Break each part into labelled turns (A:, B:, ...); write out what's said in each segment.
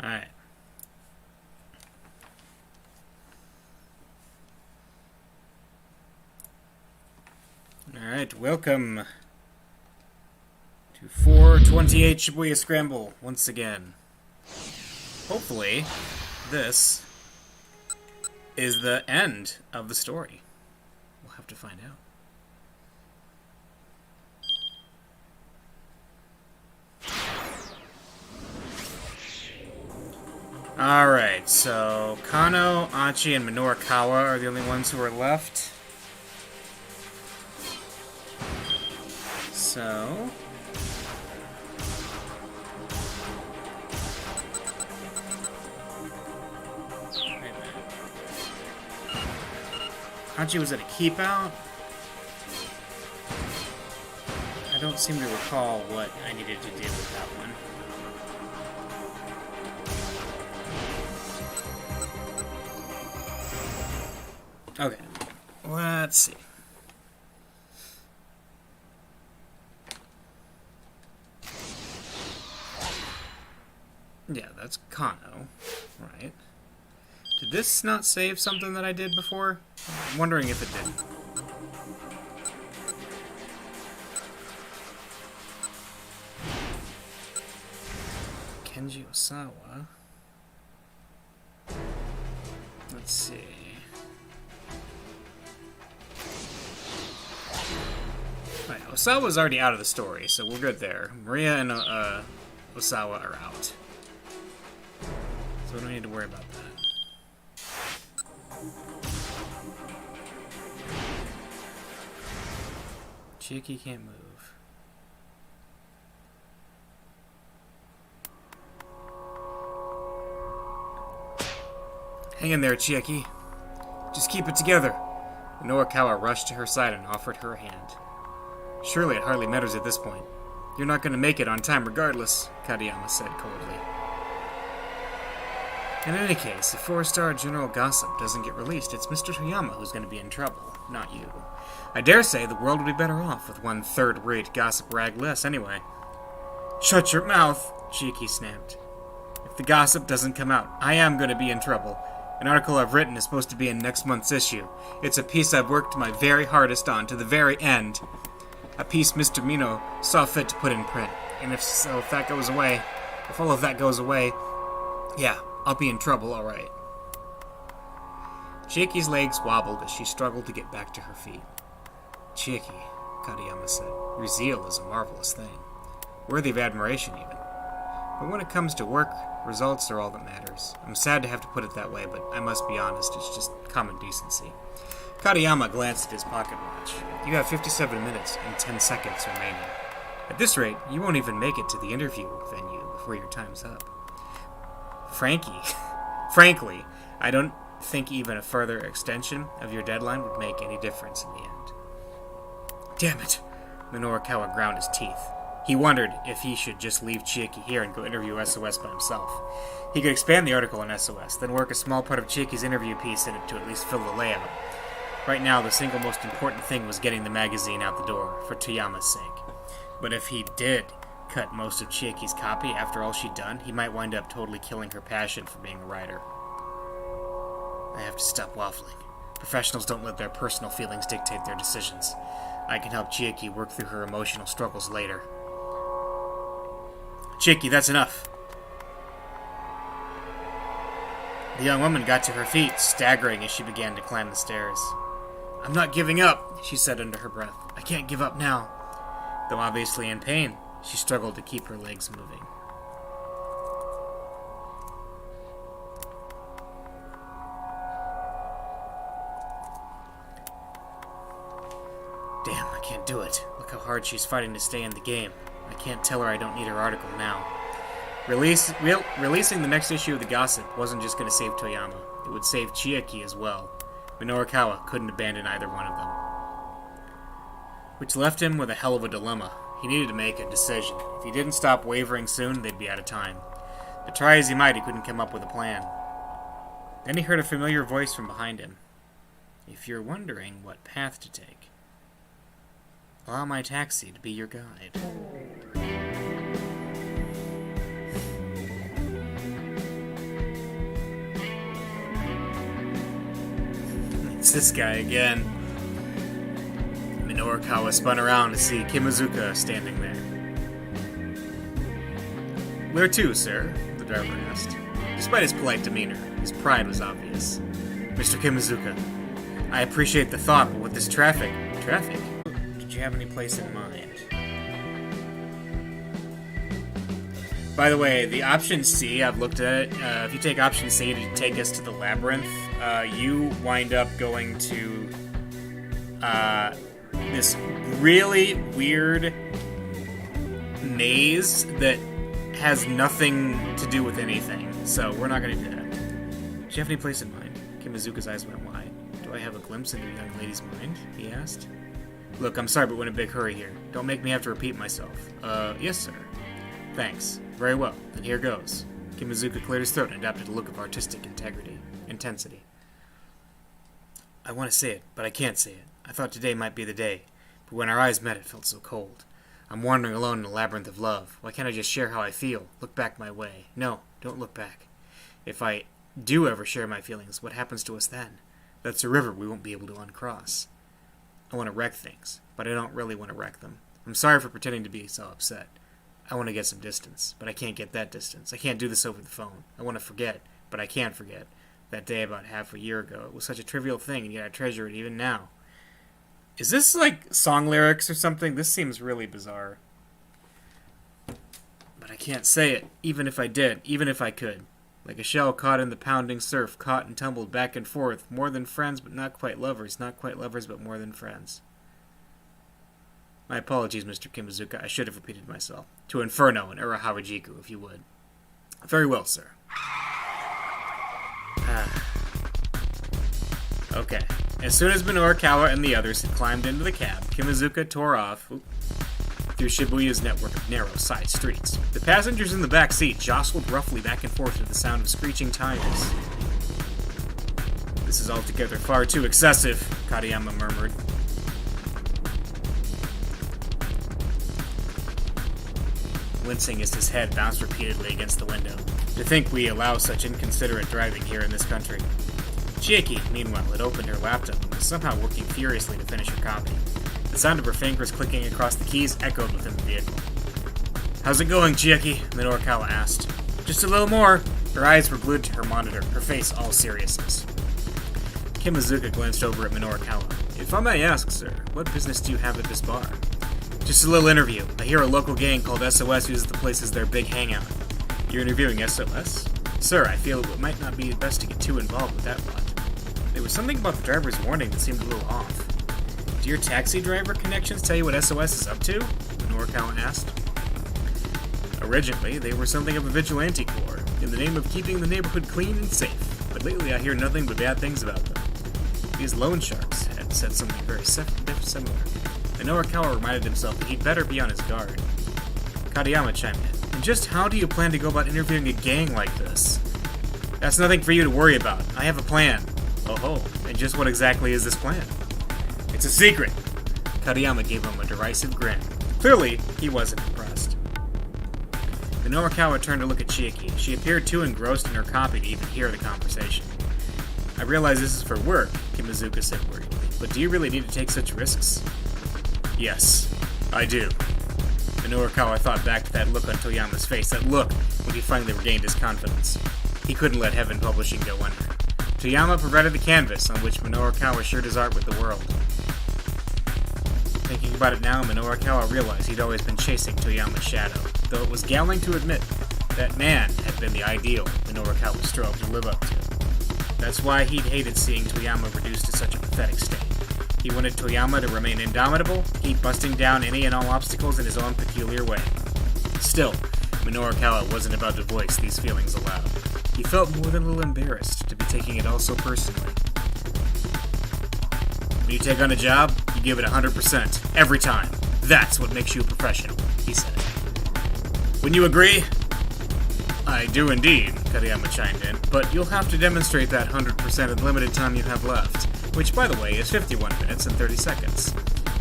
A: Alright. Alright, welcome to 428 Shibuya Scramble once again. Hopefully, this is the end of the story. We'll have to find out. Alright, so Kano, Achi, and Minorikawa are the only ones who are left. So... wait a minute. Achi was at a keep out? I don't seem to recall what I needed to do with that one. Okay, let's see. Yeah, that's Kano, right? Did this not save something that I did before? I'm wondering if it did. Kenji Osawa. Let's see. Right, Osawa's already out of the story, so we're good there. Maria and Osawa are out. So we don't need to worry about that. Chiaki can't move. Hang in there, Chiaki. Just keep it together. Minorikawa rushed to her side and offered her a hand. Surely it hardly matters at this point. You're not going to make it on time regardless, Kadayama said coldly. In any case, if 4-star General Gossip doesn't get released, it's Mr. Toyama who's going to be in trouble, not you. I dare say the world would be better off with one third-rate gossip rag less anyway. Shut your mouth, Chiaki snapped. If the gossip doesn't come out, I am going to be in trouble. An article I've written is supposed to be in next month's issue. It's a piece I've worked my very hardest on to the very end. A piece Mr. Mino saw fit to put in print. And if all of that goes away, yeah, I'll be in trouble, alright. Chiaki's legs wobbled as she struggled to get back to her feet. Chiaki, Kadayama said, your zeal is a marvelous thing. Worthy of admiration, even. But when it comes to work, results are all that matters. I'm sad to have to put it that way, but I must be honest, it's just common decency. Kadayama glanced at his pocket watch. You have 57 minutes and 10 seconds remaining. At this rate, you won't even make it to the interview venue before your time's up. Frankly, I don't think even a further extension of your deadline would make any difference in the end. Damn it! Minorikawa ground his teeth. He wondered if he should just leave Chiaki here and go interview SOS by himself. He could expand the article on SOS, then work a small part of Chiaki's interview piece in it to at least fill the layout. Right now, the single most important thing was getting the magazine out the door, for Toyama's sake. But if he did cut most of Chiaki's copy after all she'd done, he might wind up totally killing her passion for being a writer. I have to stop waffling. Professionals don't let their personal feelings dictate their decisions. I can help Chiaki work through her emotional struggles later. Chiaki, that's enough. The young woman got to her feet, staggering as she began to climb the stairs. I'm not giving up, she said under her breath. I can't give up now. Though obviously in pain, she struggled to keep her legs moving. Damn, I can't do it. Look how hard she's fighting to stay in the game. I can't tell her I don't need her article now. Releasing the next issue of the Gossip wasn't just going to save Toyama. It would save Chiaki as well. Minorikawa couldn't abandon either one of them. Which left him with a hell of a dilemma. He needed to make a decision. If he didn't stop wavering soon, they'd be out of time. But try as he might, he couldn't come up with a plan. Then he heard a familiar voice from behind him. If you're wondering what path to take, allow my taxi to be your guide. It's this guy again. Minorikawa spun around to see Kimazuka standing there. Where to, sir? The driver asked. Despite his polite demeanor, his pride was obvious. Mr. Kimazuka, I appreciate the thought, but with this traffic... Traffic? Did you have any place in mind? By the way, the option C, I've looked at it. If you take option C to take us to the labyrinth, you wind up going to this really weird maze that has nothing to do with anything. So we're not going to do that. Do you have any place in mind? Kimazuka's eyes went wide. Do I have a glimpse into the young lady's mind? He asked. Look, I'm sorry, but we're in a big hurry here. Don't make me have to repeat myself. Yes, sir. Thanks. Very well. Then here goes. Kimazuka cleared his throat and adopted a look of artistic intensity. I want to say it, but I can't say it. I thought today might be the day, but when our eyes met, it felt so cold. I'm wandering alone in a labyrinth of love. Why can't I just share how I feel? Look back my way. No, don't look back. If I do ever share my feelings, what happens to us then? That's a river we won't be able to uncross. I want to wreck things, but I don't really want to wreck them. I'm sorry for pretending to be so upset. I want to get some distance, but I can't get that distance. I can't do this over the phone. I want to forget, but I can't forget. That day about half a year ago, it was such a trivial thing, and yet I treasure it even now. Is this like song lyrics or something? This seems really bizarre. But I can't say it, even if I did, even if I could. Like a shell caught in the pounding surf, caught and tumbled back and forth. More than friends, but not quite lovers. Not quite lovers, but more than friends. My apologies, Mr. Kimazuka. I should have repeated myself. To Inferno and Ura Harajiku, if you would. Very well, sir. Okay. As soon as Minorikawa and the others had climbed into the cab, Kimazuka tore off through Shibuya's network of narrow side streets. The passengers in the back seat jostled roughly back and forth to the sound of screeching tires. This is altogether far too excessive, Katayama murmured. Wincing as his head bounced repeatedly against the window. To think we allow such inconsiderate driving here in this country. Chiaki, meanwhile, had opened her laptop and was somehow working furiously to finish her copy. The sound of her fingers clicking across the keys echoed within the vehicle. How's it going, Chiaki? Minorikawa asked. Just a little more. Her eyes were glued to her monitor, her face all seriousness. Kimazuka glanced over at Minorikawa. If I may ask, sir, what business do you have at this bar? Just a little interview. I hear a local gang called SOS uses the place as their big hangout. You're interviewing SOS? Sir, I feel it might not be best to get too involved with that lot. There was something about the driver's warning that seemed a little off. Do your taxi driver connections tell you what SOS is up to? Minorikawa asked. Originally, they were something of a vigilante corps, in the name of keeping the neighborhood clean and safe, but lately I hear nothing but bad things about them. These loan sharks had said something very similar. Minorikawa reminded himself that he'd better be on his guard. Katayama chimed in. And just how do you plan to go about interviewing a gang like this? That's nothing for you to worry about. I have a plan. Oh, and just what exactly is this plan? It's a secret. Katayama gave him a derisive grin. Clearly, he wasn't impressed. Minorikawa turned to look at Chiaki. She appeared too engrossed in her copy to even hear the conversation. I realize this is for work, Kimazuka said worriedly, but do you really need to take such risks? Yes, I do. Minorikawa thought back to that look on Toyama's face, that look when he finally regained his confidence. He couldn't let Heaven Publishing go under. Toyama provided the canvas on which Minorikawa shared his art with the world. Thinking about it now, Minorikawa realized he'd always been chasing Toyama's shadow, though it was galling to admit that man had been the ideal Minorikawa strove to live up to. That's why he'd hated seeing Toyama reduced to such a pathetic state. He wanted Toyama to remain indomitable, to keep busting down any and all obstacles in his own peculiar way. Still, Minorikawa wasn't about to voice these feelings aloud. He felt more than a little embarrassed to be taking it all so personally. When you take on a job, you give it 100%, every time. That's what makes you a professional, he said. Wouldn't you agree? I do indeed, Katayama chimed in, but you'll have to demonstrate that 100% in the limited time you have left, which, by the way, is 51 minutes and 30 seconds,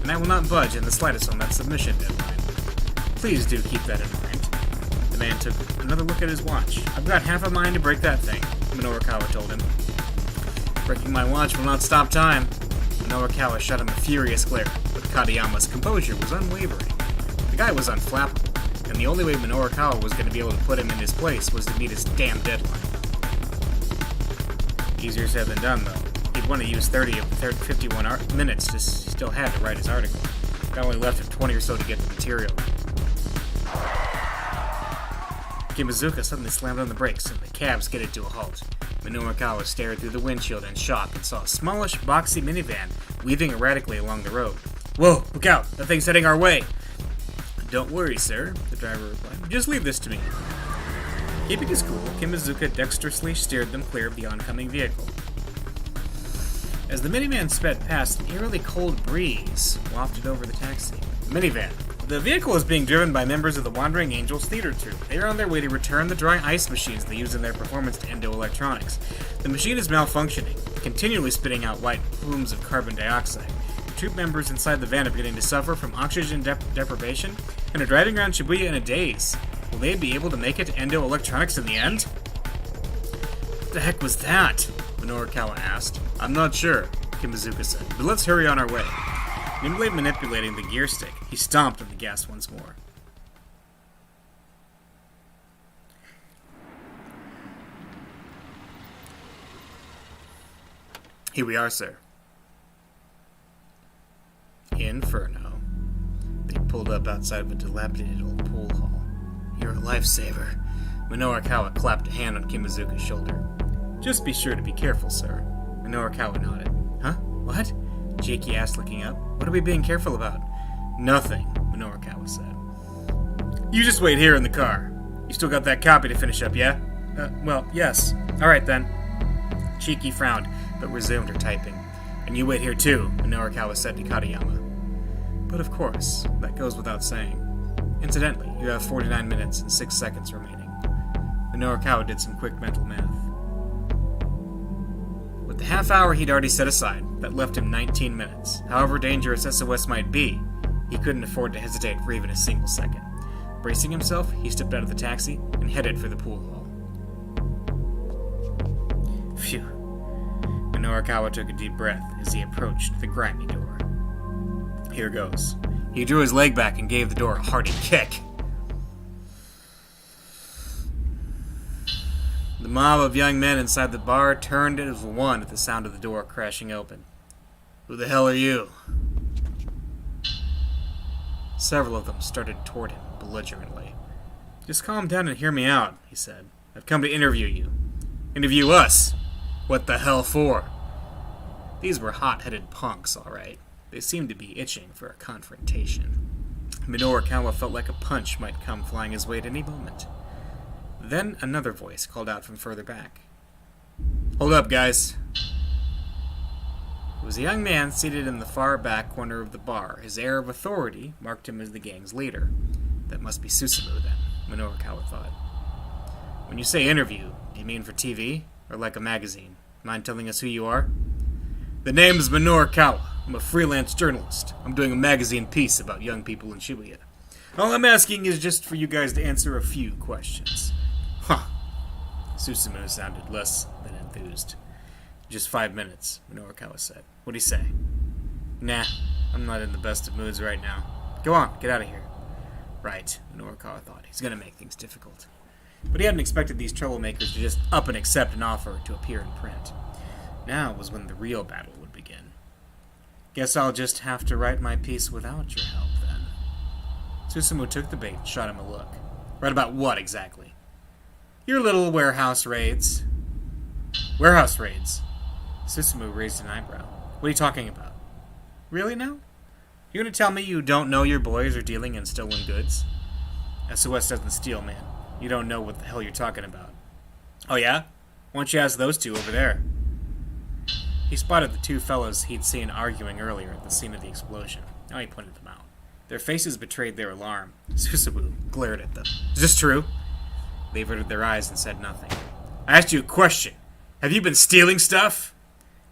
A: and I will not budge in the slightest on that submission deadline. Please do keep that in mind. The man took another look at his watch. I've got half a mind to break that thing, Minorikawa told him. Breaking my watch will not stop time. Norikawa shot him a furious glare, but Katayama's composure was unwavering. The guy was unflappable, and the only way Norikawa was going to be able to put him in his place was to meet his damn deadline. Easier said than done, though. He'd want to use 30 of the 51 minutes to still had to write his article. That only left him 20 or so to get the material. Kimazuka suddenly slammed on the brakes, and the cab skidded to a halt. Norikawa stared through the windshield in shock and saw a smallish, boxy minivan weaving erratically along the road. "Whoa, look out! That thing's heading our way!" "Don't worry, sir," the driver replied. "Just leave this to me." Keeping his cool, Kimazuka dexterously steered them clear of the oncoming vehicle. As the minivan sped past, an eerily cold breeze wafted over the taxi. Minivan. The vehicle is being driven by members of the Wandering Angels theater troupe. They are on their way to return the dry ice machines they use in their performance to Endo Electronics. The machine is malfunctioning, continually spitting out white plumes of carbon dioxide. The troupe members inside the van are beginning to suffer from oxygen deprivation and are driving around Shibuya in a daze. Will they be able to make it to Endo Electronics in the end? "What the heck was that?" Norikawa asked. "I'm not sure," Kimazuka said, "but let's hurry on our way." Nimbly manipulating the gear stick, he stomped on the gas once more. "Here we are, sir." Inferno. They pulled up outside of a dilapidated old pool hall. "You're a lifesaver." Norikawa clapped a hand on Kimazuka's shoulder. "Just be sure to be careful, sir." Norikawa nodded. "Huh? What?" Jiki asked, looking up. "What are we being careful about?" "Nothing," Norikawa said. "You just wait here in the car. You still got that copy to finish up, yeah?" Well, yes. Alright then." Jiki frowned, but resumed her typing. "And you wait here too," Norikawa said to Katayama. "But of course, that goes without saying. Incidentally, you have 49 minutes and 6 seconds remaining." Norikawa did some quick mental math. With the half hour he'd already set aside, that left him 19 minutes. However dangerous SOS might be, he couldn't afford to hesitate for even a single second. Bracing himself, he stepped out of the taxi and headed for the pool hall. Phew. Norikawa took a deep breath as he approached the grimy door. "Here goes." He drew his leg back and gave the door a hearty kick. The mob of young men inside the bar turned as one at the sound of the door crashing open. "Who the hell are you?" Several of them started toward him belligerently. "Just calm down and hear me out," he said. "I've come to interview you." "Interview us? What the hell for?" These were hot-headed punks, all right. They seemed to be itching for a confrontation. Norikawa felt like a punch might come flying his way at any moment. Then another voice called out from further back. "Hold up, guys." It was a young man seated in the far back corner of the bar. His air of authority marked him as the gang's leader. That must be Susumu, then, Norikawa thought. "When you say interview, do you mean for TV? Or like a magazine? Mind telling us who you are?" "The name is Norikawa. I'm a freelance journalist. I'm doing a magazine piece about young people in Shibuya. All I'm asking is just for you guys to answer a few questions." "Huh." Susumu sounded less than enthused. "Just 5 minutes," Norikawa said. "What'd he say?" "Nah, I'm not in the best of moods right now." "Go on, get out of here." Right, Norikawa thought. He's gonna make things difficult. But he hadn't expected these troublemakers to just up and accept an offer to appear in print. Now was when the real battle would begin. "Guess I'll just have to write my piece without your help, then." Susumu took the bait and shot him a look. "Write about what, exactly?" "Your little warehouse raids." "Warehouse raids?" Susumu raised an eyebrow. "What are you talking about?" "Really now? You gonna tell me you don't know your boys are dealing in stolen goods?" "SOS doesn't steal, man. You don't know what the hell you're talking about." "Oh yeah? Why don't you ask those two over there?" He spotted the two fellows he'd seen arguing earlier at the scene of the explosion. Now he pointed them out. Their faces betrayed their alarm. Susumu glared at them. "Is this true?" They averted their eyes and said nothing. "I asked you a question. Have you been stealing stuff?"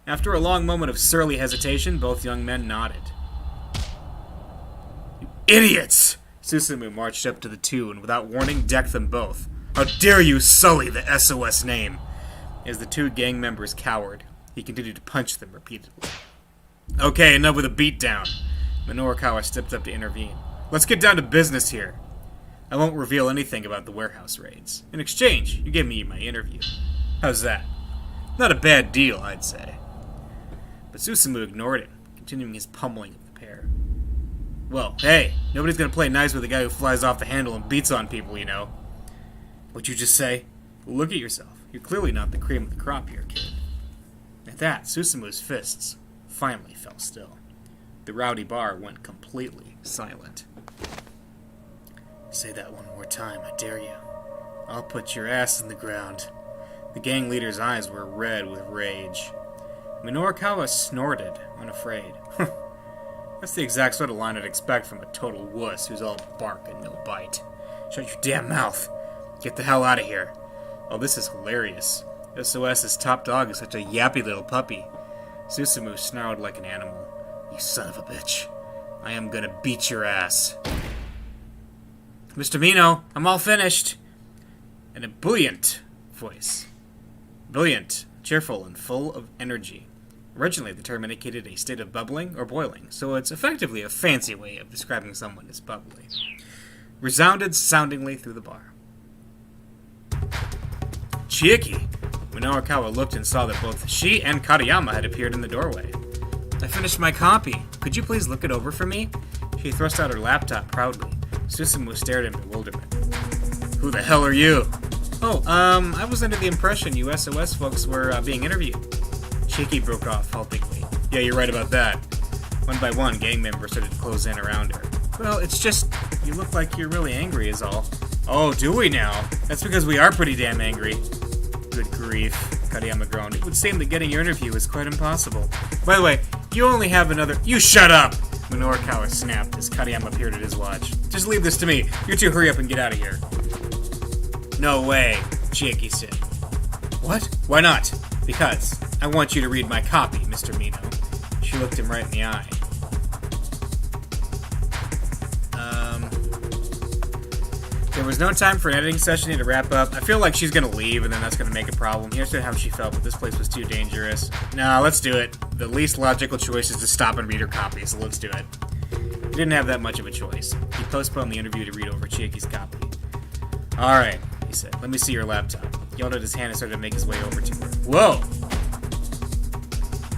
A: After a long moment of surly hesitation, both young men nodded. "You idiots!" Susumu marched up to the two and without warning decked them both. "How dare you sully the SOS name!" As the two gang members cowered, He continued to punch them repeatedly. Okay, enough with a beatdown. Minorikawa stepped up to intervene. Let's get down to business here. I won't reveal anything about the warehouse raids. In exchange, you give me my interview. How's that? Not a bad deal, I'd say. But Susumu ignored him, continuing his pummeling of the pair. Well, hey, nobody's gonna play nice with a guy who flies off the handle and beats on people, you know. What'd you just say? Look at yourself. You're clearly not the cream of the crop here, kid. At that, Susumu's fists finally fell still. The rowdy bar went completely silent. Say that one more time, I dare you. I'll put your ass in the ground. The gang leader's eyes were red with rage. Minorikawa snorted, unafraid. That's the exact sort of line I'd expect from a total wuss who's all bark and no bite. Shut your damn mouth. Get the hell out of here. Oh, this is hilarious. SOS's top dog is such a yappy little puppy. Susumu snarled like an animal. You son of a bitch. I am gonna beat your ass. Mr. Mino, I'm all finished. In a buoyant voice. Brilliant, cheerful, and full of energy. Originally, the term indicated a state of bubbling or boiling, so it's effectively a fancy way of describing someone as bubbly. Resounded soundingly through the bar. Chieki! Minorikawa looked and saw that both she and Katayama had appeared in the doorway. I finished my copy. Could you please look it over for me? She thrust out her laptop proudly. Susumu stared in bewilderment. Who the hell are you? Oh, I was under the impression you SOS folks were being interviewed. Chieki broke off haltingly. Yeah, you're right about that. One by one, gang members started to close in around her. Well, it's just, you look like you're really angry is all. Oh, do we now? That's because we are pretty damn angry. Good grief, Katayama groaned. It would seem that getting your interview is quite impossible. By the way, you only have another— You shut up! Minorikawa snapped as Katayama peered at his watch. Just leave this to me. You two hurry up and get out of here. No way, Chieki said. What? Why not? Because I want you to read my copy, Mr. Mino. She looked him right in the eye. There was no time for an editing session to wrap up. I feel like she's gonna leave and then that's gonna make a problem. He understood how she felt, but this place was too dangerous. Nah, let's do it. The least logical choice is to stop and read her copy, so let's do it. He didn't have that much of a choice. He postponed the interview to read over Chieki's copy. Alright, he said. Let me see your laptop. He held out his hand and started to make his way over to her. Whoa!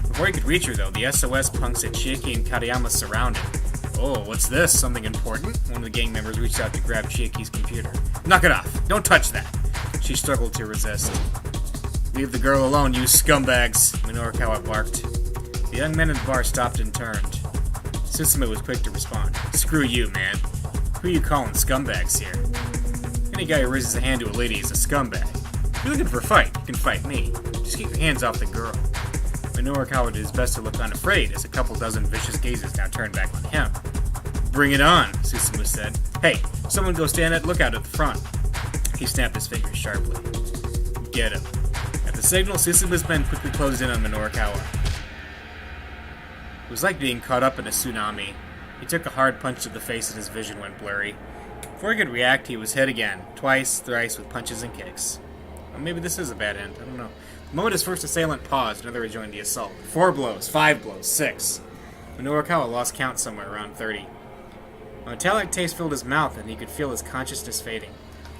A: Before he could reach her, though, the SOS punks at Chieki and Katayama surrounded. Oh, what's this? Something important? One of the gang members reached out to grab Chieki's computer. Knock it off! Don't touch that! She struggled to resist. Leave the girl alone, you scumbags! Minorikawa barked. The young men in the bar stopped and turned. Susumu was quick to respond. Screw you, man. Who are you calling scumbags here? Any guy who raises a hand to a lady is a scumbag. If you're looking for a fight, you can fight me. Just keep your hands off the girl. Minorikawa did his best to look unafraid as a couple dozen vicious gazes now turned back on him. Bring it on, Susumu said. Hey, someone go stand at lookout at the front. He snapped his fingers sharply. Get him. At the signal, Susumu's men quickly closed in on Minorikawa. It was like being caught up in a tsunami. He took a hard punch to the face and his vision went blurry. Before he could react, he was hit again, twice, thrice, with punches and kicks. Well, maybe this is a bad end, I don't know. The moment his first assailant paused, another rejoined the assault. 4 blows, 5 blows, 6. Minorikawa lost count somewhere around 30. A metallic taste filled his mouth, and he could feel his consciousness fading.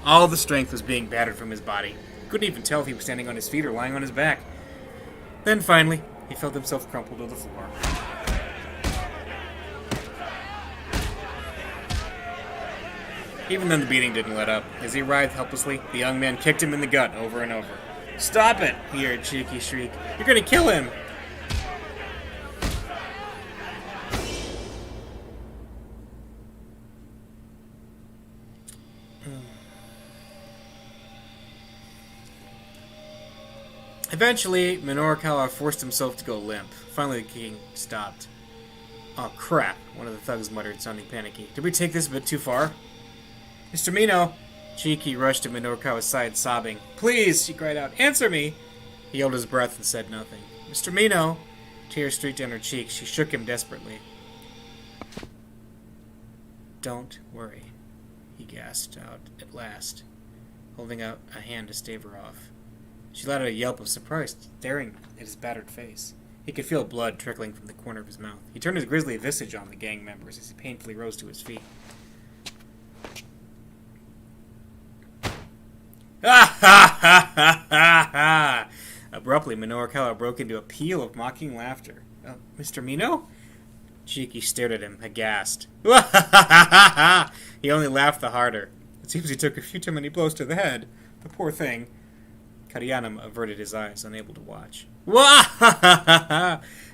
A: All the strength was being battered from his body. He couldn't even tell if he was standing on his feet or lying on his back. Then, finally, he felt himself crumple to the floor. Even then, the beating didn't let up. As he writhed helplessly, the young man kicked him in the gut over and over. Stop it! He heard Chieki shriek. You're gonna kill him! Eventually, Minorikawa forced himself to go limp. Finally, the king stopped. Oh, crap, one of the thugs muttered, sounding panicky. Did we take this a bit too far? Mr. Mino! Chieki rushed to Minorikawa's side, sobbing. Please, she cried out, answer me! He held his breath and said nothing. Mr. Mino! Tears streaked down her cheeks. She shook him desperately. Don't worry, he gasped out at last, holding out a hand to stave her off. She let out a yelp of surprise, staring at his battered face. He could feel blood trickling from the corner of his mouth. He turned his grisly visage on the gang members as he painfully rose to his feet. Ha ha ha ha ha ha! Abruptly, Minorukawa broke into a peal of mocking laughter. Mr. Mino? Chiki stared at him, aghast. He only laughed the harder. It seems he took a few too many blows to the head. The poor thing. Kariyama averted his eyes, unable to watch.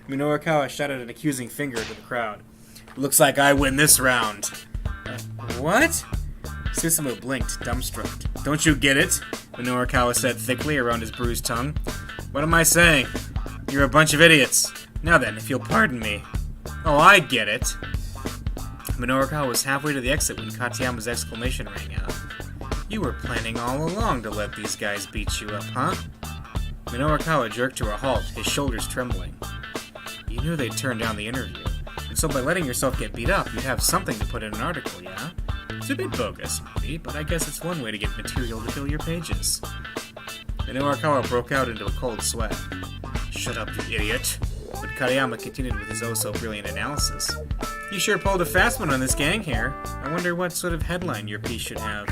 A: Minorukawa shot out an accusing finger to the crowd. Looks like I win this round. What? Susumu blinked, dumbstruck. Don't you get it? Minorukawa said thickly around his bruised tongue. What am I saying? You're a bunch of idiots. Now then, if you'll pardon me. Oh, I get it. Minorukawa was halfway to the exit when Katayama's exclamation rang out. You were planning all along to let these guys beat you up, huh? Minorukawa jerked to a halt, his shoulders trembling. You knew they'd turn down the interview, and so by letting yourself get beat up, you'd have something to put in an article, yeah? It's a bit bogus, maybe, but I guess it's one way to get material to fill your pages. Minorukawa broke out into a cold sweat. Shut up, you idiot. But Kariyama continued with his oh-so-brilliant analysis. You sure pulled a fast one on this gang here. I wonder what sort of headline your piece should have.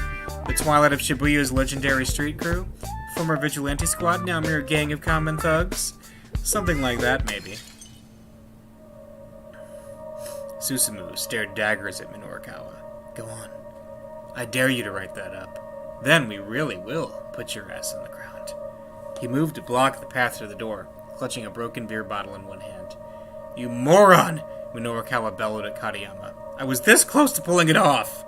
A: The twilight of Shibuya's legendary street crew? Former vigilante squad, now mere gang of common thugs? Something like that, maybe. Susumu stared daggers at Minorukawa. Go on. I dare you to write that up. Then we really will put your ass on the ground. He moved to block the path to the door, clutching a broken beer bottle in one hand. You moron! Minorukawa bellowed at Katayama. I was this close to pulling it off!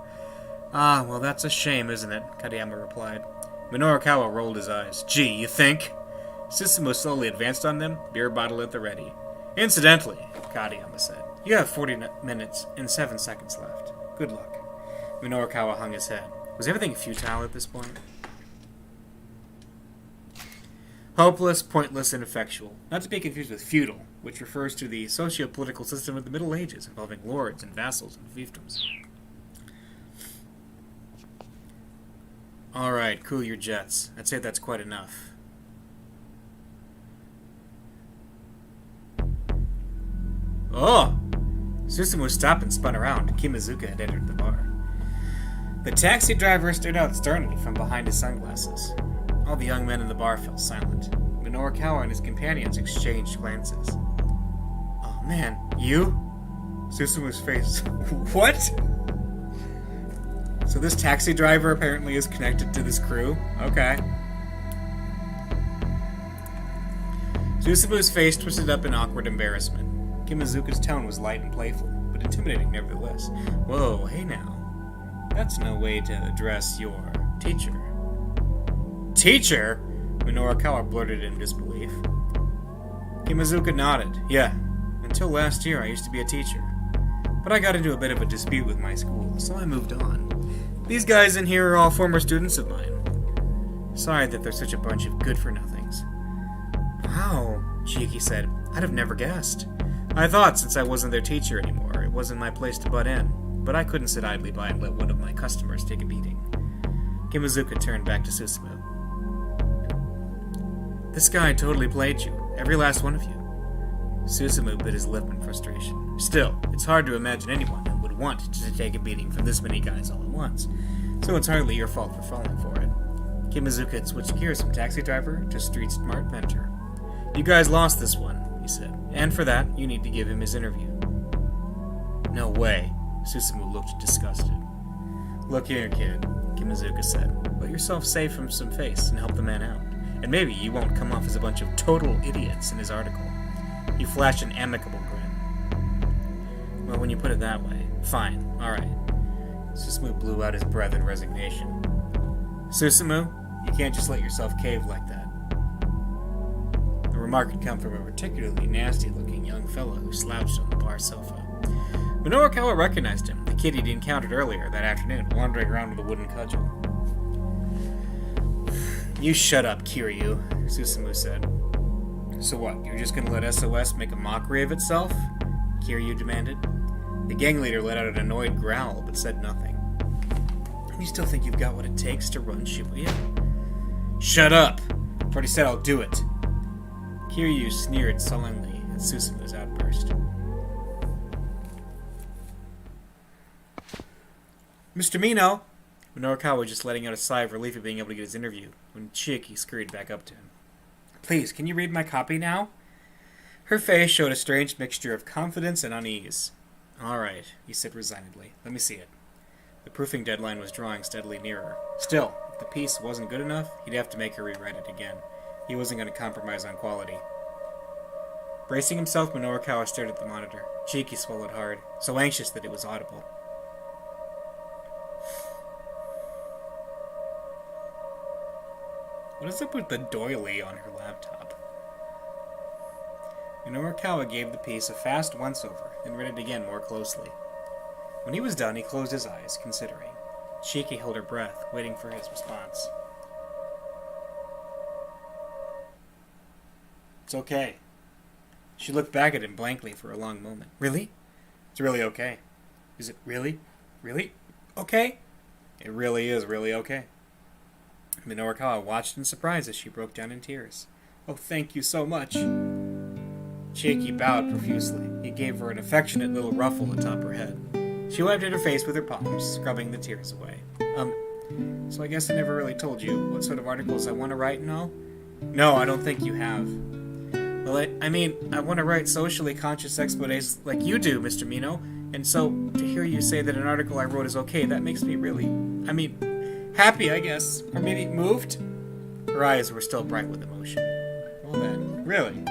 A: Ah, well that's a shame, isn't it? Katayama replied. Minorukawa rolled his eyes. Gee, you think? Susumu slowly advanced on them, beer bottle at the ready. Incidentally, Katayama said, you have 40 minutes and 7 seconds left. Good luck. Minorukawa hung his head. Was everything futile at this point? Hopeless, pointless, and effectual. Not to be confused with feudal, which refers to the socio-political system of the Middle Ages involving lords and vassals and fiefdoms. Alright, cool your jets. I'd say that's quite enough. Oh! Susumu stopped and spun around. Kimazuka had entered the bar. The taxi driver stared out sternly from behind his sunglasses. All the young men in the bar fell silent. Minorukawa and his companions exchanged glances. Oh man, you? Susumu's face. What? So this taxi driver apparently is connected to this crew? Okay. Susumu's face twisted up in awkward embarrassment. Kimazuka's tone was light and playful, but intimidating nevertheless. Whoa, hey now. That's no way to address your teacher. Teacher? Minorukawa blurted in disbelief. Kimazuka nodded. Yeah, until last year I used to be a teacher. But I got into a bit of a dispute with my school, so I moved on. These guys in here are all former students of mine. Sorry that they're such a bunch of good-for-nothings. Wow, Chiki said. I'd have never guessed. I thought since I wasn't their teacher anymore, it wasn't my place to butt in. But I couldn't sit idly by and let one of my customers take a beating. Kimazuka turned back to Susumu. This guy totally played you, every last one of you. Susumu bit his lip in frustration. Still, it's hard to imagine anyone who would want to take a beating from this many guys all at once, so it's hardly your fault for falling for it. Kimazuka had switched gears from taxi driver to street smart mentor. You guys lost this one, he said, and for that, you need to give him his interview. No way. Susumu looked disgusted. Look here, kid, Kimazuka said. Let yourself save him some face and help the man out. And maybe you won't come off as a bunch of total idiots in his article. He flashed an amicable grin. Well, when you put it that way, fine, alright. Susumu blew out his breath in resignation. Susumu, you can't just let yourself cave like that. The remark had come from a particularly nasty-looking young fellow who slouched on the bar sofa. Minorukawa recognized him, the kid he'd encountered earlier that afternoon, wandering around with a wooden cudgel. You shut up, Kiryu, Susumu said. So what, you're just gonna let SOS make a mockery of itself? Kiryu demanded. The gang leader let out an annoyed growl, but said nothing. You still think you've got what it takes to run Shibuya? Shut up! I've already said I'll do it. Kiryu sneered sullenly at Susumu's outburst. Mr. Mino! Minorikawa was just letting out a sigh of relief at being able to get his interview when Chiaki scurried back up to him. Please, can you read my copy now? Her face showed a strange mixture of confidence and unease. All right, he said resignedly. Let me see it. The proofing deadline was drawing steadily nearer. Still, if the piece wasn't good enough, he'd have to make her rewrite it again. He wasn't going to compromise on quality. Bracing himself, Minorikawa stared at the monitor. Chiaki swallowed hard, so anxious that it was audible. What is up with the doily on her laptop? Minorikawa gave the piece a fast once-over, then read it again more closely. When he was done, he closed his eyes, considering. Chiaki held her breath, waiting for his response. It's okay. She looked back at him blankly for a long moment. Really? It's really okay. Is it really? Really? Okay? It really is really okay. Minorikawa watched in surprise as she broke down in tears. Oh, thank you so much. Chiaki bowed profusely. He gave her an affectionate little ruffle atop her head. She wiped at her face with her palms, scrubbing the tears away. So I guess I never really told you what sort of articles I want to write and all? No, I don't think you have. Well, I want to write socially conscious exposés like you do, Mr. Mino, and so to hear you say that an article I wrote is okay, that makes me really, happy, I guess. Or maybe moved? Her eyes were still bright with emotion. Well then, really?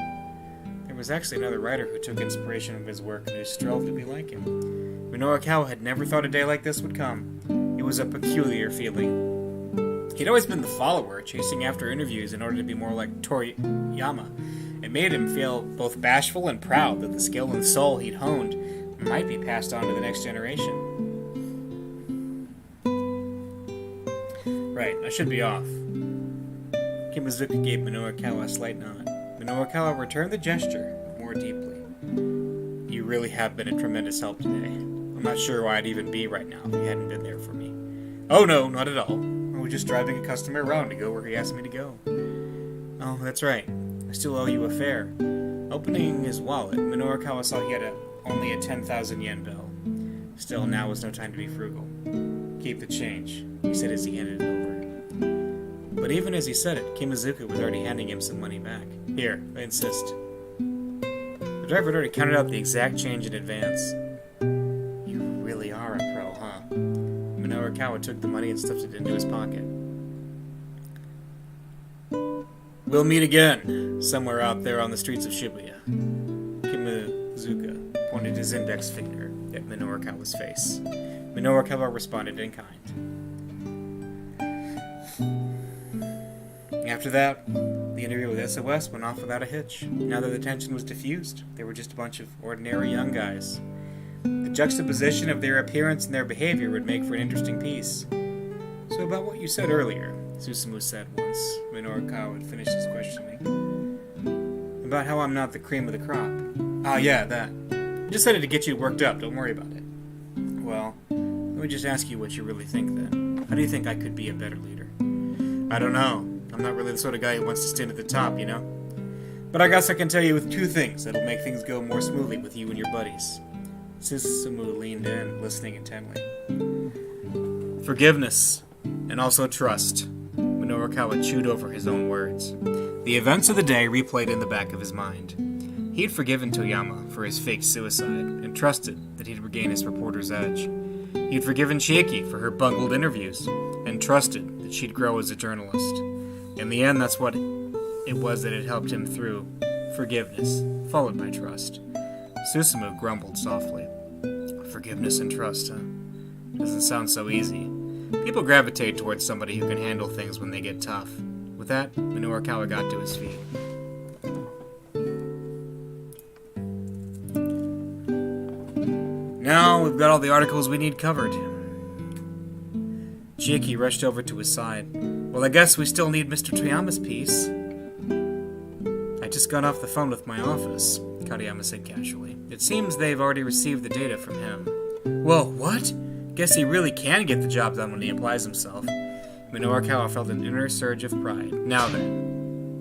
A: There was actually another writer who took inspiration from his work and who strove to be like him. Minorikawa had never thought a day like this would come. It was a peculiar feeling. He'd always been the follower, chasing after interviews in order to be more like Toriyama. It made him feel both bashful and proud that the skill and soul he'd honed might be passed on to the next generation. Right, I should be off. Kimazuka gave Minorikawa a slight nod. Minorikawa returned the gesture more deeply. You really have been a tremendous help today. I'm not sure why I'd even be right now if you hadn't been there for me. Oh no, not at all. I was just driving a customer around to go where he asked me to go. Oh, that's right. I still owe you a fare. Opening his wallet, Minorikawa saw he had only a 10,000 yen bill. Still, now was no time to be frugal. Keep the change, he said as he handed it over. But even as he said it, Kimazuka was already handing him some money back. Here, I insist. The driver had already counted out the exact change in advance. You really are a pro, huh? Minorikawa took the money and stuffed it into his pocket. We'll meet again, somewhere out there on the streets of Shibuya. Kimazuka pointed his index finger at Minorikawa's face. Minorikawa responded in kind. After that, the interview with SOS went off without a hitch. Now that the tension was diffused, they were just a bunch of ordinary young guys. The juxtaposition of their appearance and their behavior would make for an interesting piece. So about what you said earlier, Susumu said once, Minorikawa had finished his questioning. About how I'm not the cream of the crop. Ah, yeah, that. I just said it to get you worked up, don't worry about it. Well, let me just ask you what you really think then. How do you think I could be a better leader? I don't know. I'm not really the sort of guy who wants to stand at the top, you know? But I guess I can tell you with two things that'll make things go more smoothly with you and your buddies. Susumu leaned in, listening intently. Forgiveness, and also trust. Minorikawa chewed over his own words. The events of the day replayed in the back of his mind. He'd forgiven Toyama for his fake suicide, and trusted that he'd regain his reporter's edge. He'd forgiven Chiaki for her bungled interviews, and trusted that she'd grow as a journalist. In the end, that's what it was that had helped him through. Forgiveness, followed by trust. Susumu grumbled softly. Forgiveness and trust, huh? Doesn't sound so easy. People gravitate towards somebody who can handle things when they get tough. With that, Minorikawa got to his feet. Now we've got all the articles we need covered. Chiaki rushed over to his side. Well, I guess we still need Mr. Toyama's piece. I just got off the phone with my office, Katayama said casually. It seems they've already received the data from him. Well, what? Guess he really can get the job done when he applies himself. Minorikawa felt an inner surge of pride. Now then.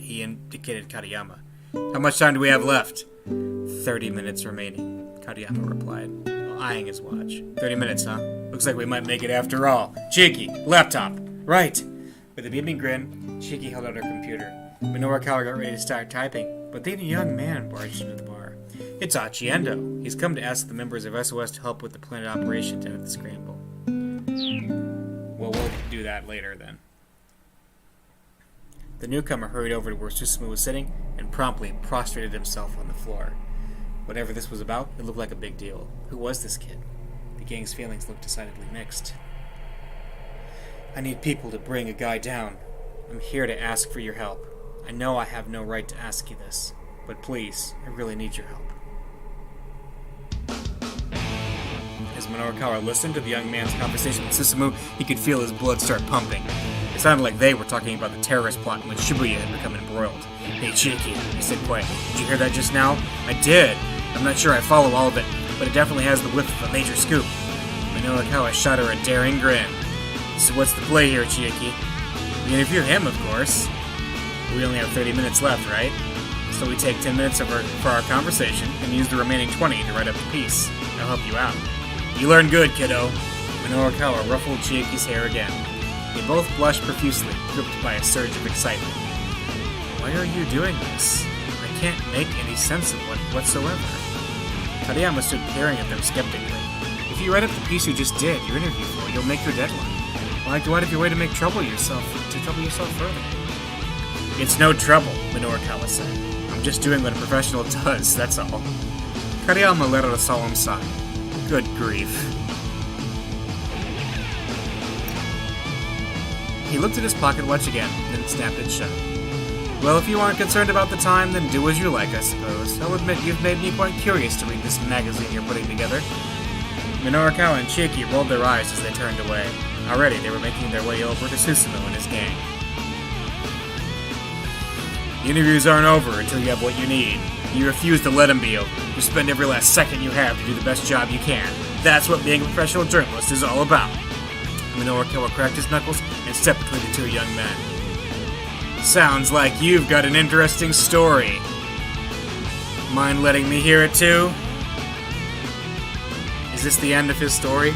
A: He indicated Katayama. How much time do we have left? 30 minutes remaining, Katayama replied, eyeing his watch. 30 minutes, huh? Looks like we might make it after all. Cheeky, laptop. Right. With a beaming grin, Cheeky held out her computer. Minoru Kawa got ready to start typing, but then a young man barged into the bar. It's Achi Endo. He's come to ask the members of SOS to help with the planned operation down at the Scramble. Well, we'll do that later, then. The newcomer hurried over to where Susumu was sitting and promptly prostrated himself on the floor. Whatever this was about, it looked like a big deal. Who was this kid? The gang's feelings looked decidedly mixed. I need people to bring a guy down. I'm here to ask for your help. I know I have no right to ask you this, but please, I really need your help. As Minoru Kawa listened to the young man's conversation with Susumu, he could feel his blood start pumping. It sounded like they were talking about the terrorist plot in which Shibuya had become embroiled. Hey, Cheeky, he said quietly. Did you hear that just now? I did. I'm not sure I follow all of it, but it definitely has the whiff of a major scoop. Minoru Kawa shot her a daring grin. So what's the play here, Cheeky? We interview him, of course. We only have 30 minutes left, right? So we take 10 minutes for our conversation and use the remaining 20 to write up the piece. I'll help you out. You learn good, kiddo. Minoru Kawa ruffled Chieki's hair again. They both blushed profusely, gripped by a surge of excitement. Why are you doing this? I can't make any sense of it whatsoever. Katayama stood peering at them skeptically. If you write up the piece you just did, your interview for, you'll make your deadline. Why go out of your way to trouble yourself further? It's no trouble, Minoru Kawa said. I'm just doing what a professional does, that's all. Katayama let out a solemn sigh. Good grief. He looked at his pocket watch again, then snapped it shut. Well, if you aren't concerned about the time, then do as you like, I suppose. I'll admit you've made me quite curious to read this magazine you're putting together. Minoru Kawa and Cheeky rolled their eyes as they turned away. Already, they were making their way over to Susumu and his gang. The interviews aren't over until you have what you need. You refuse to let them be over. You spend every last second you have to do the best job you can. That's what being a professional journalist is all about. Minoru Kawa cracked his knuckles and stepped between the two young men. Sounds like you've got an interesting story. Mind letting me hear it too? Is this the end of his story?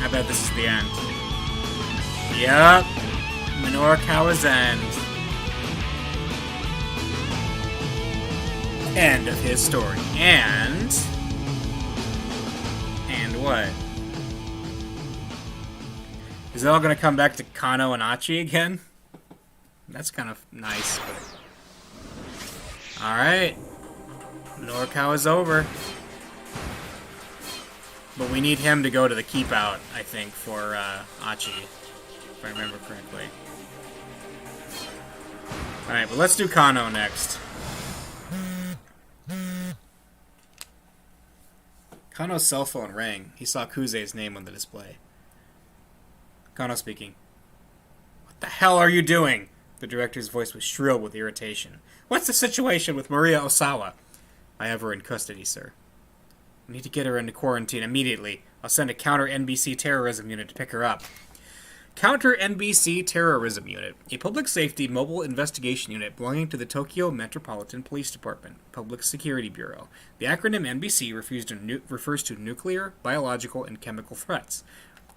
A: I bet this is the end. Yup. Minoru Kawa's end. End of his story. And what? Is it all going to come back to Kano and Achi again? That's kind of nice, but... Alright. Minoru Kawa's over. But we need him to go to the keep out, I think, for Achi, if I remember correctly. Alright, but let's do Kano next. Kano's cell phone rang. He saw Kuze's name on the display. Kano speaking. What the hell are you doing? The director's voice was shrill with irritation. What's the situation with Maria Osawa? I have her in custody, sir. We need to get her into quarantine immediately. I'll send a counter-NBC terrorism unit to pick her up. Counter-NBC Terrorism Unit, a public safety mobile investigation unit belonging to the Tokyo Metropolitan Police Department, Public Security Bureau. The acronym NBC refers to nuclear, biological, and chemical threats.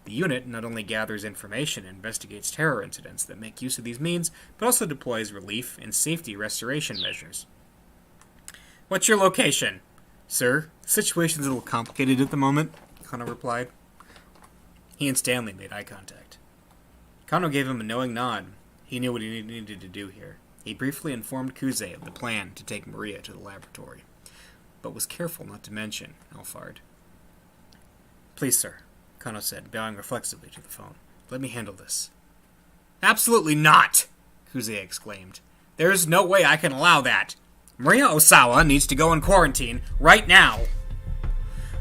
A: The unit not only gathers information and investigates terror incidents that make use of these means, but also deploys relief and safety restoration measures. What's your location? Sir, the situation's a little complicated at the moment, Kano replied. He and Stanley made eye contact. Kano gave him a knowing nod. He knew what he needed to do here. He briefly informed Kuze of the plan to take Maria to the laboratory, but was careful not to mention Alphard. Please, sir, Kano said, bowing reflexively to the phone. Let me handle this. Absolutely not! Kuze exclaimed. There's no way I can allow that. Maria Osawa needs to go in quarantine right now.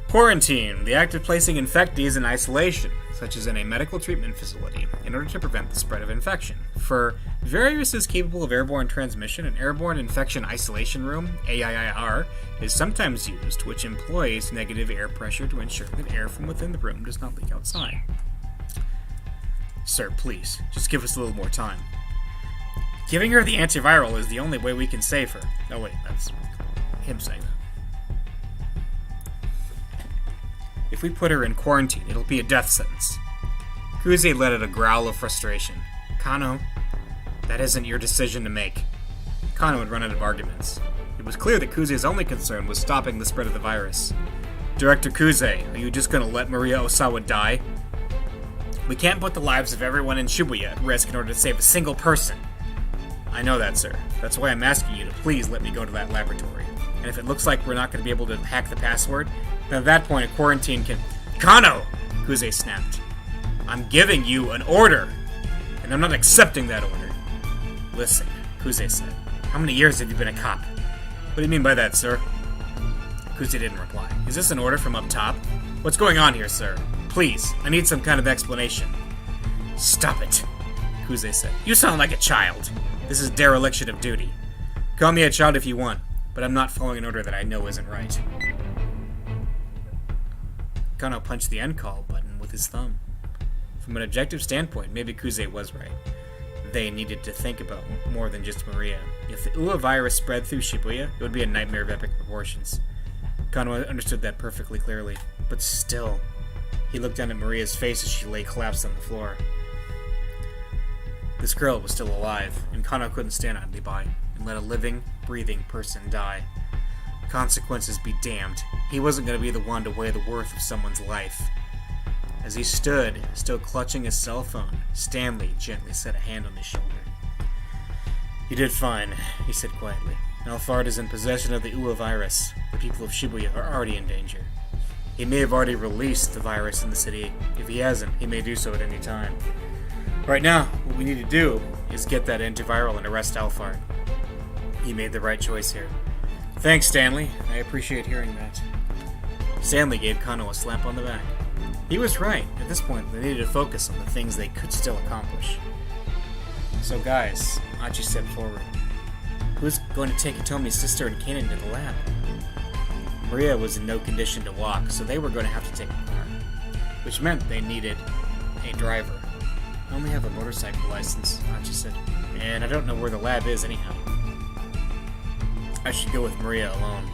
A: Quarantine, the act of placing infectees in isolation, such as in a medical treatment facility, in order to prevent the spread of infection. For viruses capable of airborne transmission, an airborne infection isolation room, AIIR, is sometimes used, which employs negative air pressure to ensure that air from within the room does not leak outside. Sir, please, just give us a little more time. Giving her the antiviral is the only way we can save her. Oh wait, that's him saying that. If we put her in quarantine, it'll be a death sentence. Kuze let out a growl of frustration. Kano, that isn't your decision to make. Kano had run out of arguments. It was clear that Kuze's only concern was stopping the spread of the virus. Director Kuze, are you just going to let Maria Osawa die? We can't put the lives of everyone in Shibuya at risk in order to save a single person. I know that, sir. That's why I'm asking you to please let me go to that laboratory. And if it looks like we're not going to be able to hack the password, then at that point a quarantine can... Kano! Kuze snapped. I'm giving you an order, and I'm not accepting that order. Listen, Kuze said. How many years have you been a cop? What do you mean by that, sir? Kuze didn't reply. Is this an order from up top? What's going on here, sir? Please, I need some kind of explanation. Stop it, Kuze said. You sound like a child. This is dereliction of duty. Call me a child if you want, but I'm not following an order that I know isn't right. Kano punched the end call button with his thumb. From an objective standpoint, maybe Kuze was right. They needed to think about more than just Maria. If the Ua virus spread through Shibuya, it would be a nightmare of epic proportions. Kano understood that perfectly clearly, but still, he looked down at Maria's face as she lay collapsed on the floor. This girl was still alive, and Kano couldn't stand idly by and let a living, breathing person die. Consequences be damned. He wasn't going to be the one to weigh the worth of someone's life. As he stood, still clutching his cell phone, Stanley gently set a hand on his shoulder. You did fine, he said quietly. Alphard is in possession of the Ua virus. The people of Shibuya are already in danger. He may have already released the virus in the city. If he hasn't, he may do so at any time. Right now, what we need to do is get that antiviral and arrest Alphard. He made the right choice here. Thanks, Stanley. I appreciate hearing that. Stanley gave Kano a slap on the back. He was right. At this point, they needed to focus on the things they could still accomplish. So guys, Achi stepped forward. Who's going to take Hitomi's sister and Kanan to the lab? Maria was in no condition to walk, so they were going to have to take a car. Which meant they needed a driver. I only have a motorcycle license, Achi said. And I don't know where the lab is anyhow. I should go with Maria alone.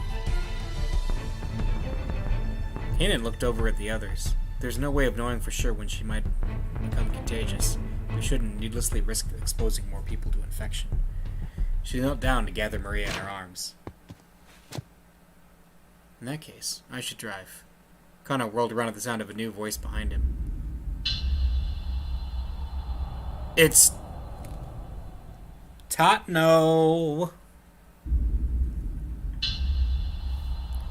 A: Kanan looked over at the others. There's no way of knowing for sure when she might become contagious. We shouldn't needlessly risk exposing more people to infection. She knelt down to gather Maria in her arms. In that case, I should drive. Kano whirled around at the sound of a new voice behind him. It's... Tatno!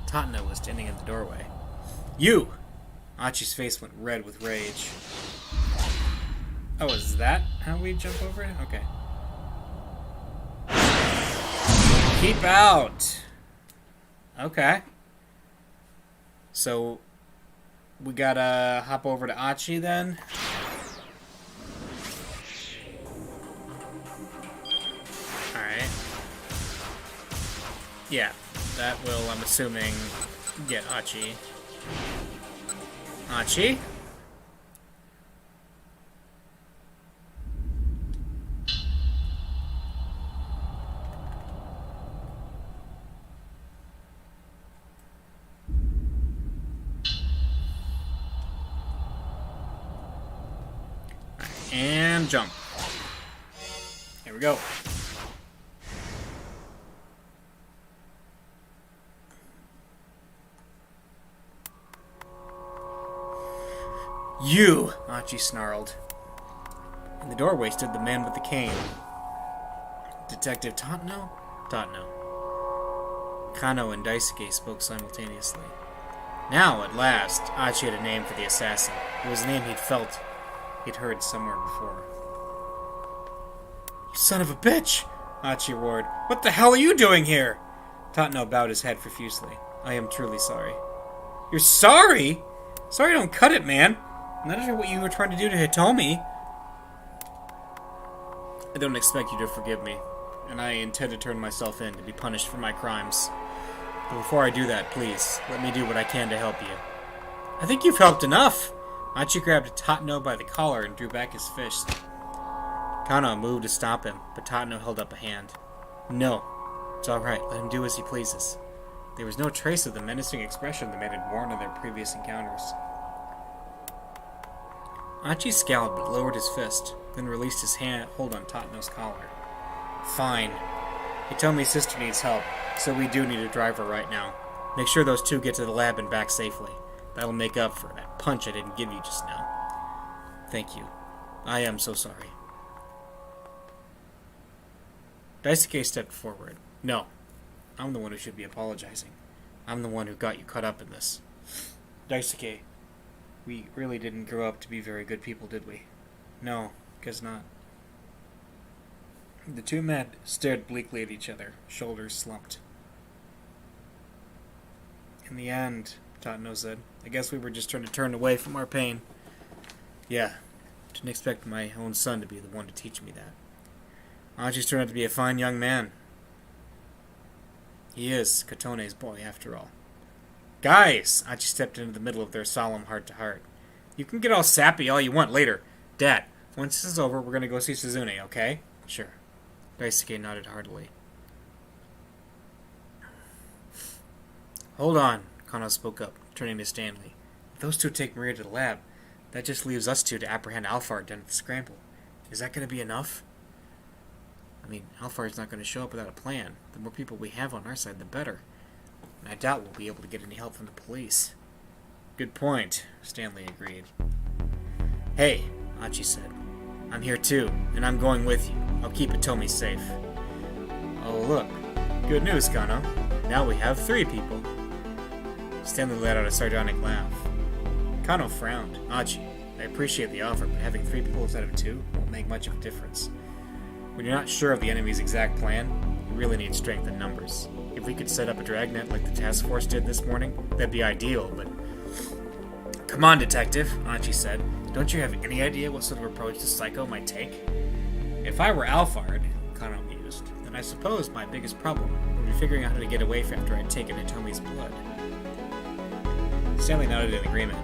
A: Tatno was standing in the doorway. You! Achi's face went red with rage. Oh, is that how we jump over it? Okay. Keep out! Okay. So, we gotta hop over to Achi then? Alright. Yeah, that will, I'm assuming, get Achi. Achi? And jump. Here we go. You! Achi snarled. In the doorway stood the man with the cane. Detective Tatno? Tatno. Kano and Daisuke spoke simultaneously. Now, at last, Achi had a name for the assassin. It was a name he'd heard somewhere before. You son of a bitch! Achi roared. What the hell are you doing here? Tatno bowed his head profusely. I am truly sorry. You're sorry? Sorry don't cut it, man. Not after what you were trying to do to Hitomi. I don't expect you to forgive me, and I intend to turn myself in to be punished for my crimes. But before I do that, please, let me do what I can to help you. I think you've helped enough. Achi grabbed Tatno by the collar and drew back his fist. Kano moved to stop him, but Tatno held up a hand. No. It's alright, let him do as he pleases. There was no trace of the menacing expression the man had worn in their previous encounters. Achi scowled but lowered his fist, then released his hold on Tatno's collar. Fine. Hitomi's sister needs help, so we do need a driver right now. Make sure those two get to the lab and back safely. That'll make up for that punch I didn't give you just now. Thank you. I am so sorry. Daisuke stepped forward. No. I'm the one who should be apologizing. I'm the one who got you caught up in this. Daisuke, we really didn't grow up to be very good people, did we? No, guess not. The two men stared bleakly at each other, shoulders slumped. In the end, Tatno said, I guess we were just trying to turn away from our pain. Yeah, didn't expect my own son to be the one to teach me that. Achi's turned out to be a fine young man. He is Katone's boy, after all. Guys! Achi stepped into the middle of their solemn heart-to-heart. You can get all sappy all you want later. Dad, once this is over, we're going to go see Suzune, okay? Sure. Daisuke nodded heartily. Hold on, Kano spoke up, turning to Stanley. If those two take Maria to the lab, that just leaves us two to apprehend Alphard down at the Scramble. Is that going to be enough? I mean, Alphard's not going to show up without a plan. The more people we have on our side, the better. And I doubt we'll be able to get any help from the police. Good point, Stanley agreed. Hey, Achi said. I'm here too, and I'm going with you. I'll keep Hitomi safe. Oh, look. Good news, Kano. Now we have 3 people. Stanley let out a sardonic laugh. Kano frowned. Achi, I appreciate the offer, but having 3 people instead of 2 won't make much of a difference. When you're not sure of the enemy's exact plan, you really need strength in numbers. If we could set up a dragnet like the task force did this morning, that'd be ideal, but... Come on, Detective, Achi said. Don't you have any idea what sort of approach this psycho might take? If I were Alphard, Kano mused, then I suppose my biggest problem would be figuring out how to get away after I'd taken Hitomi's blood. Stanley nodded in agreement.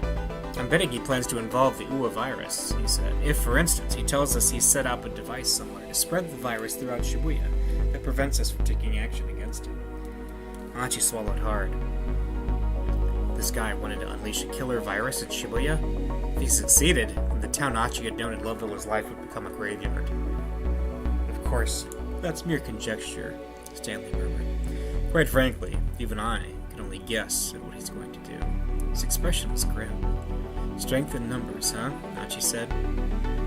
A: I'm betting he plans to involve the Uwa virus, he said. If, for instance, he tells us he's set up a device somewhere to spread the virus throughout Shibuya that prevents us from taking action against him. Achi swallowed hard. This guy wanted to unleash a killer virus at Shibuya? If he succeeded, then the town Achi had known and loved all his life would become a graveyard. Of course, that's mere conjecture, Stanley murmured. Quite frankly, even I can only guess at what he's going to do. His expression was grim. Strength in numbers, huh? Achi said.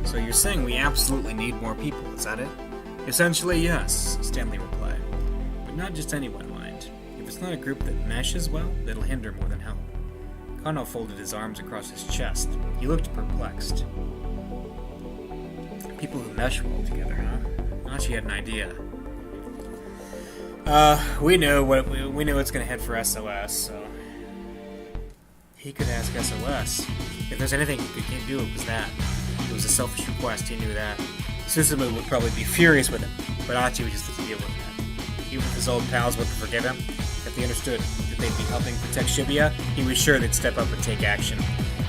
A: So you're saying we absolutely need more people, is that it? Essentially, yes, Stanley replied. But not just anyone, mind. If it's not a group that meshes well, that'll hinder more than help. Kano folded his arms across his chest. He looked perplexed. People who mesh well together, huh? Achi had an idea. We know it's gonna head for SOS, so... He could ask SOS. If there's anything he could do, it was that. It was a selfish request, he knew that. Suzumu would probably be furious with him, but Achi would just have to deal with that. Even if his old pals wouldn't forgive him, if they understood that they'd be helping protect Shibuya, he was sure they'd step up and take action.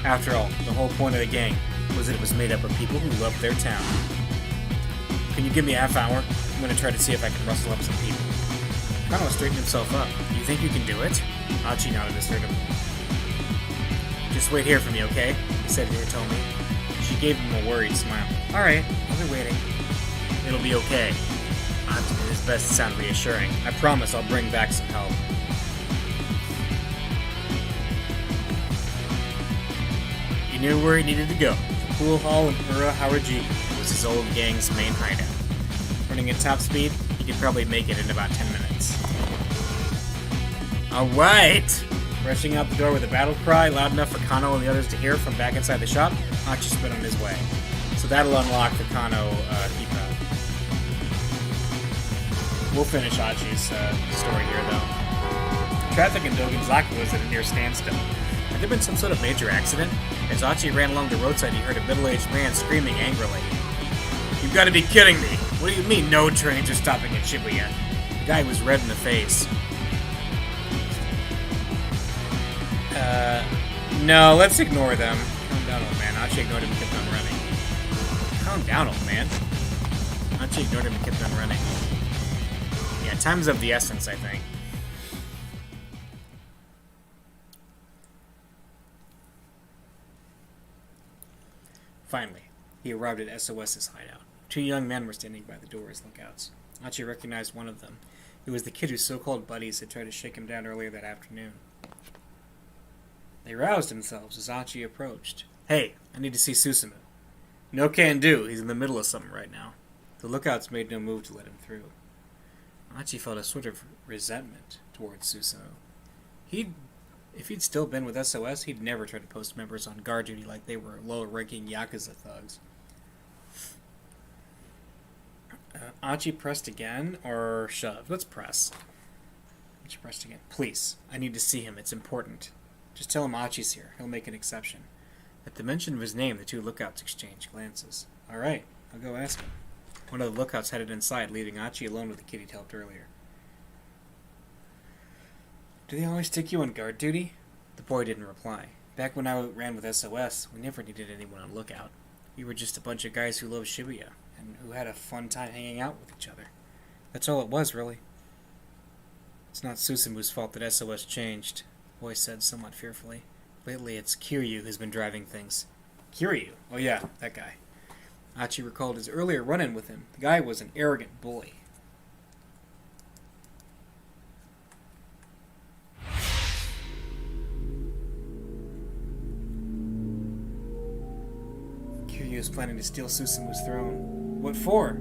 A: After all, the whole point of the gang was that it was made up of people who loved their town. Can you give me a half hour? I'm going to try to see if I can rustle up some people. Kano straightened himself up. You think you can do it? Achi nodded assertively. Just wait here for me, okay? He said to Hitomi. She gave him a worried smile. Alright, I'll be waiting. It'll be okay. Achi did his best to sound reassuring. I promise I'll bring back some help. He knew where he needed to go. The pool hall in Ura Harajuku was his old gang's main hideout. Running at top speed, he could probably make it in about 10 minutes. Alright! Rushing out the door with a battle cry loud enough for Kano and the others to hear from back inside the shop, Achi sped on his way. So that'll unlock the Kano keypad. We'll finish Achi's story here, though. Traffic in Dogenzaku was at a near standstill. Had there been some sort of major accident? As Achi ran along the roadside, he heard a middle-aged man screaming angrily. You've got to be kidding me! What do you mean no trains are stopping at Shibuya? The guy was red in the face. No, let's ignore them. Calm down, old man. Achi ignored him and kept on running. Calm down, old man. Achi ignored him and kept on running. Yeah, time's of the essence, I think. Finally, he arrived at SOS's hideout. 2 young men were standing by the door as lookouts. Achi recognized one of them. It was the kid whose so-called buddies had tried to shake him down earlier that afternoon. They roused themselves as Achi approached. Hey, I need to see Susumu. No can do. He's in the middle of something right now. The lookouts made no move to let him through. Achi felt a sort of resentment towards Susumu. If he'd still been with SOS, he'd never try to post members on guard duty like they were low-ranking Yakuza thugs. Achi pressed again, or shoved? Let's press. Achi pressed again. Please, I need to see him. It's important. Just tell him Achi's here. He'll make an exception. At the mention of his name, the 2 lookouts exchanged glances. All right, I'll go ask him. One of the lookouts headed inside, leaving Achi alone with the kid he'd helped earlier. Do they always stick you on guard duty? The boy didn't reply. Back when I ran with SOS, we never needed anyone on lookout. We were just a bunch of guys who loved Shibuya, and who had a fun time hanging out with each other. That's all it was, really. It's not Susumu's fault that SOS changed, the boy said somewhat fearfully. Lately, it's Kiryu who's been driving things. Kiryu? Oh yeah, that guy. Achi recalled his earlier run-in with him. The guy was an arrogant bully. Kiryu was planning to steal Susumu's throne. What for?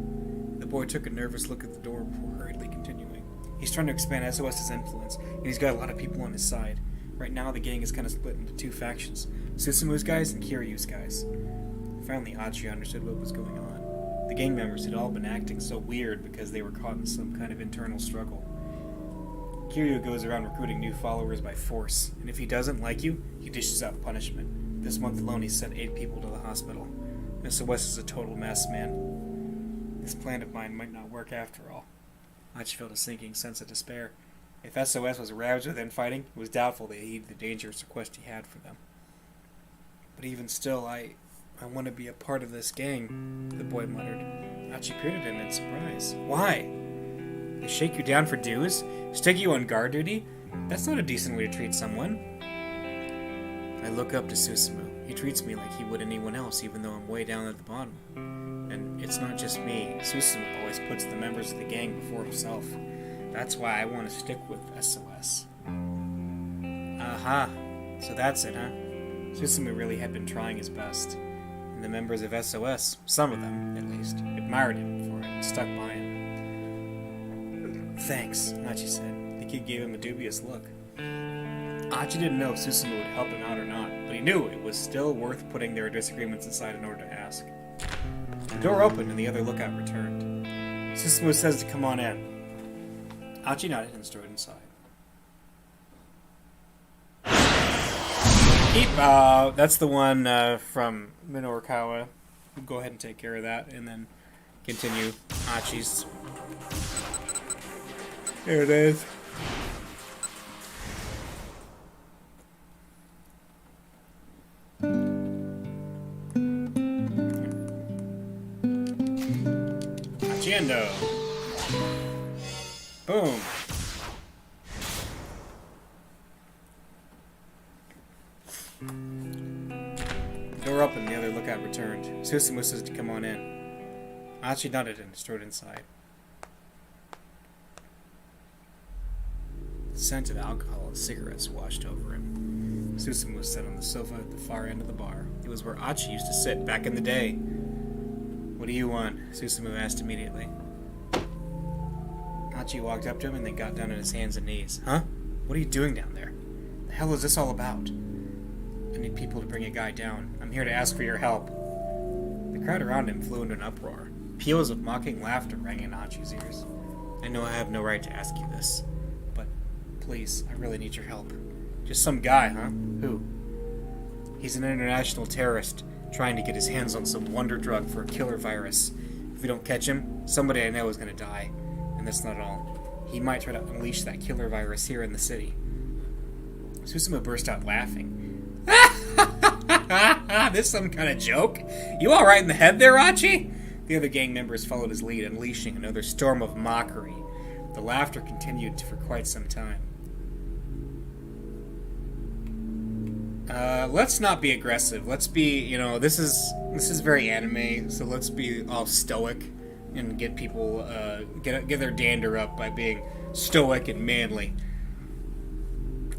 A: The boy took a nervous look at the door before hurriedly continuing. He's trying to expand SOS's influence, and he's got a lot of people on his side. Right now, the gang is kind of split into 2 factions. Susumu's guys and Kiryu's guys. Finally, Achi understood what was going on. The gang members had all been acting so weird because they were caught in some kind of internal struggle. Kiryu goes around recruiting new followers by force, and if he doesn't like you, he dishes out punishment. This month alone, he sent 8 people to the hospital. SOS is a total mess, man. This plan of mine might not work after all. Achi felt a sinking sense of despair. If SOS was aroused within fighting, it was doubtful that he'd the dangerous request he had for them. But even still, I want to be a part of this gang, the boy muttered. Achi peered at him in surprise. Why? They shake you down for dues? Stick you on guard duty? That's not a decent way to treat someone. I look up to Susumu. He treats me like he would anyone else, even though I'm way down at the bottom. And it's not just me. Susumu always puts the members of the gang before himself. That's why I want to stick with SOS. Aha. So that's it, huh? Susumu really had been trying his best. And the members of SOS, some of them, at least, admired him for it and stuck by him. Thanks, Achi said. The kid gave him a dubious look. Achi didn't know if Susumu would help him out or not, but he knew it was still worth putting their disagreements aside in order to ask. The door opened and the other lookout returned. Susumu says to come on in. Achi nodded and strode inside. That's the one from Minorikawa. We'll go ahead and take care of that and then continue Achi's. There it is. Achiendo. Boom. The door opened, the other lookout returned. Susumu says to come on in. Achi nodded and strode inside. The scent of alcohol and cigarettes washed over him. Susumu was sat on the sofa at the far end of the bar. It was where Achi used to sit back in the day. What do you want? Susumu asked immediately. Achi walked up to him and then got down on his hands and knees. Huh? What are you doing down there? The hell is this all about? I need people to bring a guy down. I'm here to ask for your help. The crowd around him flew into an uproar. Peals of mocking laughter rang in Achi's ears. I know I have no right to ask you this, but please, I really need your help. Just some guy, huh? Who? He's an international terrorist trying to get his hands on some wonder drug for a killer virus. If we don't catch him, somebody I know is going to die. And that's not all. He might try to unleash that killer virus here in the city. Susumu burst out laughing. This some kind of joke? You alright in the head there, Achi? The other gang members followed his lead, unleashing another storm of mockery. The laughter continued for quite some time. Let's not be aggressive. Let's be, this is very anime, so let's be all stoic and get people, get their dander up by being stoic and manly.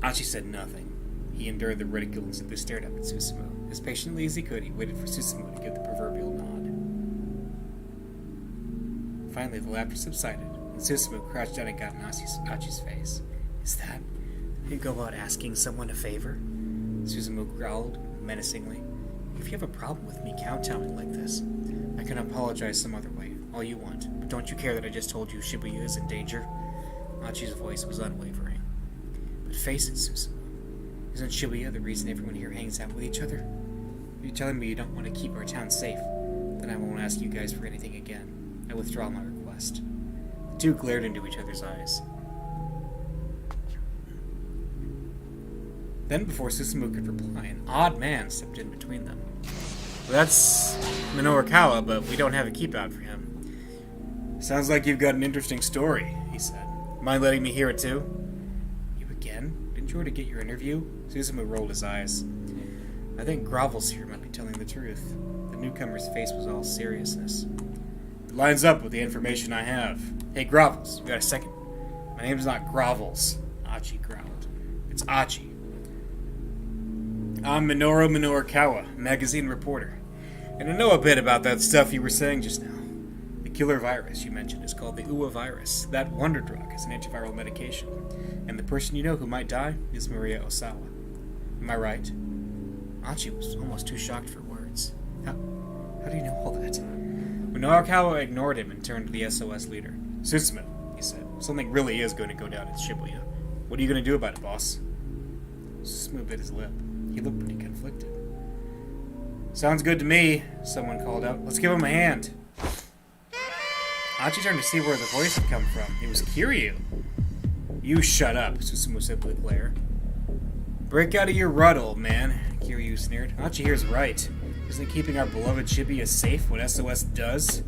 A: Achi said nothing. He endured the ridicule and simply stared up at Susumu. As patiently as he could, he waited for Susumu to give the proverbial nod. Finally, the laughter subsided, and Susumu crouched down and got in Achi's face. Is that how you go about asking someone a favor? Susumu growled menacingly. If you have a problem with me kowtowing like this, I can apologize some other way, all you want. But don't you care that I just told you Shibuya is in danger? Achi's voice was unwavering. But face it, Susumu. Isn't Shibuya the reason everyone here hangs out with each other? If you're telling me you don't want to keep our town safe, then I won't ask you guys for anything again. I withdraw my request. The two glared into each other's eyes. Then, before Susumu could reply, an odd man stepped in between them. Well, that's Minoru, but we don't have a keep out for him. Sounds like you've got an interesting story, he said. Mind letting me hear it too? You again? Didn't you already get your interview? Susumu rolled his eyes. I think Grovels here might be telling the truth. The newcomer's face was all seriousness. It lines up with the information I have. Hey, Grovels, you got a second? My name's not Grovels, Achi growled. It's Achi. I'm Minoru Kawa, magazine reporter. And I know a bit about that stuff you were saying just now. The killer virus you mentioned is called the Uwa virus. That wonder drug is an antiviral medication. And the person you know who might die is Maria Osawa. Am I right? Achi was almost too shocked for words. How do you know all that? Minoru Kawa ignored him and turned to the SOS leader. Susumu, he said. Something really is going to go down in Shibuya. What are you going to do about it, boss? Susumu bit his lip. He looked pretty conflicted. Sounds good to me, someone called out. Let's give him a hand. Achi turned to see where the voice had come from. It was Kiryu. You shut up, Susumu said with a glare. Break out of your rut, old man, Kiryu sneered. Achi here's right. Isn't it keeping our beloved Shibuya safe what SOS does?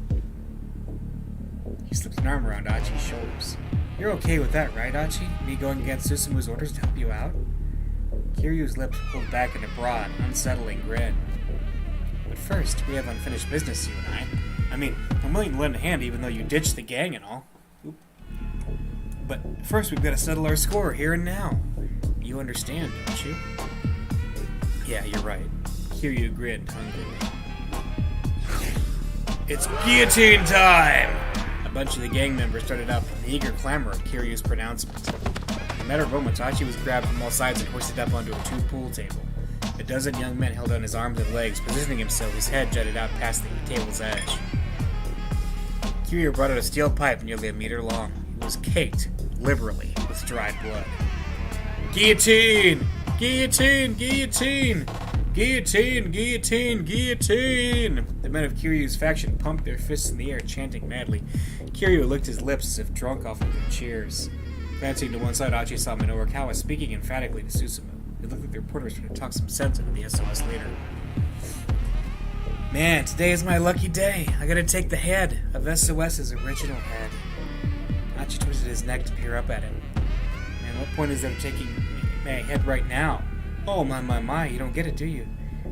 A: He slipped an arm around Achi's shoulders. You're okay with that, right, Achi? Me going against Susumu's orders to help you out? Kiryu's lips pulled back in a broad, unsettling grin. But first, we have unfinished business, you and I. I mean, I'm willing to lend a hand even though you ditched the gang and all. Oop. But first, we've got to settle our score here and now. You understand, don't you? Yeah, you're right. Kiryu grinned hungrily. It's guillotine time! A bunch of the gang members started up in eager clamor at Kiryu's pronouncement. In a matter of moments, Achi was grabbed from all sides and hoisted up onto a two-pool table. A dozen young men held on his arms and legs, positioning him so his head jutted out past the table's edge. Kiryu brought out a steel pipe nearly a meter long. It was caked, liberally, with dried blood. Guillotine! Guillotine! Guillotine! Guillotine! Guillotine! Guillotine! The men of Kiryu's faction pumped their fists in the air, chanting madly. Kiryu licked his lips as if drunk off of their cheers. Glancing to one side, Achi saw Minoru Kawa speaking emphatically to Susumu. It looked like the reporter was trying to talk some sense into the SOS leader. Man, today is my lucky day. I gotta take the head of SOS's original head. Achi twisted his neck to peer up at him. Man, what point is there taking my head right now? Oh, my, you don't get it, do you?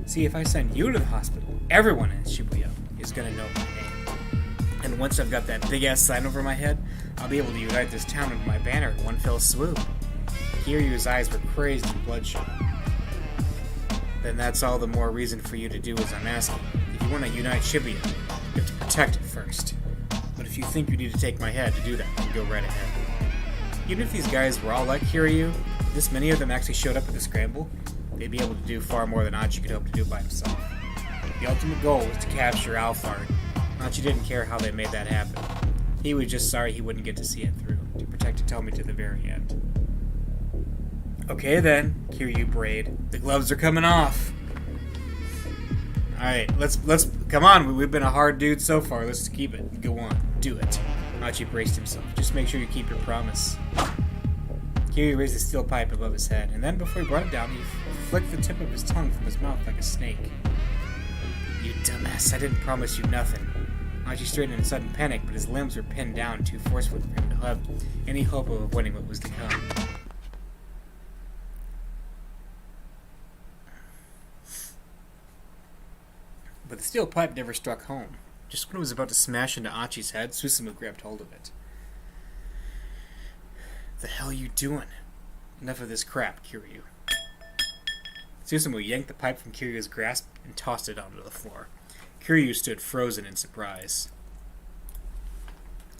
A: See, if I send you to the hospital, everyone in Shibuya is gonna know my name. And once I've got that big-ass sign over my head, I'll be able to unite this town under my banner in one fell swoop. Kiryu's eyes were crazed and bloodshot. Then that's all the more reason for you to do as I'm asking. If you want to unite Shibuya, you have to protect it first. But if you think you need to take my head to do that, then go right ahead. Even if these guys were all like Kiryu, if this many of them actually showed up at the Scramble, they'd be able to do far more than Achi could hope to do by himself. The ultimate goal was to capture Alphard. Achi didn't care how they made that happen. He was just sorry he wouldn't get to see it through, to protect Hitomi to the very end. Okay then, Kiryu brayed. The gloves are coming off. Alright, let's come on, we've been a hard dude so far, let's keep it. Go on, do it. Achi braced himself. Just make sure you keep your promise. Kiryu raised the steel pipe above his head, and then before he brought it down, he flicked the tip of his tongue from his mouth like a snake. You dumbass, I didn't promise you nothing. Achi straightened in sudden panic, but his limbs were pinned down too forcefully for him to have any hope of avoiding what was to come. But the steel pipe never struck home. Just when it was about to smash into Achi's head, Susumu grabbed hold of it. The hell are you doing? Enough of this crap, Kiryu. Susumu yanked the pipe from Kiryu's grasp and tossed it onto the floor. Kiryu stood frozen in surprise.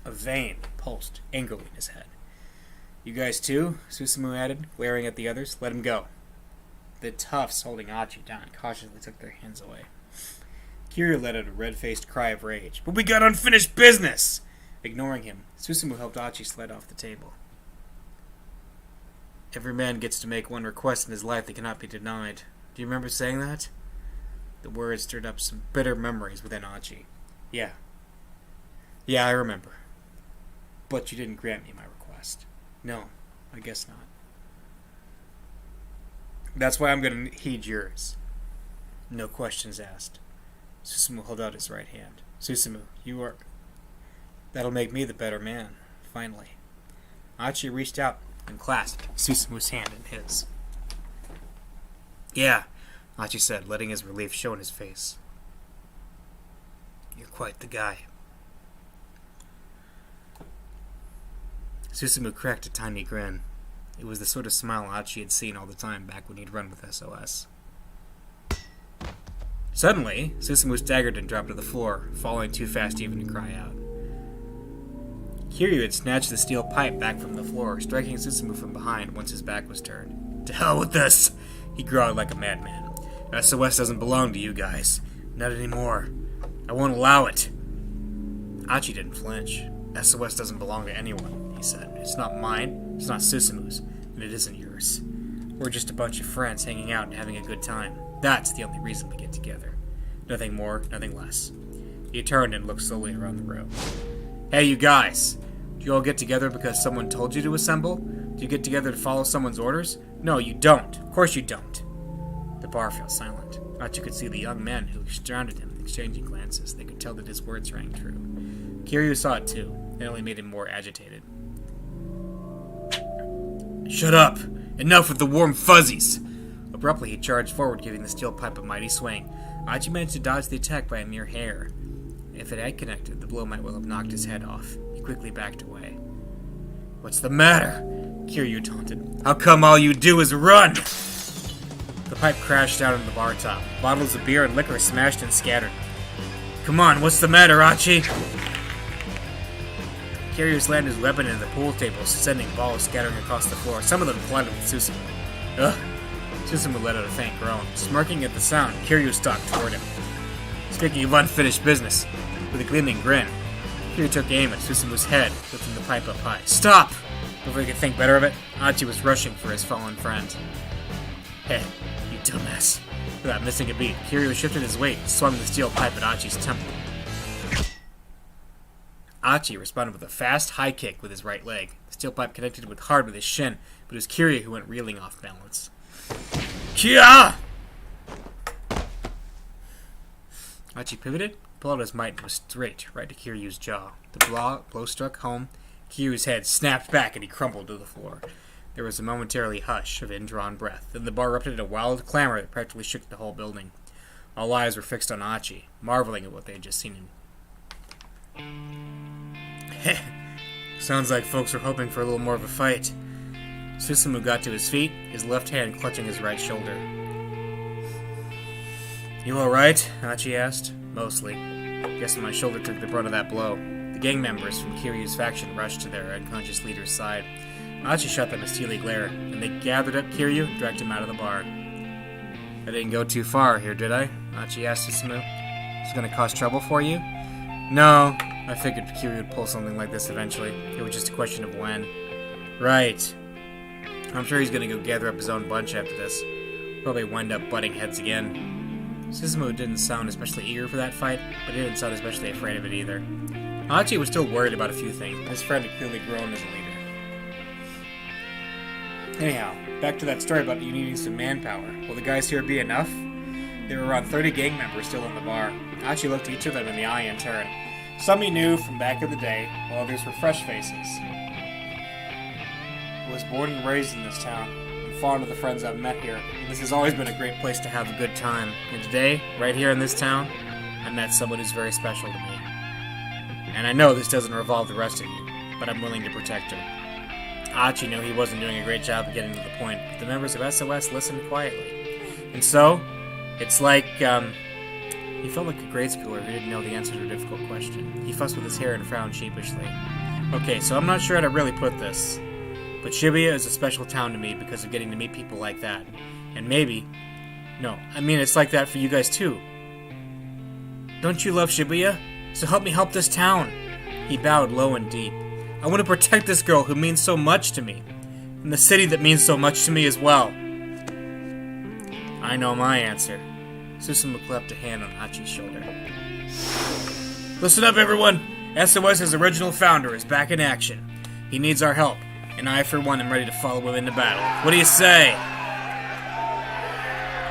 A: A vein pulsed angrily in his head. You guys too? Susumu added, glaring at the others. Let him go. The toughs holding Achi down cautiously took their hands away. Kiryu let out a red-faced cry of rage. But we got unfinished business! Ignoring him, Susumu helped Achi slide off the table. Every man gets to make one request in his life that cannot be denied. Do you remember saying that? The words stirred up some bitter memories within Achi. Yeah, I remember. But you didn't grant me my request. No, I guess not. That's why I'm going to heed yours. No questions asked. Susumu held out his right hand. Susumu, you are... That'll make me the better man, finally. Achi reached out and clasped Susumu's hand in his. Yeah, Achi said, letting his relief show in his face. You're quite the guy. Susumu cracked a tiny grin. It was the sort of smile Achi had seen all the time back when he'd run with SOS. Suddenly, Susumu staggered and dropped to the floor, falling too fast even to cry out. Kiryu had snatched the steel pipe back from the floor, striking Susumu from behind once his back was turned. To hell with this! He growled like a madman. SOS doesn't belong to you guys. Not anymore. I won't allow it. Achi didn't flinch. SOS doesn't belong to anyone, he said. It's not mine, it's not Susumu's, and it isn't yours. We're just a bunch of friends hanging out and having a good time. That's the only reason we get together. Nothing more, nothing less. He turned and looked slowly around the room. Hey, you guys! Do you all get together because someone told you to assemble? Do you get together to follow someone's orders? No, you don't. Of course you don't. The bar fell silent. Achi could see the young men who surrounded him exchanging glances. They could tell that his words rang true. Kiryu saw it too. It only made him more agitated. Shut up! Enough with the warm fuzzies! Abruptly, he charged forward, giving the steel pipe a mighty swing. Achi managed to dodge the attack by a mere hair. If it had connected, the blow might well have knocked his head off. He quickly backed away. What's the matter? Kiryu taunted. How come all you do is run? The pipe crashed down on the bar top. Bottles of beer and liquor smashed and scattered. Come on, what's the matter, Achi? Kiryu slammed his weapon into the pool table, sending balls scattering across the floor. Some of them collided with Susumu. Ugh. Susumu let out a faint groan. Smirking at the sound, Kiryu stalked toward him. Speaking of unfinished business, with a gleaming grin, Kiryu took aim at Susumu's head, lifting the pipe up high. Stop! Before he could think better of it, Achi was rushing for his fallen friend. Hey, you dumbass. Without missing a beat, Kiryu shifted his weight and swung the steel pipe at Achi's temple. Achi responded with a fast, high kick with his right leg. The steel pipe connected with hard with his shin, but it was Kiryu who went reeling off balance. Kia! Achi pivoted, pulled out his might, and was straight right to Kiryu's jaw. The blow struck home. Kiryu's head snapped back and he crumpled to the floor. There was a momentary hush of indrawn breath. Then the bar erupted in a wild clamor that practically shook the whole building. All eyes were fixed on Achi, marveling at what they had just seen. Heh. Sounds like folks were hoping for a little more of a fight. Susumu got to his feet, his left hand clutching his right shoulder. You alright? Achi asked. Mostly. Guess my shoulder took the brunt of that blow. The gang members from Kiryu's faction rushed to their unconscious leader's side. Achi shot them a steely glare, and they gathered up Kiryu and dragged him out of the bar. I didn't go too far here, did I? Achi asked Susumu. Is it going to cause trouble for you? No. I figured Kiryu would pull something like this eventually. It was just a question of when. Right. I'm sure he's going to go gather up his own bunch after this. Probably wind up butting heads again. Susumu didn't sound especially eager for that fight, but he didn't sound especially afraid of it either. Achi was still worried about a few things. His friend had clearly grown as a leader. Anyhow, back to that story about you needing some manpower. Will the guys here be enough? There were around 30 gang members still in the bar. Hachi looked each of them in the eye in turn. Some he knew from back in the day, while others were fresh faces. I was born and raised in this town. I'm fond of the friends I've met here. This has always been a great place to have a good time. And today, right here in this town, I met someone who's very special to me. And I know this doesn't involve the rest of you, but I'm willing to protect her. Hachi knew he wasn't doing a great job of getting to the point, but the members of SOS listened quietly. And so, it's like, he felt like a grade schooler who didn't know the answer to a difficult question. He fussed with his hair and frowned sheepishly. Okay, so I'm not sure how to really put this, but Shibuya is a special town to me because of getting to meet people like that. And maybe... No, I mean it's like that for you guys too. Don't you love Shibuya? So help me help this town. He bowed low and deep. I want to protect this girl who means so much to me. And the city that means so much to me as well. I know my answer. Susumu clapped a hand on Hachi's shoulder. Listen up, everyone! SOS's original founder is back in action. He needs our help, and I, for one, am ready to follow him into battle. What do you say?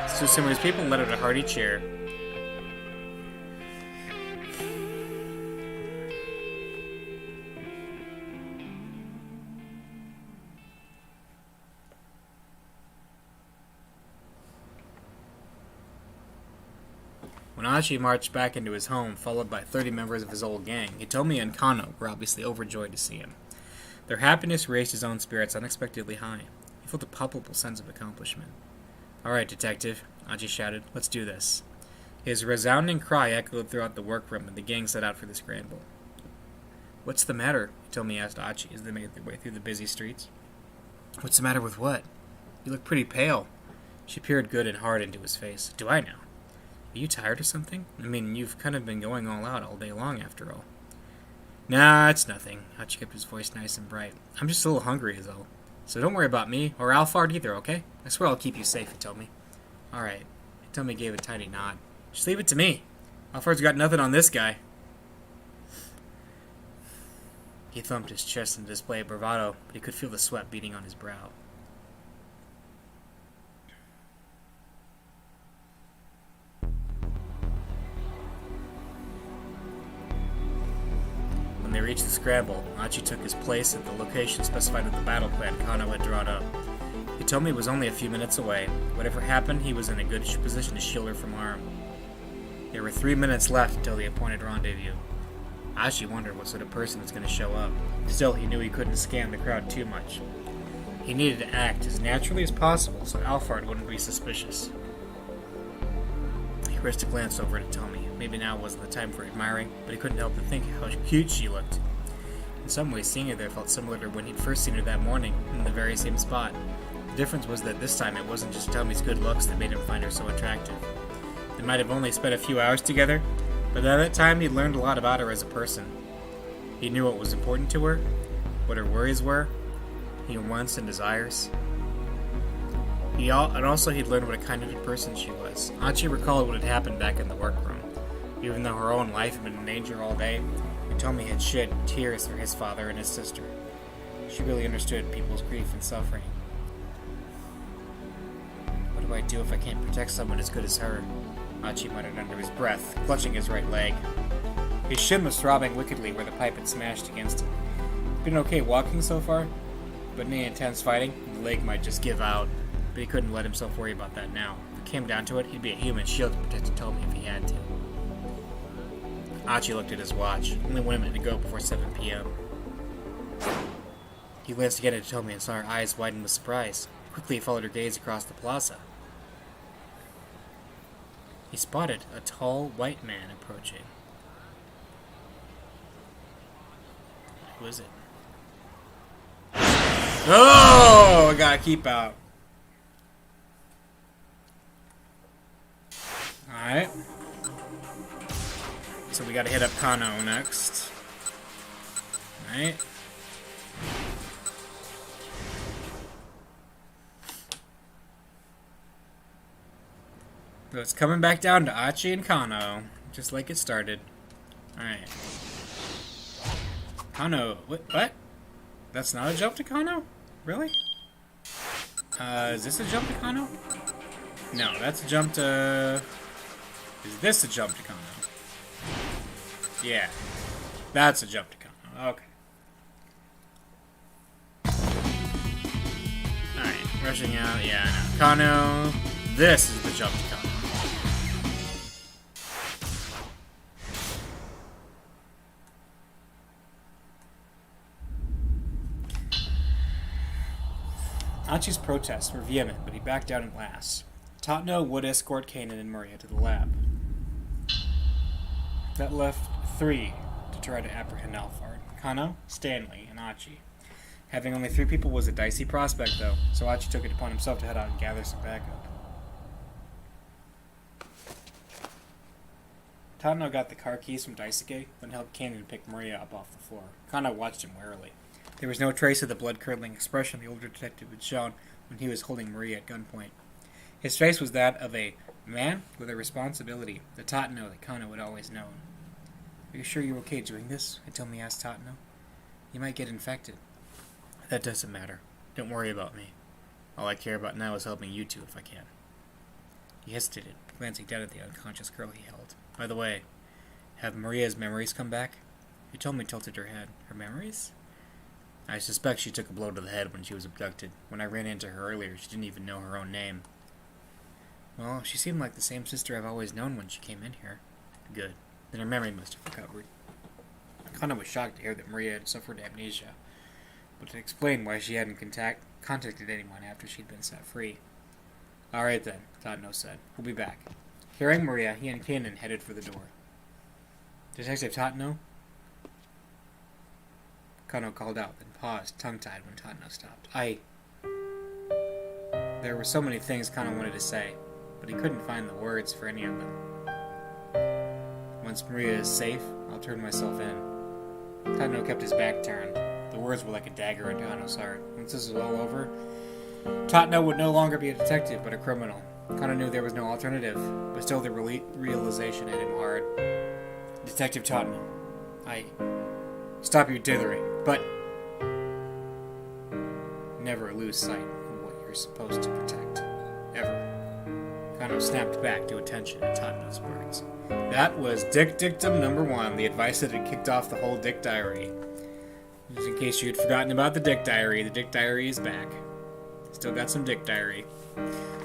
A: Susumu's people let out a hearty cheer. When Hachi marched back into his home, followed by 30 members of his old gang, Hitomi and Kano were obviously overjoyed to see him. Their happiness raised his own spirits unexpectedly high. He felt a palpable sense of accomplishment. "Alright, detective," Hachi shouted. "Let's do this." His resounding cry echoed throughout the workroom, and the gang set out for the Scramble. "What's the matter?" Hitomi asked Hachi as they made their way through the busy streets. "What's the matter with what? You look pretty pale." She peered good and hard into his face. "Do I now? Are you tired or something? I mean, you've kind of been going all out all day long, after all." "Nah, it's nothing." Hachi kept his voice nice and bright. "I'm just a little hungry, is all. So don't worry about me, or Alphard either, okay? I swear I'll keep you safe," Hitomi. "Alright." Hitomi gave a tiny nod. "Just leave it to me. Alphard's got nothing on this guy." He thumped his chest in display of bravado, but he could feel the sweat beating on his brow. When they reached the Scramble, Hachi took his place at the location specified in the battle plan Kano had drawn up. He told me it was only a few minutes away. Whatever happened, he was in a good position to shield her from harm. There were 3 minutes left until the appointed rendezvous. Hachi wondered what sort of person was going to show up. Still, he knew he couldn't scan the crowd too much. He needed to act as naturally as possible so Alphard wouldn't be suspicious. He risked a glance over at Hitomi. Maybe now wasn't the time for admiring, but he couldn't help but think how cute she looked. In some ways, seeing her there felt similar to when he'd first seen her that morning, in the very same spot. The difference was that this time it wasn't just Hitomi's good looks that made him find her so attractive. They might have only spent a few hours together, but by that time he'd learned a lot about her as a person. He knew what was important to her, what her worries were, her wants and desires. He'd learned what a kind-hearted person she was. Hachi recalled what had happened back in the workroom. Even though her own life had been in danger all day, Hitomi had shed tears for his father and his sister. She really understood people's grief and suffering. What do I do if I can't protect someone as good as her? Hachi muttered under his breath, clutching his right leg. His shin was throbbing wickedly where the pipe had smashed against it. He'd been okay walking so far, but in any intense fighting, the leg might just give out. But he couldn't let himself worry about that now. If it came down to it, he'd be a human shield to protect Hitomi if he had to. Hachi looked at his watch. Only 1 minute to go before 7 p.m. He glanced again at Hitomi and saw her eyes widen with surprise. Quickly he followed her gaze across the plaza. He spotted a tall, white man approaching. Who is it? Oh! I gotta keep out. Alright. So we gotta hit up Kano next. Alright. So it's coming back down to Hachi and Kano, just like it started. Alright. Kano, what? That's not a jump to Kano? Really? Is this a jump to Kano? No, that's a jump to... Is this a jump to Kano? Yeah. That's a jump to Kano. Okay. Alright, rushing out. Yeah, no. Kano. This is the jump to Kano. Achi's protests were vehement, but he backed down at last. Tatno would escort Kanan and Maria to the lab. That left 3 to try to apprehend Alphard: Kano, Stanley, and Achi. Having only 3 people was a dicey prospect, though, so Achi took it upon himself to head out and gather some backup. Tatno got the car keys from Daisuke, then helped Kanan pick Maria up off the floor. Kano watched him warily. There was no trace of the blood-curdling expression the older detective had shown when he was holding Maria at gunpoint. His face was that of a man with a responsibility, the Tatno that Kano had always known. "Are you sure you're okay doing this?" Hitomi asked Tatno. "You might get infected." "That doesn't matter. Don't worry about me. All I care about now is helping you two if I can." He hesitated, glancing down at the unconscious girl he held. "By the way, have Maria's memories come back?" Hitomi tilted her head. "Her memories?" "I suspect she took a blow to the head when she was abducted. When I ran into her earlier, she didn't even know her own name." "Well, she seemed like the same sister I've always known when she came in here." "Good. Then her memory must have recovered." Kano was shocked to hear that Maria had suffered amnesia, but it explained why she hadn't contacted anyone after she'd been set free. "All right then," Tatno said. "We'll be back." Carrying Maria, he and Kanan headed for the door. "Detective Tatno?" Kano called out, then paused, tongue-tied, when Tatno stopped. There were so many things Kano wanted to say, but he couldn't find the words for any of them. "Once Maria is safe, I'll turn myself in." Tatno kept his back turned. The words were like a dagger into Kano's heart. Once this was all over, Tatno would no longer be a detective, but a criminal. Kano knew there was no alternative, but still the realization hit him hard. "Detective Tatno, Stop your dithering, but never lose sight of what you're supposed to protect. Ever." Kano snapped back to attention at Tatno's words. That was Dick Dictum number 1, the advice that had kicked off the whole Dick Diary. Just in case you had forgotten about the Dick Diary is back. Still got some Dick Diary.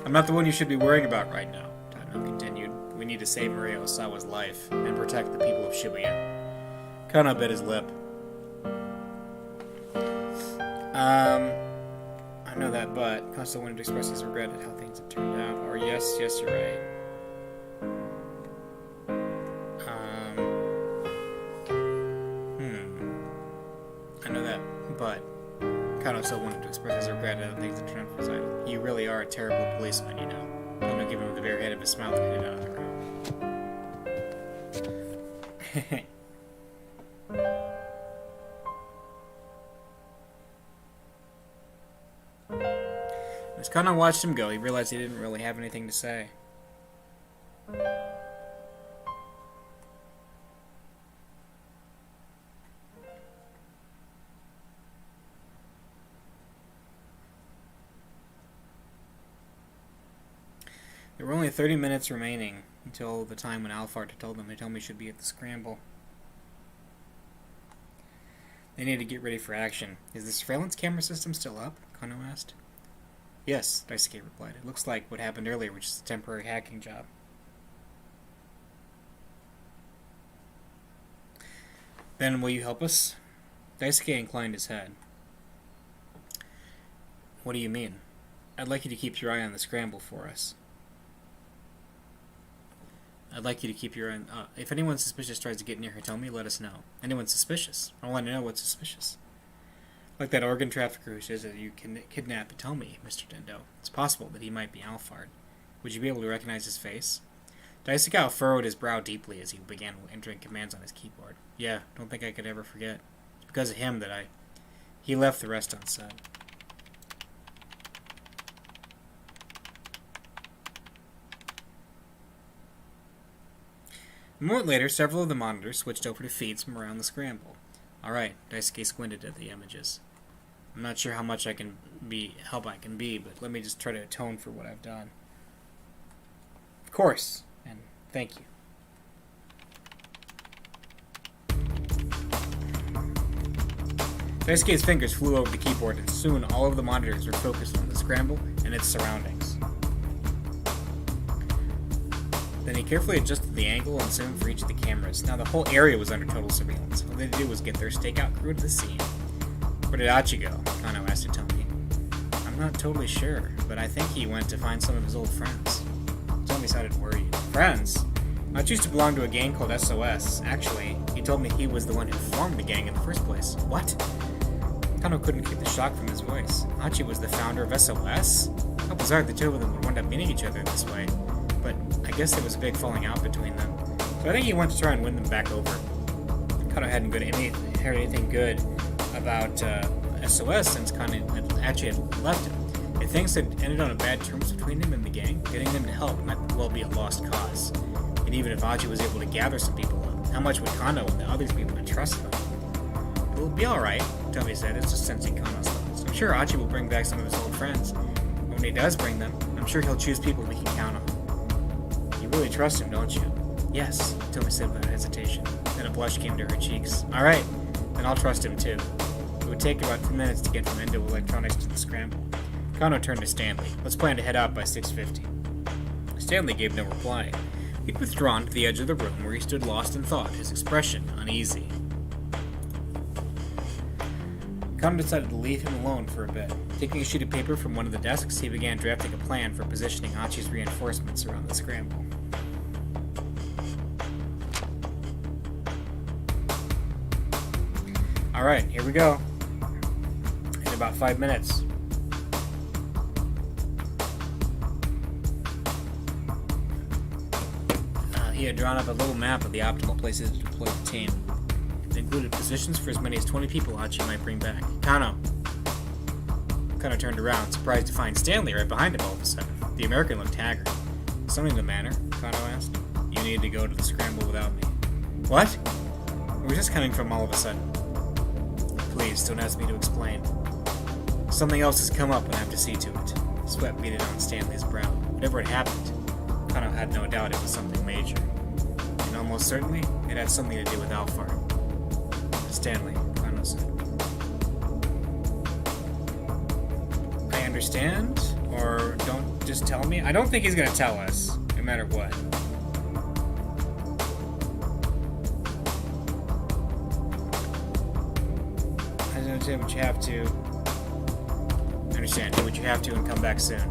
A: "I'm not the one you should be worrying about right now," Tatno continued. "We need to save Maria Osawa's life and protect the people of Shibuya." Kano bit his lip. I know that, but Kano still wanted to express his regret at how things had turned out. Or yes, you're right. I know that, but Kano still wanted to express his regret at how things had turned out for his idol. "You really are a terrible policeman, you know." Kano gave him the very head of a smile that hit out of the room. As Kano watched him go, he realized he didn't really have anything to say. There were only 30 minutes remaining until the time when Alphard had told them Hitomi should be at the Scramble. They needed to get ready for action. "Is the surveillance camera system still up?" Kano asked. "Yes," Daisuke replied. "It looks like what happened earlier, which is a temporary hacking job." "Then will you help us?" Daisuke inclined his head. "What do you mean?" "I'd like you to keep your eye on the Scramble for us." "I'd like you to keep your eye on... if anyone suspicious tries to get near Hitomi, let us know." "Anyone suspicious? I want to know what's suspicious." "Like that organ trafficker who says that you can kidnap Hitomi, Mr. Dendo. It's possible that he might be Alphard. Would you be able to recognize his face?" Daisuke furrowed his brow deeply as he began entering commands on his keyboard. "Yeah, don't think I could ever forget. It's because of him that I..." He left the rest unsaid. A moment later, several of the monitors switched over to feeds from around the Scramble. "Alright," Daisuke squinted at the images. I'm not sure how much help I can be, but let me just try to atone for what I've done. Of course, and thank you. Daisuke's fingers flew over the keyboard, and soon all of the monitors were focused on the Scramble and its surroundings. Then he carefully adjusted the angle and zoom for each of the cameras. Now the whole area was under total surveillance. All they had to do was get their stakeout crew to the scene. Where did Achi go? Kano asked Hitomi. I'm not totally sure, but I think he went to find some of his old friends. Hitomi sounded worried. Friends? Achi used to belong to a gang called SOS. Actually, he told me he was the one who formed the gang in the first place. What? Kano couldn't keep the shock from his voice. Achi was the founder of SOS? How bizarre the two of them would wind up meeting each other this way. But I guess there was a big falling out between them. So I think he went to try and win them back over. Kano hadn't heard anything good about SOS since Achi had left him. If things had ended on bad terms between him and the gang, getting them to help might well be a lost cause. And even if Achi was able to gather some people up, how much would Kano and the others be able to trust them? It'll be alright, Tommy said. It's just sensing Kano's thoughts. I'm sure Achi will bring back some of his old friends. But when he does bring them, I'm sure he'll choose people we can count on. You really trust him, don't you? Yes, Tommy said without hesitation. Then a blush came to her cheeks. Alright, then I'll trust him too. It would take about 10 minutes to get from Endo Electronics to the Scramble. Kano turned to Stanley. Let's plan to head out by 6:50. Stanley gave no reply. He'd withdrawn to the edge of the room where he stood lost in thought, his expression uneasy. Kano decided to leave him alone for a bit. Taking a sheet of paper from one of the desks, he began drafting a plan for positioning Achi's reinforcements around the Scramble. Alright, here we go. In about 5 minutes. He had drawn up a little map of the optimal places to deploy the team. It included positions for as many as 20 people Achi might bring back. Kano turned around, surprised to find Stanley right behind him all of a sudden. The American looked haggard. Something the matter? Kano asked. You need to go to the Scramble without me. What? Where's this coming from all of a sudden? Please, don't ask me to explain. Something else has come up and I have to see to it. Sweat beaded on Stanley's brow. Whatever had happened, Kano had no doubt it was something major. And almost certainly, it had something to do with Alphard. Stanley, Kano said. I understand? Or don't just tell me? I don't think he's gonna tell us, no matter what. I understand what you have to. I understand. Do what you have to and come back soon.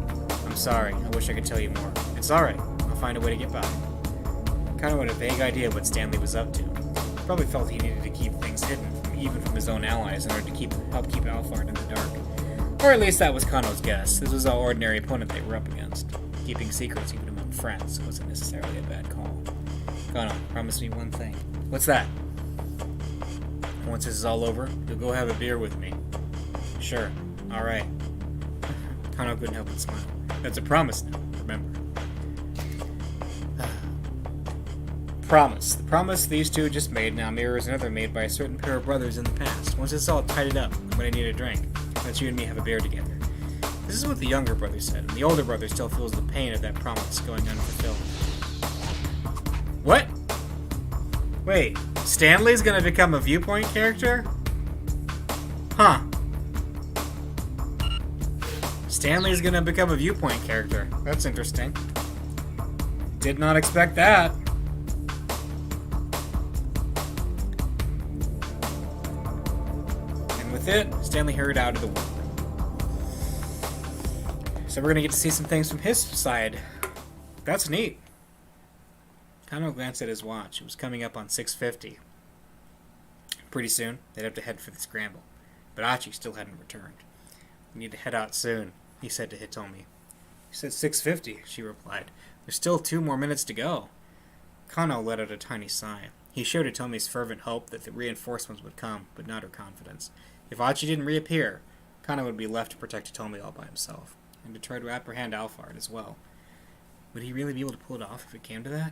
A: I'm sorry. I wish I could tell you more. It's alright. I'll find a way to get by. Kano had a vague idea what Stanley was up to. He probably felt he needed to keep things hidden, even from his own allies, in order to help keep Alphard in the dark. Or at least that was Kano's guess. This was an ordinary opponent they were up against. Keeping secrets, even among friends, wasn't necessarily a bad call. Kano, promise me one thing. What's that? Once this is all over, you'll go have a beer with me. Sure. Alright. Kano couldn't help but smile. That's a promise now, remember. Promise. The promise these two just made now mirrors another made by a certain pair of brothers in the past. Once it's all tidied up, I'm going to need a drink. Let you and me have a beer together. This is what the younger brother said, and the older brother still feels the pain of that promise going unfulfilled. What? Wait, Stanley's going to become a viewpoint character? Huh. Stanley's going to become a viewpoint character. That's interesting. Did not expect that. With it, Stanley hurried out of the workroom. So we're going to get to see some things from his side. That's neat. Kano glanced at his watch. It was coming up on 6:50. Pretty soon, they'd have to head for the Scramble. But Achi still hadn't returned. We need to head out soon, he said to Hitomi. You said 6:50, she replied. There's still 2 more minutes to go. Kano let out a tiny sigh. He showed Hitomi's fervent hope that the reinforcements would come, but not her confidence. If Achi didn't reappear, Kano would be left to protect Hitomi all by himself, and to try to apprehend Alphard as well. Would he really be able to pull it off if it came to that?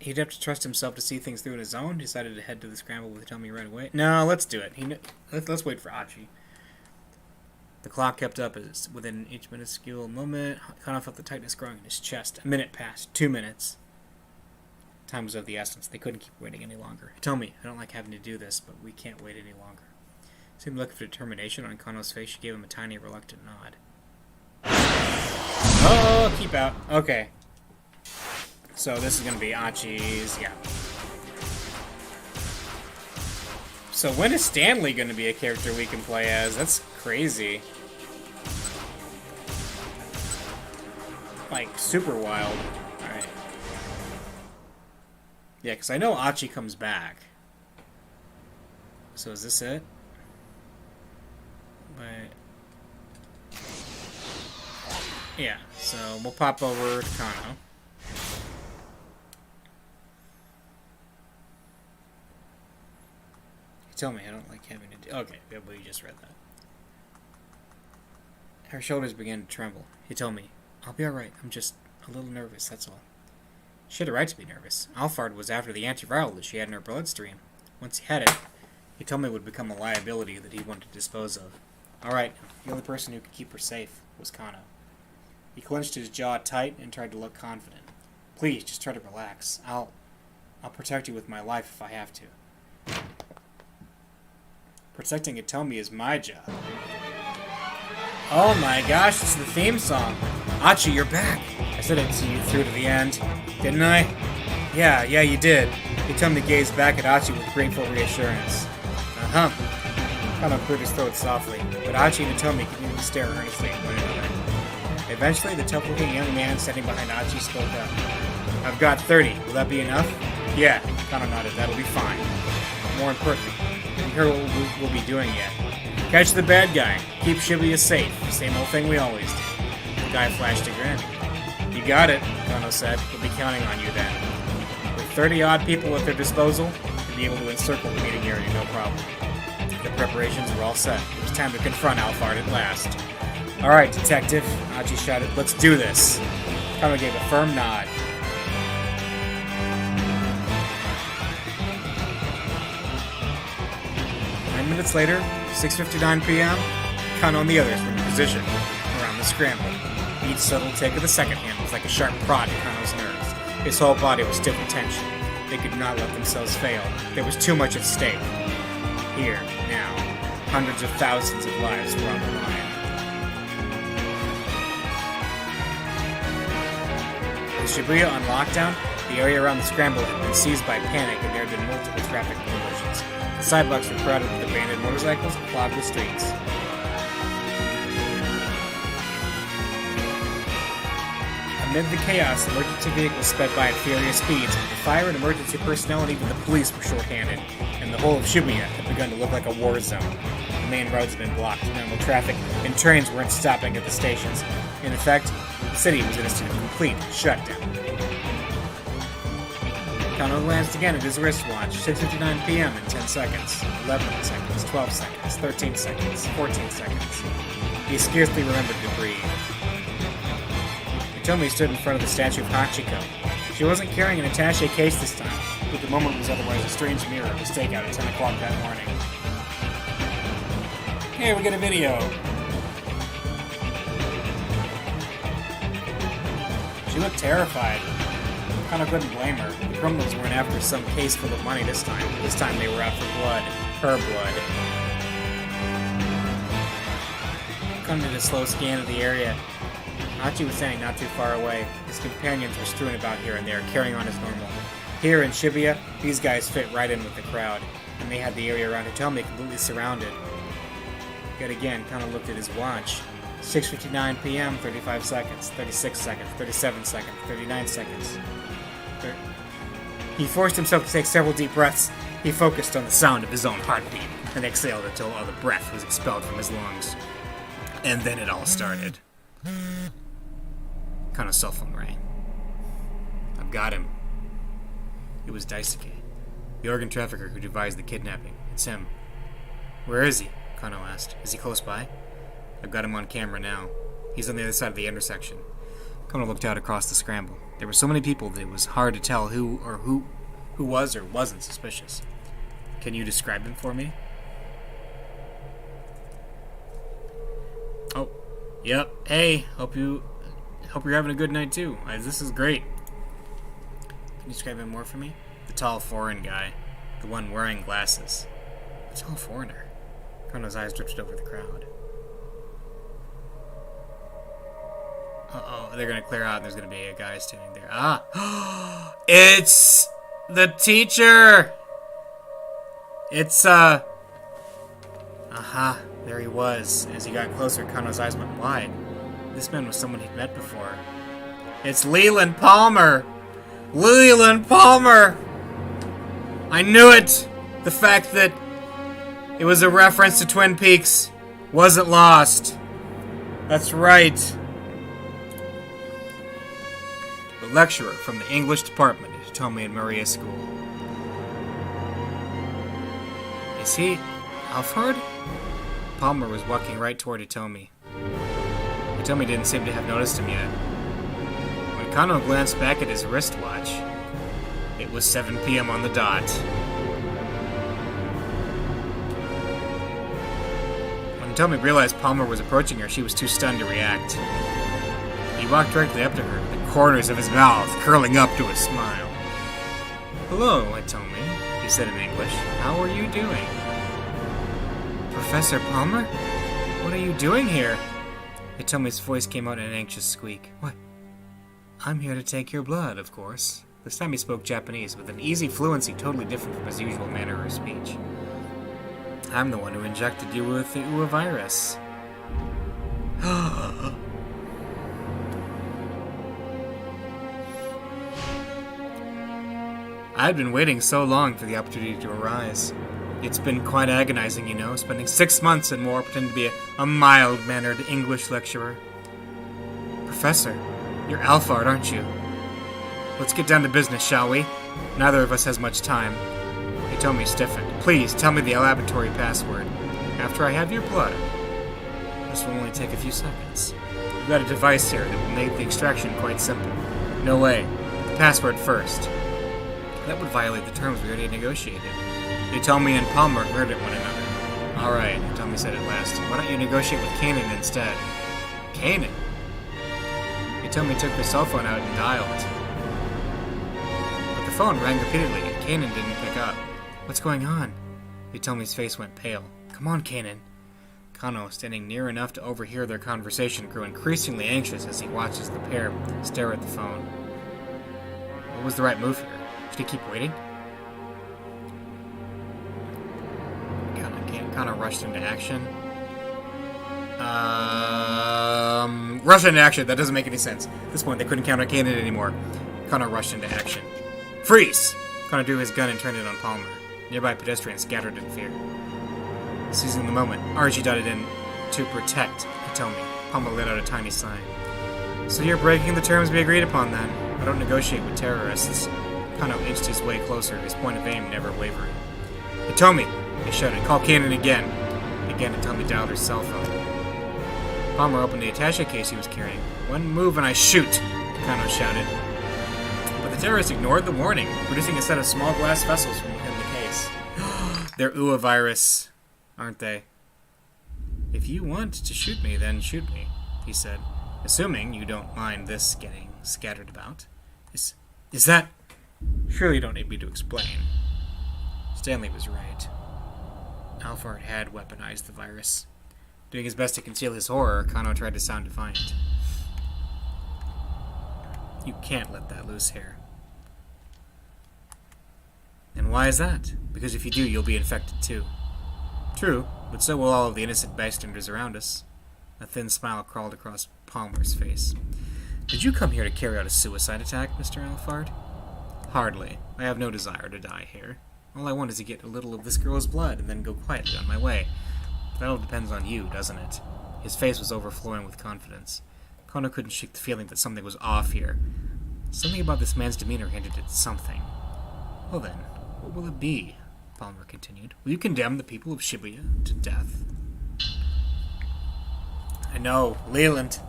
A: He'd have to trust himself to see things through on his own. He decided to head to the Scramble with Hitomi right away. No, let's do it. Let's wait for Achi. The clock kept up as within each minuscule moment. Kana felt the tightness growing in his chest. A minute passed. 2 minutes. Time was of the essence. They couldn't keep waiting any longer. Hitomi, I don't like having to do this, but we can't wait any longer. Seemed looking for determination on Kano's face. She gave him a tiny, reluctant nod. Oh, keep out. Okay. So this is going to be Achi's, yeah. So when is Stanley going to be a character we can play as? That's crazy. Like, super wild. Alright. Yeah, because I know Achi comes back. So is this it? But... yeah, so we'll pop over to Kano. Tell me, I don't like having to do... okay, yeah, well, you just read that. Her shoulders began to tremble. He told me, I'll be alright, I'm just a little nervous, that's all. She had a right to be nervous. Alphard was after the antiviral that she had in her bloodstream. Once he had it, he told me it would become a liability that he wanted to dispose of. Alright, the only person who could keep her safe was Kano. He clenched his jaw tight and tried to look confident. Please, just try to relax. I'll protect you with my life if I have to. Protecting Hitomi is my job. Oh my gosh, it's the theme song. Achi, you're back. I said I'd see you through to the end. Didn't I? Yeah, you did. Hitomi gazed back at Achi with grateful reassurance. Uh-huh. Kano cleared his throat softly, but Achi and Hitomi continued to stare earnestly at one another. Eventually, the tough-looking young man standing behind Achi spoke up. I've got 30. Will that be enough? Yeah, Kano nodded. That'll be fine. More importantly, hear what we'll be doing yet. Catch the bad guy. Keep Shibuya safe. Same old thing we always do. The guy flashed a grin. You got it, Kano said. We'll be counting on you then. With 30-odd people at their disposal, they'd be able to encircle the meeting area no problem. The preparations were all set. It was time to confront Alphard at last. Alright, detective, Achi shouted. Let's do this. Kano gave a firm nod. 9 minutes later, 6:59 p.m., Kano and the others were in position around the Scramble. Each subtle take of the second hand was like a sharp prod to Kano's nerves. His whole body was stiff with tension. They could not let themselves fail. There was too much at stake. Here, now, hundreds of thousands of lives were on the line. With Shibuya on lockdown, the area around the Scramble had been seized by panic and there had been multiple traffic collisions. The sidewalks were crowded with abandoned motorcycles and clogged the streets. Amid the chaos, emergency vehicles sped by at furious speeds. The fire and emergency personnel and even the police were short-handed, and the whole of Shibuya had begun to look like a war zone. The main roads had been blocked, normal traffic and trains weren't stopping at the stations. In effect, the city was in a state of complete shutdown. Kano glanced again at his wristwatch. 6:59 p.m. in 10 seconds. 11 seconds. 12 seconds. 13 seconds. 14 seconds. He scarcely remembered to breathe. Hitomi stood in front of the statue of Hachiko. She wasn't carrying an attaché case this time, but the moment was otherwise a strange mirror of a stakeout at 10 o'clock that morning. Hey, we got a video! She looked terrified. Kano couldn't blame her. The criminals weren't after some case full of money this time. This time they were out for blood. Her blood. Kano did a slow scan of the area. Achi was standing not too far away. His companions were strewn about here and there, carrying on as normal. Here in Shibuya, these guys fit right in with the crowd, and they had the area around Hitomi completely surrounded. Yet again, Kano looked at his watch. 6:59 p.m., 35 seconds, 36 seconds, 37 seconds, 39 seconds. He forced himself to take several deep breaths. He focused on the sound of his own heartbeat, and exhaled until all the breath was expelled from his lungs. And then it all started. Kano's cell phone rang. I've got him. It was Daisuke, the organ trafficker who devised the kidnapping. It's him. Where is he? Kano asked. Is he close by? I've got him on camera now. He's on the other side of the intersection. Kono looked out across the scramble. There were so many people that it was hard to tell who was or wasn't suspicious. Can you describe him for me? Oh, yep. Hey, hope you're having a good night too. This is great. Can you describe him more for me? The tall foreign guy, the one wearing glasses. The tall foreigner. Kono's eyes drifted over the crowd. Uh-oh, they're gonna clear out and there's gonna be a guy standing there. Ah! It's the teacher! It's, Aha, there he was. As he got closer, Kono's eyes went wide. This man was someone he'd met before. It's Leland Palmer! Leland Palmer! I knew it! The fact that it was a reference to Twin Peaks wasn't lost. That's right. The lecturer from the English department at Hitomi and Maria School. Is he Alphard? Palmer was walking right toward Hitomi. Hitomi didn't seem to have noticed him yet. When Kono glanced back at his wristwatch, it was 7 p.m. on the dot. When Hitomi realized Palmer was approaching her, she was too stunned to react. He walked directly up to her, the corners of his mouth curling up to a smile. "Hello, Hitomi," he said in English. "How are you doing?" "Professor Palmer? What are you doing here?" Hitomi's voice came out in an anxious squeak. "What? I'm here to take your blood, of course." This time he spoke Japanese with an easy fluency totally different from his usual manner of speech. "I'm the one who injected you with the Ua virus." I'd been waiting so long for the opportunity to arise. It's been quite agonizing, you know, spending 6 months and more pretending to be a mild-mannered English lecturer. "Professor, you're Alphard, aren't you? Let's get down to business, shall we? Neither of us has much time." Hitomi stiffened. "Please, tell me the laboratory password. After I have your blood." "This will only take a few seconds. We've got a device here that will make the extraction quite simple." "No way. The password first." "That would violate the terms we already negotiated." Hitomi and Palmer glared at one another. "All right," Hitomi said at last. "Why don't you negotiate with Kanan instead?" "Kanan?" Hitomi took her cell phone out and dialed. But the phone rang repeatedly, and Kanan didn't pick up. "What's going on?" Hitomi's face went pale. "Come on, Kanan." Kono, standing near enough to overhear their conversation, grew increasingly anxious as he watches the pair stare at the phone. What was the right move here? Should he keep waiting? Kono rushed into action. Rushed into action. That doesn't make any sense. At this point, they couldn't count on Kanan anymore. Kono rushed into action. "Freeze!" Kono drew his gun and turned it on Palmer. Nearby pedestrians scattered in fear. Seizing the moment, Archie dotted in to protect Hitomi. Palmer let out a tiny sigh. "So you're breaking the terms we agreed upon, then? I don't negotiate with terrorists." Kono inched his way closer, his point of aim never wavering. "Hitomi!" he shouted. "Call Kanan again." Again, Hitomi dialed her cell phone. Palmer opened the attaché case he was carrying. "One move and I shoot!" Kono shouted. But the terrorists ignored the warning, producing a set of small glass vessels from within the case. "They're Ua virus, aren't they?" "If you want to shoot me, then shoot me," he said. "Assuming you don't mind this getting scattered about." Is that... Surely you don't need me to explain. Stanley was right. Alphard had weaponized the virus. Doing his best to conceal his horror, Kono tried to sound defiant. "You can't let that loose here." "And why is that?" "Because if you do, you'll be infected too." "True, but so will all of the innocent bystanders around us." A thin smile crawled across Palmer's face. "Did you come here to carry out a suicide attack, Mr. Alphard?" "Hardly. I have no desire to die here. All I want is to get a little of this girl's blood and then go quietly on my way. That all depends on you, doesn't it?" His face was overflowing with confidence. Kono couldn't shake the feeling that something was off here. Something about this man's demeanor hinted at something. "Well then, what will it be?" Palmer continued. "Will you condemn the people of Shibuya to death?" "I know, Leland."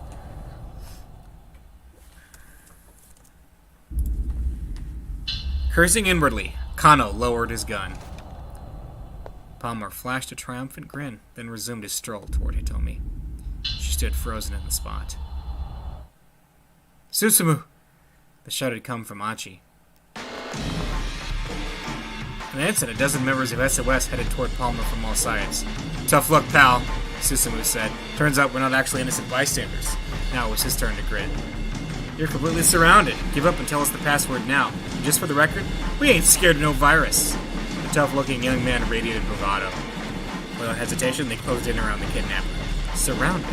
A: Cursing inwardly, Kano lowered his gun. Palmer flashed a triumphant grin, then resumed his stroll toward Hitomi. She stood frozen in the spot. Susumu! The shout had come from Achi. In an instant, a dozen members of SOS headed toward Palmer from all sides. Tough luck, pal, Susumu said. Turns out we're not actually innocent bystanders. Now it was his turn to grin. You're completely surrounded. Give up and tell us the password now. Just for the record, we ain't scared of no virus. The tough-looking young man radiated bravado. Without hesitation, they closed in around the kidnapper. Surrounded?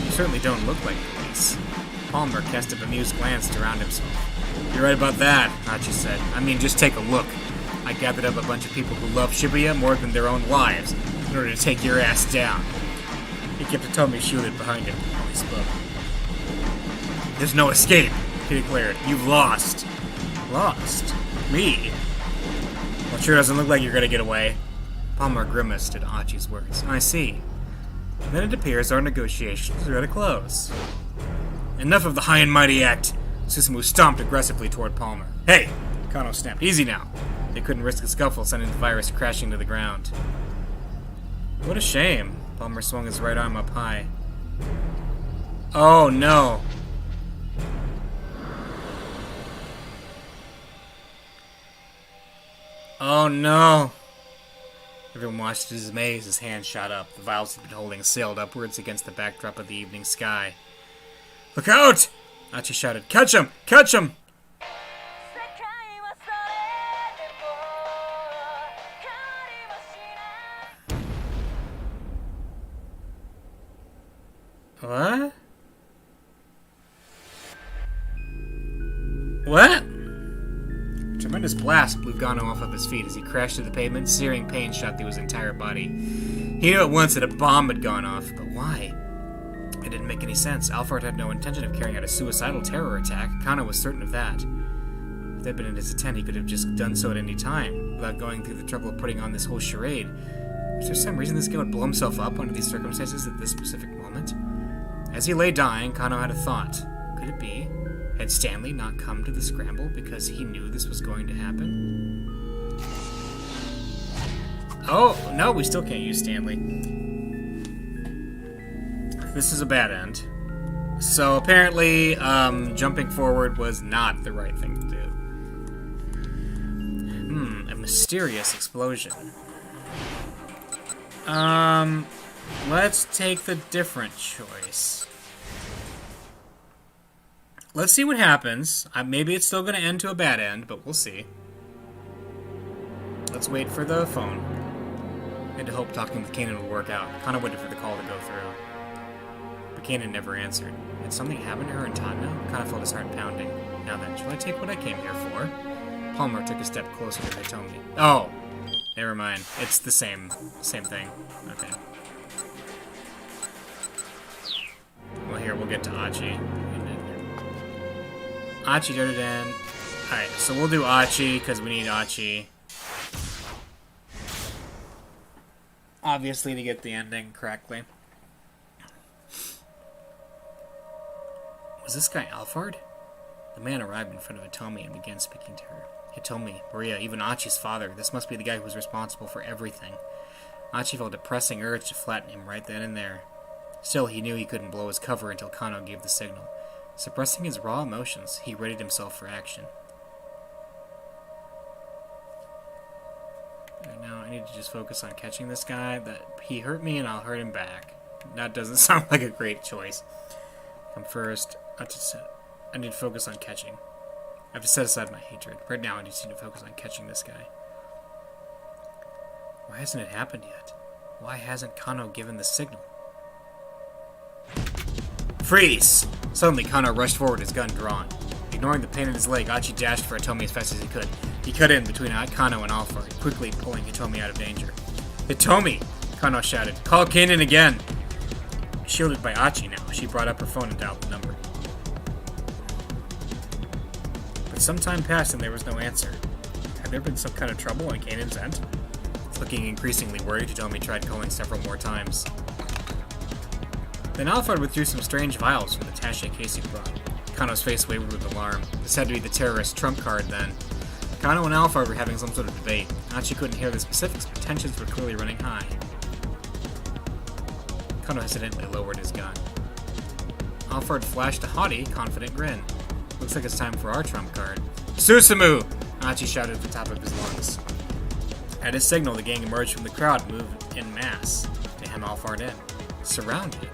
A: You certainly don't look like police. Palmer cast a bemused glance around himself. You're right about that, Achi said. I mean, just take a look. I gathered up a bunch of people who love Shibuya more than their own lives in order to take your ass down. He kept Hitomi shielded behind him while he spoke. There's no escape, he declared. You've lost. Lost? Me? Well, it sure doesn't look like you're gonna get away. Palmer grimaced at Achi's words. I see. And then it appears our negotiations are at a close. Enough of the high and mighty act. Susumu stomped aggressively toward Palmer. Hey! Kano snapped. Easy now. They couldn't risk a scuffle, sending the virus crashing to the ground. What a shame. Palmer swung his right arm up high. Oh no. Oh no! Everyone watched in dismay as his hand shot up. The vials he'd been holding sailed upwards against the backdrop of the evening sky. Look out! Achi shouted. Catch him! Catch him! What? What? A tremendous blast blew Gano off of his feet as he crashed to the pavement. Searing pain shot through his entire body. He knew at once that a bomb had gone off, but why? It didn't make any sense. Alphard had no intention of carrying out a suicidal terror attack. Kano was certain of that. If they'd been in his intent, he could have just done so at any time, without going through the trouble of putting on this whole charade. Was there some reason this guy would blow himself up under these circumstances at this specific moment? As he lay dying, Kano had a thought. Could it be? Had Stanley not come to the Scramble because he knew this was going to happen? Oh, no, we still can't use Stanley. This is a bad end. So apparently, jumping forward was not the right thing to do. A mysterious explosion. Let's take the different choice. Let's see what happens. Maybe it's still going to end to a bad end, but we'll see. Let's wait for the phone. I had to hope talking with Kanan would work out. Kind of waited for the call to go through. But Kanan never answered. Had something happened to her in Tottenham? Kind of felt his heart pounding. Now then, shall I take what I came here for? Palmer took a step closer to Hitomi. Oh! Never mind. It's the same thing. Okay. Well, here, we'll get to Achi. Achi Dododan. Alright, so we'll do Achi, because we need Achi. Obviously, to get the ending correctly. Was this guy Alphard? The man arrived in front of Hitomi and began speaking to her. Hitomi, Maria, even Achi's father. This must be the guy who was responsible for everything. Achi felt a pressing urge to flatten him right then and there. Still, he knew he couldn't blow his cover until Kano gave the signal. Suppressing his raw emotions, he readied himself for action. Right now, I need to just focus on catching this guy. That he hurt me and I'll hurt him back. That doesn't sound like a great choice. Come first. I need to focus on catching. I have to set aside my hatred. Right now, I just need to focus on catching this guy. Why hasn't it happened yet? Why hasn't Kano given the signal? Freeze! Suddenly, Kano rushed forward, his gun drawn. Ignoring the pain in his leg, Achi dashed for Hitomi as fast as he could. He cut in between Kano and Alphard, quickly pulling Hitomi out of danger. Hitomi! Kano shouted. Call Kanan again! Shielded by Achi now, she brought up her phone and dialed the number. But some time passed and there was no answer. Had there been some kind of trouble on Kanan's end? Looking increasingly worried, Hitomi tried calling several more times. Then Alphard withdrew some strange vials from the attaché case he brought. Kano's face wavered with alarm. This had to be the terrorist trump card, then. Kano and Alphard were having some sort of debate. Achi couldn't hear the specifics, but tensions were clearly running high. Kano hesitantly lowered his gun. Alphard flashed a haughty, confident grin. Looks like it's time for our trump card. Susumu! Achi shouted at the top of his lungs. At his signal, the gang emerged from the crowd and moved en masse to hem Alphard in. Surrounded.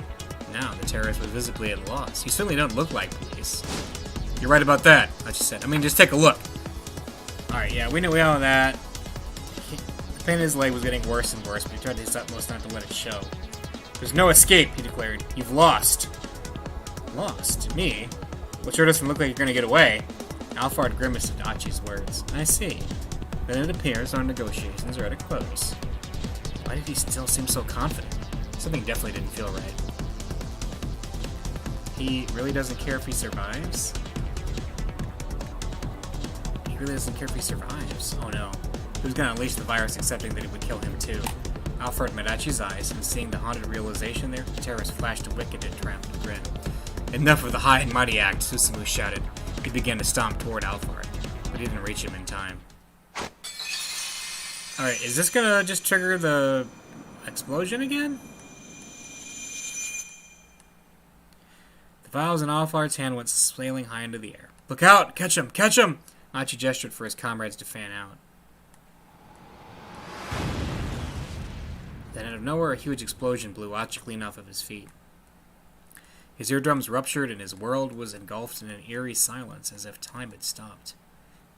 A: Now, the terrorists were visibly at a loss. You certainly don't look like police. You're right about that, Achi said. I mean, just take a look. Alright, yeah, we know that. The pain in his leg was getting worse and worse, but he tried his utmost not to let it show. There's no escape, he declared. You've lost. Lost? Me? Well, sure doesn't look like you're gonna get away. Alphard grimaced at Achi's words. I see. Then it appears our negotiations are at a close. Why did he still seem so confident? Something definitely didn't feel right. He really doesn't care if he survives? He really doesn't care if he survives. Oh no. He was gonna unleash the virus, accepting that it would kill him too. Alphard met Achi's eyes, and seeing the haunted realization there, the terrorist flashed a wicked and triumphant grin. Enough of the high and mighty act, Susumu shouted. He began to stomp toward Alphard, but he didn't reach him in time. Alright, is this gonna just trigger the explosion again? The vials in Alphard's hand went sailing high into the air. Look out! Catch him! Catch him! Achi gestured for his comrades to fan out. Then out of nowhere, a huge explosion blew Achi clean off of his feet. His eardrums ruptured and his world was engulfed in an eerie silence as if time had stopped.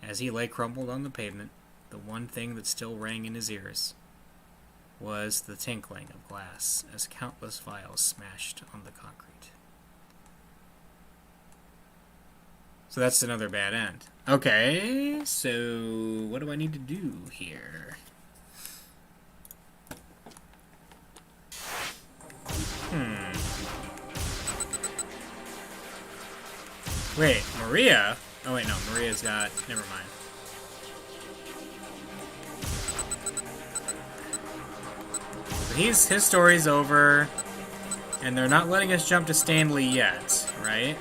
A: As he lay crumpled on the pavement, the one thing that still rang in his ears was the tinkling of glass as countless vials smashed on the concrete. So that's another bad end. Okay, so what do I need to do here? Wait, Maria? Oh wait, no, Maria's got... Never mind. His story's over, and they're not letting us jump to Stanley yet, right?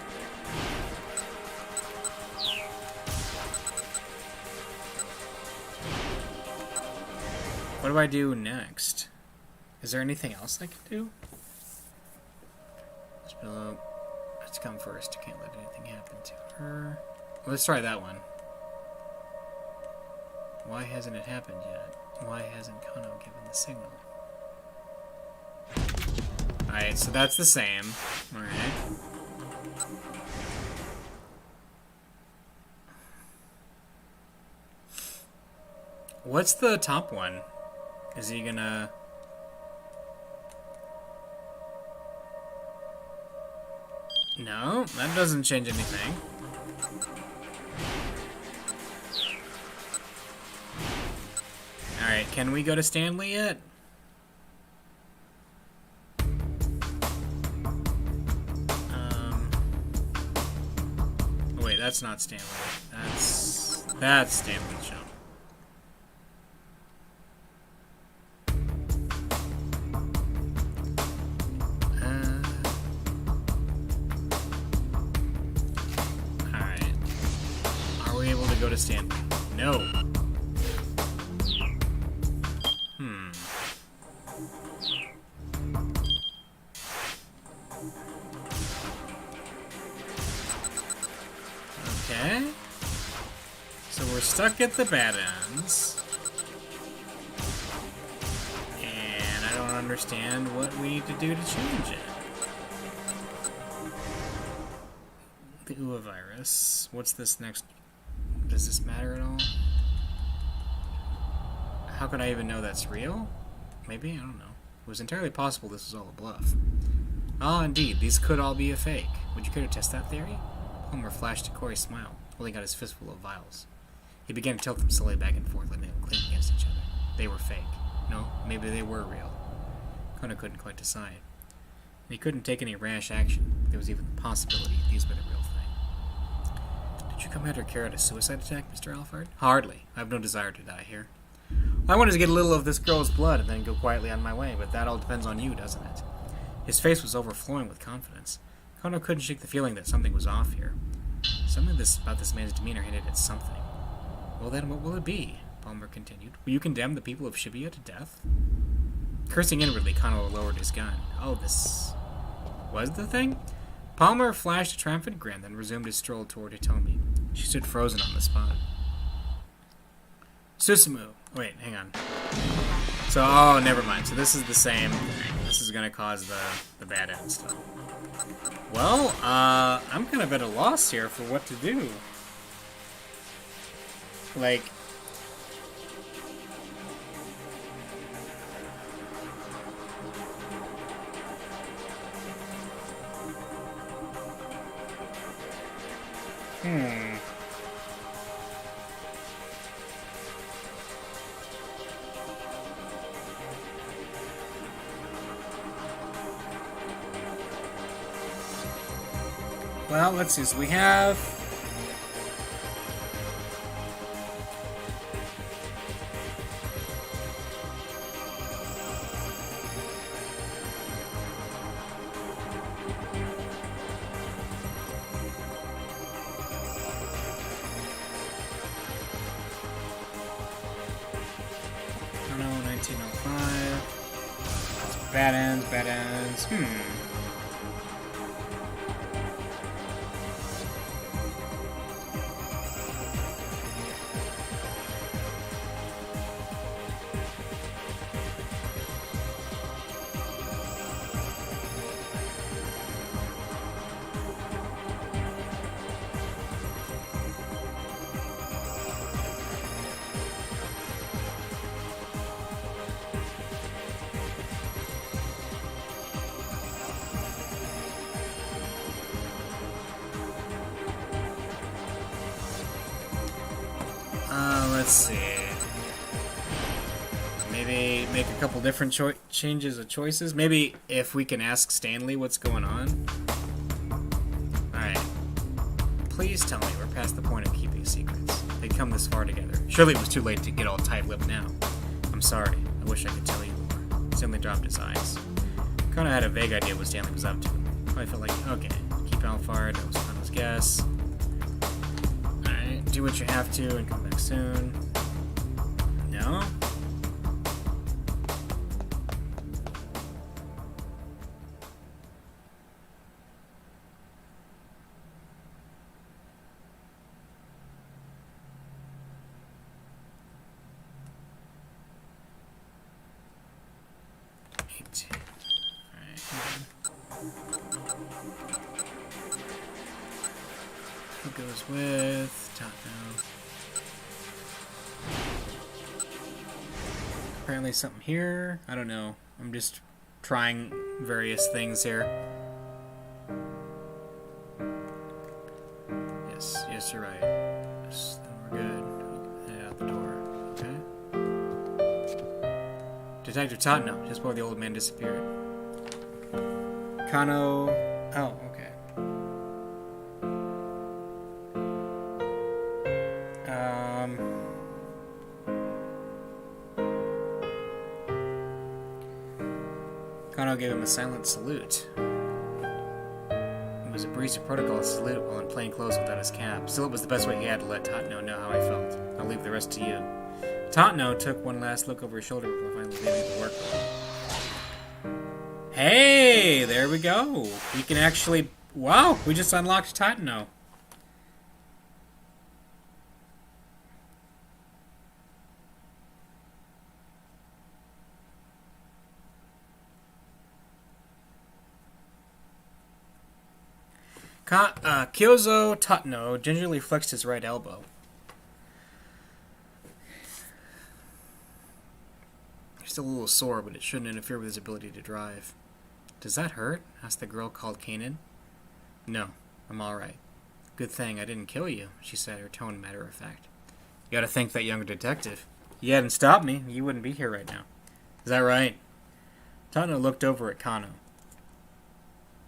A: What do I do next? Is there anything else I can do? Let's come first. Can't let anything happen to her. Let's try that one. Why hasn't it happened yet? Why hasn't Kano given the signal? Alright, so that's the same. Alright. What's the top one? Is he gonna... No, that doesn't change anything. Alright, can we go to Stanley yet? Wait, that's not Stanley. That's Stanley's jump. Go to Stanley. No. Okay. So we're stuck at the bad ends. And I don't understand what we need to do to change it. The Ua virus. What's this next? Does this matter at all? How could I even know that's real? Maybe? I don't know. It was entirely possible this was all a bluff. Ah, indeed. These could all be a fake. Would you care to test that theory? Homer flashed a coy smile, holding out his fistful of vials. He began to tilt them slowly back and forth, letting them clink against each other. They were fake. No, maybe they were real. Kona couldn't quite decide. And he couldn't take any rash action. There was even the possibility these were the real thing. Did you come here to carry out a suicide attack, Mr. Alphard? Hardly. I have no desire to die here. I wanted to get a little of this girl's blood and then go quietly on my way, but that all depends on you, doesn't it? His face was overflowing with confidence. Kono couldn't shake the feeling that something was off here. Something about this man's demeanor hinted at something. Well then, what will it be? Palmer continued. Will you condemn the people of Shibuya to death? Cursing inwardly, Kano lowered his gun. Oh, this was the thing? Palmer flashed a triumphant grin, then resumed his stroll toward Hitomi. She stood frozen on the spot. Susumu. Wait, hang on. So, oh, never mind. So this is the same thing. This is gonna cause the bad end stuff. Well, I'm kind of at a loss here for what to do. Like... Well, let's see. So we have... No, 1905. Bad ends, bad ends. Let's see. Maybe make a couple different changes of choices. Maybe if we can ask Stanley what's going on. Alright. Please tell me we're past the point of keeping secrets. They'd come this far together. Surely it was too late to get all tight-lipped now. I'm sorry. I wish I could tell you more. Stanley dropped his eyes. Kano had a vague idea what Stanley was up to. I felt like, okay, keep Alphard. That was Kano's guess. Alright, do what you have to and come back soon. No? Alright. Who goes with Tatno? Apparently something here. I don't know. I'm just trying various things here. Yes, you're right. Yes, then we're good. Head out the door. Okay. Detective Tatno, just before the old man disappeared. Kano. Oh, okay. Kano gave him a silent salute. It was a breach of protocol to salute while in plain clothes without his cap. Still, it was the best way he had to let Tatno know how I felt. I'll leave the rest to you. Tatno took one last look over his shoulder before finally leaving the work. Hey, there we go. We can actually... Wow, we just unlocked Tatno. Kyozo Tatno gingerly flexed his right elbow. He's still a little sore, but it shouldn't interfere with his ability to drive. Does that hurt? Asked the girl called Kanan. No, I'm alright. Good thing I didn't kill you, she said, her tone matter of fact. You gotta thank that younger detective. You hadn't stopped me, you wouldn't be here right now. Is that right? Tatno looked over at Kano.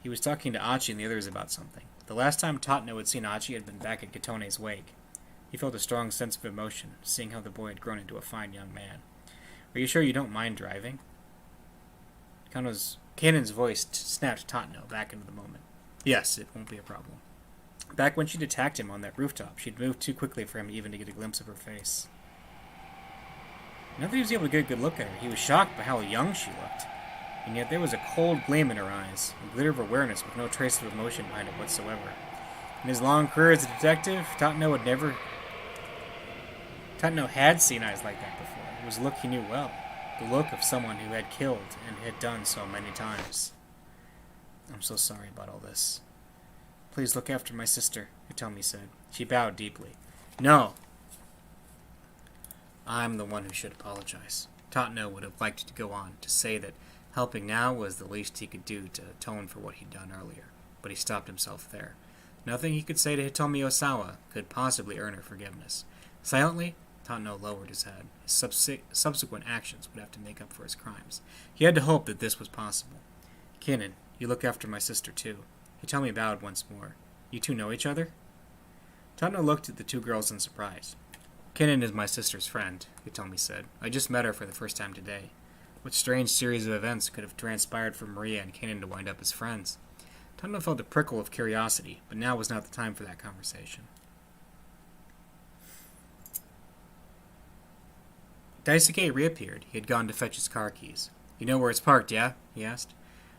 A: He was talking to Achi and the others about something. The last time Tatno had seen Achi had been back at Katone's wake. He felt a strong sense of emotion, seeing how the boy had grown into a fine young man. Are you sure you don't mind driving? Kanan's voice snapped Tatno back into the moment. Yes, it won't be a problem. Back when she'd attacked him on that rooftop, she'd moved too quickly for him even to get a glimpse of her face. Now that he was able to get a good look at her, he was shocked by how young she looked. And yet there was a cold gleam in her eyes, a glitter of awareness with no trace of emotion behind it whatsoever. In his long career as a detective, Tatno had seen eyes like that before. It was a look he knew well. The look of someone who had killed and had done so many times. I'm so sorry about all this. Please look after my sister, Hitomi said. She bowed deeply. No! I'm the one who should apologize. Tatno would have liked to go on, to say that helping now was the least he could do to atone for what he'd done earlier, but he stopped himself there. Nothing he could say to Hitomi Osawa could possibly earn her forgiveness. Silently, Tatno lowered his head. His subsequent actions would have to make up for his crimes. He had to hope that this was possible. Kinnan, you look after my sister, too. Hitomi bowed once more. You two know each other? Tatno looked at the two girls in surprise. Kinnan is my sister's friend, Hitomi said. I just met her for the first time today. What strange series of events could have transpired for Maria and Kinnan to wind up as friends? Tatno felt a prickle of curiosity, but now was not the time for that conversation. Daisuke reappeared. He had gone to fetch his car keys. You know where it's parked, yeah? He asked.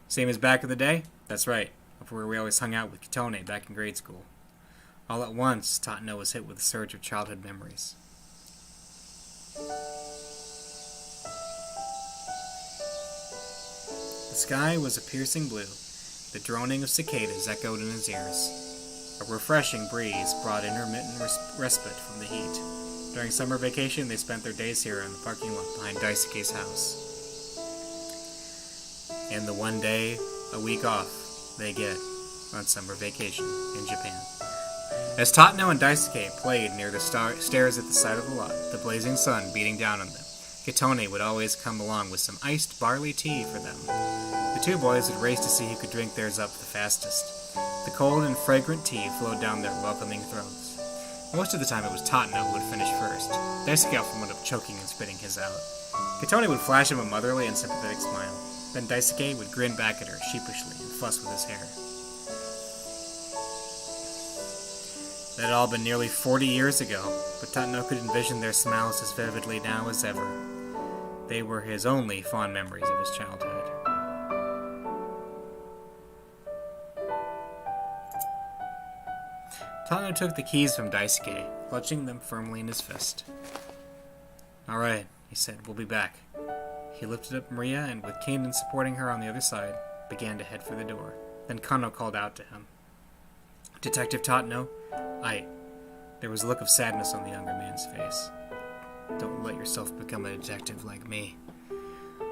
A: Same as back in the day? That's right. Up where we always hung out with Kitone back in grade school. All at once, Tatno was hit with a surge of childhood memories. The sky was a piercing blue. The droning of cicadas echoed in his ears. A refreshing breeze brought intermittent respite from the heat. During summer vacation, they spent their days here in the parking lot behind Daisuke's house. And the one day, a week off, they get on summer vacation in Japan. As Tatno and Daisuke played near the stairs at the side of the lot, the blazing sun beating down on them, Kitone would always come along with some iced barley tea for them. The two boys would race to see who could drink theirs up the fastest. The cold and fragrant tea flowed down their welcoming throats. Most of the time it was Tatno who would finish first. Daisuke often wound up choking and spitting his out. Kitone would flash him a motherly and sympathetic smile. Then Daisuke would grin back at her sheepishly and fuss with his hair. That had all been nearly 40 years ago, but Tatno could envision their smiles as vividly now as ever. They were his only fond memories of his childhood. Tatno took the keys from Daisuke, clutching them firmly in his fist. All right, he said, we'll be back. He lifted up Maria and, with Kanan supporting her on the other side, began to head for the door. Then Kano called out to him. Detective Tatno? There was a look of sadness on the younger man's face. Don't let yourself become a detective like me.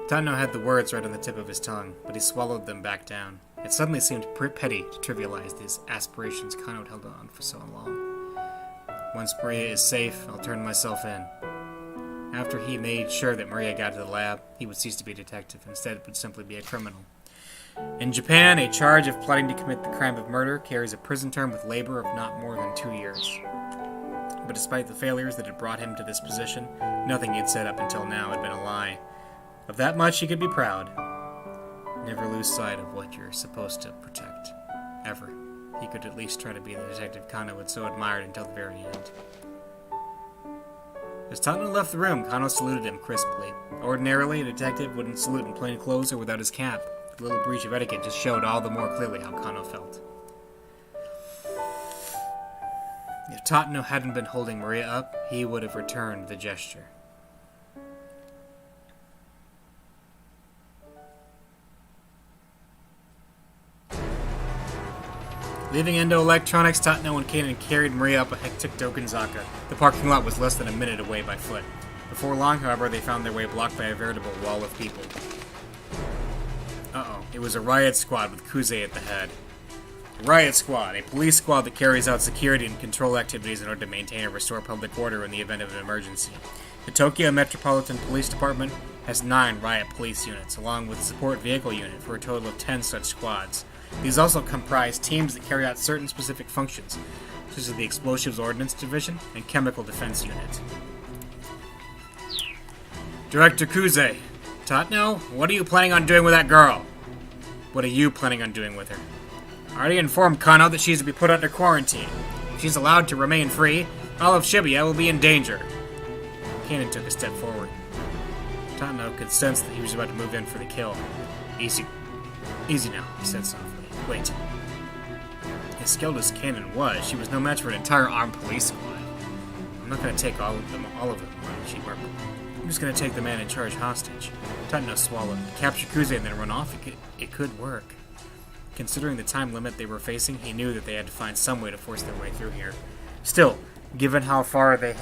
A: Tatno had the words right on the tip of his tongue, but he swallowed them back down. It suddenly seemed petty to trivialize these aspirations Kano had held on for so long. Once Maria is safe, I'll turn myself in. After he made sure that Maria got to the lab, he would cease to be a detective. Instead, would simply be a criminal. In Japan, a charge of plotting to commit the crime of murder carries a prison term with labor of not more than 2 years. But despite the failures that had brought him to this position, nothing he had said up until now had been a lie. Of that much he could be proud. Never lose sight of what you're supposed to protect. Ever. He could at least try to be the detective Kano had so admired until the very end. As Tatno left the room, Kano saluted him crisply. Ordinarily, a detective wouldn't salute in plain clothes or without his cap. The little breach of etiquette just showed all the more clearly how Kano felt. If Tatno hadn't been holding Maria up, he would have returned the gesture. Leaving Endo Electronics, Tatno and Kanan carried Maria up a hectic Dokanzaka. The parking lot was less than a minute away by foot. Before long, however, they found their way blocked by a veritable wall of people. Uh-oh. It was a riot squad with Kuze at the head. Riot Squad, a police squad that carries out security and control activities in order to maintain and restore public order in the event of an emergency. The Tokyo Metropolitan Police Department has 9 riot police units, along with a support vehicle unit for a total of 10 such squads. These also comprise teams that carry out certain specific functions, such as the Explosives Ordnance Division and Chemical Defense Unit. Director Kuze, Tatno, what are you planning on doing with that girl? What are you planning on doing with her? already informed Kano that she's to be put under quarantine. If she's allowed to remain free, all of Shibuya will be in danger. Kanon took a step forward. Tatano could sense that he was about to move in for the kill. Easy now, he said softly. Wait. As skilled as Kanon was, she was no match for an entire armed police squad. I'm not going to take all of them, she murmured. I'm just going to take the man in charge hostage. Tatano swallowed. Capture Kuze and then run off? It could work. Considering the time limit they were facing, he knew that they had to find some way to force their way through here. Still, given how far they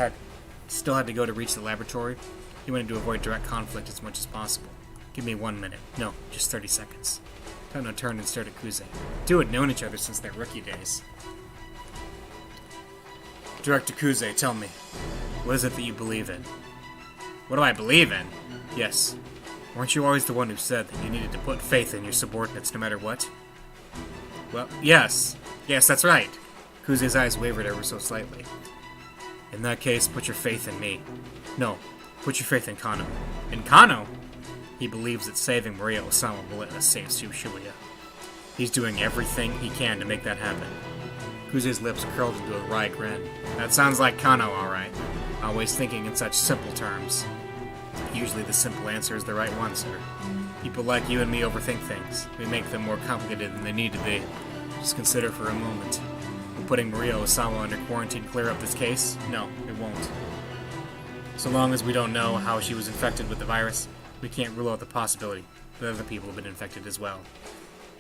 A: still had to go to reach the laboratory, he wanted to avoid direct conflict as much as possible. Give me 1 minute. No, just 30 seconds. Tatano turned and stared at Kuze. Two had known each other since their rookie days. Director Kuze, tell me, what is it that you believe in? What do I believe in? Yes. Weren't you always the one who said that you needed to put faith in your subordinates no matter what? Well, yes. Yes, that's right. Kuze's eyes wavered ever so slightly. In that case, put your faith in me. No, put your faith in Kano. In Kano? He believes that saving Maria Osama will let us save Shibuya. He's doing everything he can to make that happen. Kuze's lips curled into a wry grin. That sounds like Kano, alright. Always thinking in such simple terms. Usually the simple answer is the right one, sir. People like you and me overthink things. We make them more complicated than they need to be. Just consider for a moment. Will putting Maria Osama under quarantine clear up this case? No, it won't. So long as we don't know how she was infected with the virus, we can't rule out the possibility that other people have been infected as well.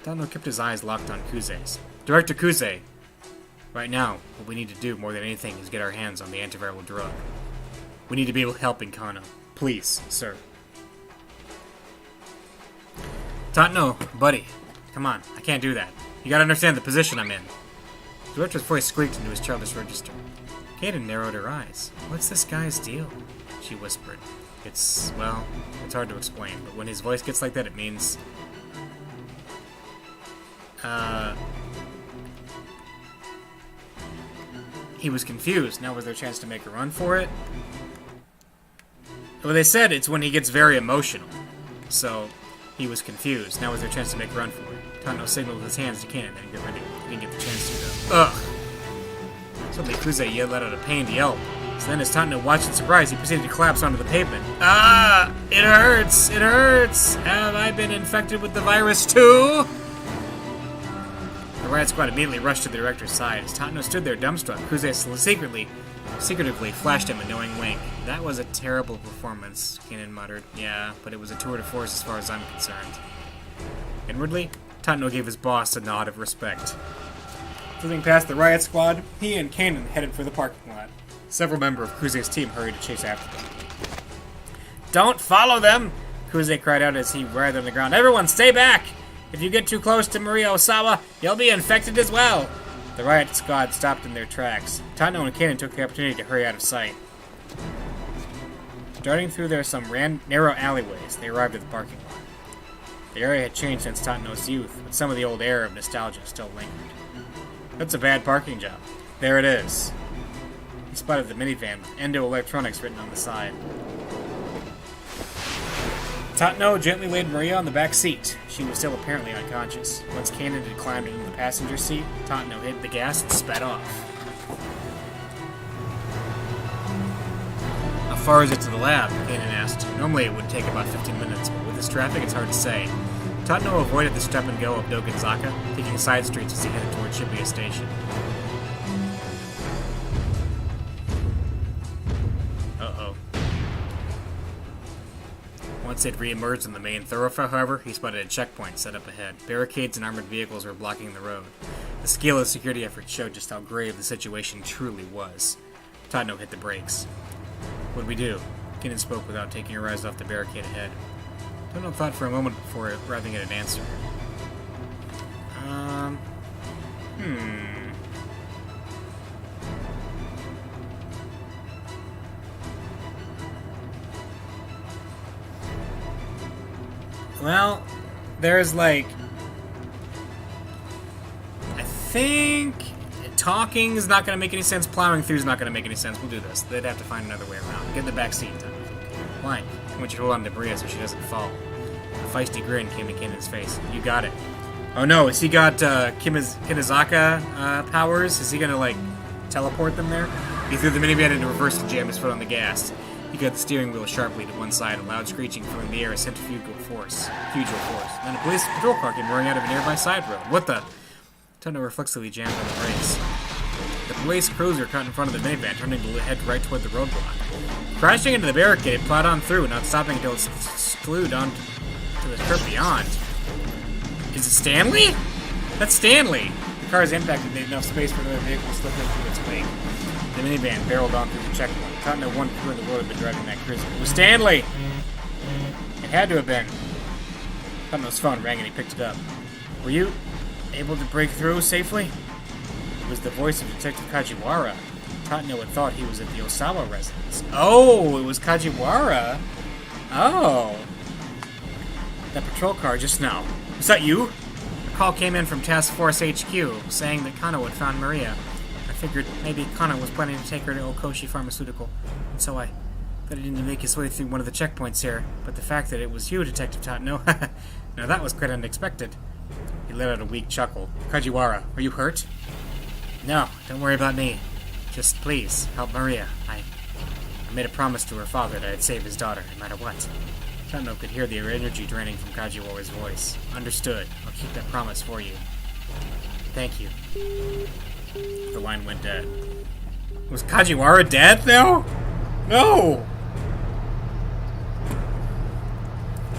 A: Tatano kept his eyes locked on Kuze's. Director Kuze! Right now, what we need to do more than anything is get our hands on the antiviral drug. We need to be helping Kano. Please, sir. Tatano, buddy. Come on, I can't do that. You gotta understand the position I'm in. The director's voice squeaked into his childish register. Kaden narrowed her eyes. What's this guy's deal? She whispered. It's hard to explain, but when his voice gets like that, it means... He was confused. Now was there a chance to make a run for it? Well, they said it's when he gets very emotional. So, he was confused. Now was there a chance to make a run for it? Tatano signaled with his hands to Kanon, then get ready. He didn't get the chance to, though. Ugh! Suddenly, Kuze let out a pained yelp. So then, as Tatano watched in surprise, he proceeded to collapse onto the pavement. Ah! It hurts! It hurts! Have I been infected with the virus, too? The riot squad immediately rushed to the director's side. As Tatano stood there dumbstruck, Kuze secretively flashed him a knowing wink. That was a terrible performance, Kanon muttered. Yeah, but it was a tour de force as far as I'm concerned. Inwardly, Tatano gave his boss a nod of respect. Flipping past the riot squad, he and Kanon headed for the parking lot. Several members of Kuze's team hurried to chase after them. Don't follow them! Kuze cried out as he writhed on the ground. Everyone, stay back! If you get too close to Maria Osawa, you'll be infected as well! The riot squad stopped in their tracks. Tatano and Kanon took the opportunity to hurry out of sight. Darting through some narrow alleyways, they arrived at the parking lot. The area had changed since Tatano's youth, but some of the old air of nostalgia still lingered. That's a bad parking job. There it is. He spotted the minivan with Endo Electronics written on the side. Tatano gently laid Maria on the back seat. She was still apparently unconscious. Once Kanon had climbed into the passenger seat, Tatano hit the gas and sped off. How far is it to the lab? Kanon asked. Normally it would take about 15 minutes, but with this traffic it's hard to say. Tatano avoided the step-and-go of Dogonzaka, taking side streets as he headed toward Shibuya Station. Uh-oh. Once they'd re-emerged on the main thoroughfare, however, he spotted a checkpoint set up ahead. Barricades and armored vehicles were blocking the road. The scale of the security efforts showed just how grave the situation truly was. Tatano hit the brakes. What do we do? Kanon spoke without taking her eyes off the barricade ahead. Tatano thought for a moment before arriving at an answer. Well, there's I think talking is not going to make any sense. Plowing through is not going to make any sense. We'll do this. They'd have to find another way around. Get in the back seat. Why? I want you to hold on to Maria so she doesn't fall. A feisty grin came to Kanon's face. You got it. Oh no, has he got Kinizaka powers? Is he gonna, like, teleport them there? He threw the minivan into reverse and jammed his foot on the gas. He got the steering wheel sharply to one side, a loud screeching filling the air as centrifugal force. Then a police patrol car came roaring out of a nearby side road. What the? Tonto reflexively jammed on the brakes. The police cruiser cut in front of the minivan, turning to head right toward the roadblock. Crashing into the barricade, it plowed on through, not stopping until it slewed on to the curb beyond. Is it Stanley? That's Stanley! The car's impact made enough space for another vehicle slipping through its wake. The minivan barreled on through the checkpoint. Tonto one crew in the road had been driving that cruiser. It was Stanley! It had to have been. Tonto's phone rang and he picked it up. Were you able to break through safely? It was the voice of Detective Kajiwara. Tonto had thought he was at the Osawa residence. Oh, it was Kajiwara. Oh. That patrol car just now. Was that you? A call came in from Task Force HQ saying that Kano had found Maria. I figured maybe Kano was planning to take her to Okoshi Pharmaceutical, and so I thought he didn't make his way through one of the checkpoints here. But the fact that it was you, Detective Tonto, now that was quite unexpected. He let out a weak chuckle. Kajiwara, are you hurt? No, don't worry about me. Just please, help Maria. I made a promise to her father that I'd save his daughter, no matter what. Tonto could hear the energy draining from Kajiwara's voice. Understood. I'll keep that promise for you. Thank you. The line went dead. Was Kajiwara dead, though? No!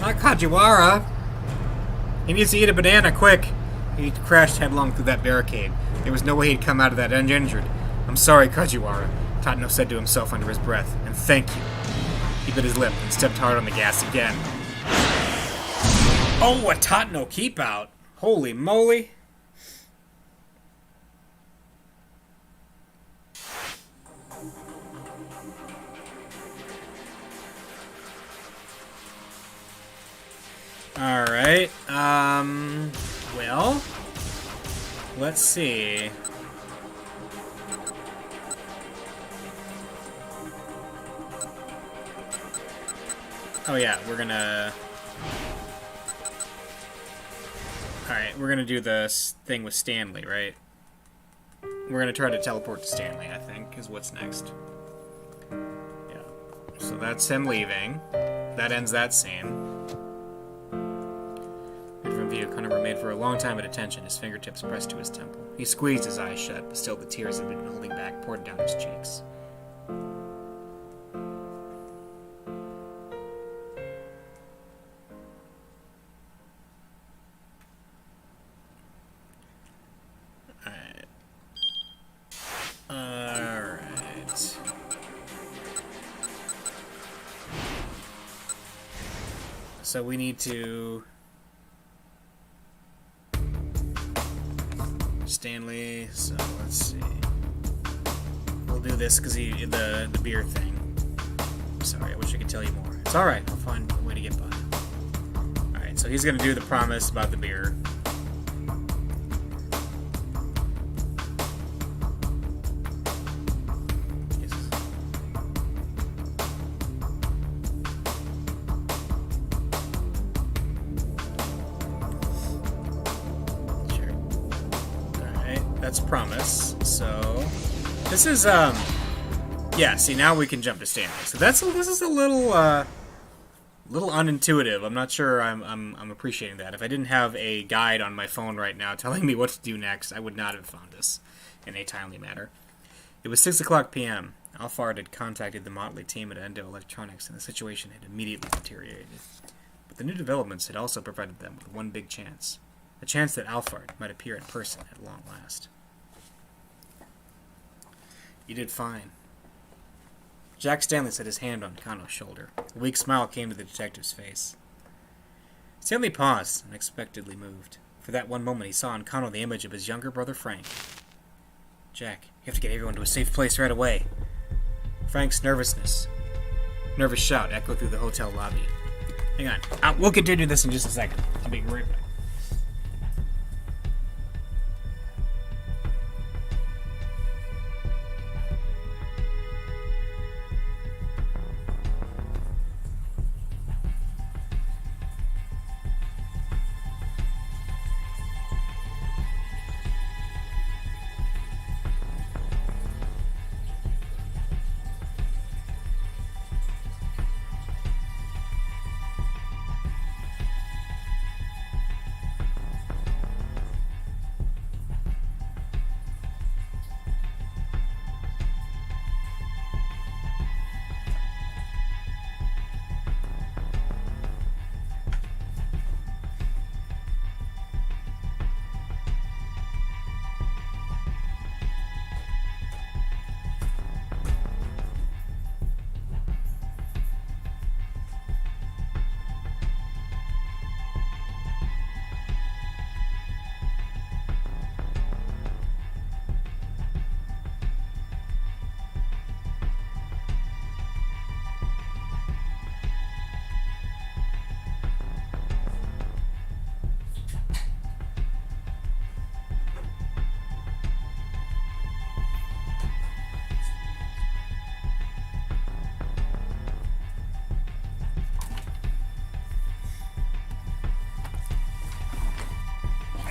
A: Not Kajiwara! He needs to eat a banana, quick! He crashed headlong through that barricade. There was no way he'd come out of that uninjured. I'm sorry, Kajiwara, Tonto said to himself under his breath, and thank you. He bit his lip and stepped hard on the gas again. Oh, a Tonto keep out! Holy moly! Alright, well, let's see. Oh yeah, we're gonna... Alright, we're gonna do this thing with Stanley, right? We're gonna try to teleport to Stanley, I think, is what's next. Yeah. So that's him leaving. That ends that scene. From view, Connor remained for a long time at attention, his fingertips pressed to his temple. He squeezed his eyes shut, but still the tears that had been holding back poured down his cheeks. Alright. So we need to... Stanley, so let's see. We'll do this because the beer thing. I'm sorry, I wish I could tell you more. It's alright, I'll find a way to get by. Alright, so he's gonna do the promise about the beer. That's promise. So this is yeah, see, now we can jump to Stanley. So this is a little unintuitive. I'm not sure I'm appreciating that. If I didn't have a guide on my phone right now telling me what to do next, I would not have found this in a timely manner. It was 6:00 p.m. Alphard had contacted the motley team at Endo Electronics, and the situation had immediately deteriorated. But the new developments had also provided them with one big chance. A chance that Alphard might appear in person at long last. You did fine. Jack Stanley set his hand on Kano's shoulder. A weak smile came to the detective's face. Stanley paused, unexpectedly moved. For that one moment he saw in Kano the image of his younger brother Frank. Jack, you have to get everyone to a safe place right away. Frank's nervous shout echoed through the hotel lobby. Hang on. We'll continue this in just a second. I'll be right back.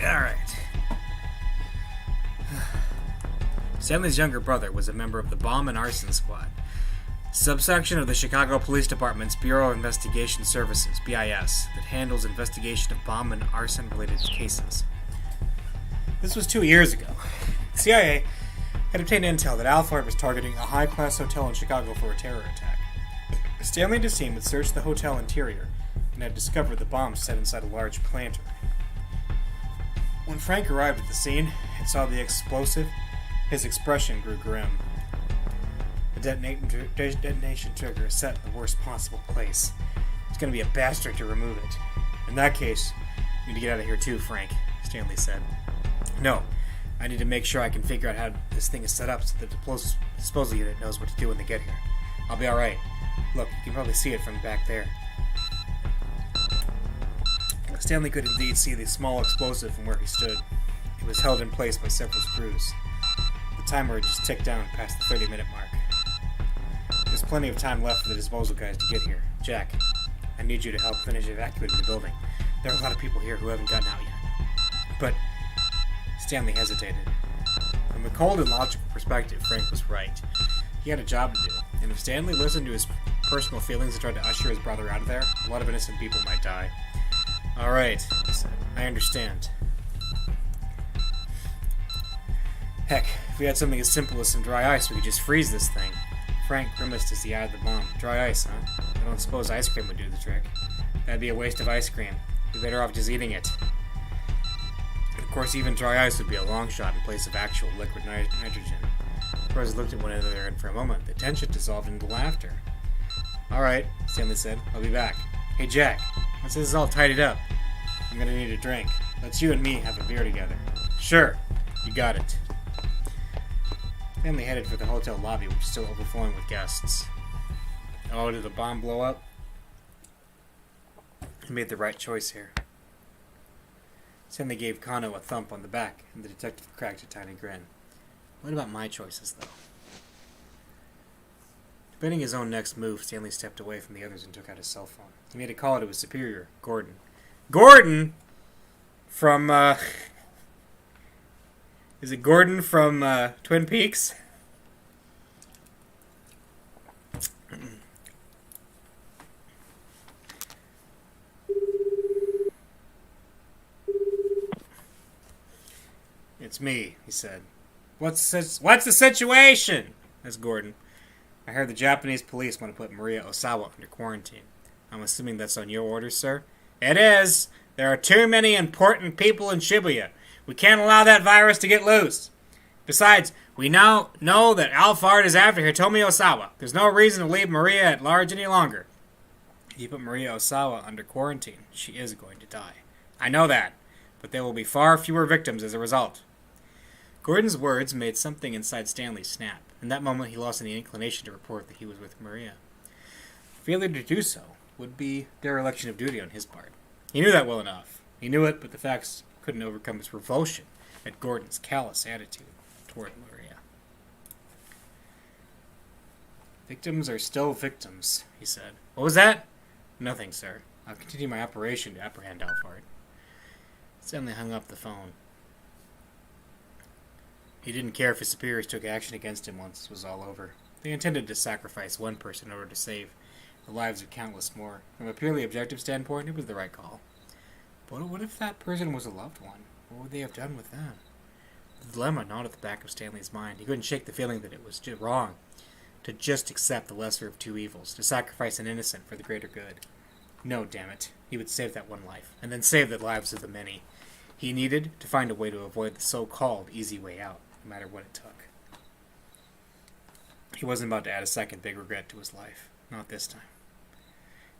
A: Alright. Stanley's younger brother was a member of the Bomb and Arson Squad, subsection of the Chicago Police Department's Bureau of Investigation Services, BIS, that handles investigation of bomb and arson-related cases. This was 2 years ago. The CIA had obtained intel that Alphard was targeting a high-class hotel in Chicago for a terror attack. Stanley and his team had searched the hotel interior and had discovered the bomb set inside a large planter. When Frank arrived at the scene and saw the explosive, his expression grew grim. The detonation trigger is set in the worst possible place. It's going to be a bastard to remove it. In that case, you need to get out of here too, Frank, Stanley said. No, I need to make sure I can figure out how this thing is set up so that the disposal unit knows what to do when they get here. I'll be alright. Look, you can probably see it from back there. Stanley could indeed see the small explosive from where he stood. It was held in place by several screws. The timer had just ticked down past the 30-minute mark. There's plenty of time left for the disposal guys to get here. Jack, I need you to help finish evacuating the building. There are a lot of people here who haven't gotten out yet. But Stanley hesitated. From a cold and logical perspective, Frank was right. He had a job to do, and if Stanley listened to his personal feelings and tried to usher his brother out of there, a lot of innocent people might die. Alright, he said. I understand. Heck, if we had something as simple as some dry ice, we could just freeze this thing. Frank grimaced as he eyed the bomb. Dry ice, huh? I don't suppose ice cream would do the trick. That'd be a waste of ice cream. You're better off just eating it. Of course, even dry ice would be a long shot in place of actual liquid nitrogen. The brothers looked at one another, and for a moment, the tension dissolved into laughter. Alright, Stanley said. I'll be back. Hey, Jack, once this is all tidied up, I'm gonna need a drink. Let's you and me have a beer together. Sure, you got it. Stanley headed for the hotel lobby, which was still overflowing with guests. Oh, did the bomb blow up? He made the right choice here. Stanley gave Kano a thump on the back, and the detective cracked a tiny grin. What about my choices, though? Debating his own next move, Stanley stepped away from the others and took out his cell phone. He made a call to his superior, Gordon. Gordon? From, Is it Gordon from, Twin Peaks? It's me, he said. What's the situation? That's Gordon. I heard the Japanese police want to put Maria Osawa under quarantine. I'm assuming that's on your orders, sir? It is! There are too many important people in Shibuya. We can't allow that virus to get loose. Besides, we now know that Alphard is after Hitomi Osawa. There's no reason to leave Maria at large any longer. If you put Maria Osawa under quarantine, she is going to die. I know that, but there will be far fewer victims as a result. Gordon's words made something inside Stanley snap. In that moment, he lost any inclination to report that he was with Maria. Failure to do so would be dereliction of duty on his part. He knew that well enough. He knew it, but the facts couldn't overcome his revulsion at Gordon's callous attitude toward Maria. Victims are still victims, he said. What was that? Nothing, sir. I'll continue my operation to apprehend Alphard. Stanley hung up the phone. He didn't care if his superiors took action against him once this was all over. They intended to sacrifice one person in order to save the lives of countless more. From a purely objective standpoint, it was the right call. But what if that person was a loved one? What would they have done with them? The dilemma gnawed at the back of Stanley's mind. He couldn't shake the feeling that it was wrong to just accept the lesser of two evils, to sacrifice an innocent for the greater good. No, damn it. He would save that one life, and then save the lives of the many. He needed to find a way to avoid the so-called easy way out, no matter what it took. He wasn't about to add a second big regret to his life. Not this time.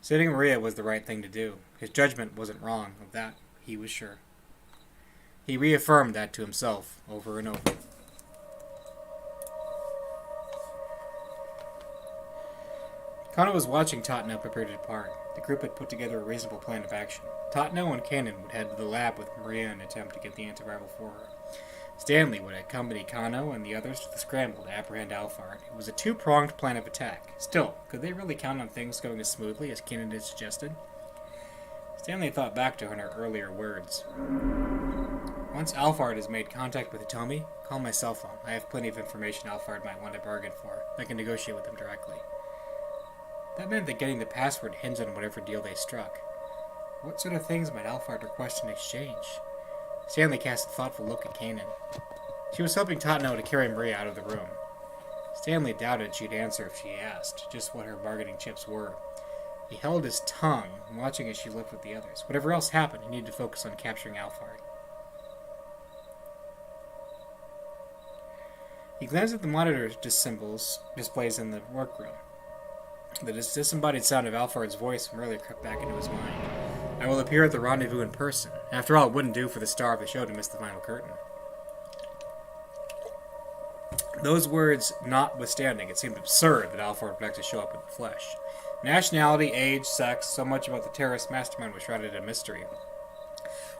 A: Saving Maria was the right thing to do. His judgment wasn't wrong, of that he was sure. He reaffirmed that to himself over and over. Kano was watching Totno prepare to depart. The group had put together a reasonable plan of action. Totno and Cannon would head to the lab with Maria in an attempt to get the antiviral for her. Stanley would accompany Kano and the others to the Scramble to apprehend Alphard. It was a two-pronged plan of attack. Still, could they really count on things going as smoothly as Cannon had suggested? Stanley thought back to her earlier words. Once Alphard has made contact with Hitomi, call my cell phone. I have plenty of information Alphard might want to bargain for. I can negotiate with him directly. That meant that getting the password hinged on whatever deal they struck. What sort of things might Alphard request in exchange? Stanley cast a thoughtful look at Kanan. She was helping Tatno to carry Maria out of the room. Stanley doubted she'd answer if she asked just what her bargaining chips were. He held his tongue, watching as she looked at the others. Whatever else happened, he needed to focus on capturing Alphard. He glanced at the monitor displays in the workroom. The disembodied sound of Alphard's voice from earlier crept back into his mind. I will appear at the rendezvous in person. After all, it wouldn't do for the star of the show to miss the final curtain. Those words notwithstanding, it seemed absurd that Alphard would like to show up in the flesh. Nationality, age, sex, so much about the terrorist mastermind was shrouded in mystery.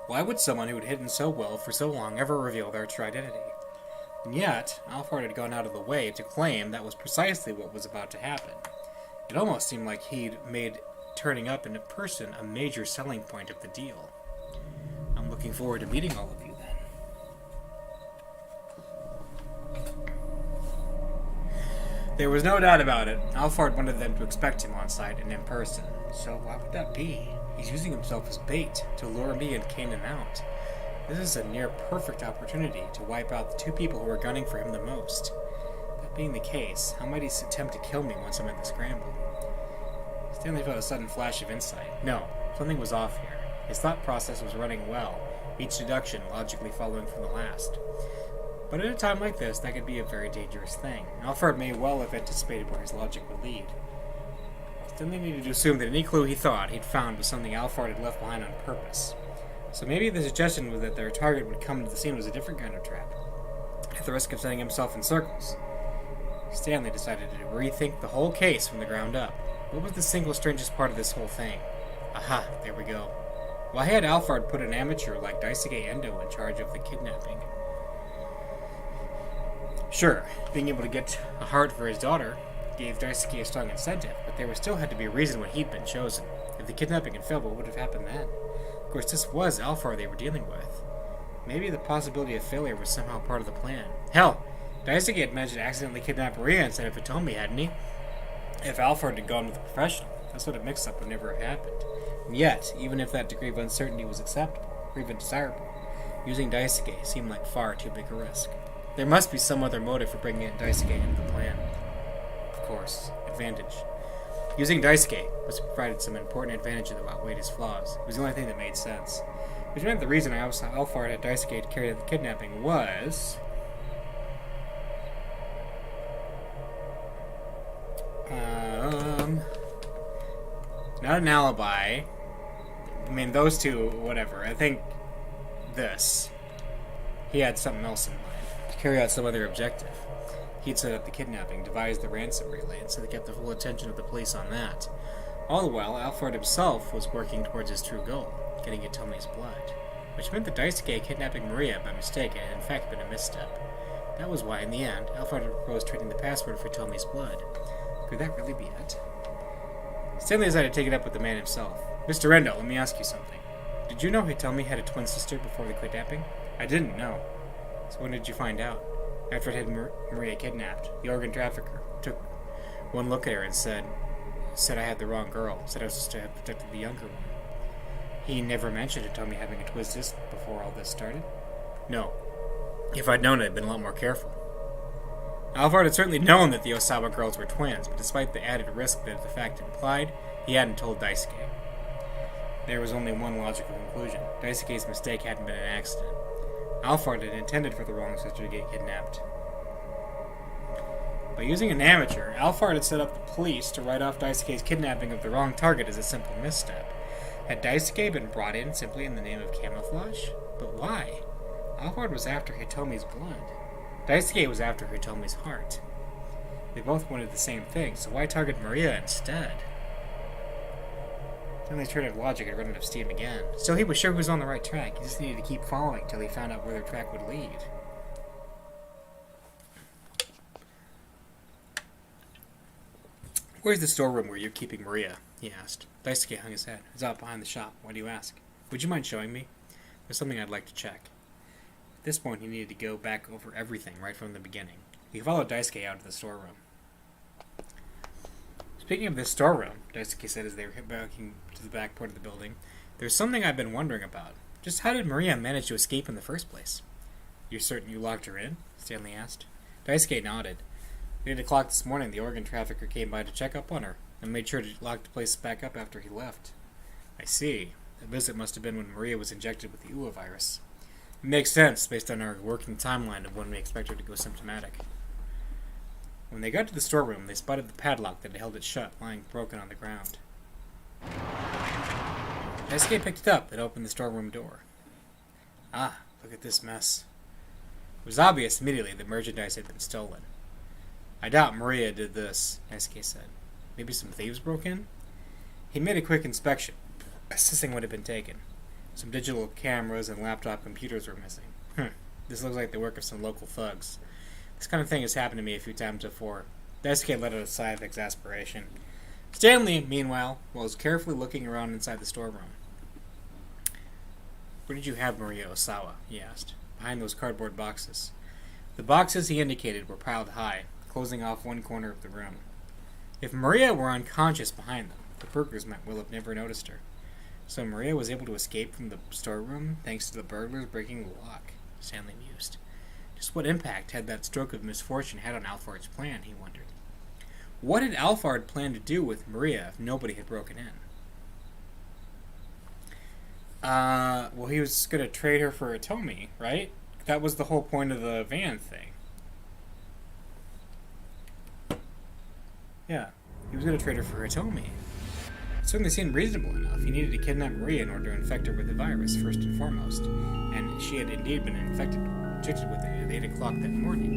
A: Why would someone who had hidden so well for so long ever reveal their true identity? And yet, Alphard had gone out of the way to claim that was precisely what was about to happen. It almost seemed like he'd made turning up in person a major selling point of the deal. I'm looking forward to meeting all of you then. There was no doubt about it. Alphard wanted them to expect him on site and in person. So why would that be? He's using himself as bait to lure me and Kanan out. This is a near-perfect opportunity to wipe out the two people who are gunning for him the most. That being the case, how might he attempt to kill me once I'm at the Scramble? Stanley felt a sudden flash of insight. No, something was off here. His thought process was running well, each deduction logically following from the last. But at a time like this, that could be a very dangerous thing. Alphard may well have anticipated where his logic would lead. Stanley needed to assume that any clue he thought he'd found was something Alphard had left behind on purpose. So maybe the suggestion was that their target would come to the scene was a different kind of trap, at the risk of sending himself in circles. Stanley decided to rethink the whole case from the ground up. What was the single strangest part of this whole thing? Aha, there we go. Why had Alphard put an amateur like Daisuke Endo in charge of the kidnapping? Sure, being able to get a heart for his daughter gave Daisuke a strong incentive, but there still had to be a reason why he'd been chosen. If the kidnapping had failed, what would have happened then? Of course, this was Alphard they were dealing with. Maybe the possibility of failure was somehow part of the plan. Hell, Daisuke had managed to accidentally kidnap Maria instead of Hitomi, hadn't he? If Alphard had gone with a professional, that sort of mix-up would never have happened. And yet, even if that degree of uncertainty was acceptable, or even desirable, using Daisuke seemed like far too big a risk. There must be some other motive for bringing in Daisuke into the plan. Of course, advantage. Using Daisuke was provided some important advantage that outweighed his flaws. It was the only thing that made sense. Which meant the reason Alphard had Daisuke to carry out the kidnapping was... not an alibi. I mean, those two, whatever. I think this. He had something else in mind. To carry out some other objective. He'd set up the kidnapping, devised the ransom relay, and so they kept the full attention of the police on that. All the while, Alphard himself was working towards his true goal, getting Hitomi's blood. Which meant that Daisuke kidnapping Maria by mistake had in fact been a misstep. That was why, in the end, Alphard had proposed trading the password for Hitomi's blood. Could that really be it? Stanley decided to take it up with the man himself. Mr. Rendell, let me ask you something. Did you know Hitomi had a twin sister before the kidnapping? I didn't know. So when did you find out? After it had Maria kidnapped, the organ trafficker took one look at her and said I had the wrong girl, said I was supposed to have protected the younger one. He never mentioned Hitomi having a twin sister before all this started? No. If I'd known it, I'd been a lot more careful. Alphard had certainly known that the Osawa girls were twins, but despite the added risk that the fact implied, he hadn't told Daisuke. There was only one logical conclusion. Daisuke's mistake hadn't been an accident. Alphard had intended for the wrong sister to get kidnapped. By using an amateur, Alphard had set up the police to write off Daisuke's kidnapping of the wrong target as a simple misstep. Had Daisuke been brought in simply in the name of camouflage? But why? Alphard was after Hitomi's blood. Daisuke was after Hitomi's heart. They both wanted the same thing, so why target Maria instead? Then they turned of logic and run out of steam again. Still, he was sure he was on the right track. He just needed to keep following till he found out where their track would lead. Where's the storeroom where you're keeping Maria? He asked. Daisuke hung his head. It's out behind the shop. Why do you ask? Would you mind showing me? There's something I'd like to check. At this point, he needed to go back over everything right from the beginning. He followed Daisuke out to the storeroom. Speaking of this storeroom, Daisuke said as they were walking to the back part of the building, there's something I've been wondering about. Just how did Maria manage to escape in the first place? You're certain you locked her in? Stanley asked. Daisuke nodded. At 8 o'clock this morning, the organ trafficker came by to check up on her, and made sure to lock the place back up after he left. I see. The visit must have been when Maria was injected with the UA virus. It makes sense, based on our working timeline of when we expect her to go symptomatic. When they got to the storeroom, they spotted the padlock that had held it shut, lying broken on the ground. Daisuke picked it up and opened the storeroom door. Ah, look at this mess. It was obvious immediately that merchandise had been stolen. I doubt Maria did this, Daisuke said. Maybe some thieves broke in? He made a quick inspection, assessing what had been taken. Some digital cameras and laptop computers were missing. This looks like the work of some local thugs. This kind of thing has happened to me a few times before. Daisuke let out a sigh of exasperation. Stanley, meanwhile, was carefully looking around inside the storeroom. Where did you have Maria Osawa? He asked. Behind those cardboard boxes. The boxes he indicated were piled high, closing off one corner of the room. If Maria were unconscious behind them, the burglars might well have never noticed her. So Maria was able to escape from the storeroom thanks to the burglars breaking the lock, Stanley mused. Just what impact had that stroke of misfortune had on Alphard's plan, he wondered. What had Alphard planned to do with Maria if nobody had broken in? Well, he was going to trade her for Atomi, right? That was the whole point of the van thing. Yeah, he was going to trade her for Atomi. It certainly seemed reasonable enough. He needed to kidnap Maria in order to infect her with the virus, first and foremost. And she had indeed been injected with it at 8 o'clock that morning.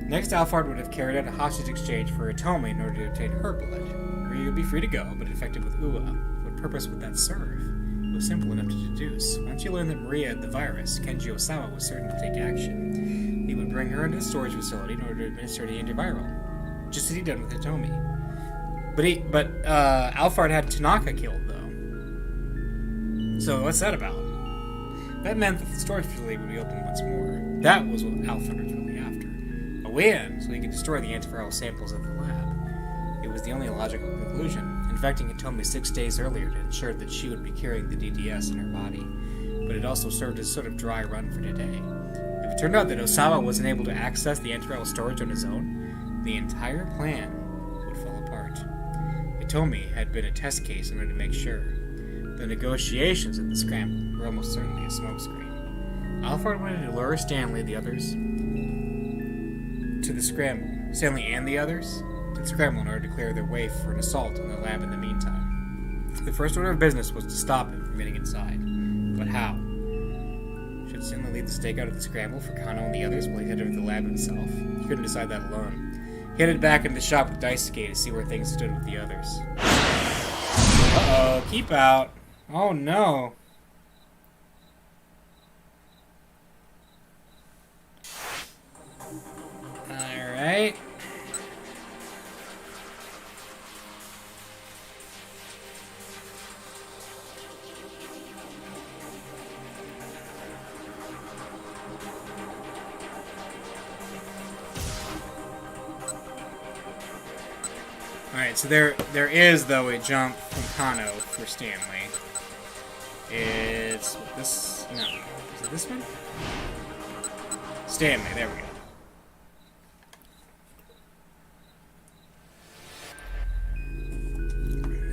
A: Next, Alphard would have carried out a hostage exchange for Atomi in order to obtain her blood. Maria would be free to go, but infected with UA. What purpose would that serve? It was simple enough to deduce. Once you learned that Maria had the virus, Kenji Osawa was certain to take action. He would bring her into the storage facility in order to administer the antiviral, just as he'd done with Atomi. But Alphard had Tanaka killed, though. So what's that about? That meant that the storage facility would be open once more. That was what Alphard was really after. A way in, so he could destroy the antiviral samples at the lab. It was the only logical conclusion, infecting Atomi 6 days earlier to ensure that she would be carrying the DDS in her body. But it also served as a sort of dry run for today. If it turned out that Osawa wasn't able to access the antiviral storage on his own, the entire plan would fall apart. Atomi had been a test case in order to make sure. The negotiations at the Scramble were almost certainly a smokescreen. Alphard wanted to lure Stanley and the others to the Scramble. Stanley and the others to the Scramble in order to clear their way for an assault on the lab in the meantime. The first order of business was to stop him from getting inside. But how? Should Stanley lead the stakeout of the Scramble for Kano and the others while he headed to the lab himself? He couldn't decide that alone. He headed back into the shop with Daisuke to see where things stood with the others. Uh-oh, keep out. Oh no. Alright. Alright, so there is, though, a jump from Kano for Stanley. It's this. No. Is it this one? Stanley, there we go.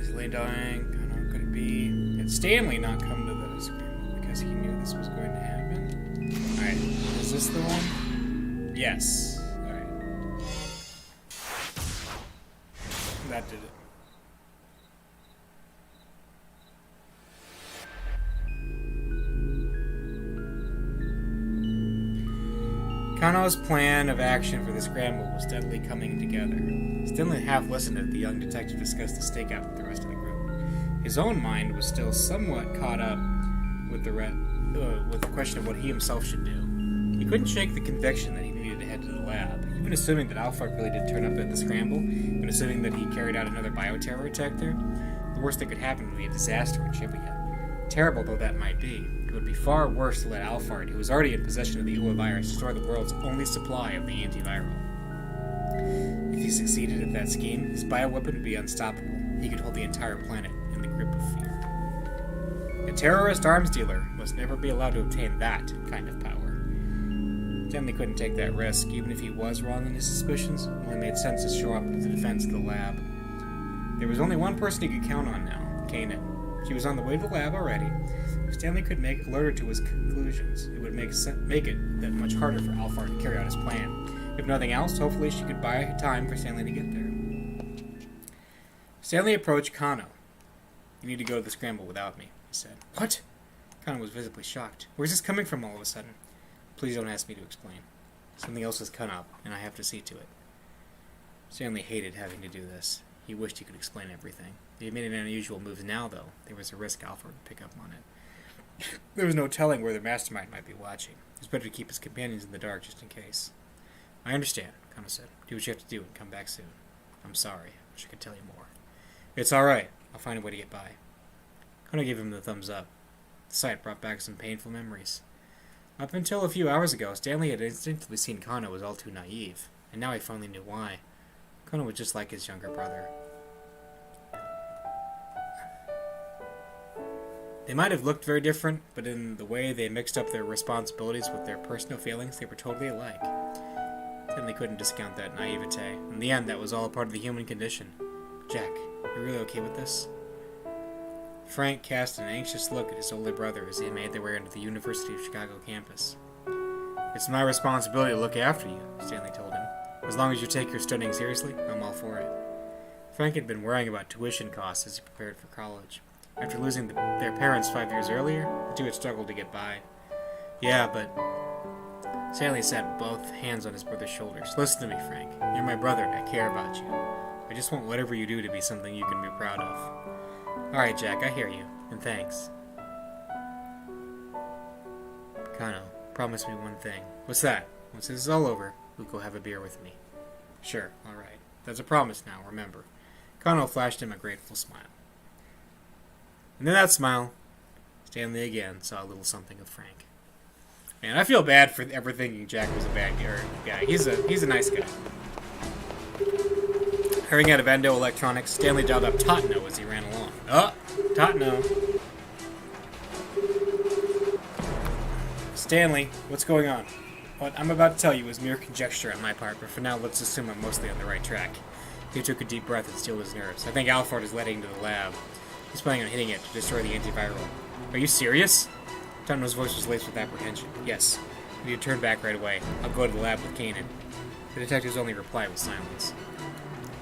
A: Is he dying? Kano, could it be? Did Stanley not come to the Scramble because he knew this was going to happen? Alright, is this the one? Yes. Alright. That did it. Kano's plan of action for the Scramble was steadily coming together. Stanley half listened as the young detective discussed the stakeout with the rest of the group. His own mind was still somewhat caught up with the question of what he himself should do. He couldn't shake the conviction that he needed to head to the lab, even assuming that Alphard really did turn up at the Scramble, and assuming that he carried out another bioterror detector. The worst that could happen would be a disaster in Shibuya. Terrible though that might be, it would be far worse to let Alphard, who was already in possession of the Ua virus, destroy the world's only supply of the antiviral. If he succeeded at that scheme, his bioweapon would be unstoppable. He could hold the entire planet in the grip of fear. A terrorist arms dealer must never be allowed to obtain that kind of power. Stanley couldn't take that risk, even if he was wrong in his suspicions. It only made sense to show up to the defense of the lab. There was only one person he could count on now, Kanan. She was on the way to the lab already. If Stanley could alert her to his conclusions, it would make it that much harder for Alphard to carry out his plan. If nothing else, hopefully she could buy time for Stanley to get there. Stanley approached Kano. "You need to go to the Scramble without me," he said. "What?" Kano was visibly shocked. "Where's this coming from all of a sudden?" "Please don't ask me to explain. Something else has come up, and I have to see to it." Stanley hated having to do this. He wished he could explain everything. If he made an unusual move now, though, there was a risk Alphard would pick up on it. There was no telling where the mastermind might be watching. It was better to keep his companions in the dark just in case. "I understand," Kano said. "Do what you have to do and come back soon. I'm sorry. I wish I could tell you more." "It's alright. I'll find a way to get by." Kano gave him the thumbs up. The sight brought back some painful memories. Up until a few hours ago, Stanley had instinctively seen Kano as all too naive, and now he finally knew why. Kano was just like his younger brother. They might have looked very different, but in the way they mixed up their responsibilities with their personal feelings, they were totally alike. Stanley couldn't discount that naivete. In the end, that was all a part of the human condition. "Jack, you really okay with this?" Frank cast an anxious look at his older brother as they made their way into the University of Chicago campus. "It's my responsibility to look after you," Stanley told him. "As long as you take your studying seriously, I'm all for it." Frank had been worrying about tuition costs as he prepared for college. After losing their parents 5 years earlier, the two had struggled to get by. "Yeah, but..." Stanley sat both hands on his brother's shoulders. "Listen to me, Frank. You're my brother and I care about you. I just want whatever you do to be something you can be proud of." "Alright, Jack, I hear you. And thanks." "Kano, promise me one thing." "What's that?" "Once this is all over, you'll go have a beer with me." "Sure, alright. That's a promise now, remember." Kano flashed him a grateful smile. And in that smile, Stanley again saw a little something of Frank. Man, I feel bad for ever thinking Jack was a bad guy. He's a nice guy. Hurrying out of Endo Electronics, Stanley dialed up Totno as he ran along. "Oh, Totno." "Stanley, what's going on?" "What I'm about to tell you is mere conjecture on my part, but for now let's assume I'm mostly on the right track." He took a deep breath and steeled his nerves. "I think Alphard is letting into the lab. He's planning on hitting it to destroy the antiviral." "Are you serious?" Totno's voice was laced with apprehension. "Yes. If you turn back right away, I'll go to the lab with Kanan." The detective's only reply was silence.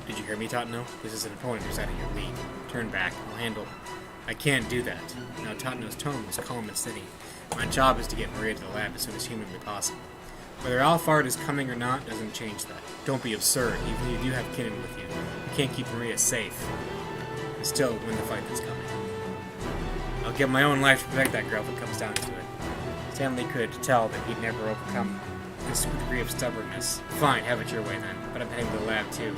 A: "Did you hear me, Totno? This is an opponent who's out of your league. Turn back. I'll handle him." "I can't do that." Now Totno's tone was calm and steady. "My job is to get Maria to the lab as soon as humanly possible. Whether Alphard is coming or not doesn't change that. Don't be absurd. Even if you do have Kanan with you, you can't keep Maria safe and still win the fight that's coming. I'll give my own life to protect that girl if it comes down to it." Stanley could tell that he'd never overcome this degree of stubbornness. "Fine, have it your way then, but I'm heading to the lab too.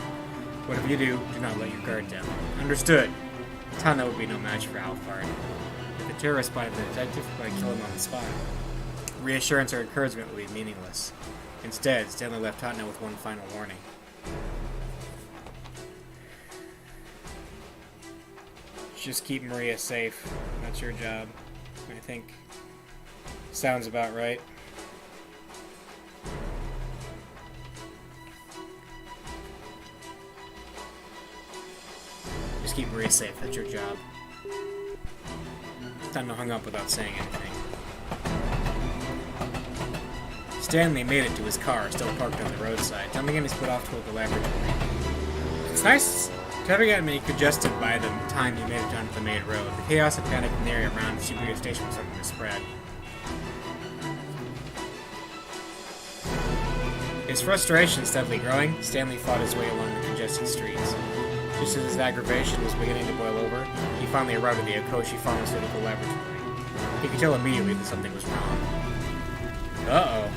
A: Whatever you do not let your guard down." "Understood." Totno would be no match for Alphard. If the terrorist spotted the detective, would kill him on the spot. Reassurance or encouragement would be meaningless. Instead, Stanley left Totno with one final warning. Just keep Maria safe. That's your job. I think sounds about right. Just keep Maria safe. That's your job. Totno hung up without saying anything. Stanley made it to his car, still parked on the roadside. Time again, he split off toward the laboratory. It's nice. Traffic had been congested by the time he made it down to the main road. The chaos and panic in the area around the Shibuya station was starting to spread. His frustration steadily growing, Stanley fought his way along the congested streets. Just as his aggravation was beginning to boil over, he finally arrived at the Akoshi Pharmaceutical Laboratory. He could tell immediately that something was wrong. Uh-oh.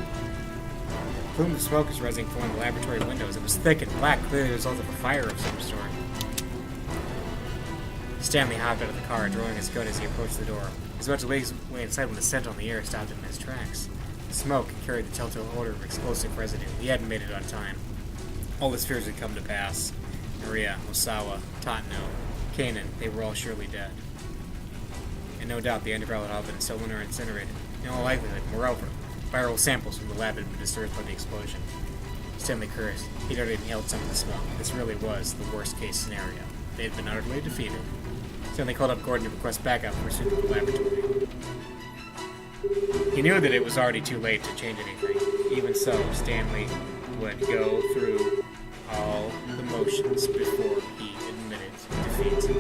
A: A plume of smoke was rising from one of the laboratory windows. It was thick and black, clearly the result of a fire of some sort. Stanley hopped out of the car, drawing his gun as he approached the door. was about to make his way inside when the scent on the air stopped him in his tracks. The smoke carried the telltale odor of explosive residue. He hadn't made it on time. All his fears had come to pass. Maria, Osawa, Tatno, Kanan, they were all surely dead. And no doubt the underground had all been stolen or incinerated. In all likelihood, moreover, viral samples from the lab had been disturbed by the explosion. Stanley cursed. He'd already inhaled some of the smoke. This really was the worst-case scenario. They had been utterly defeated. Stanley called up Gordon to request backup for pursuit of the laboratory. He knew that it was already too late to change anything. Even so, Stanley would go through all the motions before he admitted defeat.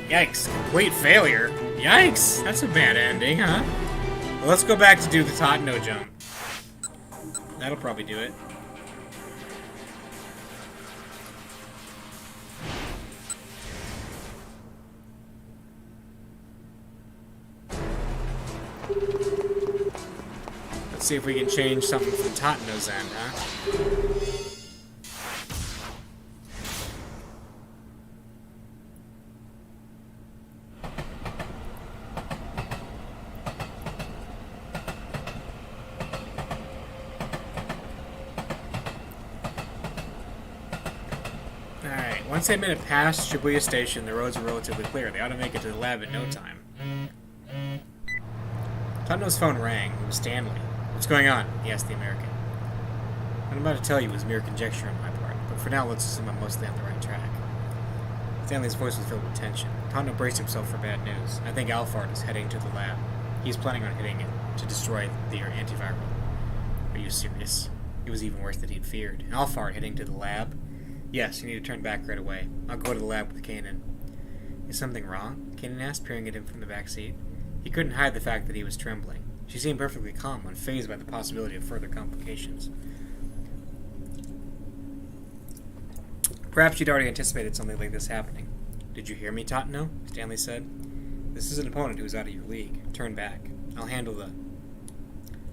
A: Yikes, complete failure. Yikes, that's a bad ending, huh? Well, let's go back to do the Tatno jump. That'll probably do it. Let's see if we can change something from Tatno's end, huh? Alright, once they made it past Shibuya Station, the roads were relatively clear. They ought to make it to the lab in no time. Tatno's phone rang. It was Stanley. "What's going on?" he asked the American. "What I'm about to tell you was mere conjecture on my part, but for now let's assume I'm mostly on the right track." Stanley's voice was filled with tension. Tatno braced himself for bad news. "I think Alphard is heading to the lab. He's planning on hitting it to destroy the antiviral." "Are you serious?" It was even worse than he'd feared. "Alphard heading to the lab?" "Yes, you need to turn back right away. I'll go to the lab with Kanan." "Is something wrong?" Kanan asked, peering at him from the back seat. He couldn't hide the fact that he was trembling. She seemed perfectly calm, unfazed by the possibility of further complications. Perhaps she'd already anticipated something like this happening. "Did you hear me, Tatno?" Stanley said. "This is an opponent who's out of your league. Turn back. I'll handle the—"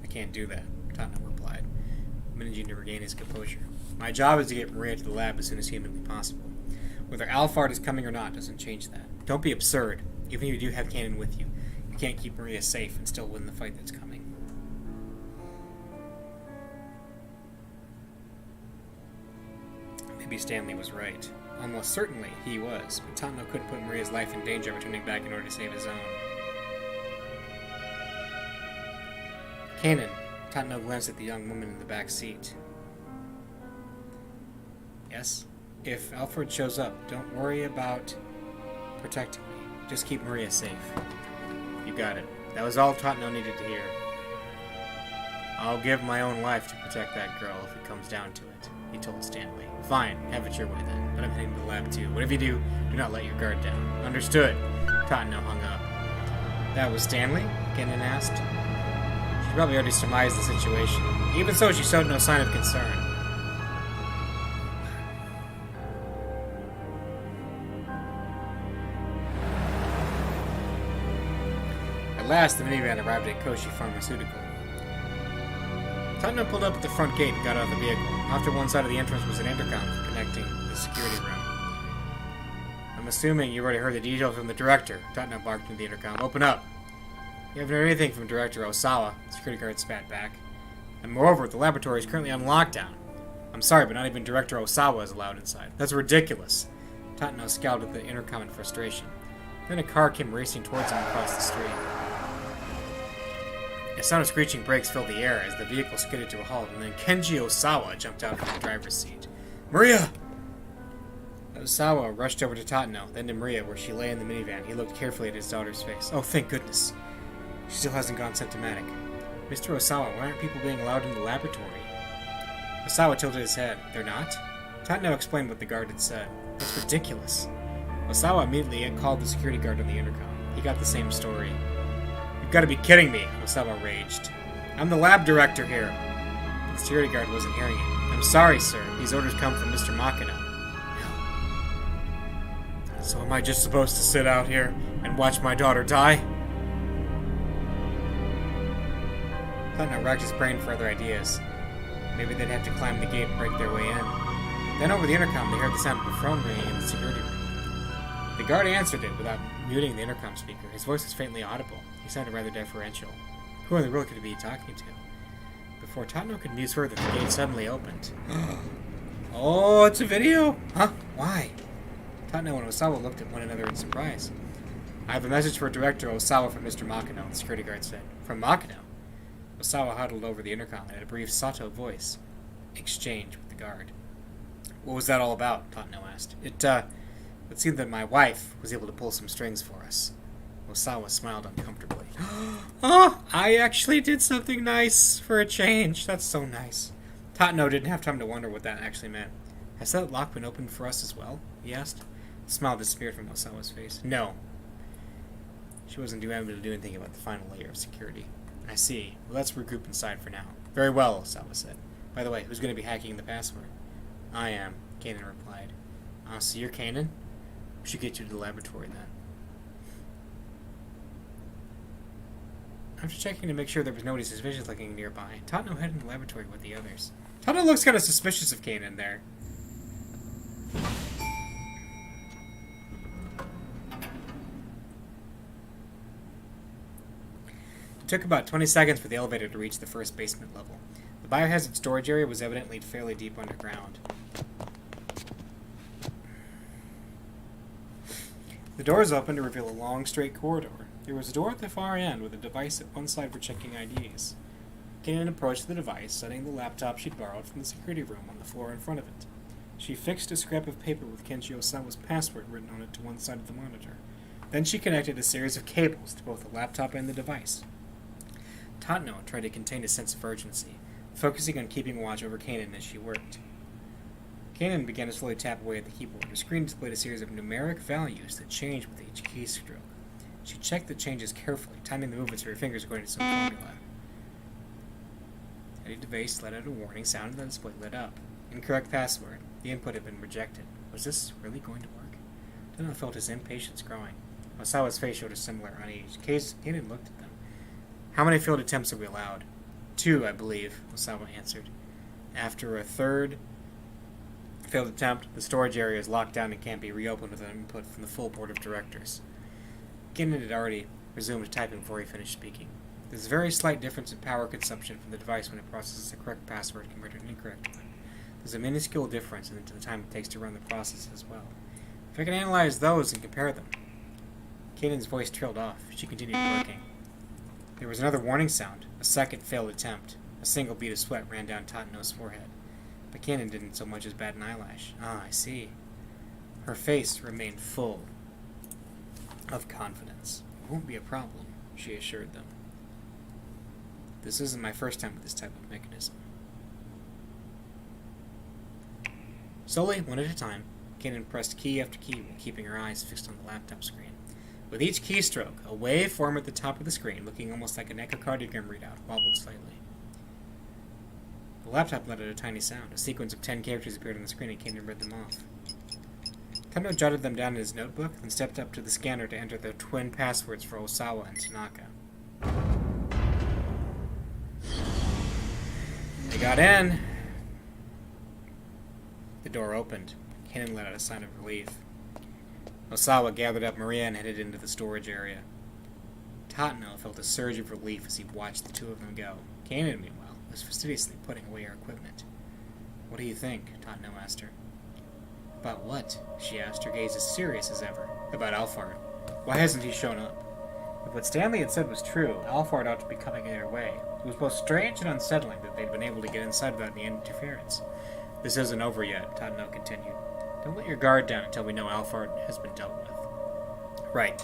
A: "I can't do that," Tatno replied, managing to regain his composure. "My job is to get Maria to the lab as soon as humanly possible. Whether Alphard is coming or not doesn't change that. Don't be absurd. Even if you do have Kanan with you, you can't keep Maria safe and still win the fight that's coming." Maybe Stanley was right. Almost certainly he was, but Tatno couldn't put Maria's life in danger by turning back in order to save his own. "Kanan," Tatno glanced at the young woman in the back seat. "Yes? If Alphard shows up, don't worry about protecting me. Just keep Maria safe." "You got it." That was all Tatno needed to hear. "I'll give my own life to protect that girl if it comes down to it," he told Stanley. "Fine, have it your way then, but I'm heading to the lab too. Whatever you do, do not let your guard down." "Understood." Tatno hung up. "That was Stanley?" Kanan asked. She probably already surmised the situation. Even so, she showed no sign of concern. At last, the minivan arrived at Koshi Pharmaceutical. Tatno pulled up at the front gate and got out of the vehicle. Off to one side of the entrance was an intercom connecting the security room. "I'm assuming you already heard the details from the director," Tatno barked into the intercom. "Open up." "You haven't heard anything from Director Osawa," the security guard spat back. "And moreover, the laboratory is currently on lockdown. I'm sorry, but not even Director Osawa is allowed inside. That's ridiculous." Tatno scowled at the intercom in frustration. Then a car came racing towards him across the street. A sound of screeching brakes filled the air as the vehicle skidded to a halt, and then Kenji Osawa jumped out from the driver's seat. "Maria!" Osawa rushed over to Tatno, then to Maria, where she lay in the minivan. He looked carefully at his daughter's face. "Oh, thank goodness. She still hasn't gone symptomatic." "Mr. Osawa, why aren't people being allowed in the laboratory?" Osawa tilted his head. "They're not?" Tatno explained what the guard had said. "That's ridiculous." Osawa immediately called the security guard on the intercom. He got the same story. "You've got to be kidding me," Osawa raged. "I'm the lab director here." The security guard wasn't hearing it. "I'm sorry, sir. These orders come from Mr. Makina." "No. So am I just supposed to sit out here and watch my daughter die?" Tatno racked his brain for other ideas. Maybe they'd have to climb the gate and break their way in. Then over the intercom, they heard the sound of a phone ringing in the security room. The guard answered it without muting the intercom speaker. His voice was faintly audible. He sounded rather deferential. Who in the world could he be talking to? Before Tatno could muse further, the gate suddenly opened. Oh, it's a video? Huh? Why? Tatno and Osawa looked at one another in surprise. I have a message for Director Osawa from Mr. Makino, the security guard said. From Makino? Osawa huddled over the intercom and had a brief Sato voice exchange with the guard. What was that all about? Tatno asked. It seemed that my wife was able to pull some strings for us. Osawa smiled uncomfortably. Oh, I actually did something nice for a change. That's so nice. Tatno didn't have time to wonder what that actually meant. Has that lock been opened for us as well? He asked. The smile disappeared from Osawa's face. No. She wasn't able to do anything about the final layer of security. I see. Well, let's regroup inside for now. Very well, Osawa said. By the way, who's going to be hacking the password? I am, Kanan replied. So you're Kanan? We should get you to the laboratory then. After checking to make sure there was nobody suspicious looking nearby, Tatno headed to the laboratory with the others. Tatno looks kind of suspicious of Kanan there. It took about 20 seconds for the elevator to reach the first basement level. The biohazard storage area was evidently fairly deep underground. The doors opened to reveal a long, straight corridor. There was a door at the far end with a device at one side for checking IDs. Kanan approached the device, setting the laptop she'd borrowed from the security room on the floor in front of it. She fixed a scrap of paper with Kenshi Osawa's password written on it to one side of the monitor. Then she connected a series of cables to both the laptop and the device. Tatno tried to contain a sense of urgency, focusing on keeping watch over Kanan as she worked. Kanan began to slowly tap away at the keyboard. The screen displayed a series of numeric values that changed with each keystroke. She checked the changes carefully, timing the movements of her fingers according to some formula. Any device let out a warning sound and the display lit up. Incorrect password. The input had been rejected. Was this really going to work? Tatno felt his impatience growing. Osawa's face showed a similar unease. Kanan looked at them. How many failed attempts are we allowed? 2, I believe, Osawa answered. After a third failed attempt, the storage area is locked down and can't be reopened with an input from the full board of directors. Kanan had already resumed typing before he finished speaking. There's a very slight difference in power consumption from the device when it processes the correct password compared to an incorrect one. There's a minuscule difference in the time it takes to run the process as well. If I can analyze those and compare them. Kanan's voice trailed off. She continued working. There was another warning sound, a second failed attempt. A single bead of sweat ran down Tatno's forehead. But Kanan didn't so much as bat an eyelash. Ah, I see. Her face remained full of confidence. It won't be a problem, she assured them. This isn't my first time with this type of mechanism. Slowly, one at a time, Kanan pressed key after key while keeping her eyes fixed on the laptop screen. With each keystroke, a wave formed at the top of the screen, looking almost like an echocardiogram readout, wobbled slightly. The laptop let out a tiny sound. A sequence of 10 characters appeared on the screen and Kanan read them off. Tatno jotted them down in his notebook, then stepped up to the scanner to enter the twin passwords for Osawa and Tanaka. They got in. The door opened. Kanan let out a sign of relief. Osawa gathered up Maria and headed into the storage area. Tatno felt a surge of relief as he watched the two of them go. Kanan, meanwhile, was fastidiously putting away her equipment. What do you think? Tatno asked her. About what? She asked, her gaze as serious as ever. About Alphard. Why hasn't he shown up? If what Stanley had said was true, Alphard ought to be coming their way. It was both strange and unsettling that they'd been able to get inside without any interference. This isn't over yet, Tatno continued. Don't let your guard down until we know Alphard has been dealt with. Right.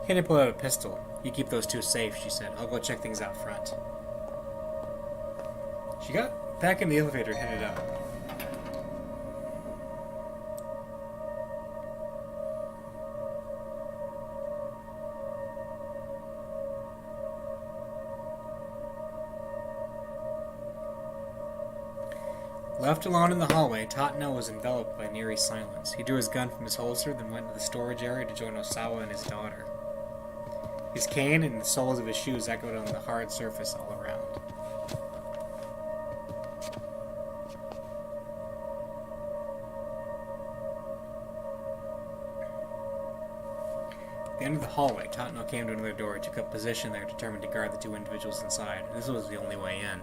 A: Kanan pulled out a pistol. You keep those two safe, she said. I'll go check things out front. She got back in the elevator and headed up. Left alone in the hallway, Tatno was enveloped by an eerie silence. He drew his gun from his holster, then went to the storage area to join Osawa and his daughter. His cane and the soles of his shoes echoed on the hard surface all around. the end of the hallway, Tatno came to another door and took up position there, determined to guard the two individuals inside. This was the only way in.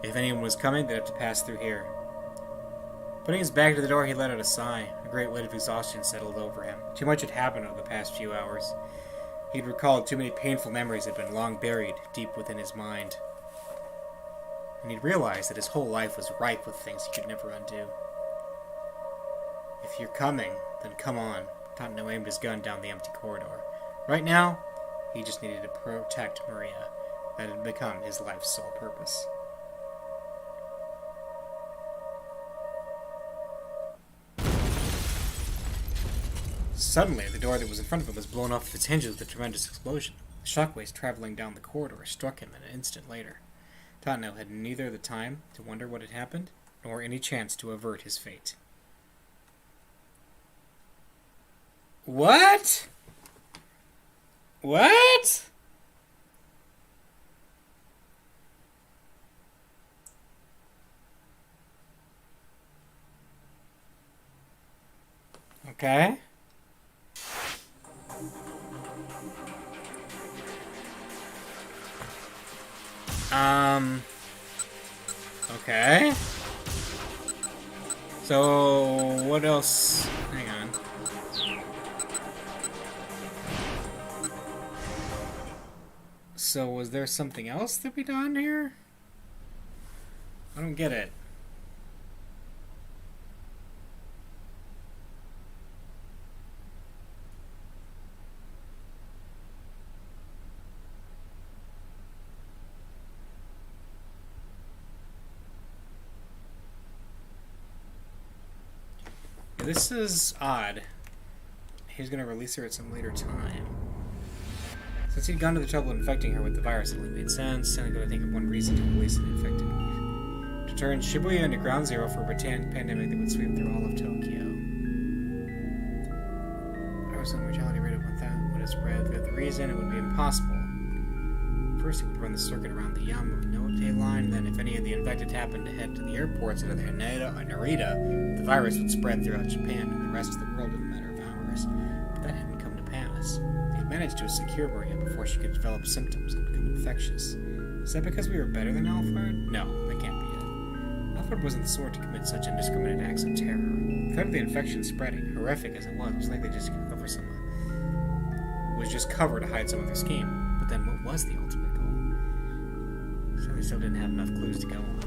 A: If anyone was coming, they'd have to pass through here. Putting his back to the door, he let out a sigh. A great weight of exhaustion settled over him. Too much had happened over the past few hours. He'd recalled too many painful memories that had been long buried deep within his mind. And he'd realized that his whole life was ripe with things he could never undo. If you're coming, then come on. Tatno aimed his gun down the empty corridor. Right now, he just needed to protect Maria. That had become his life's sole purpose. Suddenly, the door that was in front of him was blown off its hinges with a tremendous explosion. The shockwaves traveling down the corridor struck him an instant later. Tatno had neither the time to wonder what had happened, nor any chance to avert his fate. What? What? Okay. Okay. So, what else? Hang on. So, was there something else to be done here? I don't get it. This is odd. He's going to release her at some later time. Since he'd gone to the trouble of infecting her with the virus, it only made sense. Only going to think of one reason to release an infected leaf. To turn Shibuya into ground zero for a pretend pandemic that would sweep through all of Tokyo. Our some mortality rate of 1,000 would have spread throughout the region. It would be impossible. First, he would run the circuit around the Yama Note line, and then if any of the infected happened to head to the airports out of Haneda or Narita, the virus would spread throughout Japan and the rest of the world in a matter of hours. But that hadn't come to pass. They had managed to secure Maria before she could develop symptoms and become infectious. Is that because we were better than Alphard? No, that can't be it. Alphard wasn't the sort to commit such indiscriminate acts of terror. The threat of the infection spreading, horrific as it was likely just to cover some was just cover to hide some of their scheme. But then what was the ultimate goal? He still didn't have enough clues to go on.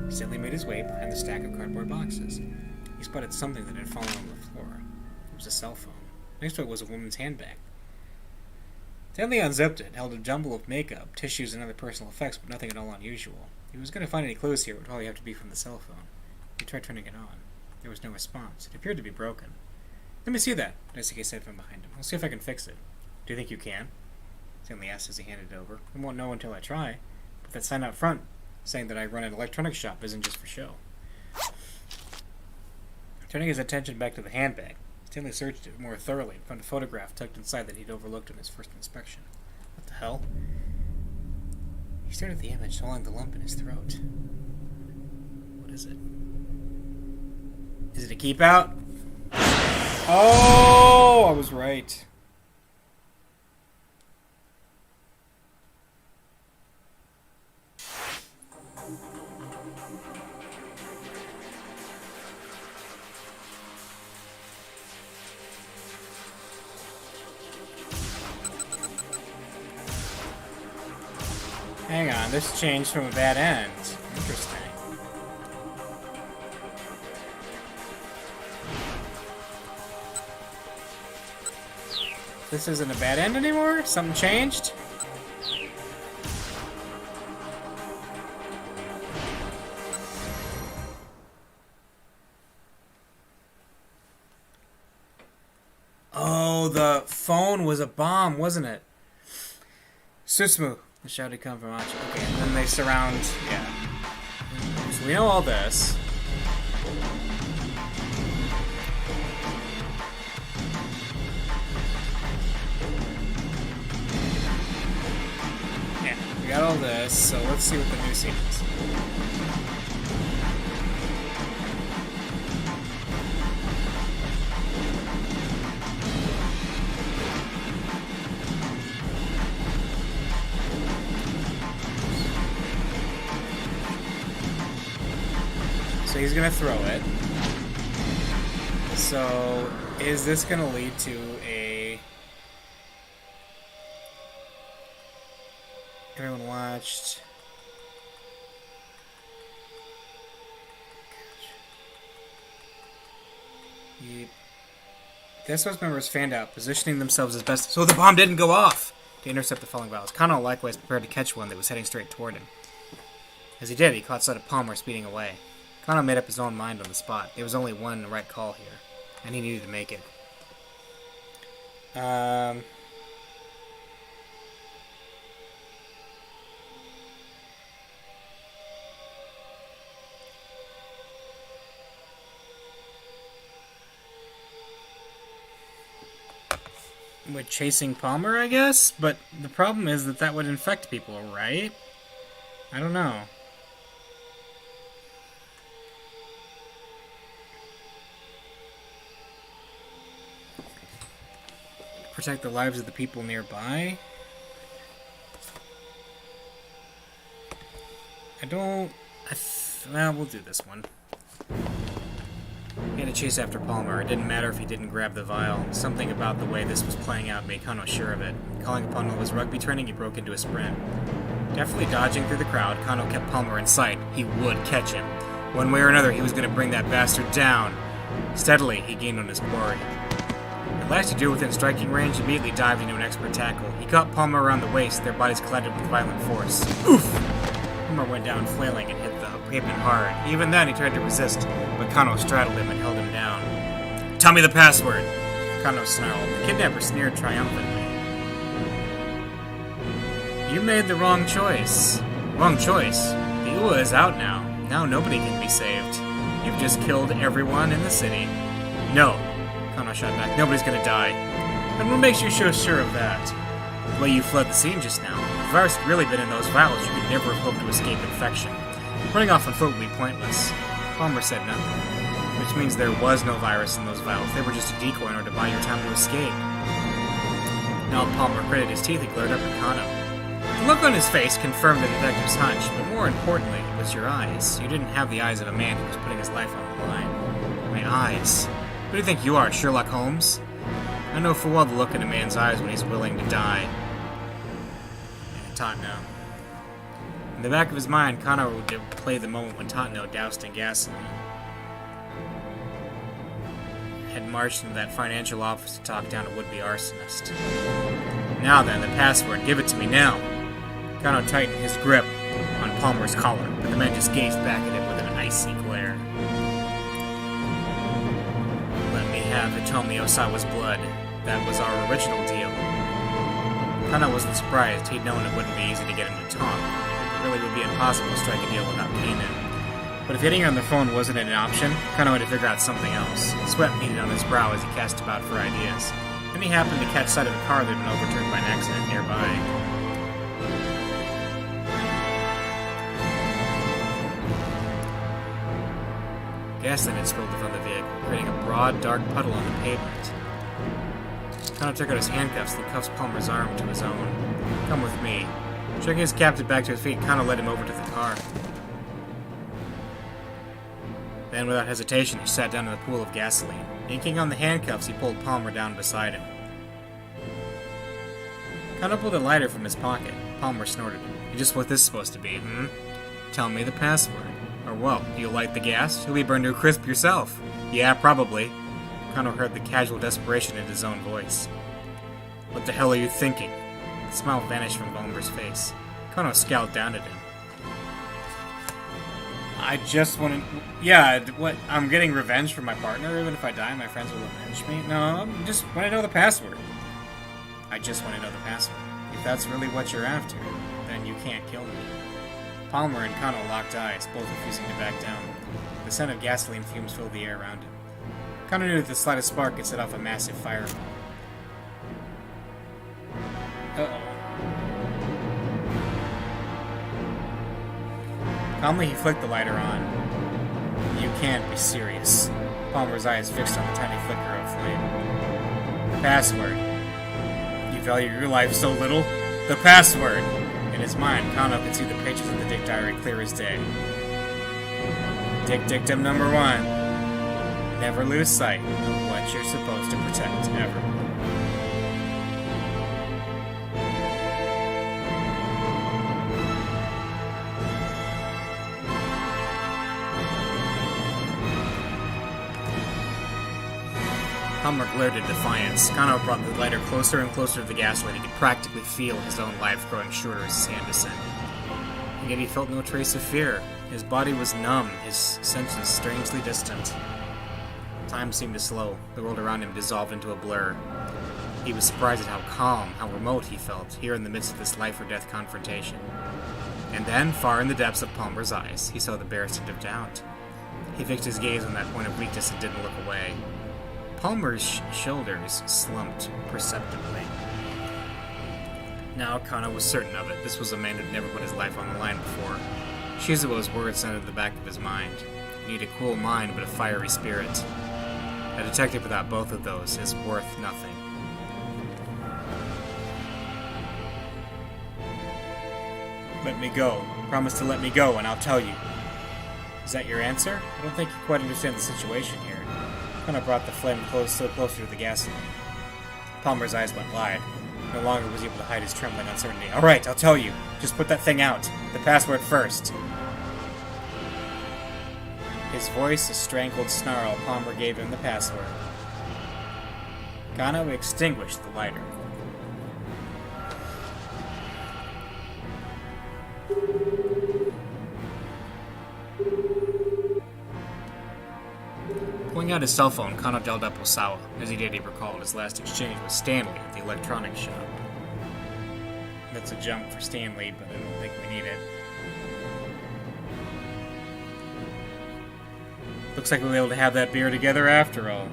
A: He steadily made his way behind the stack of cardboard boxes. He spotted something that had fallen on the floor. It was a cell phone. Next to it was a woman's handbag. Stanley unzipped it, held a jumble of makeup, tissues, and other personal effects, but nothing at all unusual. If he was going to find any clues here, it would probably have to be from the cell phone. He tried turning it on. There was no response. It appeared to be broken. Let me see that, Daisuke said from behind him. I'll see if I can fix it. Do you think you can? Stanley asked as he handed it over. I won't know until I try. But that sign out front, saying that I run an electronics shop, isn't just for show. Turning his attention back to the handbag, Stanley searched it more thoroughly and found a photograph tucked inside that he'd overlooked in his first inspection. What the hell? He stared at the image, swallowing the lump in his throat. What is it? Is it a keep out? Oh, I was right. Hang on, this changed from a bad end. Interesting. This isn't a bad end anymore? Something changed? Oh, the phone was a bomb, wasn't it? Sutsmu. The shouted come from Achi. Okay, and then they surround... Yeah. So we know all this. Yeah, we got all this, so let's see what the new scene is. he's gonna throw it. So, is this gonna lead to a... Everyone watched... The SOS members fanned out, positioning themselves as best so the bomb didn't go off to intercept the falling vials. Kano likewise prepared to catch one that was heading straight toward him. As he did, he caught sight of Palmer speeding away. Kano made up his own mind on the spot. There was only one right call here, and he needed to make it. With chasing Palmer, I guess? But the problem is that would infect people, right? I don't know. Protect the lives of the people nearby? Well, we'll do this one. He had to chase after Palmer. It didn't matter if he didn't grab the vial. Something about the way this was playing out made Kano sure of it. Calling upon all his rugby training, he broke into a sprint. Deftly dodging through the crowd, Kano kept Palmer in sight. He would catch him. One way or another, he was going to bring that bastard down. Steadily, he gained on his quarry. At last, he drew within striking range, immediately dived into an expert tackle. He caught Palmer around the waist, their bodies collided with violent force. Oof! Palmer went down flailing and hit the pavement hard. Even then, he tried to resist, but Kano straddled him and held him down. "Tell me the password!" Kano snarled. The kidnapper sneered triumphantly. "You made the wrong choice." "Wrong choice? The Ua is out now. Now nobody can be saved. You've just killed everyone in the city." "No," Kano shot back. "Nobody's gonna die." "And what makes you so sure of that?" "The way you fled the scene just now. If the virus had really been in those vials, you could never have hoped to escape infection. Running off on foot would be pointless." Palmer said nothing, which means there was no virus in those vials. They were just a decoy in order to buy your time to escape. Now Palmer gritted his teeth and glared up at Kano. The look on his face confirmed the detective's hunch, but more importantly, it was your eyes. You didn't have the eyes of a man who was putting his life on the line. My eyes. Who do you think you are, Sherlock Holmes? I know full well the look in a man's eyes when he's willing to die. Totno. In the back of his mind, Kano would play the moment when Totno, doused in gasoline, had marched into that financial office to talk down a would-be arsonist. Now then, the password. Give it to me now. Kano tightened his grip on Palmer's collar, but the man just gazed back at him with an icy glare. Let me have Hitomi Osawa's blood. That was our original deal. Kano wasn't surprised. He'd known it wouldn't be easy to get him to talk. It really would be impossible to strike a deal without Kanan. But if getting her on the phone wasn't an option, Kano had to figure out something else. Sweat beaded on his brow as he cast about for ideas. Then he happened to catch sight of a car that had been overturned by an accident nearby. Gasoline had spilled from the vehicle, creating a broad, dark puddle on the pavement. Kano took out his handcuffs and cuffs Palmer's arm to his own. "Come with me." Shaking his captive back to his feet, Kano led him over to the car. Then, without hesitation, he sat down in the pool of gasoline. Yanking on the handcuffs, he pulled Palmer down beside him. Kano pulled a lighter from his pocket. Palmer snorted. "Just what this is supposed to be, hmm? Tell me the password. Or, well, do you light the gas? You'll be burned to a crisp yourself." "Yeah, probably." Kano heard the casual desperation in his own voice. "What the hell are you thinking?" The smile vanished from Palmer's face. Kano scowled down at him. "I just want to... Yeah, what? I'm getting revenge for my partner? Even if I die, my friends will avenge me? No, I just want to know the password." "I just want to know the password. If that's really what you're after, then you can't kill me." Palmer and Kano locked eyes, both refusing to back down. The scent of gasoline fumes filled the air around him. Kano knew that the slightest spark could set off a massive fireball. Uh-oh. Calmly, he flicked the lighter on. "You can't be serious." Palmer's eyes fixed on the tiny flicker of flame. "The password. You value your life so little? The password!" In his mind, Kano could see the pages of the Dick Diary clear as day. Dictum number 1. Never lose sight of what you're supposed to protect, ever. Palmer glared in defiance. Kano brought the lighter closer and closer to the gaslight. He could practically feel his own life growing shorter as his hand descended. And yet he felt no trace of fear. His body was numb, his senses strangely distant. Time seemed to slow. The world around him dissolved into a blur. He was surprised at how calm, how remote he felt, here in the midst of this life-or-death confrontation. And then, far in the depths of Palmer's eyes, he saw the barest hint of doubt. He fixed his gaze on that point of weakness and didn't look away. Palmer's shoulders slumped perceptibly. Now Kano was certain of it. This was a man who'd never put his life on the line before. Shizuo's words sounded at the back of his mind. You need a cool mind, but a fiery spirit. A detective without both of those is worth nothing. Let me go. Promise to let me go, and I'll tell you. Is that your answer? I don't think you quite understand the situation here. Kano brought the flame still closer to the gasoline. Palmer's eyes went wide. No longer was he able to hide his trembling uncertainty. All right, I'll tell you. Just put that thing out. The password first. His voice a strangled snarl. Palmer gave him the password. Kano extinguished the lighter. Pulling out his cell phone, Kano dialed up Osawa. As he did, he recalled his last exchange with Stanley at the electronics shop. That's a jump for Stanley, but I don't think we need it. Looks like we'll be able to have that beer together after all.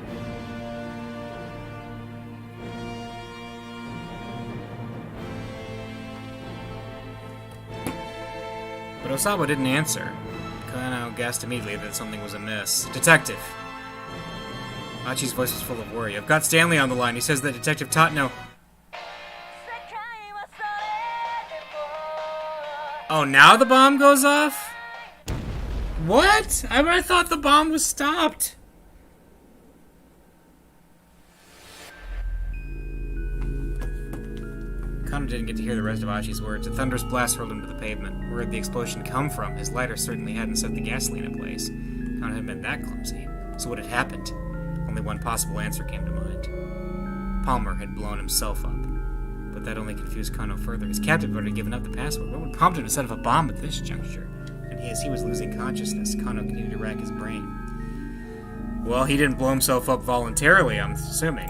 A: But Osawa didn't answer. Kano guessed immediately that something was amiss. Detective! Achi's voice was full of worry. I've got Stanley on the line. He says that Detective Tatno... Oh, now the bomb goes off? What? I thought the bomb was stopped. Kano didn't get to hear the rest of Achi's words. A thunderous blast hurled him to the pavement. Where had the explosion come from? His lighter certainly hadn't set the gasoline in place. Kano hadn't been that clumsy. So what had happened? Only one possible answer came to mind. Palmer had blown himself up. But that only confused Kano further. His captive had already given up the password. What would prompt him to set off a bomb at this juncture? And as he was losing consciousness, Kano continued to rack his brain. Well, he didn't blow himself up voluntarily, I'm assuming.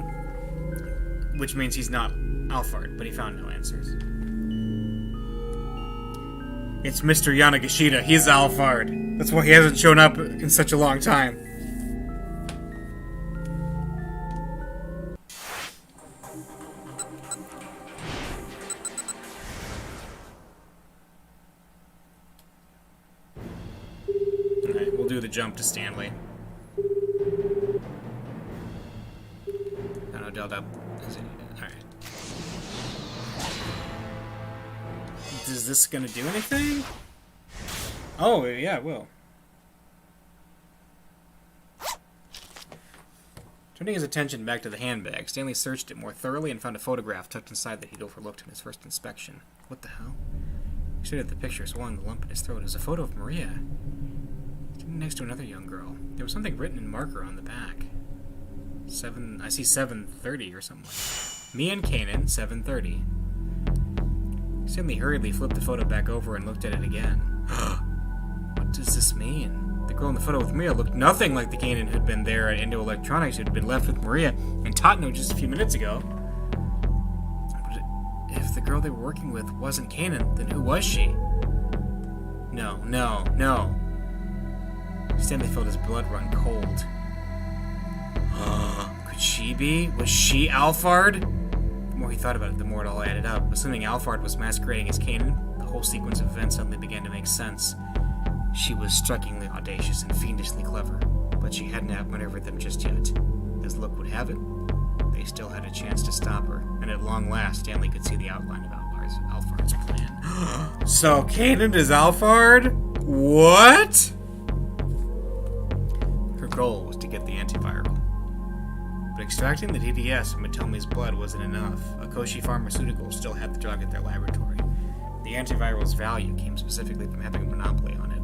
A: Which means he's not Alphard, but he found no answers. It's Mr. Yanagishita. He's Alphard. That's why he hasn't shown up in such a long time. Alright, we'll do the jump to Stanley. I know, dialed up. Alright. Is this gonna do anything? Oh, yeah, it will. Turning his attention back to the handbag, Stanley searched it more thoroughly and found a photograph tucked inside that he'd overlooked in his first inspection. What the hell? He stared at the picture, swallowing the lump in his throat. It was a photo of Maria, standing next to another young girl. There was something written in marker on the back. I see 7:30 or something like that. Me and Kanan, 7:30. Stanley hurriedly flipped the photo back over and looked at it again. What does this mean? The girl in the photo with Maria looked nothing like the Kanan who'd been there at Indo Electronics, who'd been left with Maria and Tatno just a few minutes ago. But if the girl they were working with wasn't Kanan, then who was she? No. Stanley felt his blood run cold. Could she be? Was she Alphard? The more he thought about it, the more it all added up. Assuming Alphard was masquerading as Kanan, the whole sequence of events suddenly began to make sense. She was strikingly audacious and fiendishly clever, but she hadn't outmaneuvered them just yet. As luck would have it, they still had a chance to stop her, and at long last, Stanley could see the outline of Alphard's plan. So Kanan is Alphard? What? goal was to get the antiviral. But extracting the DDS from Atomi's blood wasn't enough. Akoshi Pharmaceuticals still had the drug at their laboratory. The antiviral's value came specifically from having a monopoly on it,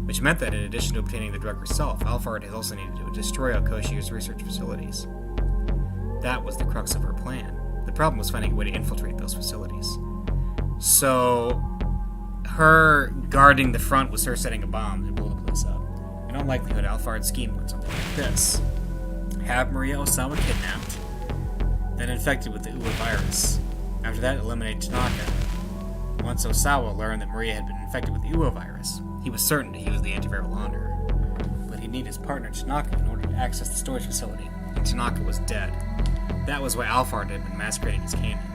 A: which meant that in addition to obtaining the drug herself, Alphard had also needed to destroy Akoshi's research facilities. That was the crux of her plan. The problem was finding a way to infiltrate those facilities. So, her guarding the front was her setting a bomb to blow the place up. In all likelihood, Alphard's scheme went something like this. Have Maria Osawa kidnapped, then infected with the Uwa virus. After that, eliminate Tanaka. Once Osawa learned that Maria had been infected with the Uwa virus, he was certain to use the antiviral on her. But he'd need his partner Tanaka in order to access the storage facility, and Tanaka was dead. That was why Alphard had been masquerading as Kanan.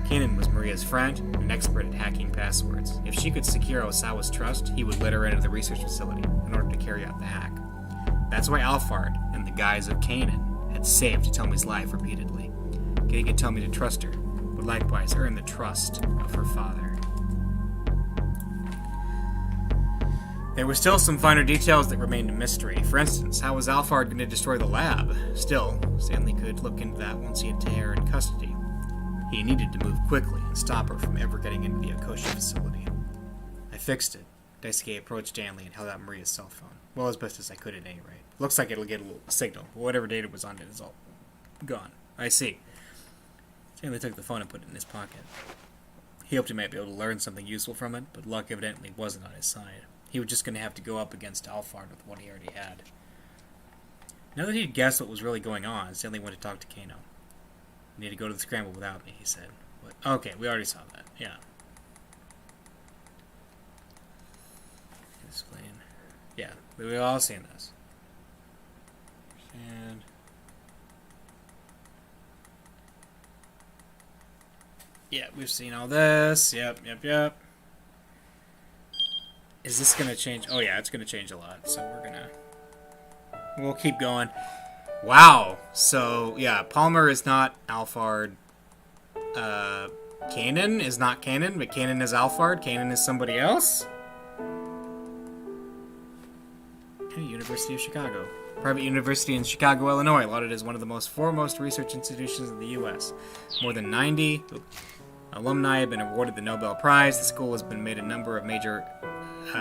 A: Kanan was Maria's friend and an expert at hacking passwords. If she could secure Osawa's trust, he would let her into the research facility in order to carry out the hack. That's why Alphard, in the guise of Kanan, had saved Tomi's life repeatedly, getting Tomi to trust her, would likewise earn the trust of her father. There were still some finer details that remained a mystery. For instance, how was Alphard going to destroy the lab? Still, Stanley could look into that once he had Teher in custody. He needed to move quickly and stop her from ever getting into the Akoshi facility. I fixed it. Daisuke approached Stanley and held out Maria's cell phone. Well, as best as I could at any rate. Looks like it'll get a little signal, but whatever data was on it is all gone. I see. Stanley took the phone and put it in his pocket. He hoped he might be able to learn something useful from it, but luck evidently wasn't on his side. He was just going to have to go up against Alphard with what he already had. Now that he'd guessed what was really going on, Stanley went to talk to Kano. You need to go to the Scramble without me, he said. What? Okay, we already saw that. Yeah. Explain. Yeah, we've all seen this. And yeah, we've seen all this. Yep. Is this gonna change? Oh yeah, it's gonna change a lot. So we'll keep going. Wow. So yeah, Palmer is not Alphard. Kanan is not Kanan, but Kanan is Alphard. Kanan is somebody else. University of Chicago. Private university in Chicago, Illinois, lauded as one of the most foremost research institutions in the U.S. More than 90 alumni have been awarded the Nobel Prize. The school has been made a number of major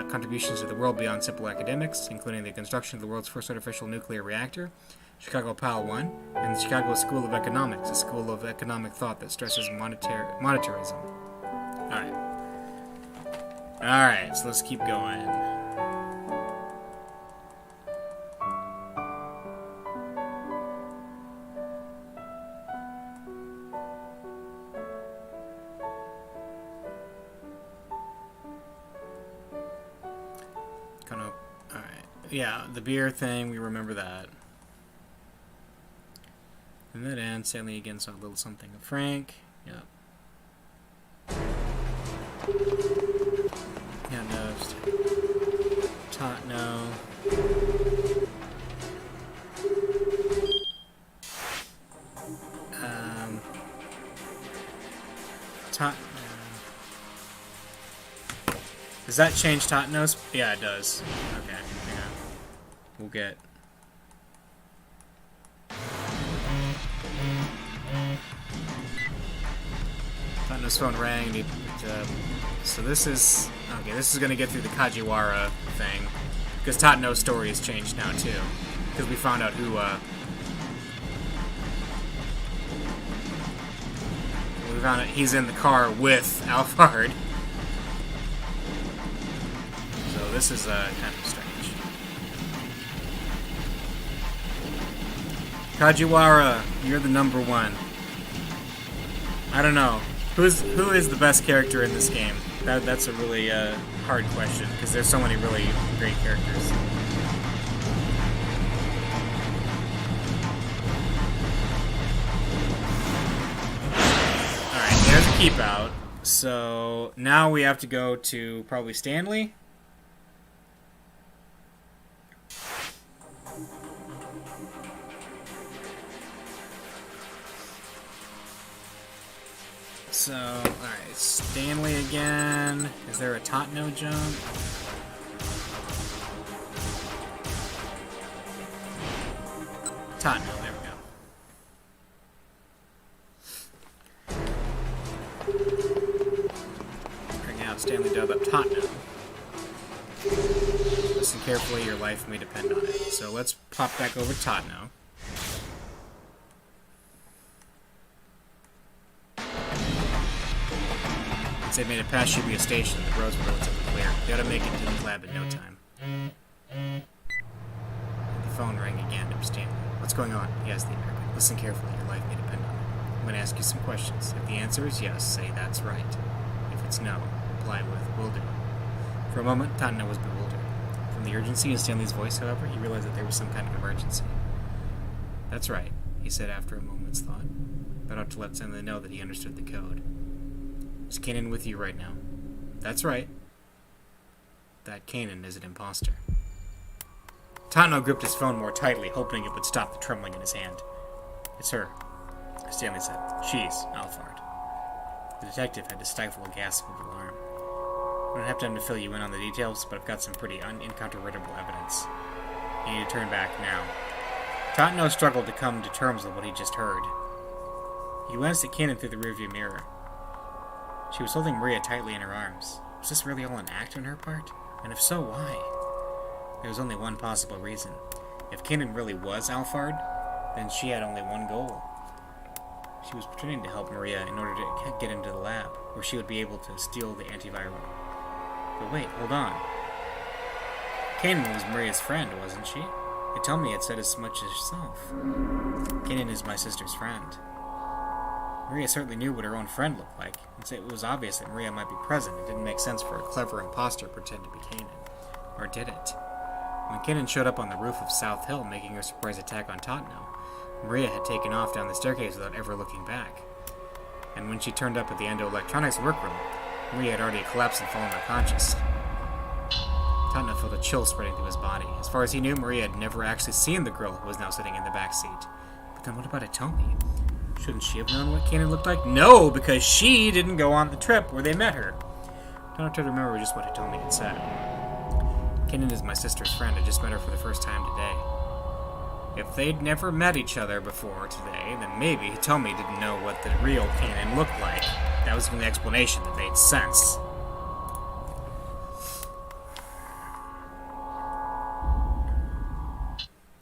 A: contributions to the world beyond simple academics, including the construction of the world's first artificial nuclear reactor, Chicago PAL 1, and the Chicago School of Economics, a school of economic thought that stresses monetarism. Alright, so let's keep going. Yeah, the beer thing, we remember that. And that ends. Stanley again saw a little something of Frank. Yep. Yeah, no. No. Does that change Totnos? Yeah, it does. Okay, hang on. We'll get... Totnos' phone rang. So this is... Okay, this is going to get through the Kajiwara thing. Because Totno's story has changed now, too. Because we found out who, we found out he's in the car with Alphard. So this is, kind of strange. Kajiwara, you're the number one. I don't know. Who is the best character in this game? That's a really hard question, because there's so many really great characters. Alright, there's a keep out. So now we have to go to probably Stanley. So, alright, Stanley again. Is there a Totno jump? Tottenham, there we go. Bring out Stanley Dub up Tottenham. Listen carefully, your life may depend on it. So let's pop back over Tottenham. Once they made it past Shibuya Station, the roads were relatively clear. They ought to make it to the lab in no time. The phone rang again. It was Stanley. What's going on? He asked the American. Listen carefully, your life may depend on it. I'm going to ask you some questions. If the answer is yes, say that's right. If it's no, reply with, will do. For a moment, Tottenham was bewildered. From the urgency in Stanley's voice, however, he realized that there was some kind of emergency. That's right, he said after a moment's thought, but ought to let Stanley know that he understood the code. Is Kanan with you right now? That's right. That Kanan is an imposter. Tottenham gripped his phone more tightly, hoping it would stop the trembling in his hand. It's her, Stanley said. She's Alphard. The detective had to stifle a gasp of alarm. I don't have time to fill you in on the details, but I've got some pretty incontrovertible evidence. You need to turn back now. Tottenham struggled to come to terms with what he just heard. He glanced at Kanan through the rearview mirror. She was holding Maria tightly in her arms. Was this really all an act on her part? And if so, why? There was only one possible reason. If Kanan really was Alphard, then she had only one goal. She was pretending to help Maria in order to get into the lab, where she would be able to steal the antiviral. But wait, hold on. Kanan was Maria's friend, wasn't she? You tell me it said as much as yourself. Kanan is my sister's friend. Maria certainly knew what her own friend looked like, and so it was obvious that Maria might be present. It didn't make sense for a clever imposter to pretend to be Kanan. Or did it? When Kanan showed up on the roof of South Hill making her surprise attack on Tottenham, Maria had taken off down the staircase without ever looking back. And when she turned up at the Endo-Electronics workroom, Maria had already collapsed and fallen unconscious. Tottenham felt a chill spreading through his body. As far as he knew, Maria had never actually seen the girl who was now sitting in the back seat. But then what about Atomi? Shouldn't she have known what Kanan looked like? No, because she didn't go on the trip where they met her. I don't have to remember just what Atomi had said. Kanan is my sister's friend. I just met her for the first time today. If they'd never met each other before today, then maybe Hitomi didn't know what the real Kanan looked like. That was the only explanation that made sense.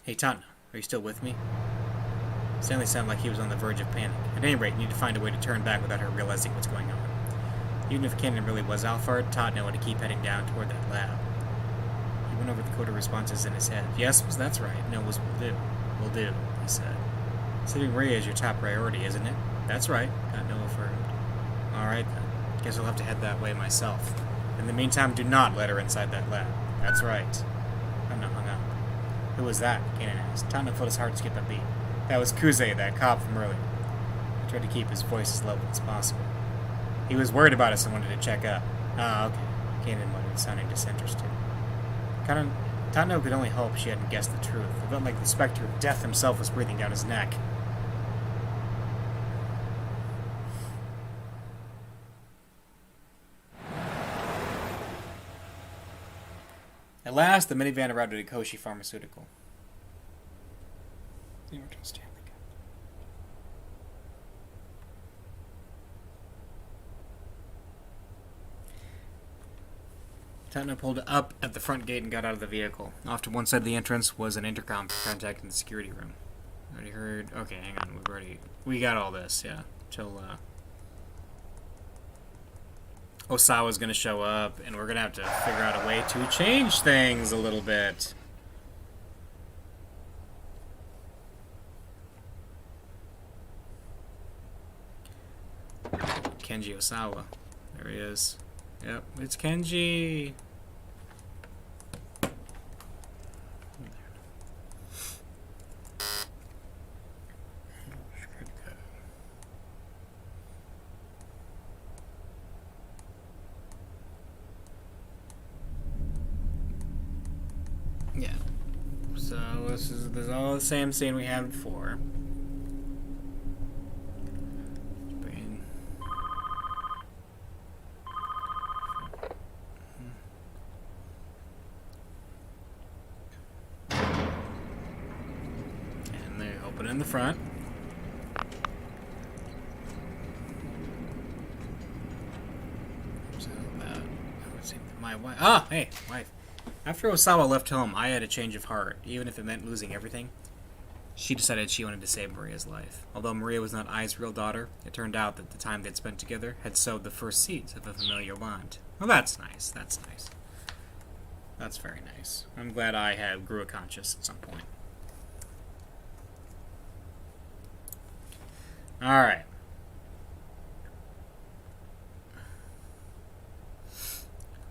A: Hey, Tottenham, are you still with me? Stanley sounded like he was on the verge of panic. At any rate, you need to find a way to turn back without her realizing what's going on. Even if Kanan really was Alphard, Tottenham would keep heading down toward that lab. He went over the code of responses in his head. Yes was that's right. No was will do. Will do, he said. Saving Maria is your top priority, isn't it? That's right. Got no affirmed. Alright then. Guess I'll have to head that way myself. In the meantime, do not let her inside that lab. That's right. I'm not hung up. Who was that? Kanan asked. Tottenham felt his heart skip a beat. That was Kuze, that cop from earlier. He tried to keep his voice as level as possible. He was worried about us and wanted to check up. Ah, okay. Kanan muttered, sounding disinterested. Tottenham could only hope she hadn't guessed the truth. It felt like the specter of death himself was breathing down his neck. At last, the minivan arrived at Koshi Pharmaceutical. The original Stanley. Tottenham pulled up at the front gate and got out of the vehicle. Off to one side of the entrance was an intercom for contacting the security room. Already heard. Okay, hang on. We got all this. Yeah, till Osawa's gonna show up, and we're gonna have to figure out a way to change things a little bit. Kenji Osawa. There he is. Yep, it's Kenji. Yeah. So this is all the same scene we had before. the front. My wife. Ah, hey, wife. After Osawa left home, I had a change of heart, even if it meant losing everything. She decided she wanted to save Maria's life. Although Maria was not Ai's real daughter, it turned out that the time they'd spent together had sowed the first seeds of a familiar bond. Well, that's nice. That's nice. That's very nice. I'm glad I grew a conscience at some point. Alright.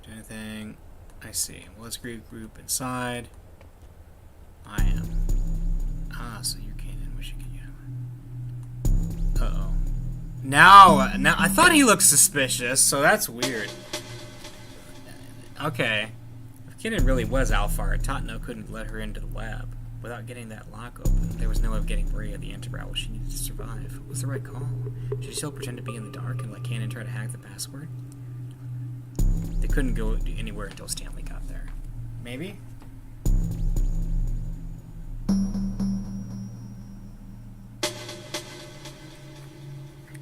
A: Do anything? I see. Was group inside. I am. Ah, so you're Kanan. We should get you. Uh-oh. Now, I thought he looked suspicious, so that's weird. Okay. If Kanan really was Alphard, Tatno couldn't let her into the lab. Without getting that lock open, there was no way of getting Maria the antiviral she needed to survive. It was the right call. Should she still pretend to be in the dark and let Kanan try to hack the password? They couldn't go anywhere until Stanley got there. Maybe?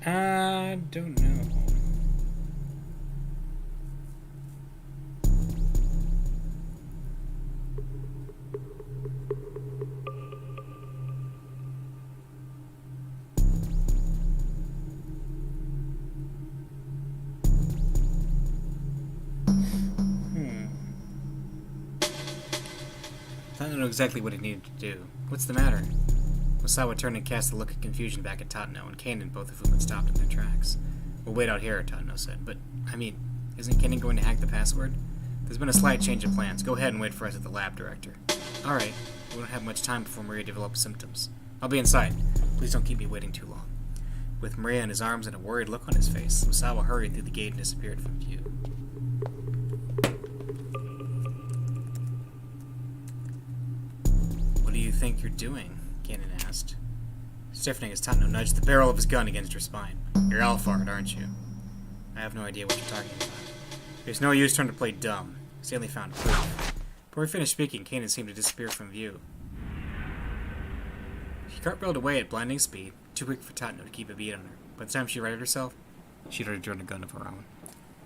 A: I don't know. I don't know exactly what he needed to do. What's the matter? Osawa turned and cast a look of confusion back at Tatno and Kanan, both of whom had stopped in their tracks. We'll wait out here, Tatno said. But, I mean, isn't Kanan going to hack the password? There's been a slight change of plans. Go ahead and wait for us at the lab, Director. Alright. We won't have much time before Maria develops symptoms. I'll be inside. Please don't keep me waiting too long. With Maria in his arms and a worried look on his face, Osawa hurried through the gate and disappeared from view. What do you think you're doing? Kanan asked. Stiffening as Tatno nudged the barrel of his gun against her spine. You're Alphard, aren't you? I have no idea what you're talking about. There's no use trying to play dumb. Stanley found proof. Before he finished speaking, Kanan seemed to disappear from view. She cartwheeled away at blinding speed, too quick for Tatno to keep a beat on her. By the time she righted herself, she'd already drawn a gun of her own.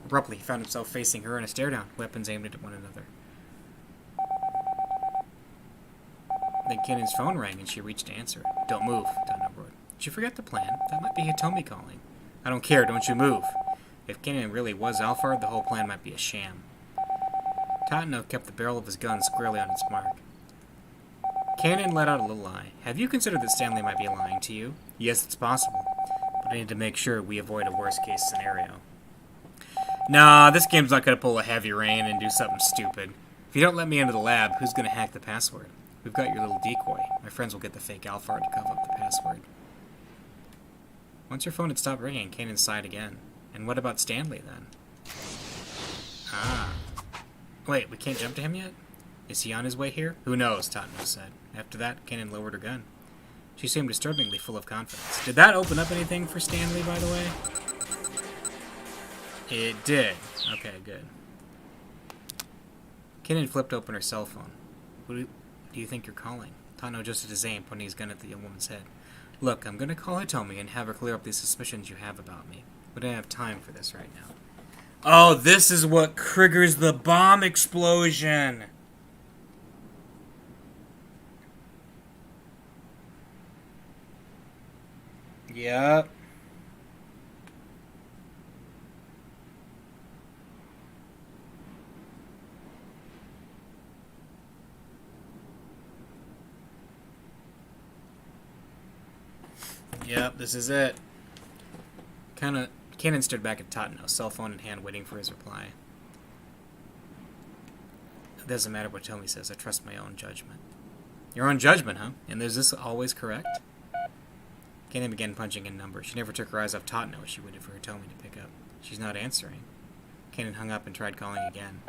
A: Abruptly, he found himself facing her in a stare-down, weapons aimed at one another. Then Kanan's phone rang and she reached to answer it. Don't move, Tatno roared. Did you forget the plan? That might be Hitomi calling. I don't care, don't you move. If Kanan really was Alphard, the whole plan might be a sham. Tatno kept the barrel of his gun squarely on its mark. Kanan let out a little lie. Have you considered that Stanley might be lying to you? Yes, it's possible. But I need to make sure we avoid a worst-case scenario. Nah, this game's not going to pull a heavy rain and do something stupid. If you don't let me into the lab, who's going to hack the password? We've got your little decoy. My friends will get the fake Alphard to cover up the password. Once your phone had stopped ringing, Kanan sighed again. And what about Stanley, then? Ah. Wait, we can't jump to him yet? Is he on his way here? Who knows, Tatno said. After that, Kanan lowered her gun. She seemed disturbingly full of confidence. Did that open up anything for Stanley, by the way? It did. Okay, good. Kanan flipped open her cell phone. Who do you think you're calling? Tatno adjusted his aim, pointing his gun at the young woman's head. Look, I'm going to call Hitomi and have her clear up these suspicions you have about me. We don't have time for this right now. Oh, this is what triggers the bomb explosion! Yep. Yep, this is it. Kanan stood back at Tatno, cell phone in hand, waiting for his reply. It doesn't matter what Hitomi says, I trust my own judgment. Your own judgment, huh? And is this always correct? Kanan began punching in numbers. She never took her eyes off Tatno as she waited for Hitomi to pick up. She's not answering. Kanan hung up and tried calling again.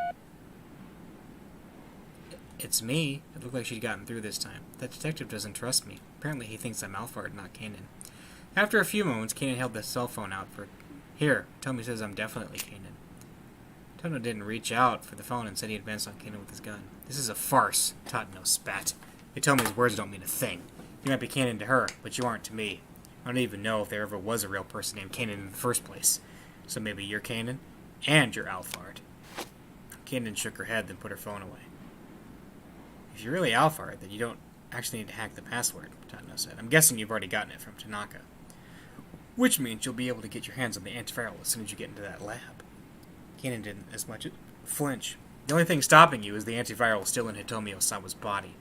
A: It's me. It looked like she'd gotten through this time. That detective doesn't trust me. Apparently he thinks I'm Alphard, not Kanan. After a few moments, Kanan held the cell phone out for... Here, Hitomi says I'm definitely Kanan. Tatno didn't reach out for the phone and said he advanced on Kanan with his gun. This is a farce, Tatno spat. Hitomi's words don't mean a thing. You might be Kanan to her, but you aren't to me. I don't even know if there ever was a real person named Kanan in the first place. So maybe you're Kanan, and you're Alphard. Kanan shook her head, then put her phone away. If you're really Alphard, then you don't actually need to hack the password, Tatno said. I'm guessing you've already gotten it from Tanaka. Which means you'll be able to get your hands on the antiviral as soon as you get into that lab. Kanan didn't as much as flinch. The only thing stopping you is the antiviral still in Hitomi Osawa's body.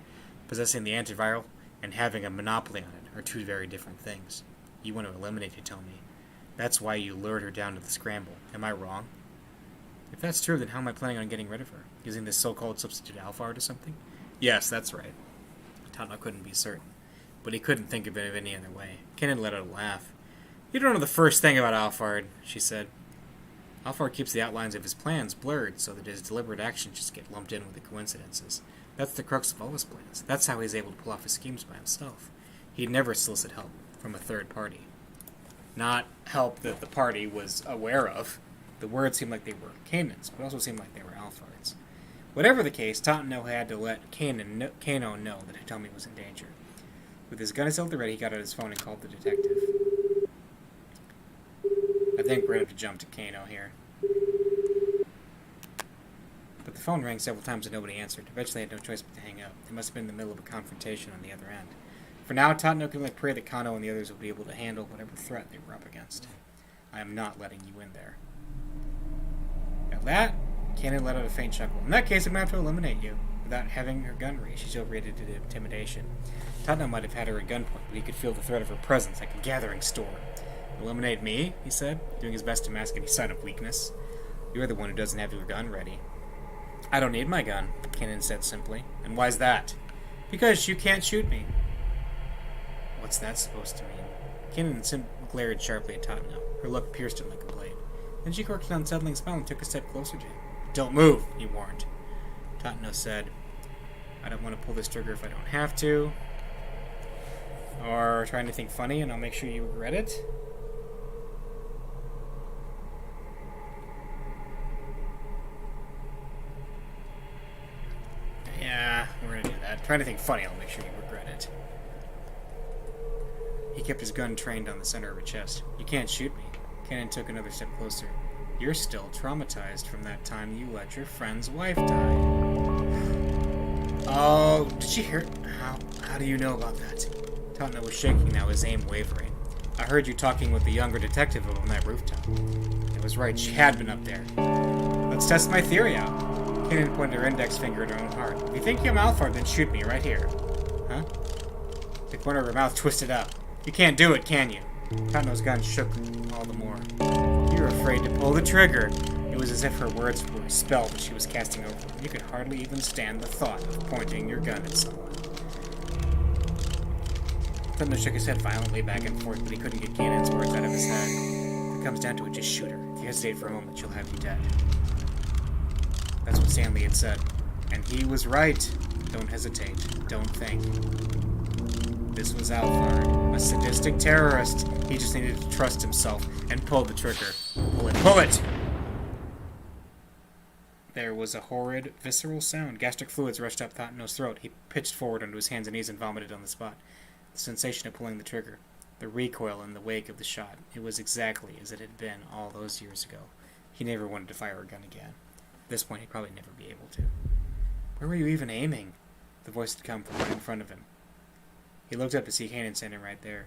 A: Possessing the antiviral and having a monopoly on it are two very different things. You want to eliminate Hitomi. That's why you lured her down to the Scramble. Am I wrong? If that's true, then how am I planning on getting rid of her? Using this so-called substitute Alphard or something? Yes, that's right. Tatno couldn't be certain, but he couldn't think of it of any other way. Kanan let out a laugh. You don't know the first thing about Alphard, she said. Alphard keeps the outlines of his plans blurred so that his deliberate actions just get lumped in with the coincidences. That's the crux of all his plans. That's how he's able to pull off his schemes by himself. He'd never solicit help from a third party. Not help that the party was aware of. The words seemed like they were Kanan's, but also seemed like they were Alphard's. Whatever the case, Tatno had to let Kano know that Hitomi was in danger. With his gun held ready, he got out his phone and called the detective. I think we're going to have to jump to Kano here. But the phone rang several times and nobody answered. Eventually, they had no choice but to hang up. They must have been in the middle of a confrontation on the other end. For now, Tatno can only pray that Kano and the others will be able to handle whatever threat they were up against. I am not letting you in there. At that, Kanan let out a faint chuckle. In that case, I'm going to have to eliminate you. Without having her gun raised, she's overrated to intimidation. Tatno might have had her at gunpoint, but he could feel the threat of her presence like a gathering storm. Eliminate me, he said, doing his best to mask any sign of weakness. You're the one who doesn't have your gun ready. I don't need my gun, Kanan said simply. And why's that? Because you can't shoot me. What's that supposed to mean? Kanan glared sharply at Tatno. Her look pierced him like a blade. Then she corrected an unsettling smile and took a step closer to him. Don't move, he warned. Tatno said, I don't want to pull this trigger if I don't have to. Or try anything funny and I'll make sure you regret it. Yeah, we're going to do that. Try anything funny, I'll make sure you regret it. He kept his gun trained on the center of her chest. You can't shoot me. Kanan took another step closer. You're still traumatized from that time you let your friend's wife die. Oh, did she hear? How do you know about that? Tatno was shaking now, his aim wavering. I heard you talking with the younger detective on that rooftop. I was right, she had been up there. Let's test my theory out. Kanan pointed her index finger at her own heart. If you think you're Alphard, then shoot me right here. Huh? The corner of her mouth twisted up. You can't do it, can you? Tatno's gun shook all the more. You're afraid to pull the trigger. It was as if her words were a spell that she was casting over him. You could hardly even stand the thought of pointing your gun at someone. Tatno shook his head violently back and forth, but he couldn't get Kanan's words out of his head. If it comes down to it, just shoot her. If you hesitate for a moment, she'll have you dead. That's what Stanley had said. And he was right. Don't hesitate. Don't think. This was Alphard, a sadistic terrorist. He just needed to trust himself and pull the trigger. Pull it. Pull it! There was a horrid, visceral sound. Gastric fluids rushed up Tatno's throat. He pitched forward onto his hands and knees and vomited on the spot. The sensation of pulling the trigger. The recoil in the wake of the shot. It was exactly as it had been all those years ago. He never wanted to fire a gun again. At this point, he'd probably never be able to. Where were you even aiming? The voice had come from right in front of him. He looked up to see Kanan standing right there.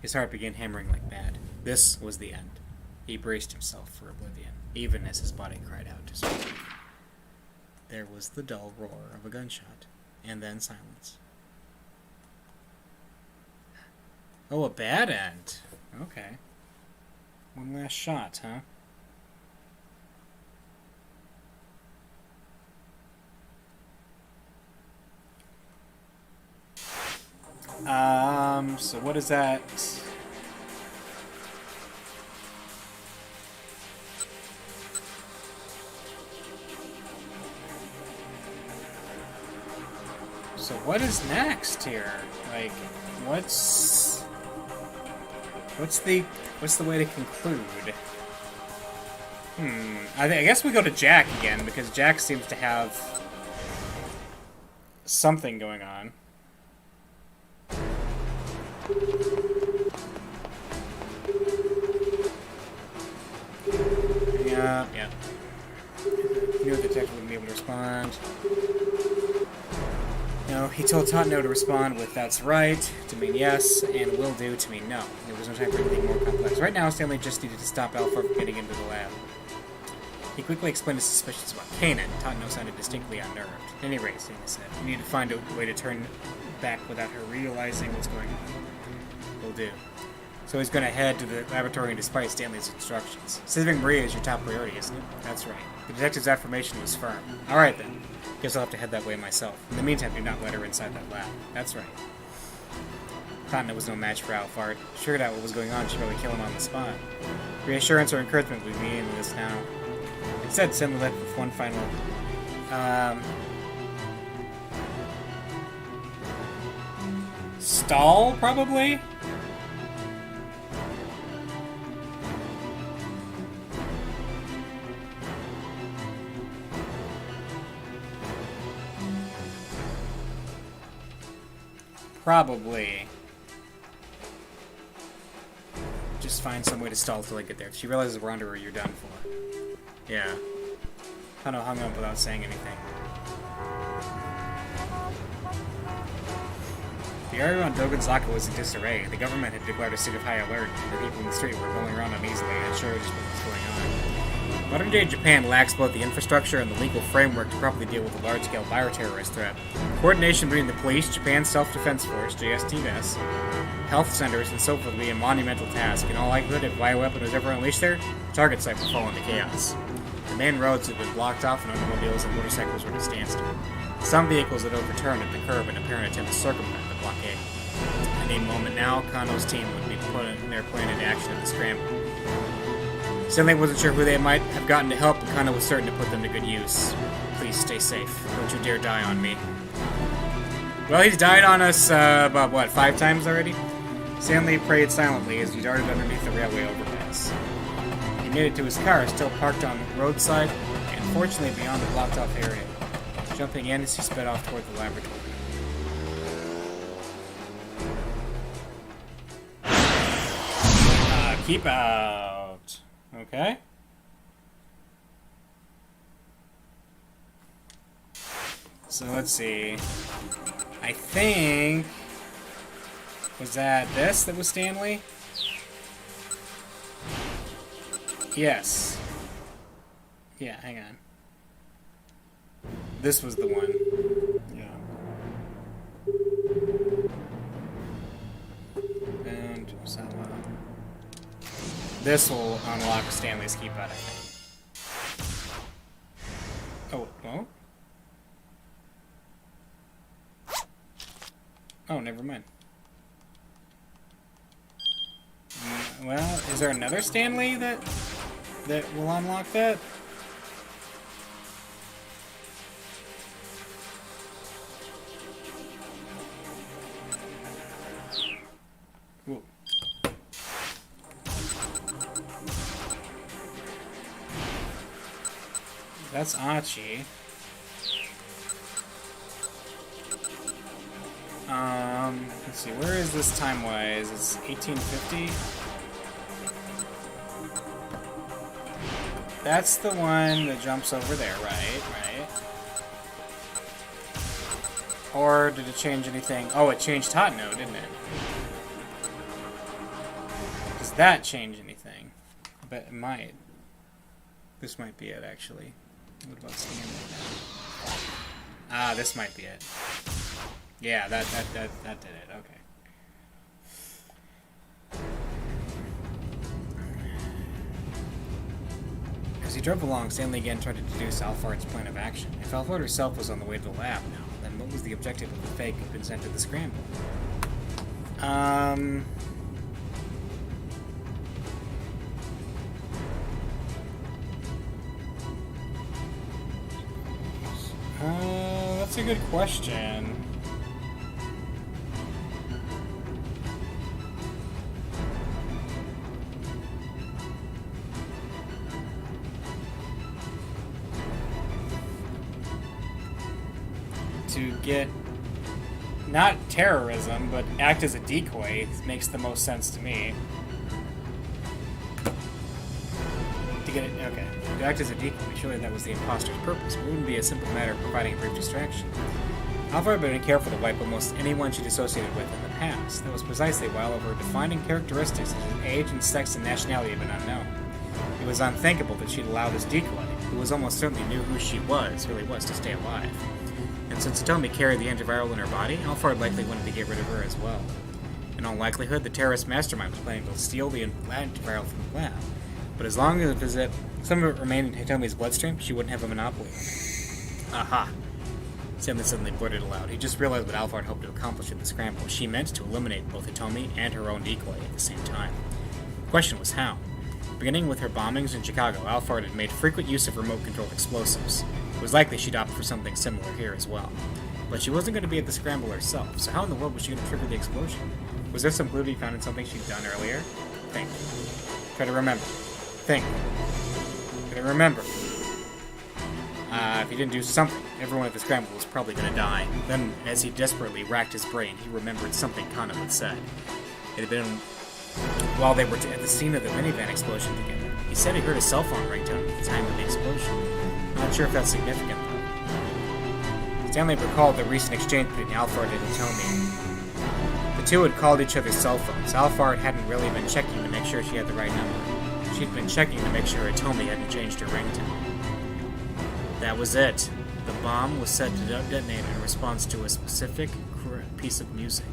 A: His heart began hammering like mad. This was the end. He braced himself for oblivion, even as his body cried out to survive. There was the dull roar of a gunshot, and then silence. Oh, a bad end. Okay. One last shot, huh? So what is that? So what is next here? Like, what's the way to conclude? I guess we go to Jack again, because Jack seems to have something going on. Yeah. Knew the detective wouldn't be able to respond. No, he told Totno to respond with "that's right" to mean yes, and "will do" to mean no. There was no time for anything more complex. Right now, Stanley just needed to stop Alphard from getting into the lab. He quickly explained his suspicions about Kanan. Totno sounded distinctly unnerved. At any rate, Stanley said, "We need to find a way to turn back without her realizing what's going on." "Will do." So he's going to head to the laboratory despite Stanley's instructions. Saving Maria is your top priority, isn't it? That's right. The detective's affirmation was firm. Alright then. Guess I'll have to head that way myself. In the meantime, do not let her inside that lab. That's right. Totno was no match for Alphard. She figured out what was going on, she'd probably kill him on the spot. Reassurance or encouragement would be in this now. Instead, Stanley left with one final... stall, probably? Probably. Just find some way to stall till I get there. If she realizes we're under her, you're done for. Yeah. Totno hung up without saying anything. The area around Dogenzaka was in disarray. The government had declared a state of high alert, and the people in the street were rolling around uneasily, unsure just what was going on. Modern-day Japan lacks both the infrastructure and the legal framework to properly deal with a large-scale bioterrorist threat. Coordination between the police, Japan's Self-Defense Force, JSTS, health centers, and so forth would be a monumental task. In all likelihood, if a bioweapon was ever unleashed there, the target site would fall into chaos. The main roads had been blocked off and automobiles and motorcycles were at a standstill. Some vehicles had overturned at the curb in apparent attempt to circumvent the blockade. At any moment now, Kano's team would be putting their plan into action at the Scramble. Stanley wasn't sure who they might have gotten to help, but Kano was certain to put them to good use. Please stay safe. Don't you dare die on me. Well, he's died on us, about, what, 5 times already? Stanley prayed silently as he darted underneath the railway overpass. He made it to his car, still parked on the roadside, and fortunately beyond the blocked-off area. Jumping in as he sped off toward the laboratory. Keep out. Okay. So let's see. I think... Was that this that was Stanley? Yes. Yeah, hang on. This was the one. Yeah. And this will unlock Stanley's keypad, I think. Oh, well. Oh, never mind. Well, is there another Stanley that will unlock that? Ooh. That's Achi. Let's see, where is this time-wise? It's 1850? That's the one that jumps over there, right? Or did it change anything? Oh, it changed Totno, didn't it? Does that change anything? I bet it might. This might be it, actually. What about Stanley now? Ah, this might be it. Yeah, that did it. Okay. As he drove along, Stanley again tried to deduce Alphard's plan of action. If Alphard herself was on the way to the lab now, then what was the objective of the fake who'd been sent to the Scramble? That's a good question. To get not terrorism, but act as a decoy makes the most sense to me. To get it, okay. To act as a decoy, surely that was the imposter's purpose. It wouldn't be a simple matter of providing a brief distraction. Alphard had been careful to wipe almost anyone she'd associated with in the past. That was precisely why all of her defining characteristics, such as age and sex and nationality, had been unknown. It was unthinkable that she'd allow this decoy, who was almost certainly knew who she really was, to stay alive. And since Hitomi carried the antiviral in her body, Alphard likely wanted to get rid of her as well. In all likelihood, the terrorist mastermind was planning to steal the antiviral from the lab. But as long as some of it remained in Hitomi's bloodstream, she wouldn't have a monopoly on it. Aha! Stanley suddenly blurted aloud. He just realized what Alphard hoped to accomplish in the scramble. She meant to eliminate both Hitomi and her own decoy at the same time. The question was how. Beginning with her bombings in Chicago, Alphard had made frequent use of remote-controlled explosives. It was likely she'd opt for something similar here as well. But she wasn't going to be at the scramble herself, so how in the world was she going to trigger the explosion? Was there some clue to be found in something she'd done earlier? Think. Try to remember. Think. Try to remember. If he didn't do something, everyone at the scramble was probably going to die. Then, as he desperately racked his brain, he remembered something Kano had said. It had been while they were at the scene of the minivan explosion together. He said he heard a cell phone ringtone at the time of the explosion. Not sure if that's significant, though. Stanley recalled the recent exchange between Alphard and Hitomi. The two had called each other's cell phones. Alphard hadn't really been checking to make sure she had the right number. She'd been checking to make sure Hitomi hadn't changed her ringtone. That was it. The bomb was set to detonate in response to a specific piece of music,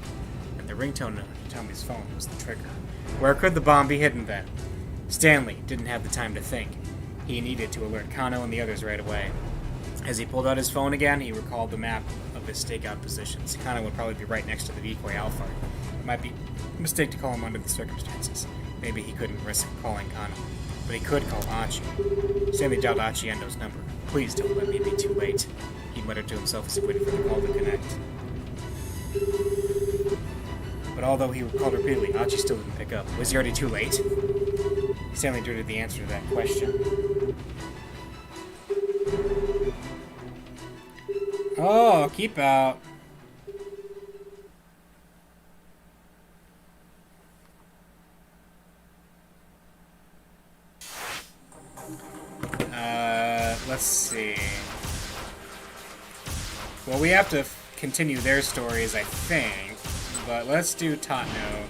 A: and the ringtone of Hitomi's phone was the trigger. Where could the bomb be hidden then? Stanley didn't have the time to think. He needed to alert Kano and the others right away. As he pulled out his phone again, he recalled the map of his stakeout positions. Kano would probably be right next to the decoy Alphard. It might be a mistake to call him under the circumstances. Maybe he couldn't risk calling Kano. But he could call Achi. Stanley dialed Achi Endo's number. Please don't let me be too late, he muttered to himself as he waited for the call to connect. But although he called repeatedly, Achi still didn't pick up. Was he already too late? Stanley dreaded the answer to that question. Oh, keep out. Let's see. Well, we have to continue their stories, I think. But let's do Tatno.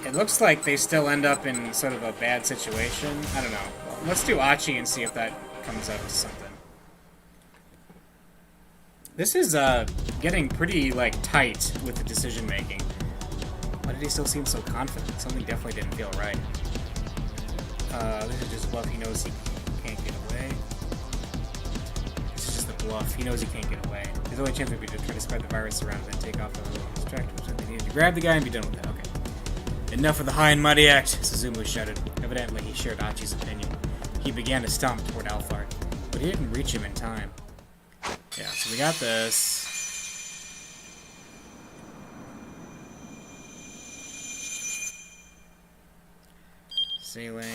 A: It looks like they still end up in sort of a bad situation. I don't know. Let's do Achi and see if that comes up to something. This is getting pretty tight with the decision making. Why did he still seem so confident? Something definitely didn't feel right. This is just bluff. He knows he can't get away. This is just a bluff. He knows he can't get away. His only chance would be to try to spread the virus around and then take off the distract. They needed to grab the guy and be done with it. Okay. Enough of the high and muddy act, Suzumu shouted. Evidently, he shared Achi's opinion. He began to stomp toward Alphard, but he didn't reach him in time. Yeah, so we got this. Ceiling.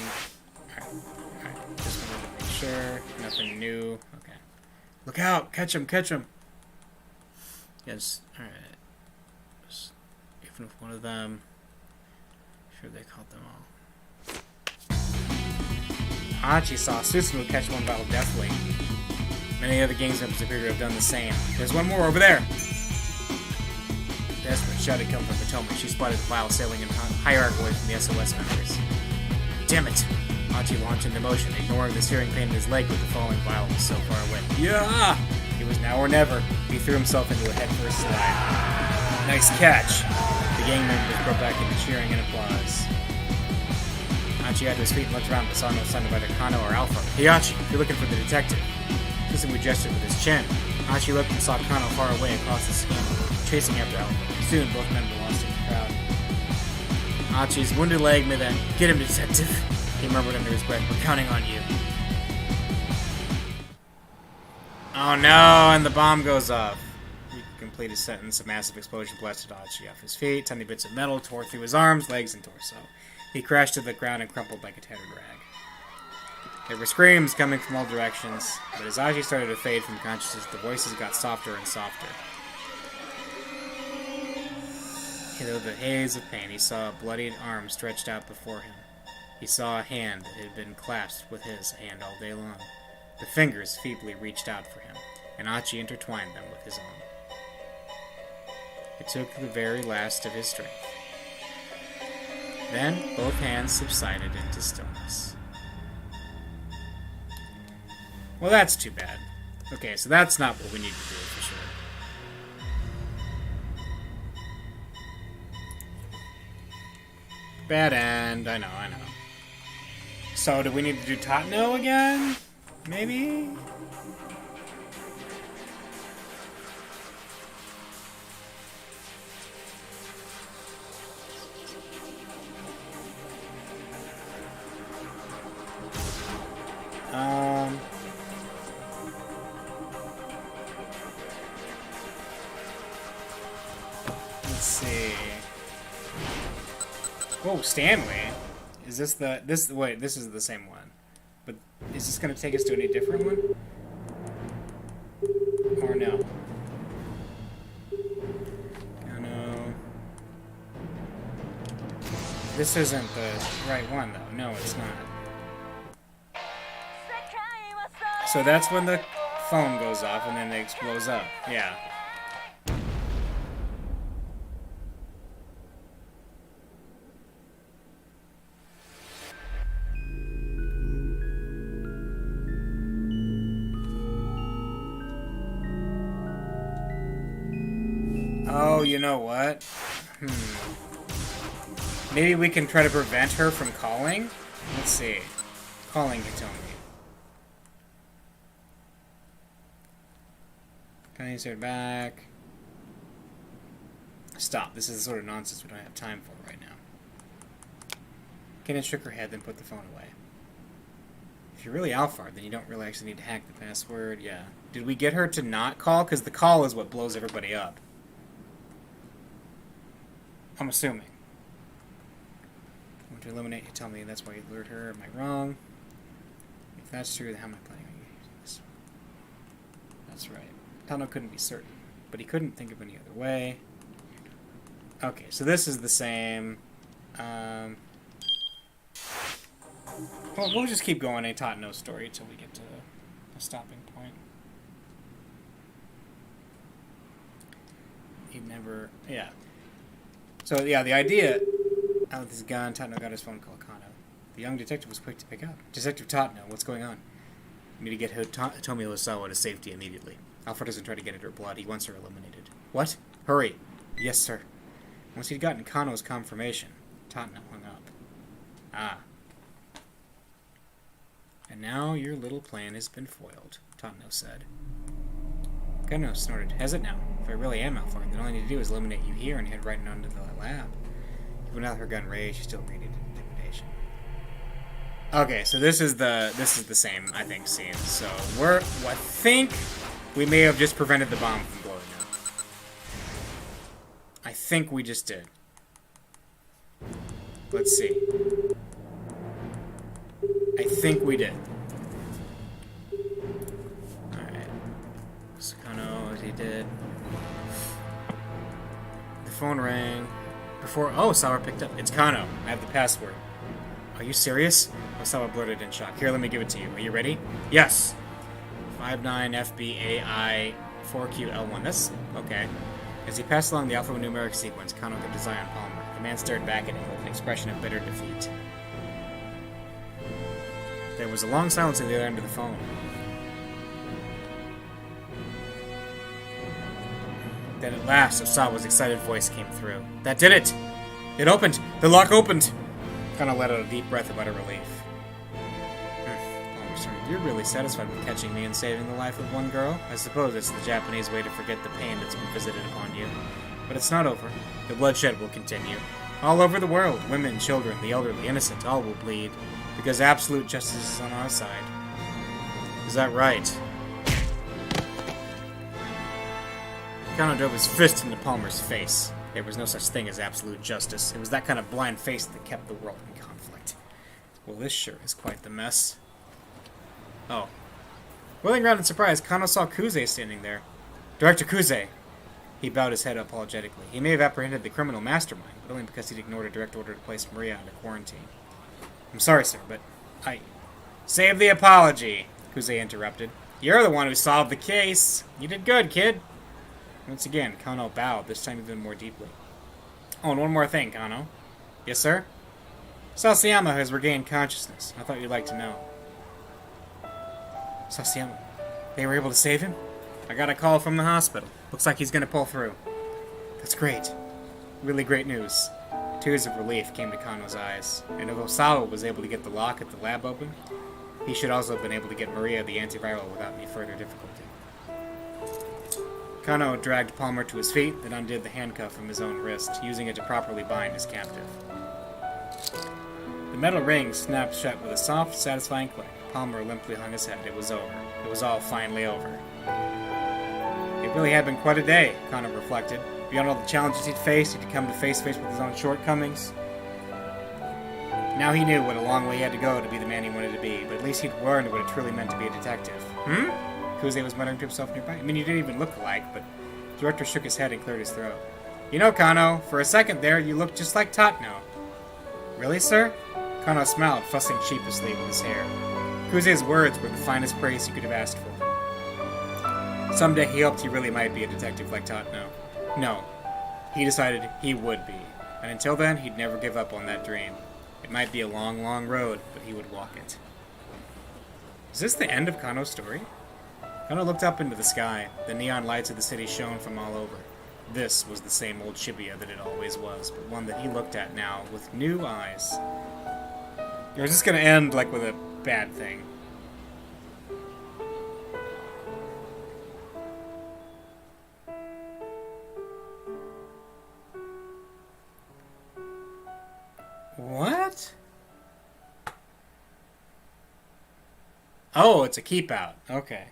A: Alright. Just wanted to make sure. Nothing new. Okay. Look out! Catch him! Catch him! Yes. Alright. Even with one of them. Sure they caught them all. Achi saw Susumu catch one vial deftly. Many other gang members appear to have done the same. There's one more over there! Desperate shouted come from Potomac. She spotted the vial sailing in hierarchy away from the SOS members. Damn it! Achi launched into motion, ignoring the searing pain in his leg with the falling vial was so far away. Yeah! It was now or never. He threw himself into a headfirst slide. Nice catch! The gang members broke back into cheering and applause. Achi got to his feet and looked around but saw no sign of either Kano or Alpha. Hey Achi, you're looking for the detective. Susumu gestured with his chin. Achi looked and saw Kano far away across the skin, chasing after Alpha. Soon both men were lost in the crowd. Achi's wounded leg made that. Get him, detective, he murmured under his breath. We're counting on you. Oh no, and the bomb goes off. He completed his sentence. A massive explosion blasted Achi off his feet. Tiny bits of metal tore through his arms, legs, and torso. He crashed to the ground and crumpled like a tattered rag. There were screams coming from all directions, but as Achi started to fade from consciousness, the voices got softer and softer. Through the haze of pain, he saw a bloodied arm stretched out before him. He saw a hand that had been clasped with his hand all day long. The fingers feebly reached out for him, and Achi intertwined them with his own. It took the very last of his strength. Then, both hands subsided into stillness. Well, that's too bad. Okay, so that's not what we need to do for sure. Bad end. I know. So, do we need to do Tatno again? Maybe? Let's see. Whoa, Stanley. Is this the... Wait, this is the same one. But is this going to take us to any different one? Or no? Oh, no. This isn't the right one, though. No, it's not. So that's when the phone goes off and then it explodes up. Yeah. Oh, you know what? Maybe we can try to prevent her from calling? Let's see. Calling Hitomi. Can I insert back? Stop. This is the sort of nonsense we don't have time for right now. Kennen shook her head, then put the phone away. If you're really Alphard, then you don't really actually need to hack the password. Yeah. Did we get her to not call? Because the call is what blows everybody up. I'm assuming. I want to eliminate you. Tell me that's why you lured her. Am I wrong? If that's true, then how am I planning on using this? That's right. Tano couldn't be certain, but he couldn't think of any other way. Okay, so this is the same. Well, we'll just keep going a Tatno story until we get to a stopping point. He never... Yeah. So, yeah, the idea... Out with his gun, Tatno got his phone call Kano. The young detective was quick to pick up. Detective Tatno, what's going on? We need to get Hitomi Osawa to safety immediately. Alphard doesn't try to get at her blood. He wants her eliminated. What? Hurry. Yes, sir. Once he'd gotten Kano's confirmation, Tatno hung up. Ah. And now your little plan has been foiled, Tatno said. Kano snorted. Has it now? If I really am Alphard, then all I need to do is eliminate you here and head right onto the lab. Even without her gun raised, she still needed intimidation. Okay, so this is the same, I think, scene. So I think we may have just prevented the bomb from blowing up. I think we just did. Let's see. I think we did. Alright. So Kano, he did. The phone rang. Oh, Sawa picked up. It's Kano. I have the password. Are you serious? Sawa blurted in shock. Here, let me give it to you. Are you ready? Yes! 59FBAI4QL1. That's okay. As he passed along the alphanumeric sequence, Kano kept his eye on Palmer. The man stared back at him with an expression of bitter defeat. There was a long silence at the other end of the phone. Then at last, Osawa's excited voice came through. That did it! It opened! The lock opened! Kano let out a deep breath of utter relief. Palmer started. You're really satisfied with catching me and saving the life of one girl? I suppose it's the Japanese way to forget the pain that's been visited upon you. But it's not over. The bloodshed will continue. All over the world, women, children, the elderly, innocent, all will bleed. Because absolute justice is on our side. Is that right? Kano drove his fist into Palmer's face. There was no such thing as absolute justice. It was that kind of blind faith that kept the world in conflict. Well, this sure is quite the mess. Oh. Whirling around in surprise, Kano saw Kuze standing there. Director Kuze! He bowed his head apologetically. He may have apprehended the criminal mastermind, but only because he'd ignored a direct order to place Maria under quarantine. I'm sorry, sir, but I... Save the apology, Kuze interrupted. You're the one who solved the case. You did good, kid. Once again, Kano bowed, this time even more deeply. Oh, and one more thing, Kano. Yes, sir? Sasayama has regained consciousness. I thought you'd like to know. Sasayama, they were able to save him? I got a call from the hospital. Looks like he's gonna pull through. That's great. Really great news. Tears of relief came to Kano's eyes, and if Osawa was able to get the lock at the lab open, he should also have been able to get Maria the antiviral without any further difficulty. Kano dragged Palmer to his feet, then undid the handcuff from his own wrist, using it to properly bind his captive. The metal ring snapped shut with a soft, satisfying click. Palmer limply hung his head. It was over. It was all finally over. It really had been quite a day, Kano reflected. Beyond all the challenges he'd faced, he'd come to face-to-face with his own shortcomings. Now he knew what a long way he had to go to be the man he wanted to be, but at least he'd learned what it truly meant to be a detective. Kuze was muttering to himself nearby. I mean, you didn't even look alike, but the director shook his head and cleared his throat. You know, Kano, for a second there, you looked just like Tatno. Really, sir? Kano smiled, fussing sheepishly with his hair. Kuze's words were the finest praise he could have asked for. Someday he hoped he really might be a detective like Tatno. No, he decided he would be, and until then, he'd never give up on that dream. It might be a long, long road, but he would walk it. Is this the end of Kano's story? Kano looked up into the sky. The neon lights of the city shone from all over. This was the same old Shibuya that it always was, but one that he looked at now with new eyes. Or is this going to end, like, with a bad thing? What? Oh, it's a keep out. Okay.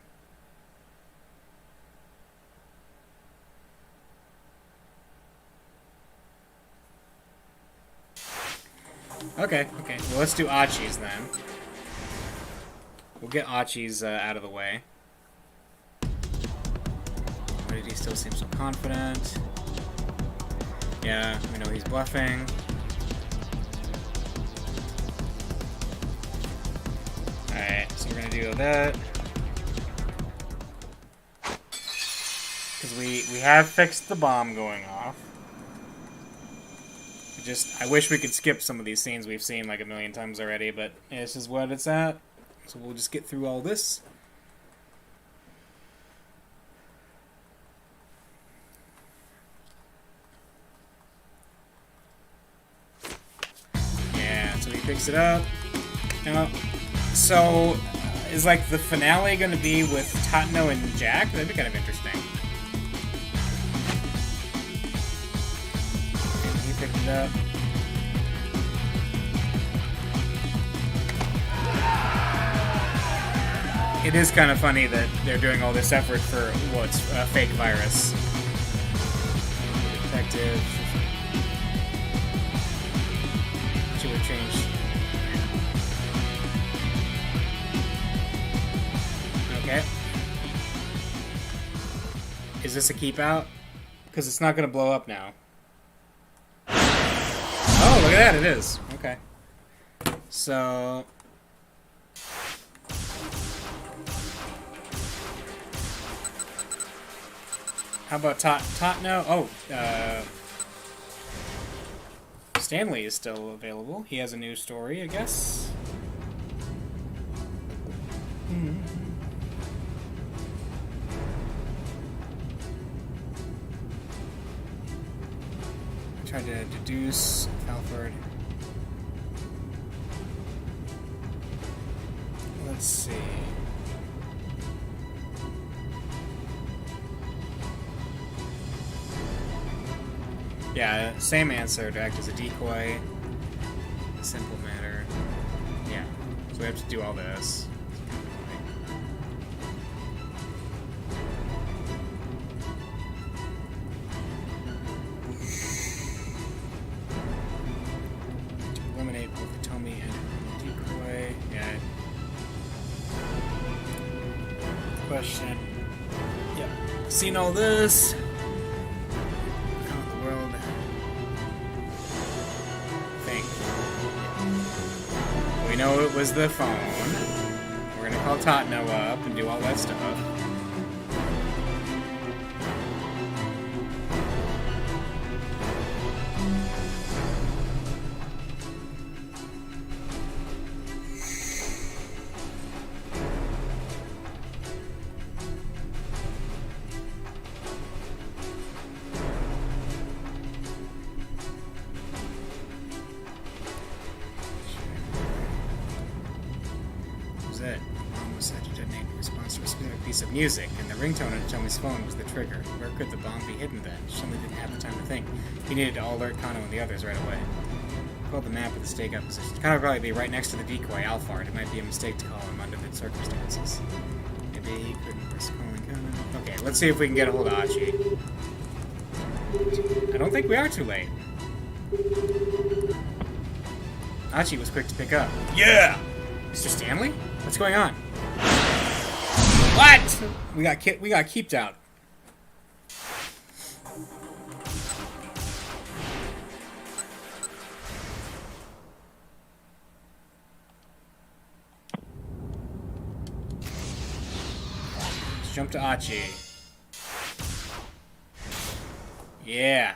A: Okay. Well, let's do Achi's then. We'll get Achi's out of the way. Why did he still seem so confident? Yeah, we know he's bluffing. Alright, so we're gonna do that. Because we have fixed the bomb going off. I wish we could skip some of these scenes we've seen like a million times already, but this is what it's at. So we'll just get through all this. Yeah, so he picks it up. Now, so is like the finale going to be with Tatno and Jack? That'd be kind of interesting. He picked it up. It is kind of funny that they're doing all this effort for what's a fake virus. Detective. She would change. Okay. Is this a keep out? Because it's not going to blow up now. Oh, look at that, it is. Okay. So... how about Tatno? Oh, Stanley is still available. He has a new story, I guess. Tried to deduce Alphard. Let's see. Yeah, same answer, to act as a decoy. Simple matter. Yeah, so we have to do all this. To eliminate both Tomy and decoy. Yeah. Question. Yep. Seen all this. we know it was the phone. We're gonna call Totno up and do all that stuff. It. Mom was set to detonate in response to a specific piece of music, and the ringtone on Tommy's phone was the trigger. Where could the bomb be hidden then? Shinley didn't have the time to think. He needed to alert Kano and the others right away. He called the map of the stakeout position. Kano would probably be right next to the decoy, Alphard. It might be a mistake to call him under the circumstances. Maybe he couldn't risk calling Kano. Okay, let's see if we can get a hold of Achi. I don't think we are too late. Achi was quick to pick up. Yeah! Mr. Stanley? What's going on? What? We got keeped out. Let's jump to Achi. Yeah.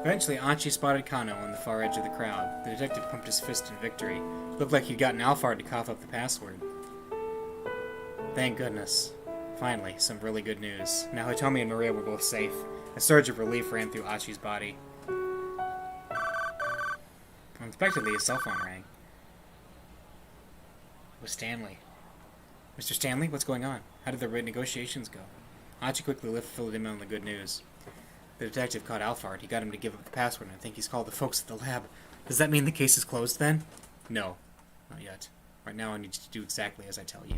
A: Eventually, Achi spotted Kano on the far edge of the crowd. The detective pumped his fist in victory. It looked like he'd gotten Alphard to cough up the password. Thank goodness. Finally, some really good news. Now Hitomi and Maria were both safe. A surge of relief ran through Achi's body. Unexpectedly, his cell phone rang. It was Stanley. Mr. Stanley, what's going on? How did the negotiations go? Achi quickly filled him in on the good news. The detective caught Alphard. He got him to give up the password, and I think he's called the folks at the lab. Does that mean the case is closed, then? No. Not yet. Right now, I need you to do exactly as I tell you.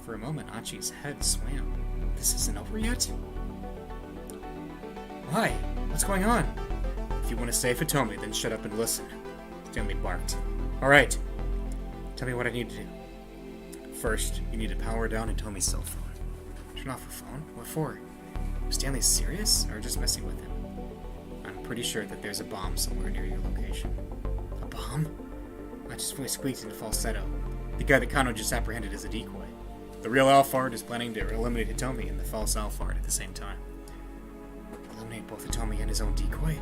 A: For a moment, Achi's head swam. This isn't over yet? Why? What's going on? If you want to save Hitomi, then shut up and listen. Stanley barked. Alright. Tell me what I need to do. First, you need to power down Hitomi's cell phone. Turn off her phone? What for? Was Stanley serious, or just messing with him? I'm pretty sure that there's a bomb somewhere near your location. A bomb? Achi's voice squeaked into falsetto. The guy that Kano just apprehended as a decoy. The real Alphard is planning to eliminate Hitomi and the false Alphard at the same time. Eliminate both Hitomi and his own decoy?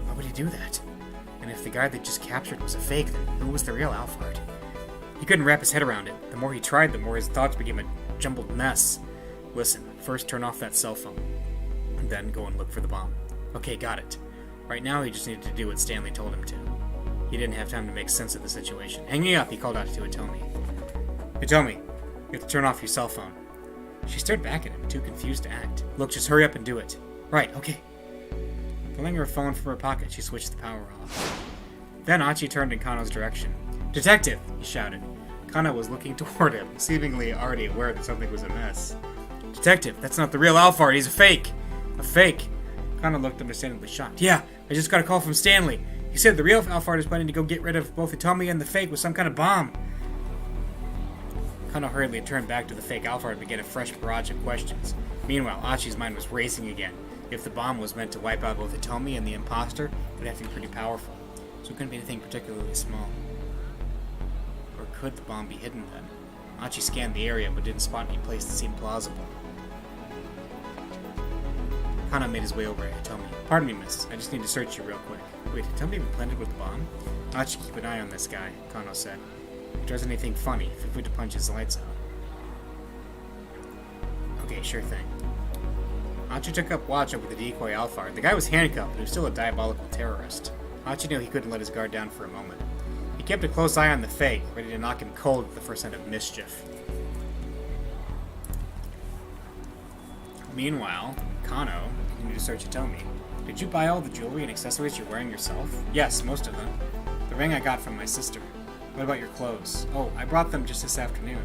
A: Why would he do that? And if the guy they just captured was a fake, then who was the real Alphard? He couldn't wrap his head around it. The more he tried, the more his thoughts became a jumbled mess. Listen, first turn off that cell phone. And then go and look for the bomb. Okay, got it. Right now, he just needed to do what Stanley told him to. He didn't have time to make sense of the situation. Hanging up, he called out to Hitomi. Hitomi, you have to turn off your cell phone. She stared back at him, too confused to act. Look, just hurry up and do it. Right, okay. Pulling her phone from her pocket, she switched the power off. Then Achi turned in Kano's direction. Detective! He shouted. Kano was looking toward him, seemingly already aware that something was amiss. Detective, that's not the real Alphard, he's a fake! A fake? Kano looked understandably shocked. Yeah, I just got a call from Stanley. He said the real Alphard is planning to go get rid of both Hitomi and the fake with some kind of bomb. Kano hurriedly turned back to the fake Alphard and began a fresh barrage of questions. Meanwhile, Achi's mind was racing again. If the bomb was meant to wipe out both Hitomi and the imposter, it would have to be pretty powerful. So it couldn't be anything particularly small. Or could the bomb be hidden then? Achi scanned the area but didn't spot any place that seemed plausible. Kano made his way over to Hitomi. Pardon me, miss. I just need to search you real quick. Wait, Hitomi even planted with the bomb? Achi, keep an eye on this guy, Kano said. If he does anything funny, feel free to punch his lights out. Okay, sure thing. Achi took up watch over the decoy Alphard. The guy was handcuffed, but he was still a diabolical terrorist. Achi knew he couldn't let his guard down for a moment. He kept a close eye on the fake, ready to knock him cold at the first sign of mischief. Meanwhile, Kano continued to search Hitomi. Did you buy all the jewelry and accessories you're wearing yourself? Yes, most of them. The ring I got from my sister. What about your clothes? Oh, I brought them just this afternoon.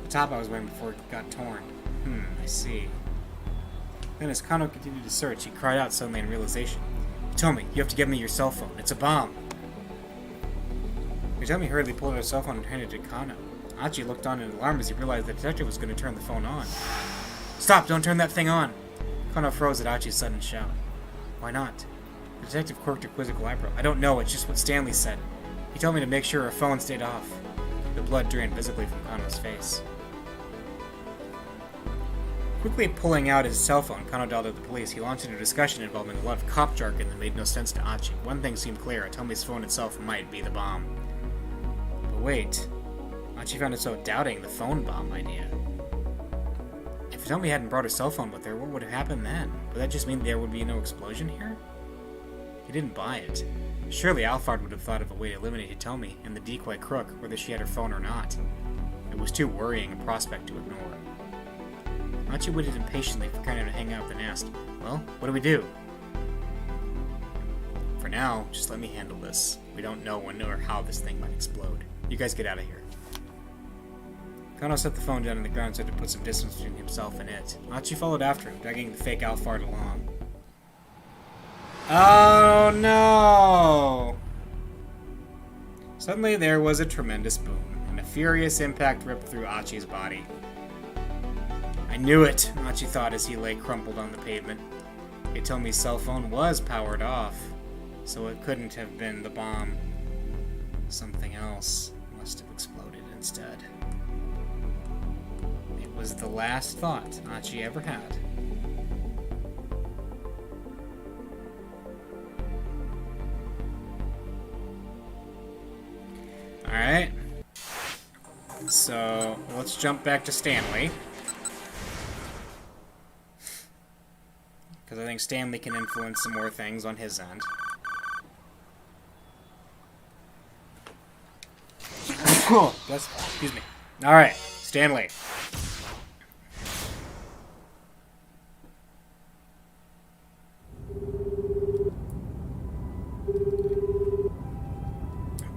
A: The top I was wearing before it got torn. I see. Then as Kano continued to search, he cried out suddenly in realization. Hitomi, you have to give me your cell phone. It's a bomb. Hitomi hurriedly pulled out her cell phone and handed it to Kano. Archie looked on in alarm as he realized the detective was going to turn the phone on. Stop! Don't turn that thing on! Kano froze at Archie's sudden shout. Why not? The detective quirked her quizzical eyebrow. I don't know, it's just what Stanley said. He told me to make sure her phone stayed off. The blood drained visibly from Kano's face. Quickly pulling out his cell phone, Kano dialed at the police. He launched into a discussion involving a lot of cop jargon that made no sense to Archie. One thing seemed clear. Tomi's phone itself might be the bomb. But wait. Archie found himself doubting the phone bomb idea. If Tomi hadn't brought her cell phone with her, what would have happened then? Would that just mean there would be no explosion here? He didn't buy it. Surely Alphard would have thought of a way to eliminate Hitomi and the decoy crook, whether she had her phone or not. It was too worrying a prospect to ignore. Archie waited impatiently for Kano to hang out with and asked, well, what do we do? For now, just let me handle this. We don't know when or how this thing might explode. You guys get out of here. Kano set the phone down on the ground so to put some distance between himself and it. Archie followed after him, dragging the fake Alphard along. Oh no! Suddenly there was a tremendous boom, and a furious impact ripped through Archie's body. I knew it, Archie thought as he lay crumpled on the pavement. Hitomi's cell phone was powered off, so it couldn't have been the bomb. Something else must have exploded instead. It was the last thought Archie ever had. Alright. So, let's jump back to Stanley. Because I think Stanley can influence some more things on his end. Cool. Excuse me. Alright, Stanley.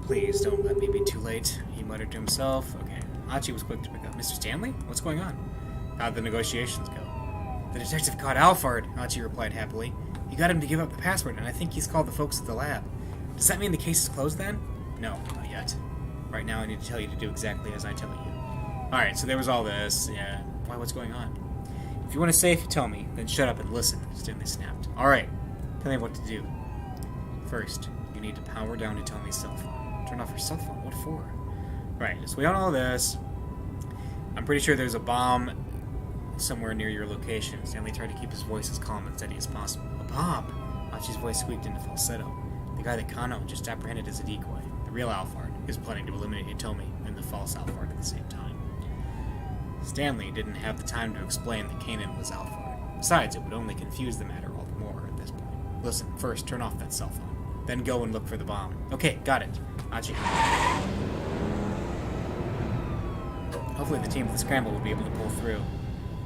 A: Please don't let me be too late, he muttered to himself. Okay. Archie was quick to pick up. Mr. Stanley? What's going on? How'd the negotiations go? The detective caught Alphard, Archie replied happily. He got him to give up the password, and I think he's called the folks at the lab. Does that mean the case is closed then? No, not yet. Right now I need to tell you to do exactly as I tell you. Alright, so there was all this. Yeah. Why, what's going on? If you want to say if you tell me, then shut up and listen, Stanley snapped. Alright, tell me what to do. First, you need to power down Hitomi's cell phone. Turn off her cell phone? What for? Right, so we don't know this. I'm pretty sure there's a bomb somewhere near your location. Stanley tried to keep his voice as calm and steady as possible. A bomb! Archie's voice squeaked into falsetto. The guy that Kano just apprehended as a decoy, the real Alphard, is planning to eliminate Hitomi and the false Alphard at the same time. Stanley didn't have the time to explain that Kanan was Alphard. Besides, it would only confuse the matter all the more at this point. Listen, first, turn off that cell phone. Then go and look for the bomb. Okay, got it. Archie. Hopefully the team with the Scramble will be able to pull through.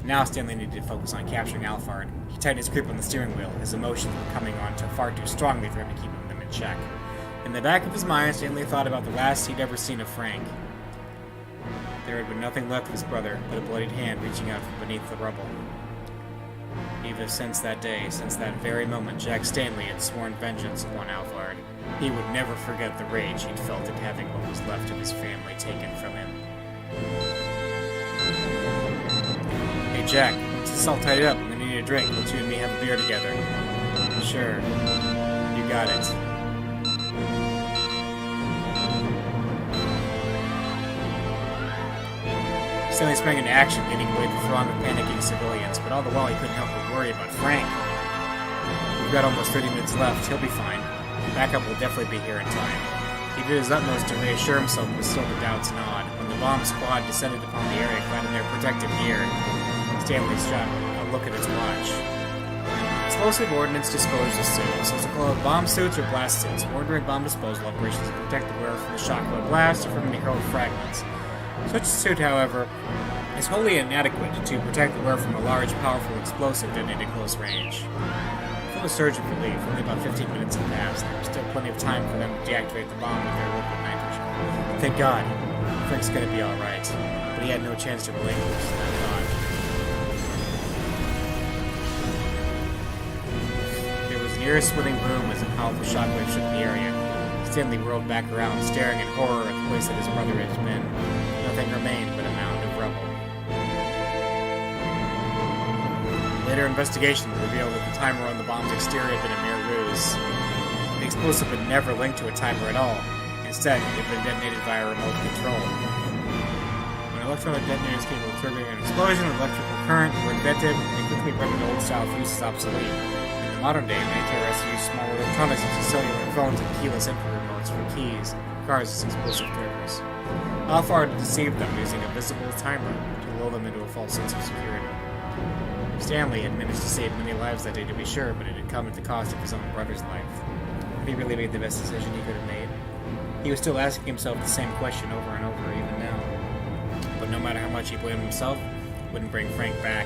A: Now Stanley needed to focus on capturing Alphard. He tightened his grip on the steering wheel. His emotions were coming on far too strongly for him to keep them in check. In the back of his mind, Stanley thought about the last he'd ever seen of Frank. There had been nothing left of his brother but a bloodied hand reaching out from beneath the rubble. Even since that day, since that very moment, Jack Stanley had sworn vengeance upon Alphard. He would never forget the rage he'd felt at having what was left of his family taken from him. Hey Jack, once it's all tied up, I'm gonna need a drink. Let's you and me have a beer together. Sure. You got it. Stanley sprang into action, leading away the throng of panicking civilians, but all the while he couldn't help but worry about Frank. We've got almost 30 minutes left. He'll be fine. Backup will definitely be here in time. He did his utmost to reassure himself with still the doubts gnawed. When the bomb squad descended upon the area clad in their protective gear, Stanley shot a look at his watch. Explosive ordnance disposed as soon. So it's a call of bomb suits or blast suits. Ordering bomb disposal operations to protect the wearer from the shock of a blast or from any hurled fragments. Such a suit, however, is wholly inadequate to protect the wearer from a large, powerful explosive detonated at close range. Full of surge of relief, only about 15 minutes had passed. There was still plenty of time for them to deactivate the bomb with their liquid nitrogen. Thank God. Frank's gonna be alright. But he had no chance to relinquish that thought. There was an ear-splitting boom as a powerful shockwave shook the area. Stanley whirled back around, staring in horror at the place that his brother had been. nothing remained but a mound of rubble. Later investigation revealed that the timer on the bomb's exterior had been a mere ruse. The explosive had never linked to a timer at all. Instead, it had been detonated via remote control. When electronic detonators capable of triggering an explosion with electrical current were invented, they quickly rendered old-style fuses obsolete. In the modern day, many terrorists use small electronics such as cellular phones and keyless entry remotes for keys, cars as explosive triggers. Alphard deceived them using a visible timer to lull them into a false sense of security. Stanley had managed to save many lives that day, to be sure, but it had come at the cost of his own brother's life. Had he really made the best decision he could have made? He was still asking himself the same question over and over, even now. But no matter how much he blamed himself, it wouldn't bring Frank back.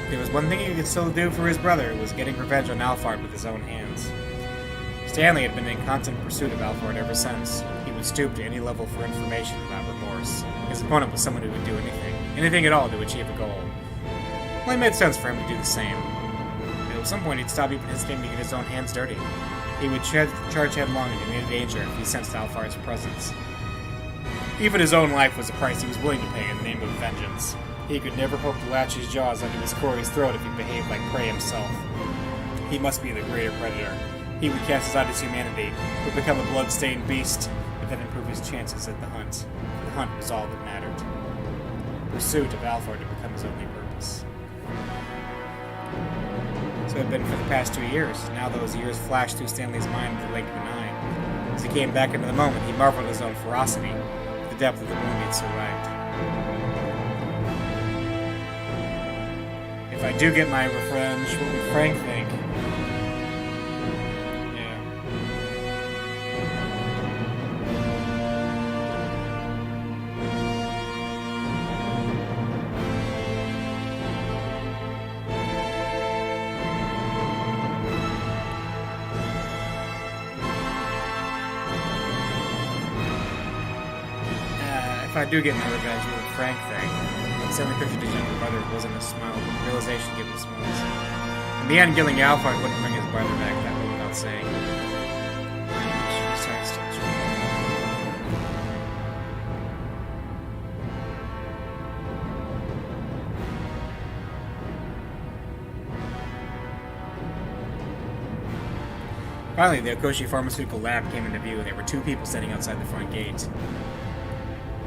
A: There was one thing he could still do for his brother, was getting revenge on Alphard with his own hands. Stanley had been in constant pursuit of Alphard ever since. He would stoop to any level for information without remorse. His opponent was someone who would do anything at all to achieve a goal. Well, it made sense for him to do the same. But at some point, he'd stop even hesitating to get his own hands dirty. He would charge headlong into any danger if he sensed Alphard's presence. Even his own life was a price he was willing to pay in the name of vengeance. He could never hope to latch his jaws onto his quarry's throat if he behaved like prey himself. He must be the greater predator. He would cast aside his humanity, would become a blood-stained beast, but then improve his chances at the hunt. The hunt was all that mattered. The pursuit of Alphard had become his only purpose. So it had been for the past 2 years. Now those years flashed through Stanley's mind with the lake benign. As he came back into the moment, he marveled at his own ferocity, the depth of the wound he had survived. If I do get my revenge, what would Frank think? Yeah. If I do get my revenge, what would Frank think? Stanley pictured his younger brother wasn't a smile, but realization gave him smiles. In the end, killing Alphard wouldn't bring his brother back, that went without saying. Finally, the Okoshi Pharmaceutical Lab came into view, and there were 2 people standing outside the front gate.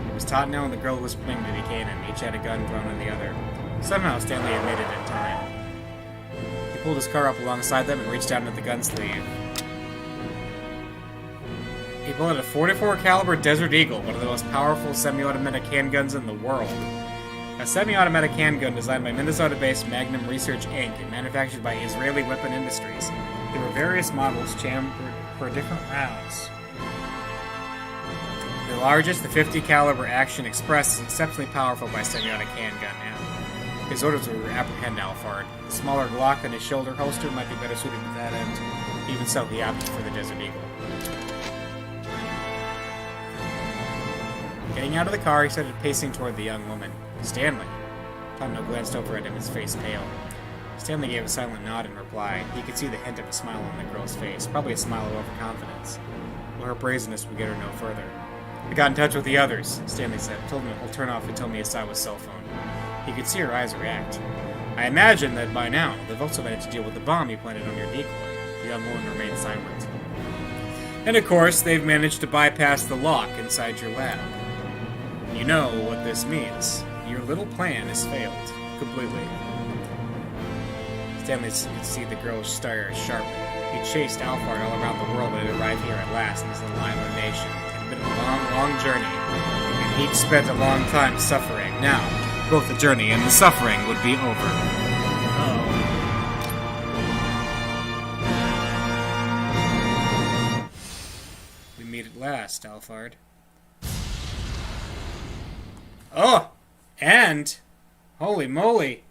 A: It was Tottenham and the girl who was pretending to be Kanan. Each had a gun thrown on the other. Somehow, Stanley had made it in time. He pulled his car up alongside them and reached down into the gun sleeve. He pulled out a .44 caliber Desert Eagle, one of the most powerful semi-automatic handguns in the world. A semi-automatic handgun designed by Minnesota-based Magnum Research Inc. and manufactured by Israeli Weapon Industries. There were various models chambered for different rounds. The largest, the .50 caliber Action Express, is exceptionally powerful by semi-automatic handgun now. His orders were to apprehend Alphard. The smaller Glock on his shoulder holster might be better suited to that end. Even so, he opted for the Desert Eagle. Getting out of the car, he started pacing toward the young woman. Stanley. Tondo glanced over at him, his face pale. Stanley gave a silent nod in reply. He could see the hint of a smile on the girl's face, probably a smile of overconfidence. Well, her brazenness would get her no further. I got in touch with the others, Stanley said. Told him he'll turn off Hitomi Asawa's cell phone. He could see her eyes react. I imagine that by now, they've also managed to deal with the bomb you planted on your decoy. The young woman remained silent. And of course, they've managed to bypass the lock inside your lab. You know what this means. Your little plan has failed. Completely. Stanley could see the girl's stare sharpen. He chased Alphard all around the world and had arrived here at last in this little island nation. It had been a long, long journey, and he'd spent a long time suffering. Now, both the journey and the suffering would be over. We meet at last, Alphard. Oh! And, holy moly,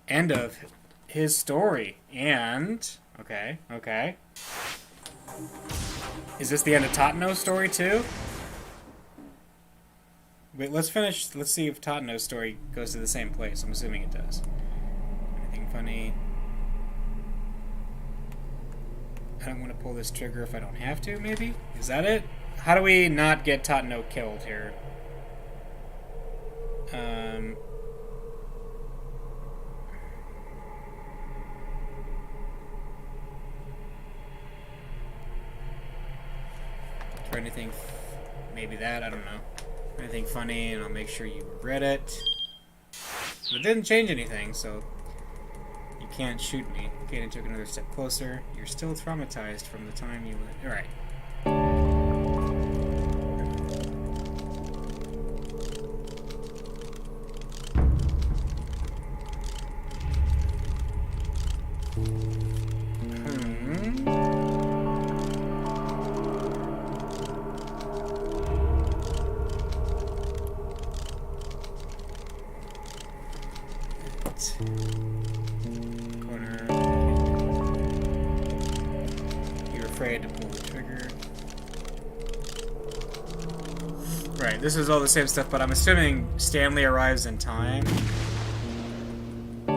A: end of his story. And, okay. Is this the end of Tatano's story too? Wait, let's finish. Let's see if Tatano's story goes to the same place. I'm assuming it does. Anything funny? I don't want to pull this trigger if I don't have to, maybe? Is that it? How do we not get Tatano killed here? Try anything, maybe that, I don't know. Anything funny, and I'll make sure you regret it. But it didn't change anything, so you can't shoot me. Kaden took another step closer. You're still traumatized from the time you went. Alright. Corner. You're afraid to pull the trigger. Right, this is all the same stuff, but I'm assuming Stanley arrives in time. Yeah.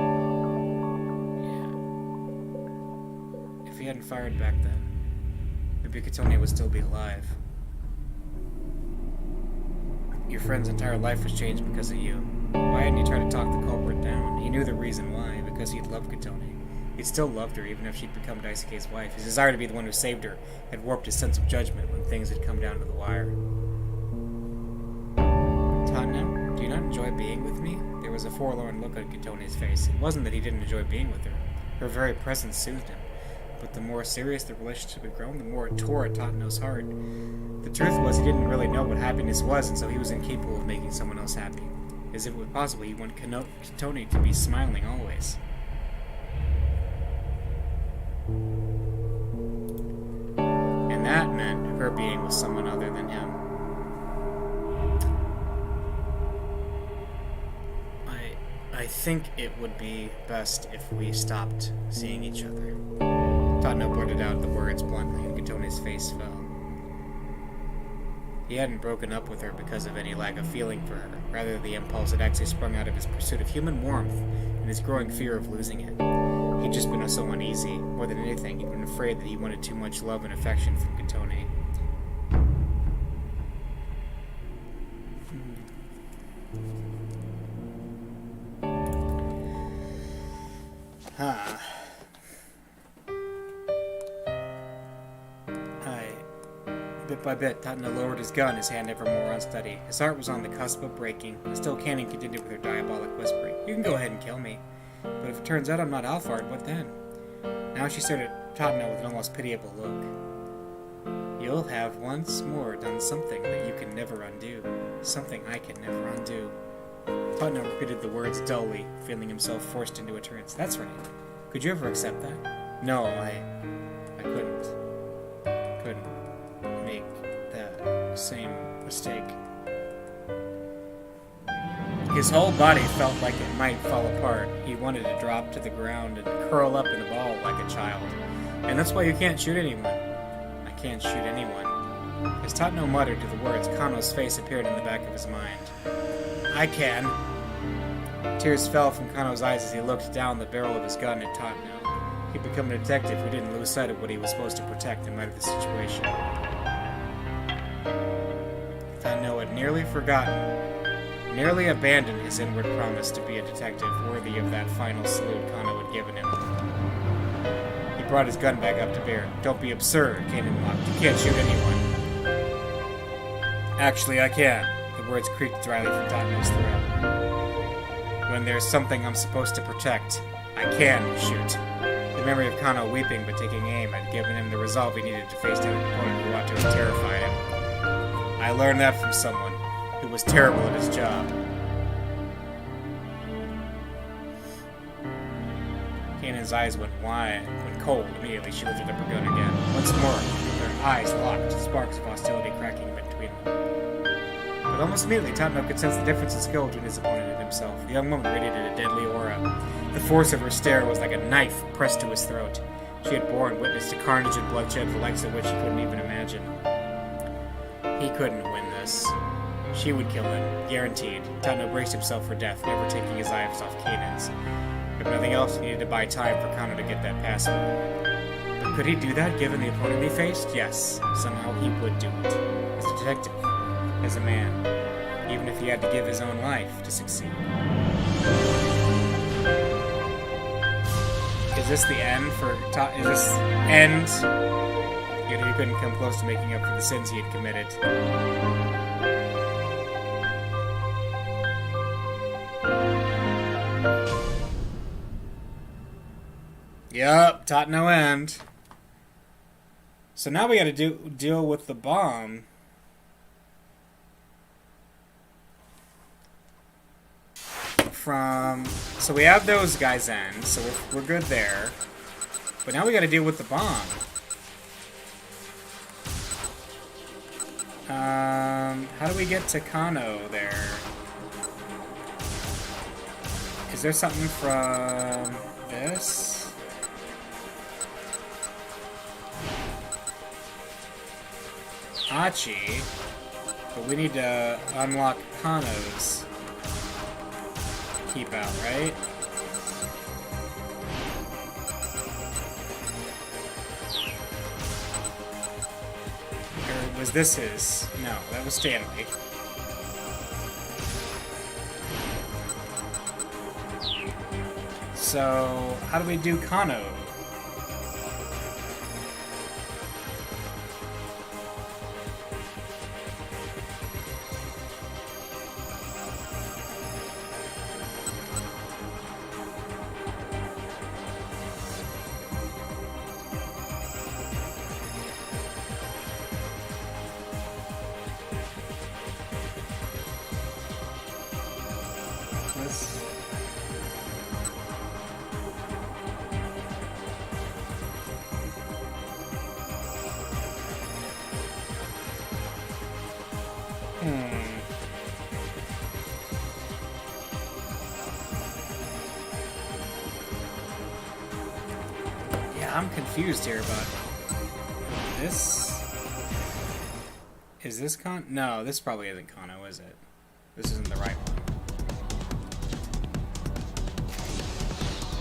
A: If he hadn't fired back then, maybe Katonia would still be alive. Your friend's entire life was changed because of you. Why hadn't he tried to talk the culprit down? He knew the reason why, because he'd loved Katonia. He still loved her, even if she'd become Daisuke's wife. His desire to be the one who saved her had warped his sense of judgment when things had come down to the wire. Tottenham, do you not enjoy being with me? There was a forlorn look on Katonia's face. It wasn't that he didn't enjoy being with her. Her very presence soothed him. But the more serious the relationship had grown, the more it tore at Tottenham's heart. The truth was, he didn't really know what happiness was, and so he was incapable of making someone else happy. As if it was possible, he wanted Katonia to be smiling always. And that meant her being with someone other than him. I think it would be best if we stopped seeing each other. Tottenham blurted out the words bluntly, and Katonia's face fell. He hadn't broken up with her because of any lack of feeling for her. Rather, the impulse had actually sprung out of his pursuit of human warmth and his growing fear of losing it. He'd just been so uneasy. More than anything, he'd been afraid that he wanted too much love and affection from Katonia. Bit by bit, Tottenham lowered his gun, his hand ever more unsteady. His heart was on the cusp of breaking. Still, Canning continued with her diabolic whispering. You can go ahead and kill me. But if it turns out I'm not Alphard, what then? Now she stared at Tottenham with an almost pitiable look. You'll have once more done something that you can never undo. Something I can never undo. Tottenham repeated the words dully, feeling himself forced into a trance. That's right. Could you ever accept that? No, I couldn't. Couldn't make that same mistake. His whole body felt like it might fall apart. He wanted to drop to the ground and curl up in a ball like a child. And that's why you can't shoot anyone. I can't shoot anyone. As Tottenham muttered to the words, Kano's face appeared in the back of his mind. I can. Tears fell from Kano's eyes as he looked down the barrel of his gun at Tottenham. He'd become a detective who didn't lose sight of what he was supposed to protect in light of the situation. Tottenham had nearly abandoned his inward promise to be a detective worthy of that final salute Kano had given him. He brought his gun back up to bear. Don't be absurd, Kanan mocked. You can't shoot anyone. Actually, I can. The words creaked dryly from Tottenham's throat. When there's something I'm supposed to protect, I can shoot. The memory of Kano weeping but taking aim had given him the resolve he needed to face down an opponent who ought to have terrified him. I learned that from someone who was terrible at his job. Kanan's eyes went cold. Immediately, she lifted up her gun again. Once more, their eyes locked, sparks of hostility cracking between them. But almost immediately, Tottenham could sense the difference in skill between his opponent and himself. The young woman radiated a deadly aura. The force of her stare was like a knife pressed to his throat. She had borne witness to carnage and bloodshed, the likes of which he couldn't even imagine. He couldn't win this. She would kill him, guaranteed. Tottenham braced himself for death, never taking his eyes off Kanan's. If nothing else, he needed to buy time for Kano to get that password. But could he do that, given the opponent he faced? Yes. Somehow he would do it. As a detective. As a man. even if he had to give his own life to succeed. Is this the end for is this end? He couldn't come close to making up for the sins he had committed. Yup, taught no end. So now we gotta deal with the bomb. So we have those guys in, so we're good there. But now we gotta deal with the bomb. How do we get to Kano there? Is there something from this? Hachi. But we need to unlock Kano's keep out, right? Or was this his? No, that was Stanley. So, how do we do Kano? Yeah, I'm confused here about this. Is this No, this probably isn't Kano, is it? This isn't the right one.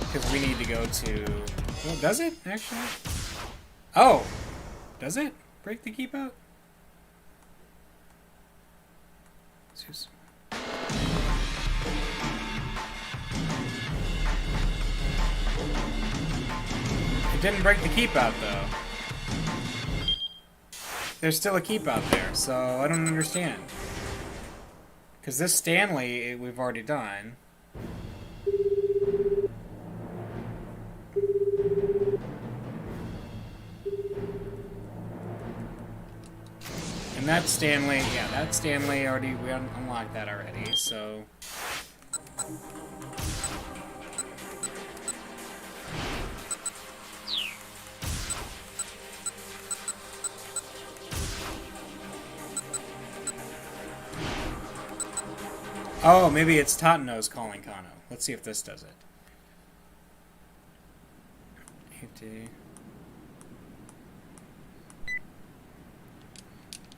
A: Because we need to go to... Well, does it, actually? Oh! Does it? Break the keep out? Excuse me. It didn't break the keep out, though. There's still a keep out there, so I don't understand. Because this Stanley, we've already done. And that Stanley, yeah, that Stanley already, we unlocked that already, so... Oh, maybe it's Tatano's calling Kano. Let's see if this does it. 50.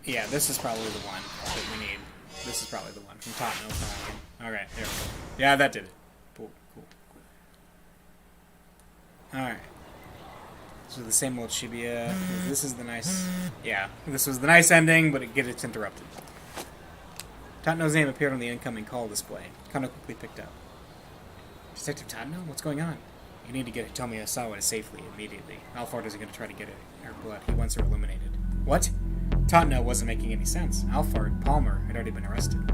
A: Yeah, this is probably the one that we need. This is probably the one from Tatano calling him. Alright, there we go. Yeah, that did it. Cool, cool. Alright. So the same old Shibuya. This is the nice... Yeah, this was the nice ending, but it's interrupted. Tatano's name appeared on the incoming call display. Kano quickly picked up. Detective Tatano? What's going on? You need to get Hitomi Osawa to safely, immediately. Alphard isn't going to try to get her blood. He wants her eliminated. What? Tatano wasn't making any sense. Alphard, Palmer, had already been arrested.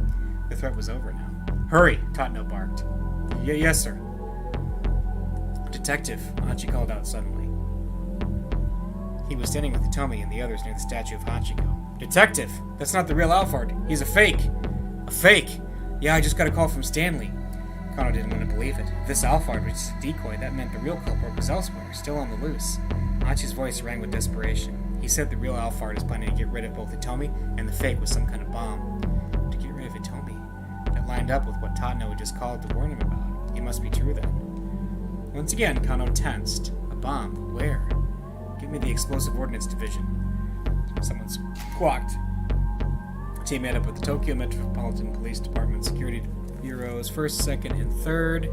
A: The threat was over now. Hurry! Tatano barked. Yes, sir. Detective, Hachi called out suddenly. He was standing with Hitomi and the others near the statue of Hachiko. Detective! That's not the real Alphard. He's a fake! A fake? Yeah, I just got a call from Stanley. Kano didn't want to believe it. If this Alphard was just a decoy, that meant the real culprit was elsewhere, still on the loose. Hachi's voice rang with desperation. He said the real Alphard is planning to get rid of both Hitomi and the fake was some kind of bomb. To get rid of Hitomi? That lined up with what Tatano had just called to warn him about. It must be true then. Once again, Kano tensed. A bomb? Where? Give me the Explosive Ordnance Division. Someone squawked. Team made up with the Tokyo Metropolitan Police Department Security Bureaus 1st, 2nd, and 3rd.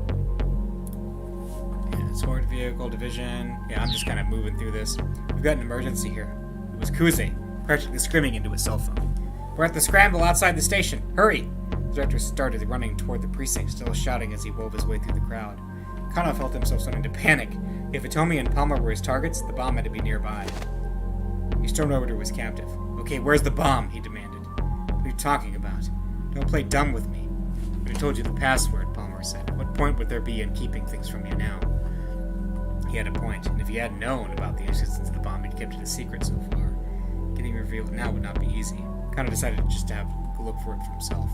A: Yeah, Escort Vehicle Division. Yeah, I'm just kind of moving through this. We've got an emergency here. It was Kuze, practically screaming into his cell phone. We're at the Scramble outside the station. Hurry! The director started running toward the precinct, still shouting as he wove his way through the crowd. Kano felt himself starting to panic. If Hitomi and Palmer were his targets, the bomb had to be nearby. He stormed over to his captive. "Okay, where's the bomb?" he demanded. "What are you talking about? Don't play dumb with me." "But I told you the password," Palmer said. "What point would there be in keeping things from you now?" He had a point, and if he had known about the existence of the bomb, he'd kept it a secret so far. Getting revealed now would not be easy. Kano decided just to have a look for it for himself.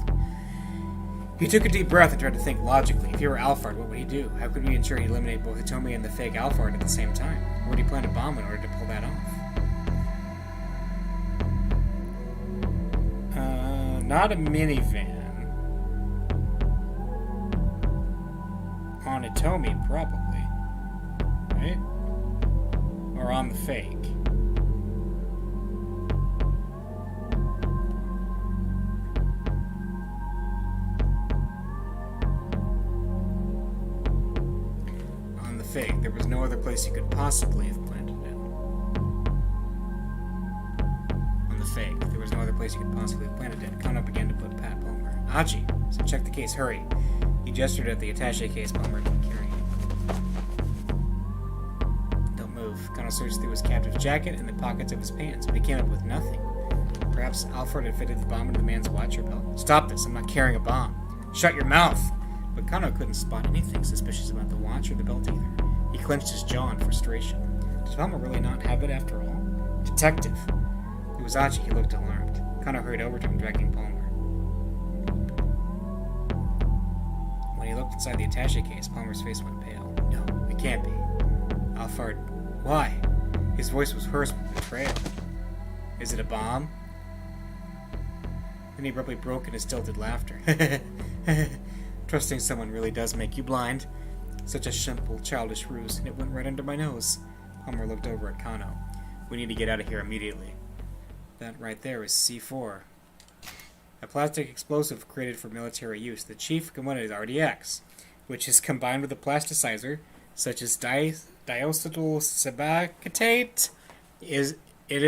A: He took a deep breath and tried to think logically. If he were Alphard, what would he do? How could we ensure he eliminated both Hitomi and the fake Alphard at the same time? Or would he plant a bomb in order to pull that off? Not a minivan. On Hitomi, probably. Right? Or on the fake. Fake. There was no other place he could possibly have planted it. On the fake. There was no other place he could possibly have planted it. Kano began to put Pat Palmer. "Achi," said, "check the case, hurry." He gestured at the attaché case Palmer had been carrying. "Don't move." Kano searched through his captive's jacket and the pockets of his pants, but he came up with nothing. Perhaps Alphard had fitted the bomb into the man's watch or belt. "Stop this, I'm not carrying a bomb." "Shut your mouth!" But Kano couldn't spot anything suspicious about the watch or the belt either. He clenched his jaw in frustration. Did Palmer really not have it after all? Detective! It was Achi. He looked alarmed. Kano hurried over to him, dragging Palmer. When he looked inside the attaché case, Palmer's face went pale. "No, it can't be." "Alphard, why?" His voice was hoarse with betrayal. "Is it a bomb?" Then he abruptly broke into stilted laughter. "Trusting someone really does make you blind. Such a simple, childish ruse, and it went right under my nose." Palmer looked over at Kano. "We need to get out of here immediately." That right there is C4. A plastic explosive created for military use. The chief component is RDX, which is combined with a plasticizer, such as diacetyl sabacatate. It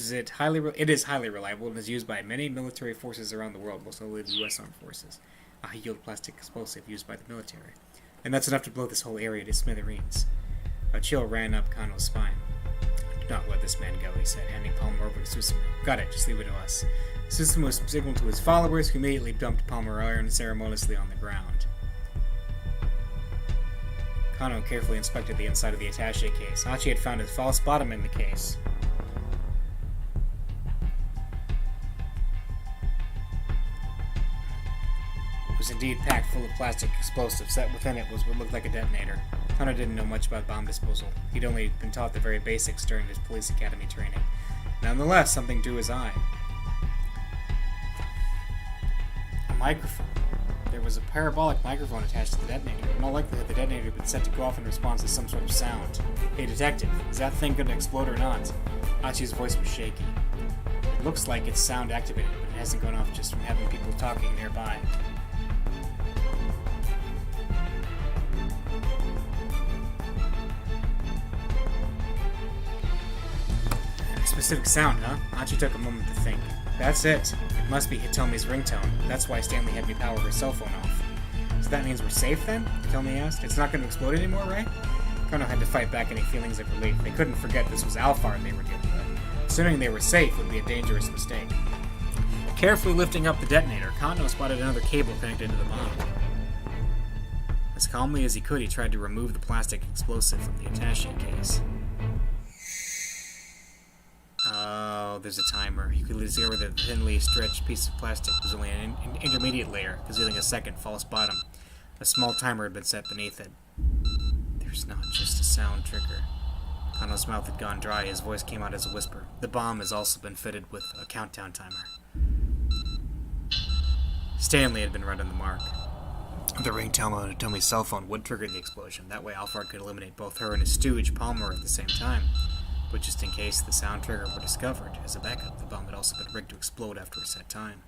A: is highly reliable and is used by many military forces around the world, most notably the U.S. Armed Forces. A high-yield plastic explosive used by the military. And that's enough to blow this whole area to smithereens. A chill ran up Kano's spine. "Do not let this man go," he said, handing Palmer over to Susumu. "Got it, just leave it to us." Susumu signaled to his followers, who immediately dumped Palmer unceremoniously on the ground. Kano carefully inspected the inside of the attaché case. Achi had found a false bottom in the case. It was indeed packed full of plastic explosives. Set within it was what looked like a detonator. Kano didn't know much about bomb disposal. He'd only been taught the very basics during his police academy training. Nonetheless, something drew his eye. A microphone. There was a parabolic microphone attached to the detonator. In all likelihood, the detonator had been set to go off in response to some sort of sound. "Hey, detective, is that thing going to explode or not?" Achi's voice was shaky. "It looks like it's sound activated, but it hasn't gone off just from having people talking nearby." Specific sound, huh? Achi took a moment to think. "That's it. It must be Hitomi's ringtone. That's why Stanley had me power her cell phone off." "So that means we're safe then?" Hitomi asked. "It's not going to explode anymore, right?" Kano had to fight back any feelings of relief. They couldn't forget this was Alphard they were dealing with. Assuming they were safe would be a dangerous mistake. Carefully lifting up the detonator, Kano spotted another cable connected to the bomb. As calmly as he could, he tried to remove the plastic explosive from the attaché case. Oh, there's a timer. You could discover that the thinly stretched piece of plastic was only an intermediate layer, concealing a second false bottom. A small timer had been set beneath it. There's not just a sound trigger. Kano's mouth had gone dry. His voice came out as a whisper. The bomb has also been fitted with a countdown timer. Stanley had been right on the mark. The ringtone on Hitomi's cell phone would trigger the explosion. That way Alphard could eliminate both her and his stooge, Palmer, at the same time. But just in case the sound trigger were discovered, as a backup, the bomb had also been rigged to explode after a set time.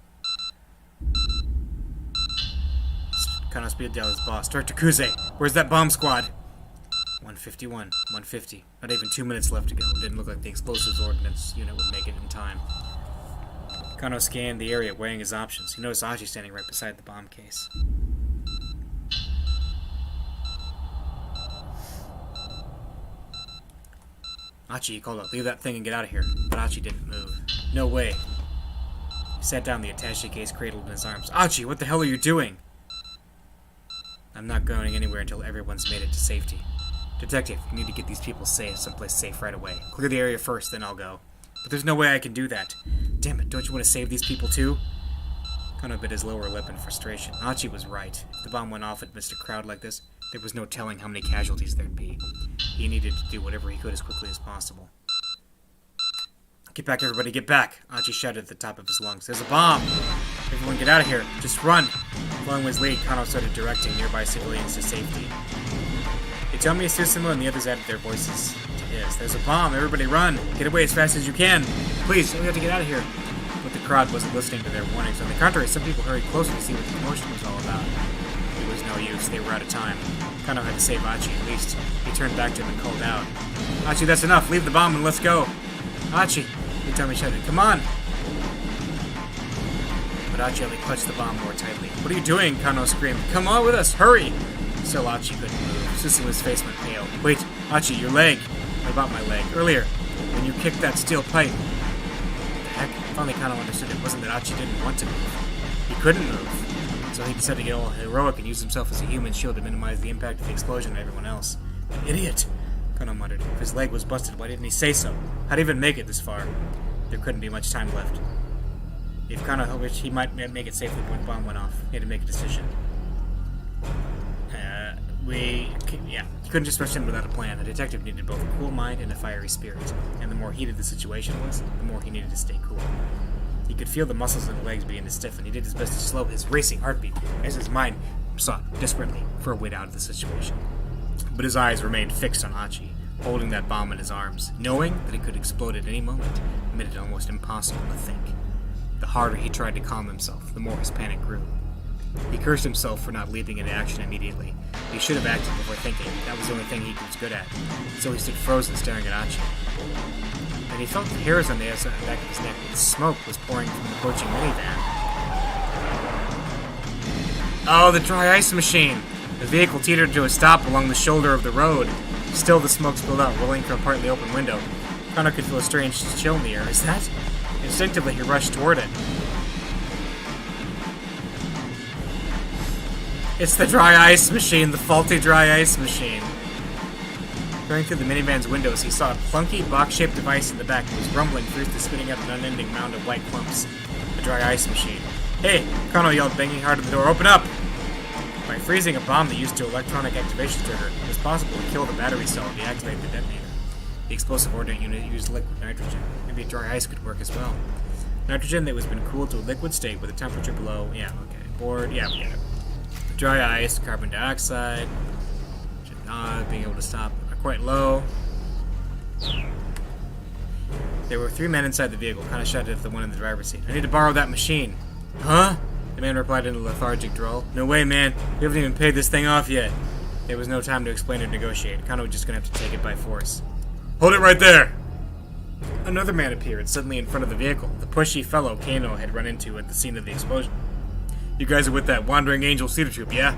A: Kano speeded down his boss. "Director Kuze, where's that bomb squad?" 151, 150. Not even 2 minutes left to go. It didn't look like the explosives ordnance unit would make it in time. Kano scanned the area, weighing his options. He noticed Achi standing right beside the bomb case. Achi, he called out, leave that thing and get out of here. But Achi didn't move. No way. He sat down, the attaché case cradled in his arms. Achi, what the hell are you doing? I'm not going anywhere until everyone's made it to safety. Detective, you need to get these people safe, someplace safe right away. Clear the area first, then I'll go. But there's no way I can do that. Damn it, don't you want to save these people too? Kano bit his lower lip in frustration. Achi was right. If the bomb went off amidst a crowd like this, there was no telling how many casualties there'd be. He needed to do whatever he could as quickly as possible. Get back, everybody, get back! Achi shouted at the top of his lungs. There's a bomb! Everyone get out of here! Just run! Following his lead, Kano started directing nearby civilians to safety. They tell me it's too similar, and the others added their voices to his. There's a bomb! Everybody run! Get away as fast as you can! Please, we have to get out of here! But the crowd wasn't listening to their warnings. On the contrary, some people hurried closer to see what the commotion was all about. It was no use. They were out of time. Kano had to save Achi, at least. He turned back to him and called out. Achi, that's enough! Leave the bomb and let's go! Achi! Itami shouted, come on! But Achi only clutched the bomb more tightly. What are you doing? Kano screamed. Come on with us! Hurry! Still, Achi couldn't move. Susumu's face went pale. Wait, Achi, your leg! What about my leg? Earlier, when you kicked that steel pipe. What the heck? Finally, Kano understood it wasn't that Achi didn't want to move. He couldn't move. So he decided to get all heroic and use himself as a human shield to minimize the impact of the explosion on everyone else. An idiot! Kano muttered. If his leg was busted, why didn't he say so? How'd he even make it this far? There couldn't be much time left. If Kano wished he might make it safely when the bomb went off, he had to make a decision. He couldn't just rush in without a plan. The detective needed both a cool mind and a fiery spirit, and the more heated the situation was, the more he needed to stay cool. He could feel the muscles in his legs beginning to stiffen. He did his best to slow his racing heartbeat as his mind sought desperately for a way out of the situation. But his eyes remained fixed on Achi, holding that bomb in his arms, knowing that it could explode at any moment, made it almost impossible to think. The harder he tried to calm himself, the more his panic grew. He cursed himself for not leaping into action immediately. He should have acted before thinking. That was the only thing he was good at. So he stood frozen, staring at Achi. And he felt the hairs on the back of his neck, and smoke was pouring from the approaching minivan. Oh, the dry ice machine! The vehicle teetered to a stop along the shoulder of the road. Still, the smoke spilled out, rolling from a partly open window. Kano could feel a strange chill in the air. Is that? Instinctively, he rushed toward it. It's the dry ice machine, the faulty dry ice machine. Going through the minivan's windows, he saw a clunky, box-shaped device in the back that was rumbling fiercely, spitting out an unending mound of white clumps. The dry ice machine. Hey! Kano yelled, banging hard at the door. Open up! By freezing a bomb that used to electronic activation trigger, it was possible to kill the battery cell and deactivate the detonator. The explosive ordnant unit used liquid nitrogen. Maybe dry ice could work as well. Nitrogen that was been cooled to a liquid state with a temperature below... Board... we get it. Dry ice, carbon dioxide... being able to stop quite low. There were 3 men inside the vehicle, kind of shouted at the one in the driver's seat. I need to borrow that machine. Huh? The man replied in a lethargic drawl. No way, man. We haven't even paid this thing off yet. There was no time to explain or negotiate. Kano was just going to have to take it by force. Hold it right there! Another man appeared, suddenly in front of the vehicle, the pushy fellow Kano had run into at the scene of the explosion. You guys are with that Wandering Angel Cedar Troop, yeah?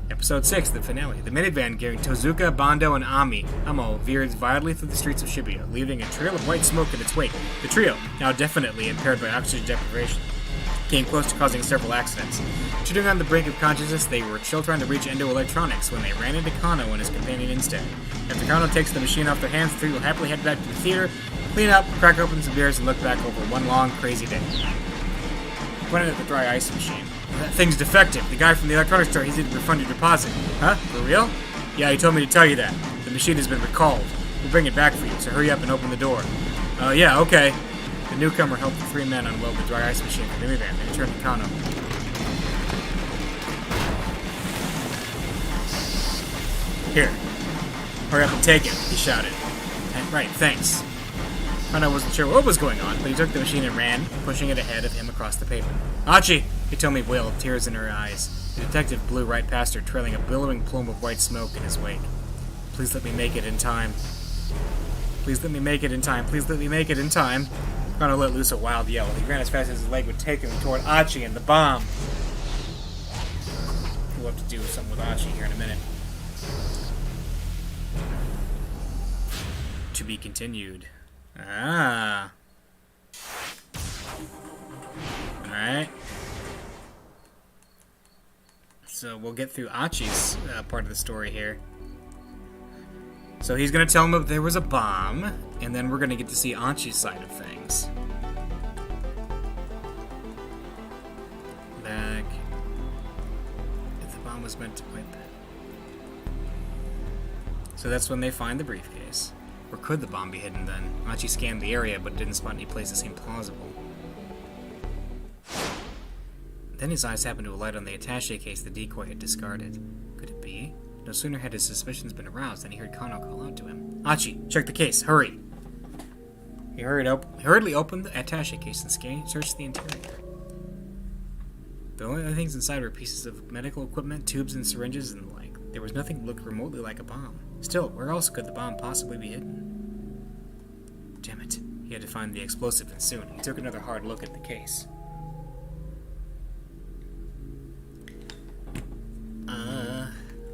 A: Episode 6, the finale. The minivan carrying Tozuka, Bando, and Amo veered wildly through the streets of Shibuya, leaving a trail of white smoke in its wake. The trio, now definitely impaired by oxygen deprivation, came close to causing several accidents. Shooting on the brink of consciousness, they were still trying to reach Endo Electronics when they ran into Kano and his companion instead. After Kano takes the machine off their hands, the three will happily head back to the theater, clean up, crack open some beers, and look back over one long, crazy day. Pointed at the dry ice machine. That thing's defective. The guy from the electronics store, he didn't refund your deposit. Huh? For real? Yeah, he told me to tell you that. The machine has been recalled. We'll bring it back for you, so hurry up and open the door. Yeah, okay. The newcomer helped the 3 men unweld the dry ice machine from the minivan. Then he turned to Kano. Here. Hurry up and take it, he shouted. Right, thanks. Kano wasn't sure what was going on, but he took the machine and ran, pushing it ahead of him across the pavement. Achi! Hitomi wailed, tears in her eyes. The detective blew right past her, trailing a billowing plume of white smoke in his wake. Please let me make it in time. Please let me make it in time. Please let me make it in time. Kano let loose a wild yell. He ran as fast as his leg would take him toward Achi and the bomb. We'll have to do something with Achi here in a minute. To be continued. Ah. Alright. So we'll get through Achi's part of the story here. So he's going to tell him that there was a bomb, and then we're going to get to see Achi's side of things. Back. If the bomb was meant to wipe it. So that's when they find the briefcase. Where could the bomb be hidden then? Achi scanned the area, but didn't spot any place that seemed plausible. Then his eyes happened to alight on the attaché case the decoy had discarded. Could it be? No sooner had his suspicions been aroused than he heard Kano call out to him. Achi, check the case, hurry! He hurriedly opened the attaché case and searched the interior. The only other things inside were pieces of medical equipment, tubes and syringes and the like. There was nothing that looked remotely like a bomb. Still, where else could the bomb possibly be hidden? Damn it. He had to find the explosive, and soon he took another hard look at the case.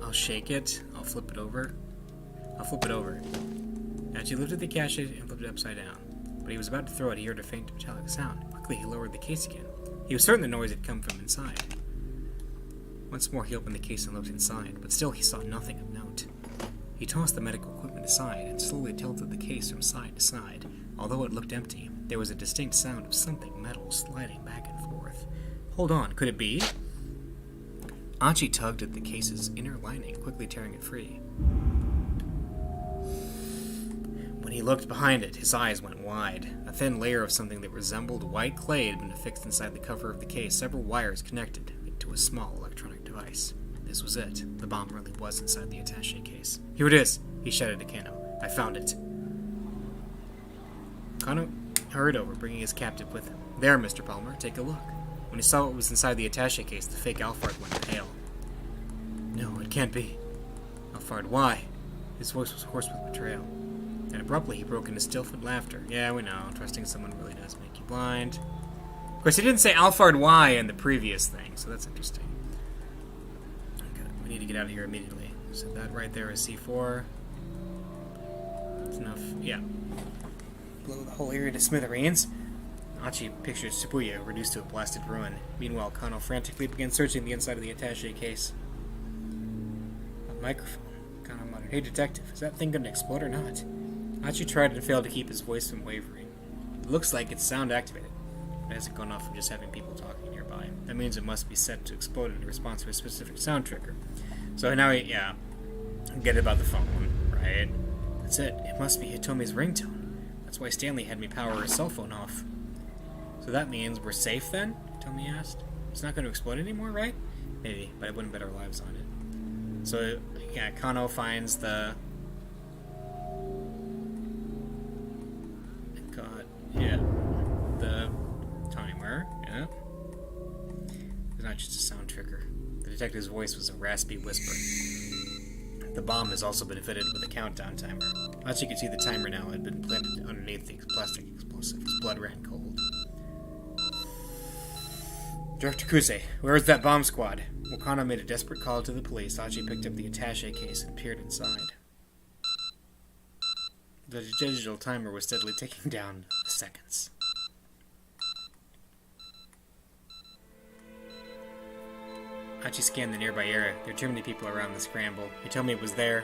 A: I'll shake it. I'll flip it over. Achi lifted the cachet and flipped it upside down. But he was about to throw it, he heard a faint metallic sound. Quickly, he lowered the case again. He was certain the noise had come from inside. Once more, he opened the case and looked inside, but still he saw nothing of note. He tossed the medical equipment aside and slowly tilted the case from side to side. Although it looked empty, there was a distinct sound of something metal sliding back and forth. Hold on, could it be? Achi tugged at the case's inner lining, quickly tearing it free. When he looked behind it, his eyes went wide. A thin layer of something that resembled white clay had been affixed inside the cover of the case, several wires connected to a small electronic device. This was it. The bomb really was inside the attaché case. Here it is, he shouted to Kano. I found it. Kano hurried over, bringing his captive with him. There, Mr. Palmer, take a look. When he saw what was inside the attaché case, the fake Alphard went pale. No, it can't be. Alphard, why? His voice was hoarse with betrayal. And abruptly, he broke into stillful laughter. Yeah, we know. Trusting someone really does make you blind. Of course, he didn't say Alphard why in the previous thing, so that's interesting. Okay, we need to get out of here immediately. So that right there is C4. That's enough. Yeah. Blow the whole area to smithereens. Achi pictured Shibuya reduced to a blasted ruin. Meanwhile, Kano frantically began searching the inside of the attaché case. A microphone. Kano muttered, Hey, detective, is that thing going to explode or not? Achi tried and failed to keep his voice from wavering. It looks like it's sound activated. It hasn't gone off from just having people talking nearby. That means it must be set to explode in response to a specific sound trigger. So now get it about the phone, right? That's it. It must be Hitomi's ringtone. That's why Stanley had me power his cell phone off. So that means we're safe then? Hitomi asked. It's not going to explode anymore, right? Maybe, but I wouldn't bet our lives on it. So, yeah, Kano finds the... the timer, yeah. It's not just a sound trigger. The detective's voice was a raspy whisper. The bomb has also been fitted with a countdown timer. Achi could see the timer now had been planted underneath the plastic explosive. His blood ran cold. Director Kuse, where is that bomb squad? Wakano made a desperate call to the police. Achi picked up the attaché case and peered inside. The digital timer was steadily ticking down the seconds. Achi scanned the nearby area. There were too many people around the Scramble. Hitomi was there.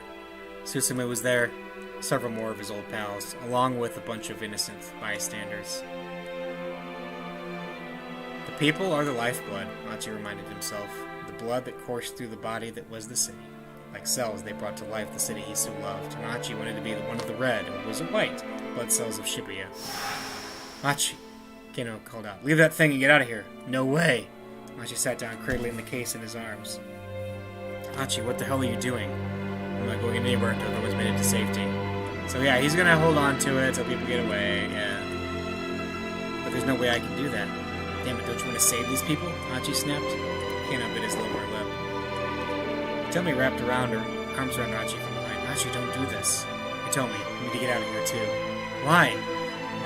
A: Susumu was there. Several more of his old pals, along with a bunch of innocent bystanders. The people are the lifeblood, Achi reminded himself. The blood that coursed through the body that was the city. Like cells, they brought to life the city he so loved, and Achi wanted to be one of the red, or was it white, blood cells of Shibuya. Achi, Kano called out, leave that thing and get out of here. No way. Achi sat down, cradling the case in his arms. Achi, what the hell are you doing? I'm not going anywhere until everyone's made it to safety. So yeah, he's gonna hold on to it until people get away, yeah. But there's no way I can do that. Damn it, don't you want to save these people? Achi snapped. Kano bit his lower lip. Hitomi wrapped around her, arms around Achi from behind. Achi, don't do this. Hitomi, you need to get out of here too. Why?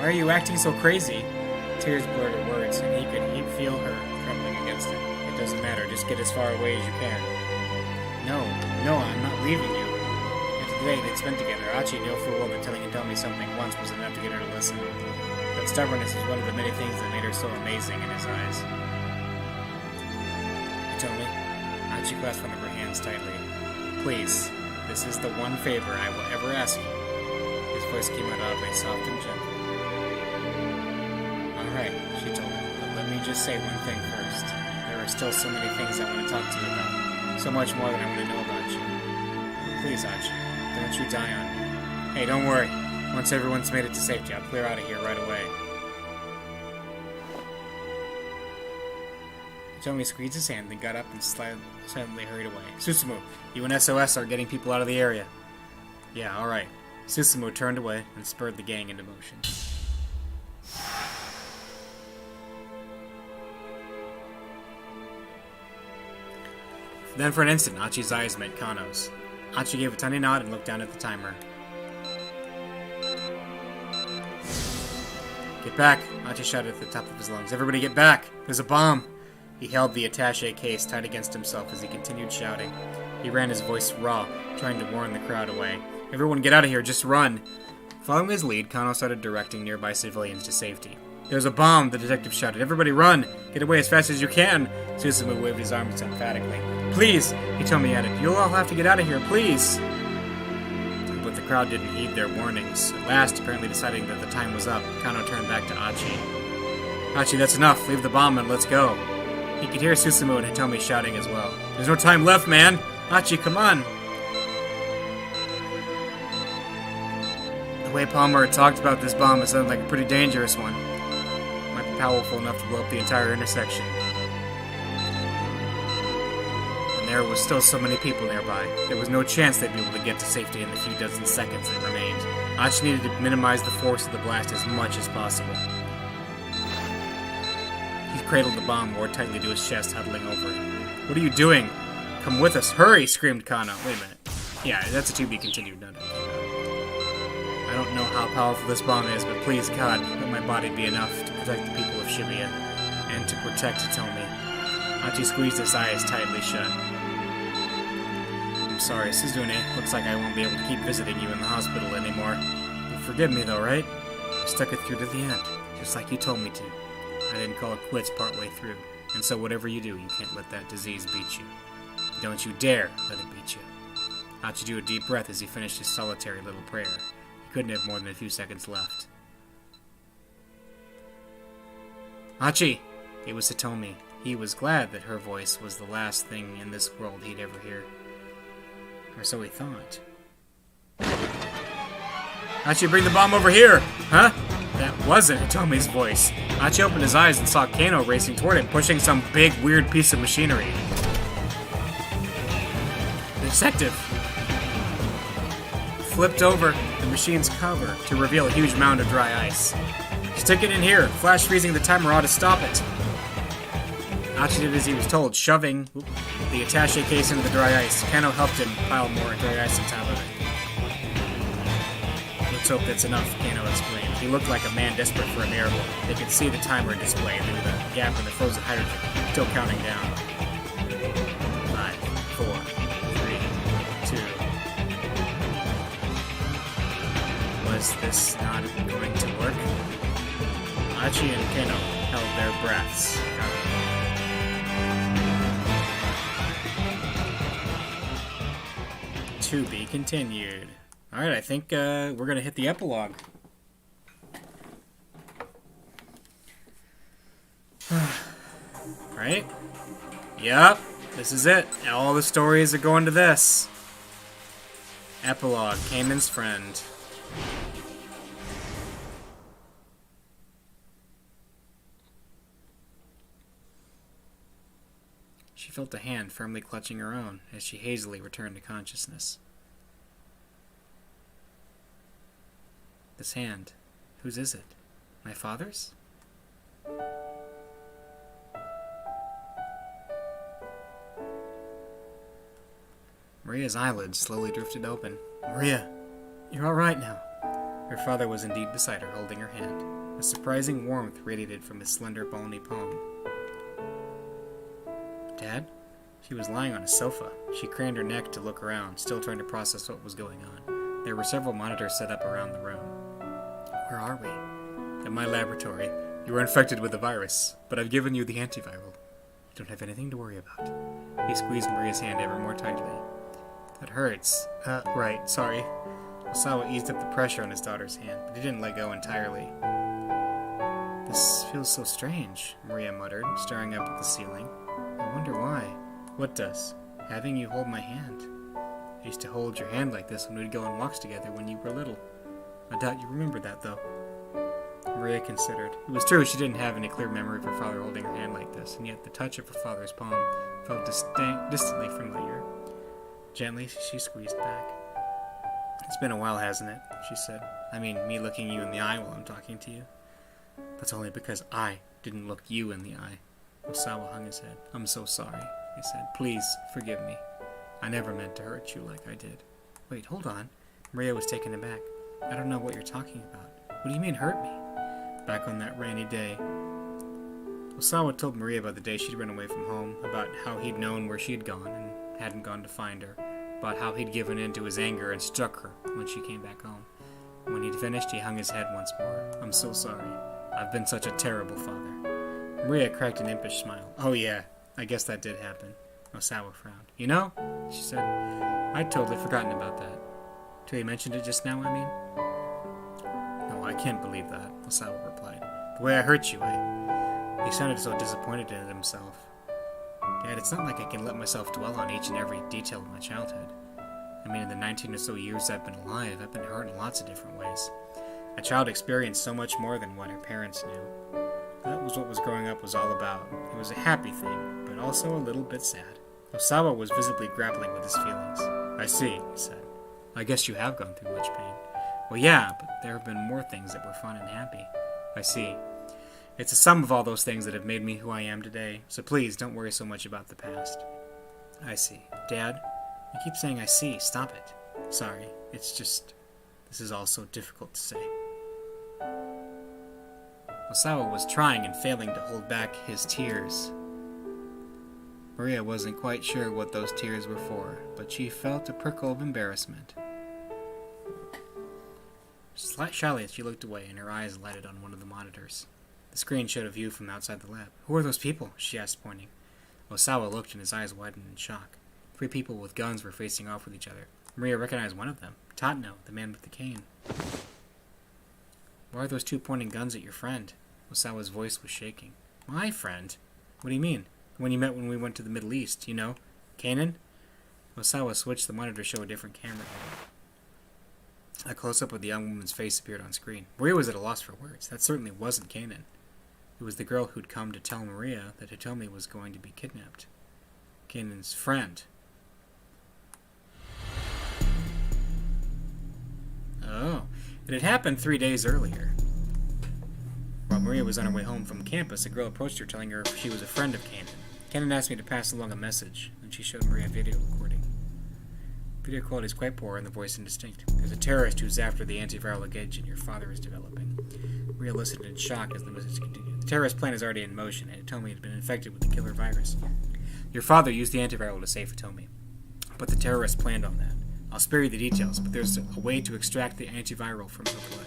A: Why are you acting so crazy? Tears blurred her words, and he could feel her trembling against him. It doesn't matter, just get as far away as you can. No, I'm not leaving you. After the day they'd spent together, Achi knew full well that telling Hitomi something once was enough to get her to listen. But stubbornness was one of the many things that made her so amazing in his eyes. Hitomi, Achi clasped one of her hands tightly. Please, this is the one favor I will ever ask you. His voice came out oddly soft and gentle. Alright, she told him, but let me just say one thing first. There are still so many things I want to talk to you about. So much more than I want to know about you. Please, Achi, don't you die on me. Hey, don't worry. Once everyone's made it to safety, I'll clear out of here right away. Hitomi squeezed his hand, then got up and silently hurried away. Susumu, you and SOS are getting people out of the area. Yeah, alright. Susumu turned away and spurred the gang into motion. Then for an instant, Achi's eyes met Kano's. Achi gave a tiny nod and looked down at the timer. Get back! Achi shouted at the top of his lungs. Everybody get back! There's a bomb! He held the attaché case tight against himself as he continued shouting. He ran his voice raw, trying to warn the crowd away. Everyone get out of here, just run! Following his lead, Kano started directing nearby civilians to safety. There's a bomb, the detective shouted. Everybody run! Get away as fast as you can! Susumu waved his arms emphatically. Please! Hitomi added. You'll all have to get out of here, please! But the crowd didn't heed their warnings. At last, apparently deciding that the time was up, Kano turned back to Achi. Achi, that's enough. Leave the bomb and let's go. He could hear Susumu and Hitomi shouting as well. There's no time left, man! Achi, come on! The way Palmer talked about this bomb, it sounded like a pretty dangerous one. Might be powerful enough to blow up the entire intersection. And there was still so many people nearby. There was no chance they'd be able to get to safety in the few dozen seconds that remained. Achi needed to minimize the force of the blast as much as possible. He cradled the bomb more tightly to his chest, huddling over it. What are you doing? Come with us, hurry! Screamed Kano. Wait a minute. Yeah, that's a to be continued. No. I don't know how powerful this bomb is, but please, God, let my body be enough to protect the people of Shibuya, and to protect Hitomi. Achi squeezed his eyes tightly shut. I'm sorry, Suzune. Looks like I won't be able to keep visiting you in the hospital anymore. You'll forgive me, though, right? I stuck it through to the end, just like you told me to. I didn't call it quits partway through, and so whatever you do, you can't let that disease beat you. Don't you dare let it beat you. Achi drew a deep breath as he finished his solitary little prayer. He couldn't have more than a few seconds left. Achi! It was Hitomi. He was glad that her voice was the last thing in this world he'd ever hear. Or so he thought. Achi, bring the bomb over here! Huh? That wasn't Hitomi's voice. Achi opened his eyes and saw Kano racing toward him, pushing some big, weird piece of machinery. The detective flipped over the machine's cover to reveal a huge mound of dry ice. Stick it in here. Flash freezing the timer ought to stop it. Achi did as he was told, shoving the attaché case into the dry ice. Kano helped him pile more dry ice on top of it. Let's hope that's enough, Kano explained. He looked like a man desperate for a miracle. They could see the timer display through the gap in the frozen hydrogen, still counting down. 5, 4, 3, 2. Was this not going to work? Achi and Kano held their breaths. To be continued. Alright, I think we're going to hit the epilogue. Right? Yep, this is it. All the stories are going to this. Epilogue, Cayman's friend. She felt a hand firmly clutching her own as she hazily returned to consciousness. This hand, whose is it? My father's? Maria's eyelids slowly drifted open. Maria, you're all right now. Her father was indeed beside her, holding her hand. A surprising warmth radiated from his slender, bony palm. Dad? She was lying on a sofa. She craned her neck to look around, still trying to process what was going on. There were several monitors set up around the room. Where are we? At my laboratory. You were infected with the virus, but I've given you the antiviral. You don't have anything to worry about. He squeezed Maria's hand ever more tightly. That hurts. Right, sorry. Osawa eased up the pressure on his daughter's hand, but he didn't let go entirely. This feels so strange, Maria muttered, staring up at the ceiling. I wonder why. What does? Having you hold my hand. I used to hold your hand like this when we'd go on walks together when you were little. I doubt you remember that, though. Maria considered. It was true she didn't have any clear memory of her father holding her hand like this, and yet the touch of her father's palm felt distantly familiar. Gently, she squeezed back. It's been a while, hasn't it? She said. I mean, me looking you in the eye while I'm talking to you. That's only because I didn't look you in the eye. Osawa hung his head. I'm so sorry, he said. Please, forgive me. I never meant to hurt you like I did. Wait, hold on. Maria was taken aback. I don't know what you're talking about. What do you mean, hurt me? Back on that rainy day. Osawa told Maria about the day she'd run away from home, about how he'd known where she'd gone and hadn't gone to find her, about how he'd given in to his anger and struck her when she came back home. When he'd finished, he hung his head once more. I'm so sorry. I've been such a terrible father. Maria cracked an impish smile. Oh yeah, I guess that did happen. Osawa frowned. You know, she said, I'd totally forgotten about that. Till you mentioned it just now, I mean? No, I can't believe that, Osawa replied. The way I hurt you, He sounded so disappointed in himself. Dad, it's not like I can let myself dwell on each and every detail of my childhood. I mean, in the 19 or so years I've been alive, I've been hurt in lots of different ways. A child experienced so much more than what her parents knew. That was what growing up was all about. It was a happy thing, but also a little bit sad. Osawa was visibly grappling with his feelings. I see, he said. I guess you have gone through much pain. Well, yeah, but there have been more things that were fun and happy. I see. It's a sum of all those things that have made me who I am today, so please don't worry so much about the past. I see. Dad, you keep saying I see. Stop it. Sorry, it's just... This is all so difficult to say. Osawa was trying and failing to hold back his tears. Maria wasn't quite sure what those tears were for, but she felt a prickle of embarrassment. Shyly, she looked away, and her eyes lighted on one of the monitors. The screen showed a view from outside the lab. Who are those people? She asked, pointing. Osawa looked, and his eyes widened in shock. 3 people with guns were facing off with each other. Maria recognized one of them, Tatno, the man with the cane. Why are those 2 pointing guns at your friend? Osawa's voice was shaking. My friend? What do you mean? The one you met when we went to the Middle East, you know? Kanan? Osawa switched the monitor to show a different camera angle. A close-up of the young woman's face appeared on screen. Maria was at a loss for words. That certainly wasn't Kanan. It was the girl who'd come to tell Maria that Hitomi was going to be kidnapped. Kanan's friend. Oh, it had happened 3 days earlier. While Maria was on her way home from campus, a girl approached her telling her she was a friend of Kanan. Kanan asked me to pass along a message, and she showed Maria a video recording. Video quality is quite poor and the voice indistinct. There's a terrorist who's after the antiviral agent your father is developing. Maria listened in shock as the message continued. The terrorist plan is already in motion, and Hitomi had been infected with the killer virus. Your father used the antiviral to save Hitomi, but the terrorist planned on that. I'll spare you the details, but there's a way to extract the antiviral from her blood.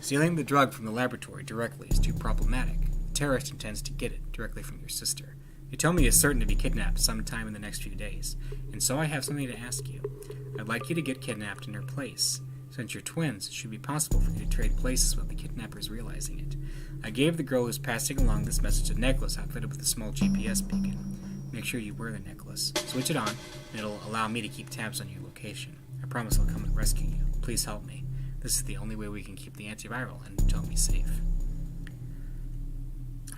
A: Stealing the drug from the laboratory directly is too problematic. The terrorist intends to get it directly from your sister. Hitomi is certain to be kidnapped sometime in the next few days, and so I have something to ask you. I'd like you to get kidnapped in her place. Since you're twins, it should be possible for you to trade places without the kidnappers realizing it. I gave the girl who's passing along this message a necklace outfitted with a small GPS beacon. Make sure you wear the necklace. Switch it on, and it'll allow me to keep tabs on your location. I promise I'll come and rescue you. Please help me. This is the only way we can keep the antiviral and Hitomi safe.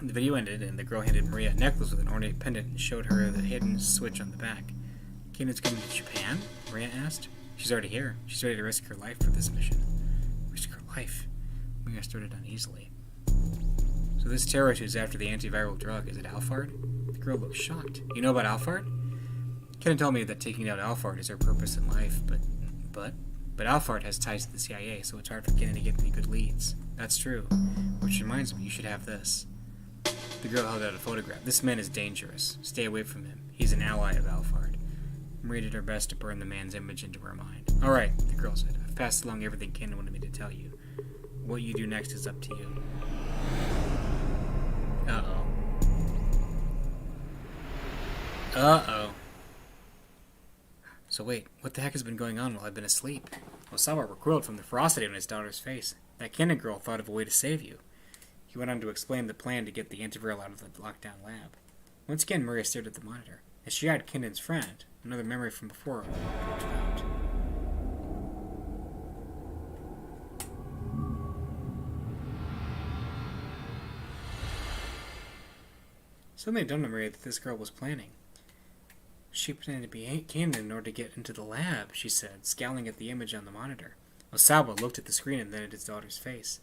A: The video ended, and the girl handed Maria a necklace with an ornate pendant and showed her the hidden switch on the back. Kanan's coming to Japan? Maria asked. She's already here. She's ready to risk her life for this mission. Risk her life? Maria started uneasily. So this terrorist who's after the antiviral drug, is it Alphard? The girl looked shocked. You know about Alphard? Kanan told me that taking out Alphard is her purpose in life, but... But Alphard has ties to the CIA, so it's hard for Kenan to get any good leads. That's true. Which reminds me, you should have this. The girl held out a photograph. This man is dangerous. Stay away from him. He's an ally of Alphard. Maria did her best to burn the man's image into her mind. Alright, the girl said. I've passed along everything Kenan wanted me to tell you. What you do next is up to you. Uh-oh. Uh-oh. So wait, what the heck has been going on while I've been asleep? Osawa recoiled from the ferocity on his daughter's face. That Kenan girl thought of a way to save you. He went on to explain the plan to get the antiviral out of the lockdown lab. Once again, Maria stared at the monitor. As she eyed Kenan's friend, another memory from before popped out. Suddenly it dawned on Maria that this girl was planning. She pretended to be Kenan in order to get into the lab, she said, scowling at the image on the monitor. Osawa looked at the screen and then at his daughter's face.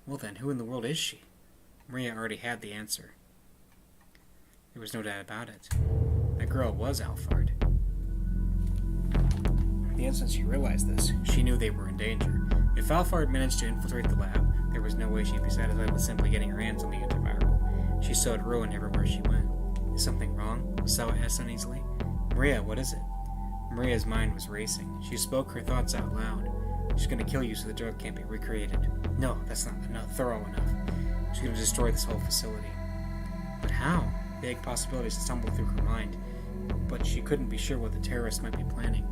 A: Well then, who in the world is she? Maria already had the answer. There was no doubt about it. That girl was Alphard. The instant she realized this, she knew they were in danger. If Alphard managed to infiltrate the lab, there was no way she'd be satisfied with simply getting her hands on the antiviral. She sowed ruin everywhere she went. Is something wrong? Osawa asked uneasily. Maria, what is it? Maria's mind was racing. She spoke her thoughts out loud. She's going to kill you so the drug can't be recreated. No, that's not thorough enough. She's going to destroy this whole facility. But how? Vague possibilities stumbled through her mind, but she couldn't be sure what the terrorists might be planning.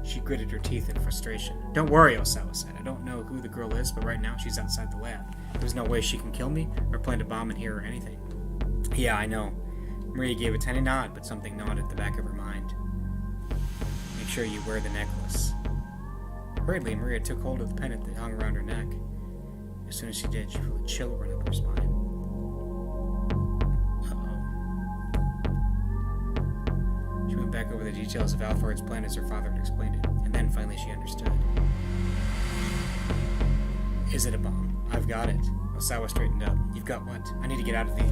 A: She gritted her teeth in frustration. Don't worry, Osawa said. I don't know who the girl is, but right now she's outside the lab. There's no way she can kill me or plan to bomb in here or anything. Yeah, I know. Maria gave a tiny nod, but something gnawed at the back of her mind. Make sure you wear the necklace. Hurriedly, Maria took hold of the pendant that hung around her neck. As soon as she did, she felt a chill run up her spine. Uh-oh. She went back over the details of Alphard's plan as her father had explained it, and then finally she understood. Is it a bomb? I've got it. Osawa straightened up. You've got what? I need to get out there.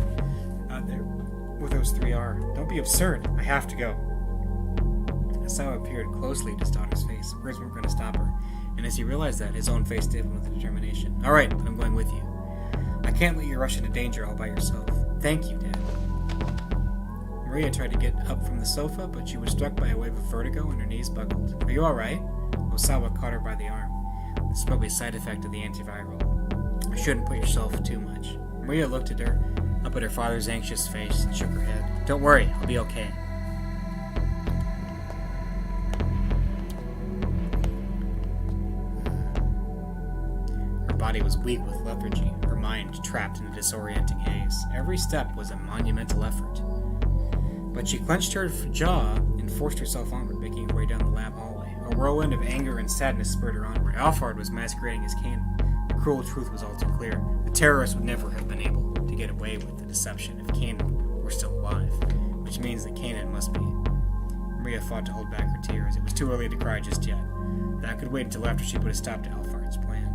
A: Where those three are. Don't be absurd. I have to go. Osawa peered closely at his daughter's face. Words weren't going to stop her. And as he realized that, his own face stiffened with determination. All right, but I'm going with you. I can't let you rush into danger all by yourself. Thank you, Dad. Maria tried to get up from the sofa, but she was struck by a wave of vertigo and her knees buckled. Are you all right? Osawa caught her by the arm. This is probably a side effect of the antiviral. You shouldn't put yourself too much. Maria looked at her, up at her father's anxious face, and shook her head. Don't worry, I'll be okay. Her body was weak with lethargy, her mind trapped in a disorienting haze. Every step was a monumental effort. But she clenched her jaw and forced herself onward, making her way down the lab hallway. A whirlwind of anger and sadness spurred her onward. Alphard was masquerading as Kenan. The cruel truth was all too clear. The terrorists would never have been able to get away with the deception if Kenan were still alive, which means that Kenan must be. Maria fought to hold back her tears. It was too early to cry just yet. That could wait until after she put a stop to Alphard's plan.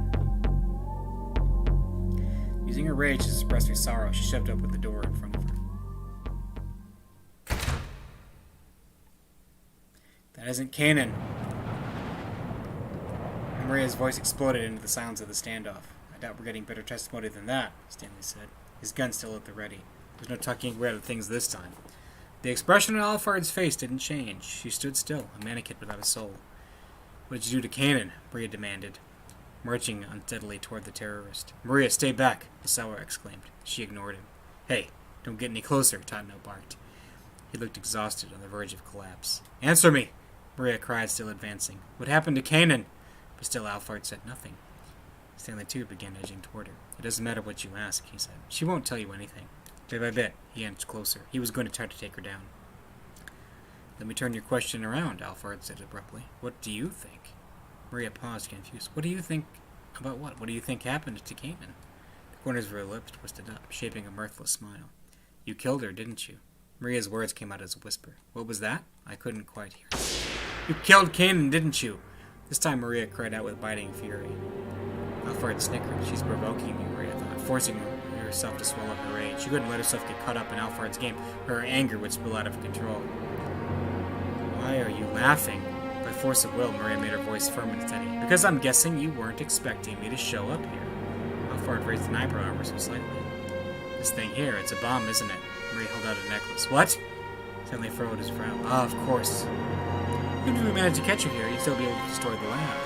A: Using her rage to suppress her sorrow, she shoved up with the door in front of her. That isn't Kenan. Maria's voice exploded into the sounds of the standoff. I doubt we're getting better testimony than that, Stanley said, his gun still at the ready. There's no tucking away out of things this time. The expression on Alphard's face didn't change. She stood still, a mannequin without a soul. What did you do to Kenan? Maria demanded, marching unsteadily toward the terrorist. Maria, stay back, Osawa exclaimed. She ignored him. Hey, don't get any closer, Tadano barked. He looked exhausted, on the verge of collapse. Answer me, Maria cried, still advancing. What happened to Kenan? But still Alphard said nothing. Stanley, too, began edging toward her. It doesn't matter what you ask, he said. She won't tell you anything. Bit by bit, he inched closer. He was going to try to take her down. Let me turn your question around, Alphard said abruptly. What do you think? Maria paused, confused. What do you think about what? What do you think happened to Kenan? The corners of her lips twisted up, shaping a mirthless smile. You killed her, didn't you? Maria's words came out as a whisper. What was that? I couldn't quite hear. You killed Kenan, didn't you? This time Maria cried out with biting fury. Alphard snickered. She's provoking me, Maria thought, forcing herself to swallow her rage. She couldn't let herself get caught up in Alphard's game. Her anger would spill out of control. Why are you laughing? By force of will, Maria made her voice firm and steady. Because I'm guessing you weren't expecting me to show up here. Alphard raised an eyebrow ever so slightly. This thing here, it's a bomb, isn't it? Maria held out a necklace. What? Suddenly furrowed his brow. Ah, of course. Even if we managed to catch her here, you'd still be able to destroy the lab.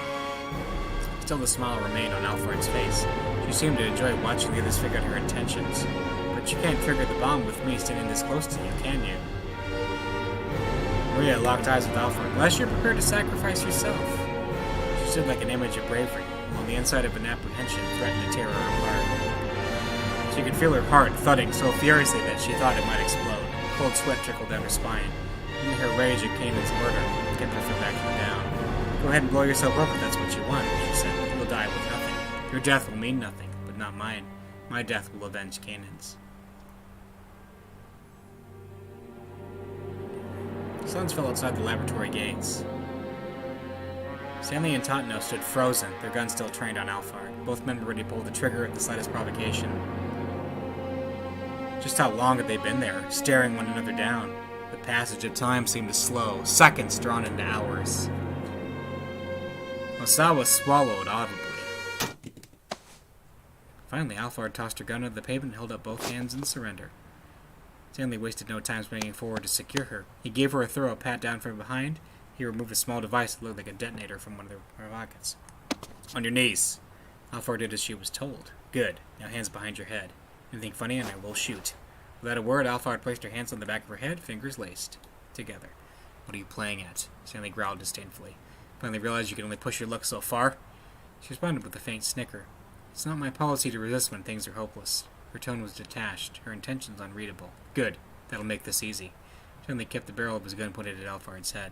A: Still the smile remained on Alphard's face. She seemed to enjoy watching the others figure out her intentions. But you can't trigger the bomb with me standing this close to you, can you? Maria locked eyes with Alphard. Unless you're prepared to sacrifice yourself. She stood like an image of bravery, while the inside of an apprehension threatened to tear her apart. She could feel her heart thudding so furiously that she thought it might explode. Cold sweat trickled down her spine. Only her rage at Kanan's murder kept her from backing down. Go ahead and blow yourself up if that's what you want, she said. You'll die with nothing. Your death will mean nothing, but not mine. My death will avenge Kanan's. Silence fell outside the laboratory gates. Stanley and Totno stood frozen, their guns still trained on Alphard. Both men were ready to pull the trigger at the slightest provocation. Just how long had they been there, staring one another down? The passage of time seemed to slow, seconds drawn into hours. Osawa swallowed audibly. Finally, Alphard tossed her gun onto the pavement and held up both hands in surrender. Stanley wasted no time springing forward to secure her. He gave her a thorough pat down from behind. He removed a small device that looked like a detonator from one of her pockets. On your knees. Alphard did as she was told. Good. Now hands behind your head. Anything funny and I will shoot. Without a word, Alphard placed her hands on the back of her head, fingers laced together. What are you playing at? Stanley growled disdainfully. Finally realized you can only push your luck so far? She responded with a faint snicker. It's not my policy to resist when things are hopeless. Her tone was detached, her intentions unreadable. Good. That'll make this easy. Stanley kept the barrel of his gun pointed at Alphard's head.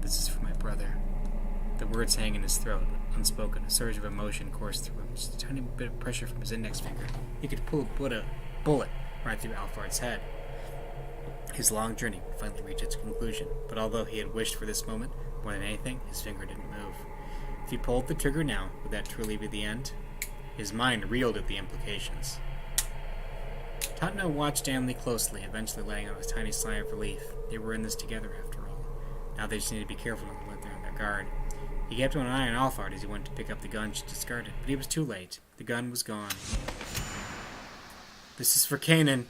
A: This is for my brother. The words hang in his throat, unspoken. A surge of emotion coursed through him. Just a tiny bit of pressure from his index finger. He could put a bullet right through Alphard's head. His long journey would finally reach its conclusion, but although he had wished for this moment more than anything, his finger didn't move. If he pulled the trigger now, would that truly be the end? His mind reeled at the implications. Totno watched Stanley closely, eventually letting out a tiny sigh of relief. They were in this together, after all. Now they just needed to be careful not to let them on their guard. He kept an eye on Alphard as he went to pick up the gun she discarded, but he was too late. The gun was gone. This is for Kanan.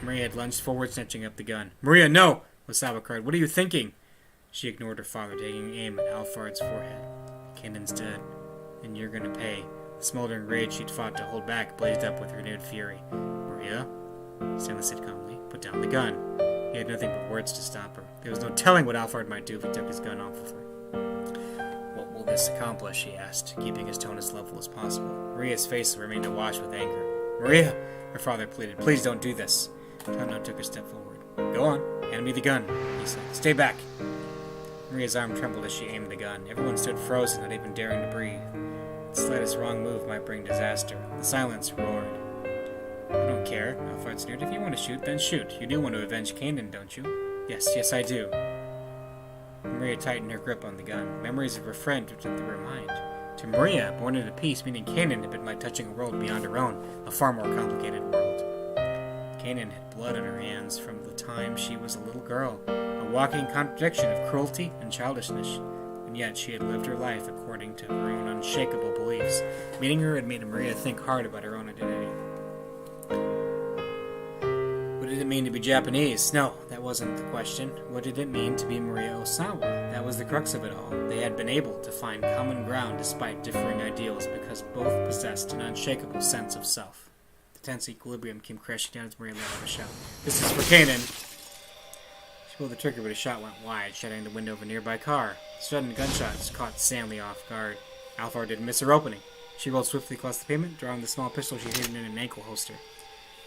A: Maria had lunged forward, snatching up the gun. Maria, no! Osawa cried. What are you thinking? She ignored her father, taking aim at Alphard's forehead. Kanan's dead, and you're gonna pay. The smoldering rage she'd fought to hold back blazed up with renewed fury. Maria? Stanley said calmly. Put down the gun. He had nothing but words to stop her. There was no telling what Alphard might do if he took his gun off of her. What will this accomplish? He asked, keeping his tone as level as possible. Maria's face remained awash with anger. Maria! Her father pleaded. Please don't do this. Totno took a step forward. Go on. Hand me the gun, he said. Stay back. Maria's arm trembled as she aimed the gun. Everyone stood frozen, not even daring to breathe. The slightest wrong move might bring disaster. The silence roared. I don't care, Alphard sneered. If you want to shoot, then shoot. You do want to avenge Kanan, don't you? Yes, I do. Maria tightened her grip on the gun. Memories of her friend drifted through her mind. To Maria, born into peace, meaning Kanan had been like touching a world beyond her own, a far more complicated world. Kanan had blood on her hands from the time she was a little girl, a walking contradiction of cruelty and childishness. And yet she had lived her life according to her own unshakable beliefs. Meeting her had made Maria think hard about her own identity. What did it mean to be Japanese? No, that wasn't the question. What did it mean to be Maria Osawa? That was the crux of it all. They had been able to find common ground despite differing ideals because both possessed an unshakable sense of self. The tense equilibrium came crashing down as Maria let out a shout. This is for Kanan! She pulled the trigger, but a shot went wide, shattering the window of a nearby car. The sudden gunshots caught Stanley off guard. Alphard didn't miss her opening. She rolled swiftly across the pavement, drawing the small pistol she hidden in an ankle holster.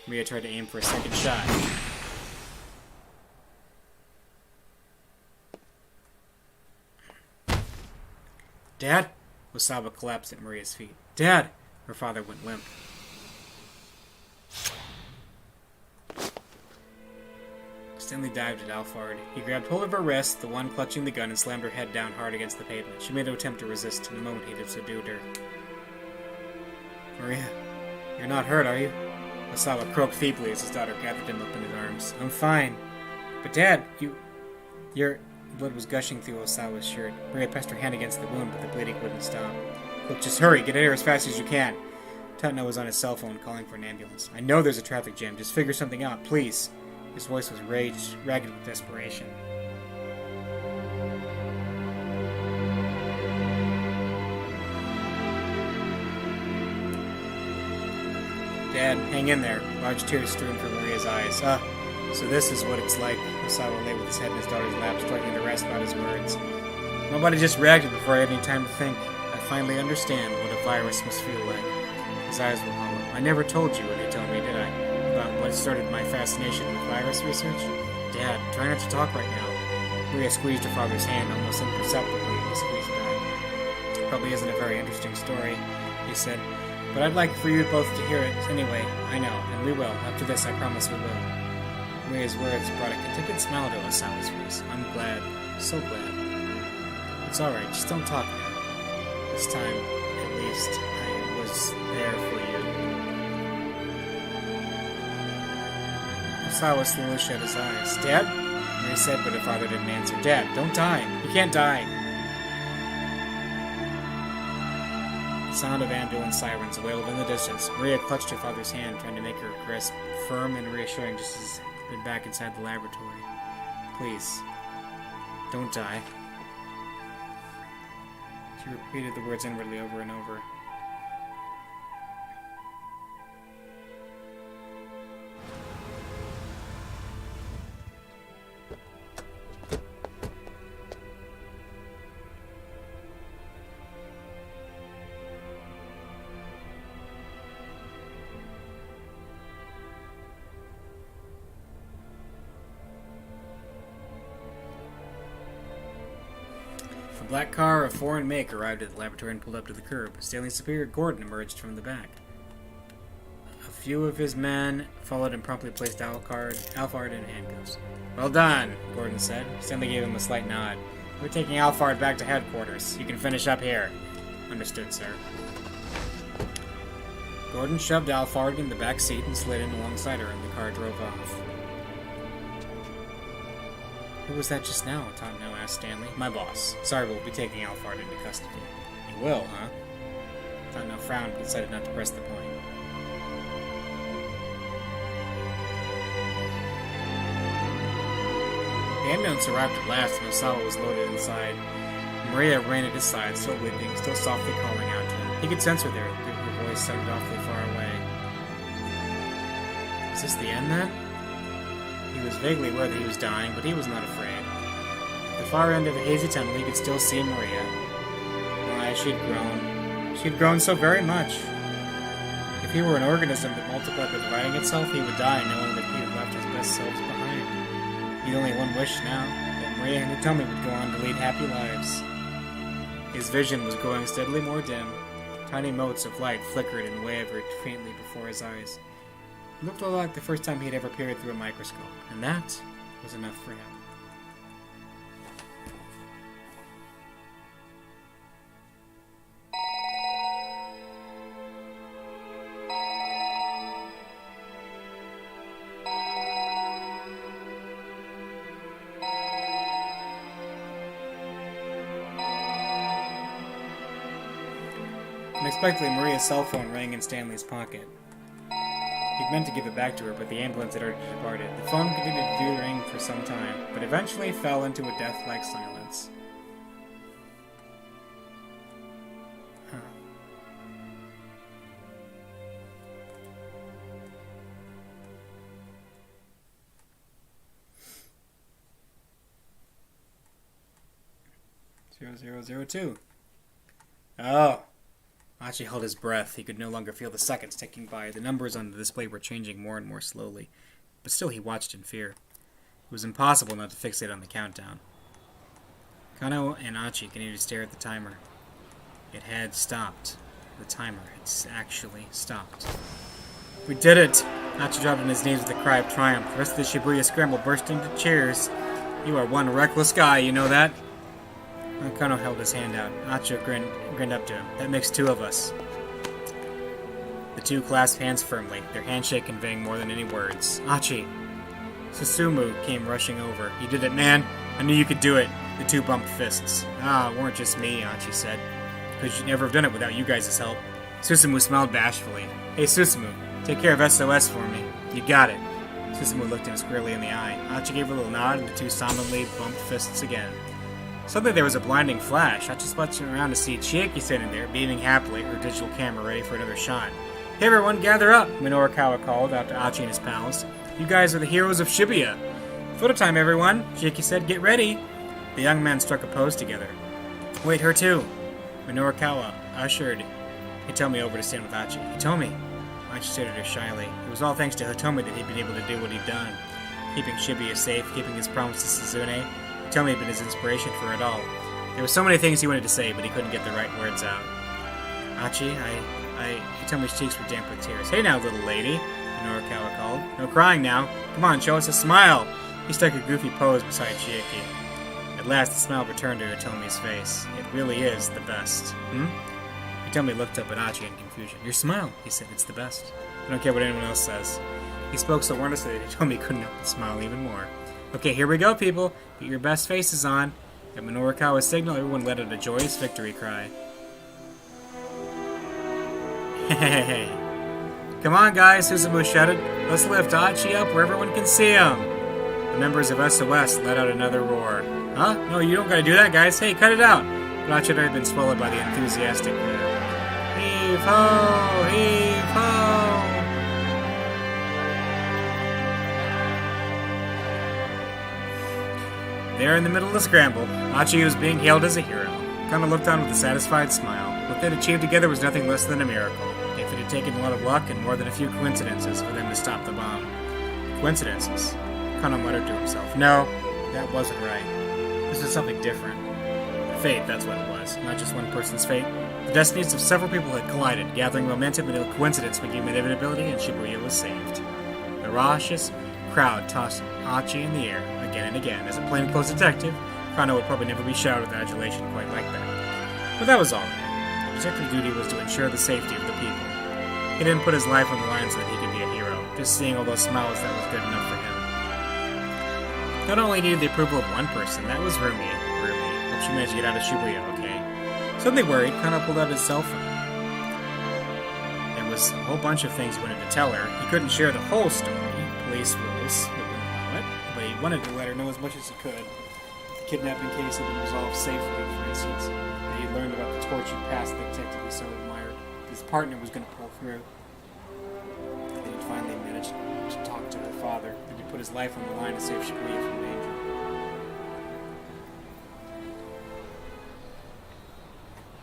A: Maria tried to aim for a second shot. Dad? Osawa collapsed at Maria's feet. Dad! Her father went limp. Stanley dived at Alphard. He grabbed hold of her wrist, the one clutching the gun, and slammed her head down hard against the pavement. She made no attempt to resist. In a moment, he'd have subdued her. Maria, you're not hurt, are you? Osawa croaked feebly as his daughter gathered him up in his arms. I'm fine. But Dad, you're Blood was gushing through Osawa's shirt. Maria pressed her hand against the wound, but the bleeding wouldn't stop. Look, just hurry. Get out of here as fast as you can. Tatno was on his cell phone calling for an ambulance. I know there's a traffic jam. Just figure something out, please. His voice was ragged with desperation. Dad, hang in there. Large tears streamed from Maria's eyes. So this is what it's like. Osawa lay with his head in his daughter's lap, struggling to rasp out his words. Nobody just reacted before I had any time to think. I finally understand what a virus must feel like. His eyes were hollow. I never told you what you told me, did I? About what started my fascination with virus research? Dad, try not to talk right now. Maria squeezed her father's hand almost imperceptibly. He squeezed back. Probably isn't a very interesting story, he said. But I'd like for you both to hear it anyway. I know, and we will. After this, I promise we will. Maria's words brought a contented smile to Osawa's face. I'm glad. So glad. It's alright, just don't talk now. This time, at least, I was there for you. Osawa slowly shut his eyes. Dad? Maria said, but her father didn't answer. Dad, don't die. You can't die. The sound of ambulance sirens wailed in the distance. Maria clutched her father's hand, trying to make her grasp firm and reassuring just as he went back inside the laboratory. Please, don't die. She repeated the words inwardly over and over. A black car of foreign make arrived at the laboratory and pulled up to the curb. Stanley's superior Gordon emerged from the back. A few of his men followed and promptly placed Alphard in handcuffs. Well done, Gordon said. Stanley gave him a slight nod. We're taking Alphard back to headquarters. You can finish up here. Understood, sir. Gordon shoved Alphard in the back seat and slid in alongside her, and the car drove off. Who was that just now? Tatno asked Stanley. My boss. Sorry, we'll be taking Alphard into custody. You will, huh? Tatno frowned but decided not to press the point. The ambulance arrived at last and Osawa was loaded inside. Maria ran at his side, still weeping, still softly calling out to him. He could sense her there. Her voice sounded awfully far away. Is this the end, then? He was vaguely aware that he was dying, but he was not afraid. At the far end of the hazy tunnel, he could still see Maria. Why, she'd grown. She'd grown so very much. If he were an organism that multiplied by dividing itself, he would die knowing that he had left his best selves behind. He had only one wish now, that Maria and Hitomi would go on to lead happy lives. His vision was growing steadily more dim. Tiny motes of light flickered and wavered faintly before his eyes. It looked a lot like the first time he had ever peered through a microscope, and that was enough for him. Unexpectedly, Maria's cell phone rang in Stanley's pocket. He'd meant to give it back to her, but the ambulance had already departed. The phone continued to ring for some time, but eventually fell into a death-like silence. Huh. (0002) Oh. Achi held his breath. He could no longer feel the seconds ticking by. The numbers on the display were changing more and more slowly. But still he watched in fear. It was impossible not to fixate on the countdown. Kano and Achi continued to stare at the timer. It had stopped. The timer had actually stopped. We did it! Achi dropped on his knees with a cry of triumph. The rest of the Shibuya Scramble burst into cheers. You are one reckless guy, you know that? Kano held his hand out. Achi grinned up to him. That makes two of us. The two clasped hands firmly, their handshake conveying more than any words. Achi! Susumu came rushing over. You did it, man. I knew you could do it. The two bumped fists. Ah, it weren't just me, Achi said. Because you'd never have done it without you guys' help. Susumu smiled bashfully. Hey, Susumu, take care of SOS for me. You got it. Susumu looked him squarely in the eye. Achi gave a little nod, and the two solemnly bumped fists again. Suddenly there was a blinding flash. Achi spun around to see Chiaki sitting there, beaming happily, her digital camera ready for another shot. Hey everyone, gather up, Minorikawa called out to Achi and his pals. You guys are the heroes of Shibuya. Photo time, everyone, Chiaki said. Get ready. The young men struck a pose together. Wait, her too. Minorikawa ushered Hitomi over to stand with Achi. Hitomi. Achi stared at her shyly. It was all thanks to Hitomi that he'd been able to do what he'd done. Keeping Shibuya safe, keeping his promise to Suzune. Hitomi had been his inspiration for it all. There were so many things he wanted to say, but he couldn't get the right words out. Achi, Hitomi's cheeks were damp with tears. Hey now, little lady, Minorikawa called. No crying now. Come on, show us a smile. He stuck a goofy pose beside Chiaki. At last, the smile returned to Hitomi's face. It really is the best. Hitomi looked up at Achi in confusion. Your smile, he said. It's the best. I don't care what anyone else says. He spoke so earnestly that Hitomi couldn't help but smile even more. Okay, here we go, people. Get your best faces on. At Minorikawa's signal, everyone let out a joyous victory cry. Hey. Come on, guys, Susumu shouted. Let's lift Achi up where everyone can see him. The members of SOS let out another roar. Huh? No, you don't gotta do that, guys. Hey, cut it out. But Achi had already been swallowed by the enthusiastic heave ho! Heave ho! There in the middle of the scramble, Achi was being hailed as a hero. Kana looked on with a satisfied smile. What they'd achieved together was nothing less than a miracle. If it had taken a lot of luck and more than a few coincidences for them to stop the bomb. Coincidences? Kana muttered to himself. No, that wasn't right. This was something different. Fate, that's what it was. Not just one person's fate. The destinies of several people had collided, gathering momentum until coincidence became inevitability and Shibuya was saved. The raucous crowd tossed Achi in the air again and again. As a plainclothes detective, Kana would probably never be showered with adulation quite like that. But that was all right. The detective's duty was to ensure the safety of the people. He didn't put his life on the line so that he could be a hero. Just seeing all those smiles, that was good enough for him. Not only needed the approval of one person, that was Rumi. Hope she managed to get out of Shibuya, okay? Suddenly worried, Kana pulled out his cell phone. There was a whole bunch of things he wanted to tell her. He couldn't share the whole story. Police rules wouldn't allow it, but he wanted to let her know as much as he could. The kidnapping case had been resolved safely, for instance. That he had learned about the tortured past the detective he so admired. His partner was going to pull through. That he'd finally managed to talk to her father. That he'd put his life on the line to save Shibuya from danger.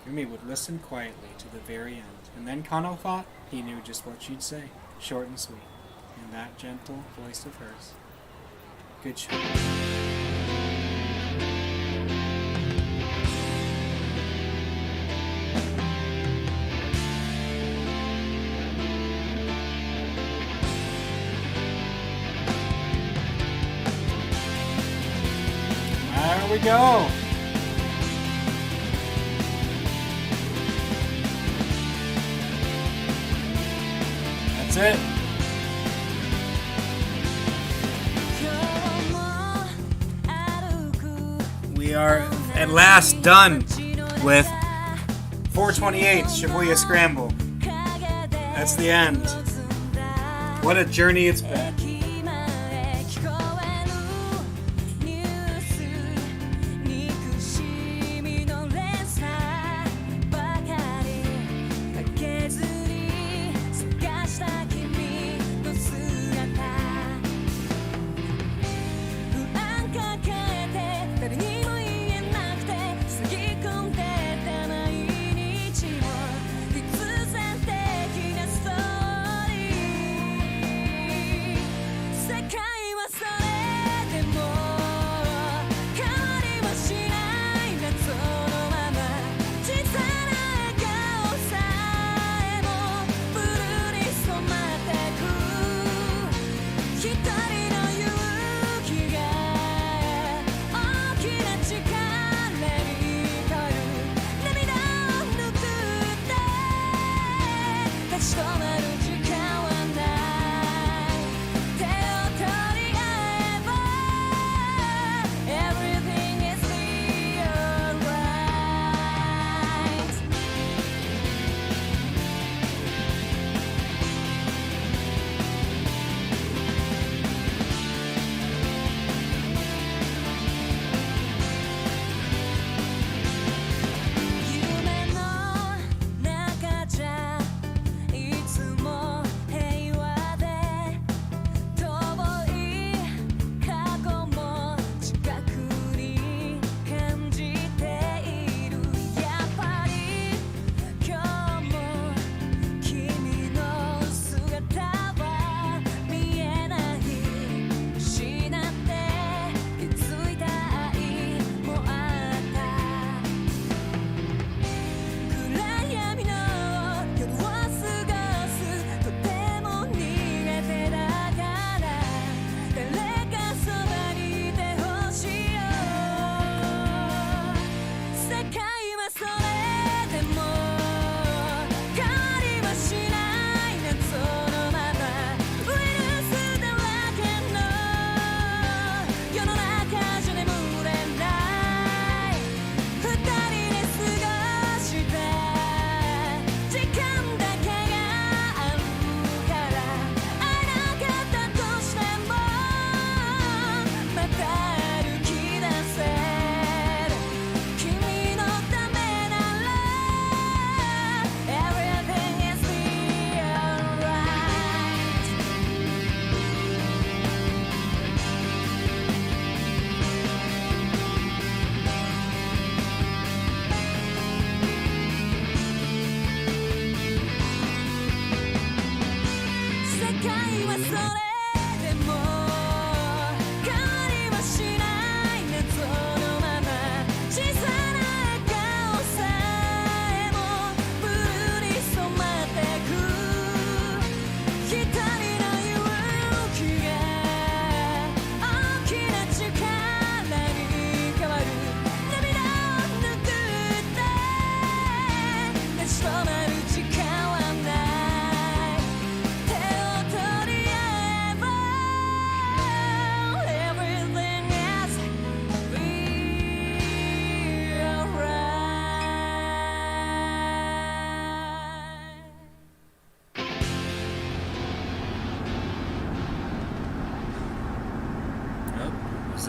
A: Rumi would listen quietly to the very end, and then Kano thought he knew just what she'd say, short and sweet, in that gentle voice of hers. Good shot. There we go! That's it. We are at last done with 428 Shibuya Scramble. That's the end. What a journey it's been.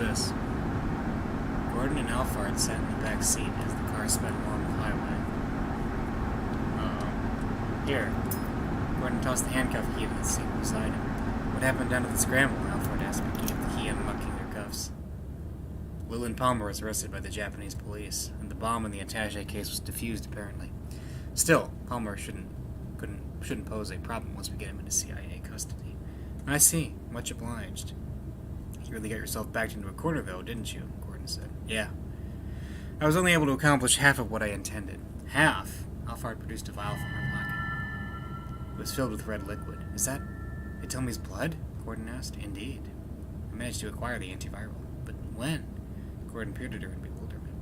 A: this? Gordon and Alphard sat in the back seat as the car sped along the highway. Here. Gordon tossed the handcuff key to the seat beside him. What happened down at the Scramble? Alphard asked, picking up the key and unlocking their cuffs. Leland Palmer was arrested by the Japanese police, and the bomb in the attaché case was defused, apparently. Still, Palmer shouldn't pose a problem once we get him into CIA custody. I see. Much obliged. You really got yourself backed into a corner, though, didn't you? Gordon said. Yeah. I was only able to accomplish half of what I intended. Half? Alphard produced a vial from her pocket. It was filled with red liquid. Is that Itomi's blood? Gordon asked. Indeed. I managed to acquire the antiviral. But when? Gordon peered at her in bewilderment.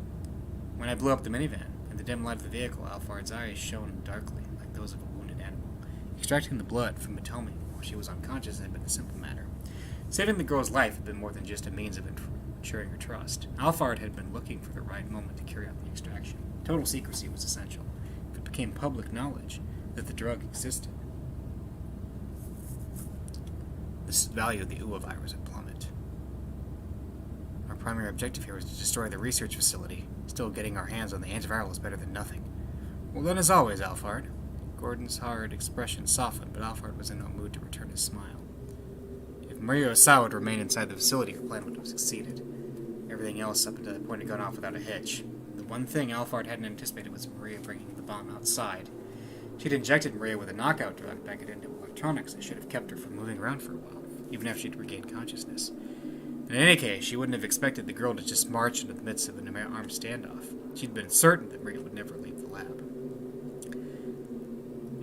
A: When I blew up the minivan. In the dim light of the vehicle, Alphard's eyes shone darkly, like those of a wounded animal. Extracting the blood from Itomi while she was unconscious had been a simple matter. Saving the girl's life had been more than just a means of ensuring her trust. Alphard had been looking for the right moment to carry out the extraction. Total secrecy was essential. If it became public knowledge that the drug existed, the value of the UA virus would plummet. Our primary objective here was to destroy the research facility. Still, getting our hands on the antiviral is better than nothing. Well done as always, Alphard. Gordon's hard expression softened, but Alphard was in no mood to return his smile. If Maria Osawa had remained inside the facility, her plan would have succeeded. Everything else up to that point had gone off without a hitch. The one thing Alphard hadn't anticipated was Maria bringing the bomb outside. She'd injected Maria with a knockout drug back into electronics that should have kept her from moving around for a while, even after she'd regained consciousness. In any case, she wouldn't have expected the girl to just march into the midst of an armed standoff. She'd been certain that Maria would never leave the lab.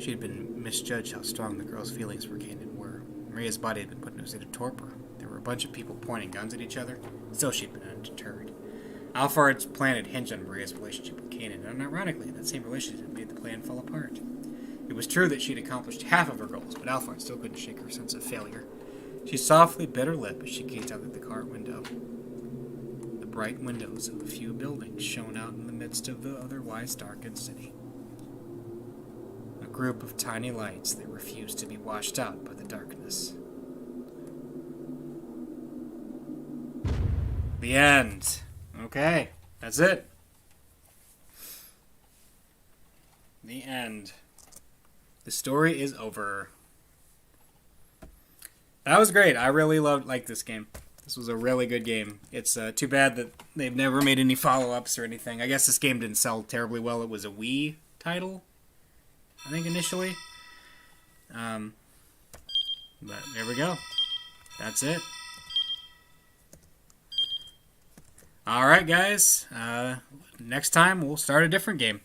A: She had been misjudged how strong the girl's feelings for Kanan were. Maria's body had been put in a state of torpor. There were a bunch of people pointing guns at each other. Still, she'd been undeterred. Alphard's plan had hinged on Maria's relationship with Kanan, and ironically, that same relationship had made the plan fall apart. It was true that she'd accomplished half of her goals, but Alphard still couldn't shake her sense of failure. She softly bit her lip as she gazed out at the car window. The bright windows of a few buildings shone out in the midst of the otherwise darkened city. A group of tiny lights that refused to be washed out by the darkness. The end. Okay, that's it. The end. The story is over. That was great. I really liked this game. This was a really good game. It's too bad that they've never made any follow-ups or anything. I guess this game didn't sell terribly well. It was a Wii title, I think, initially. But there we go. That's it. Alright, guys. Next time, we'll start a different game.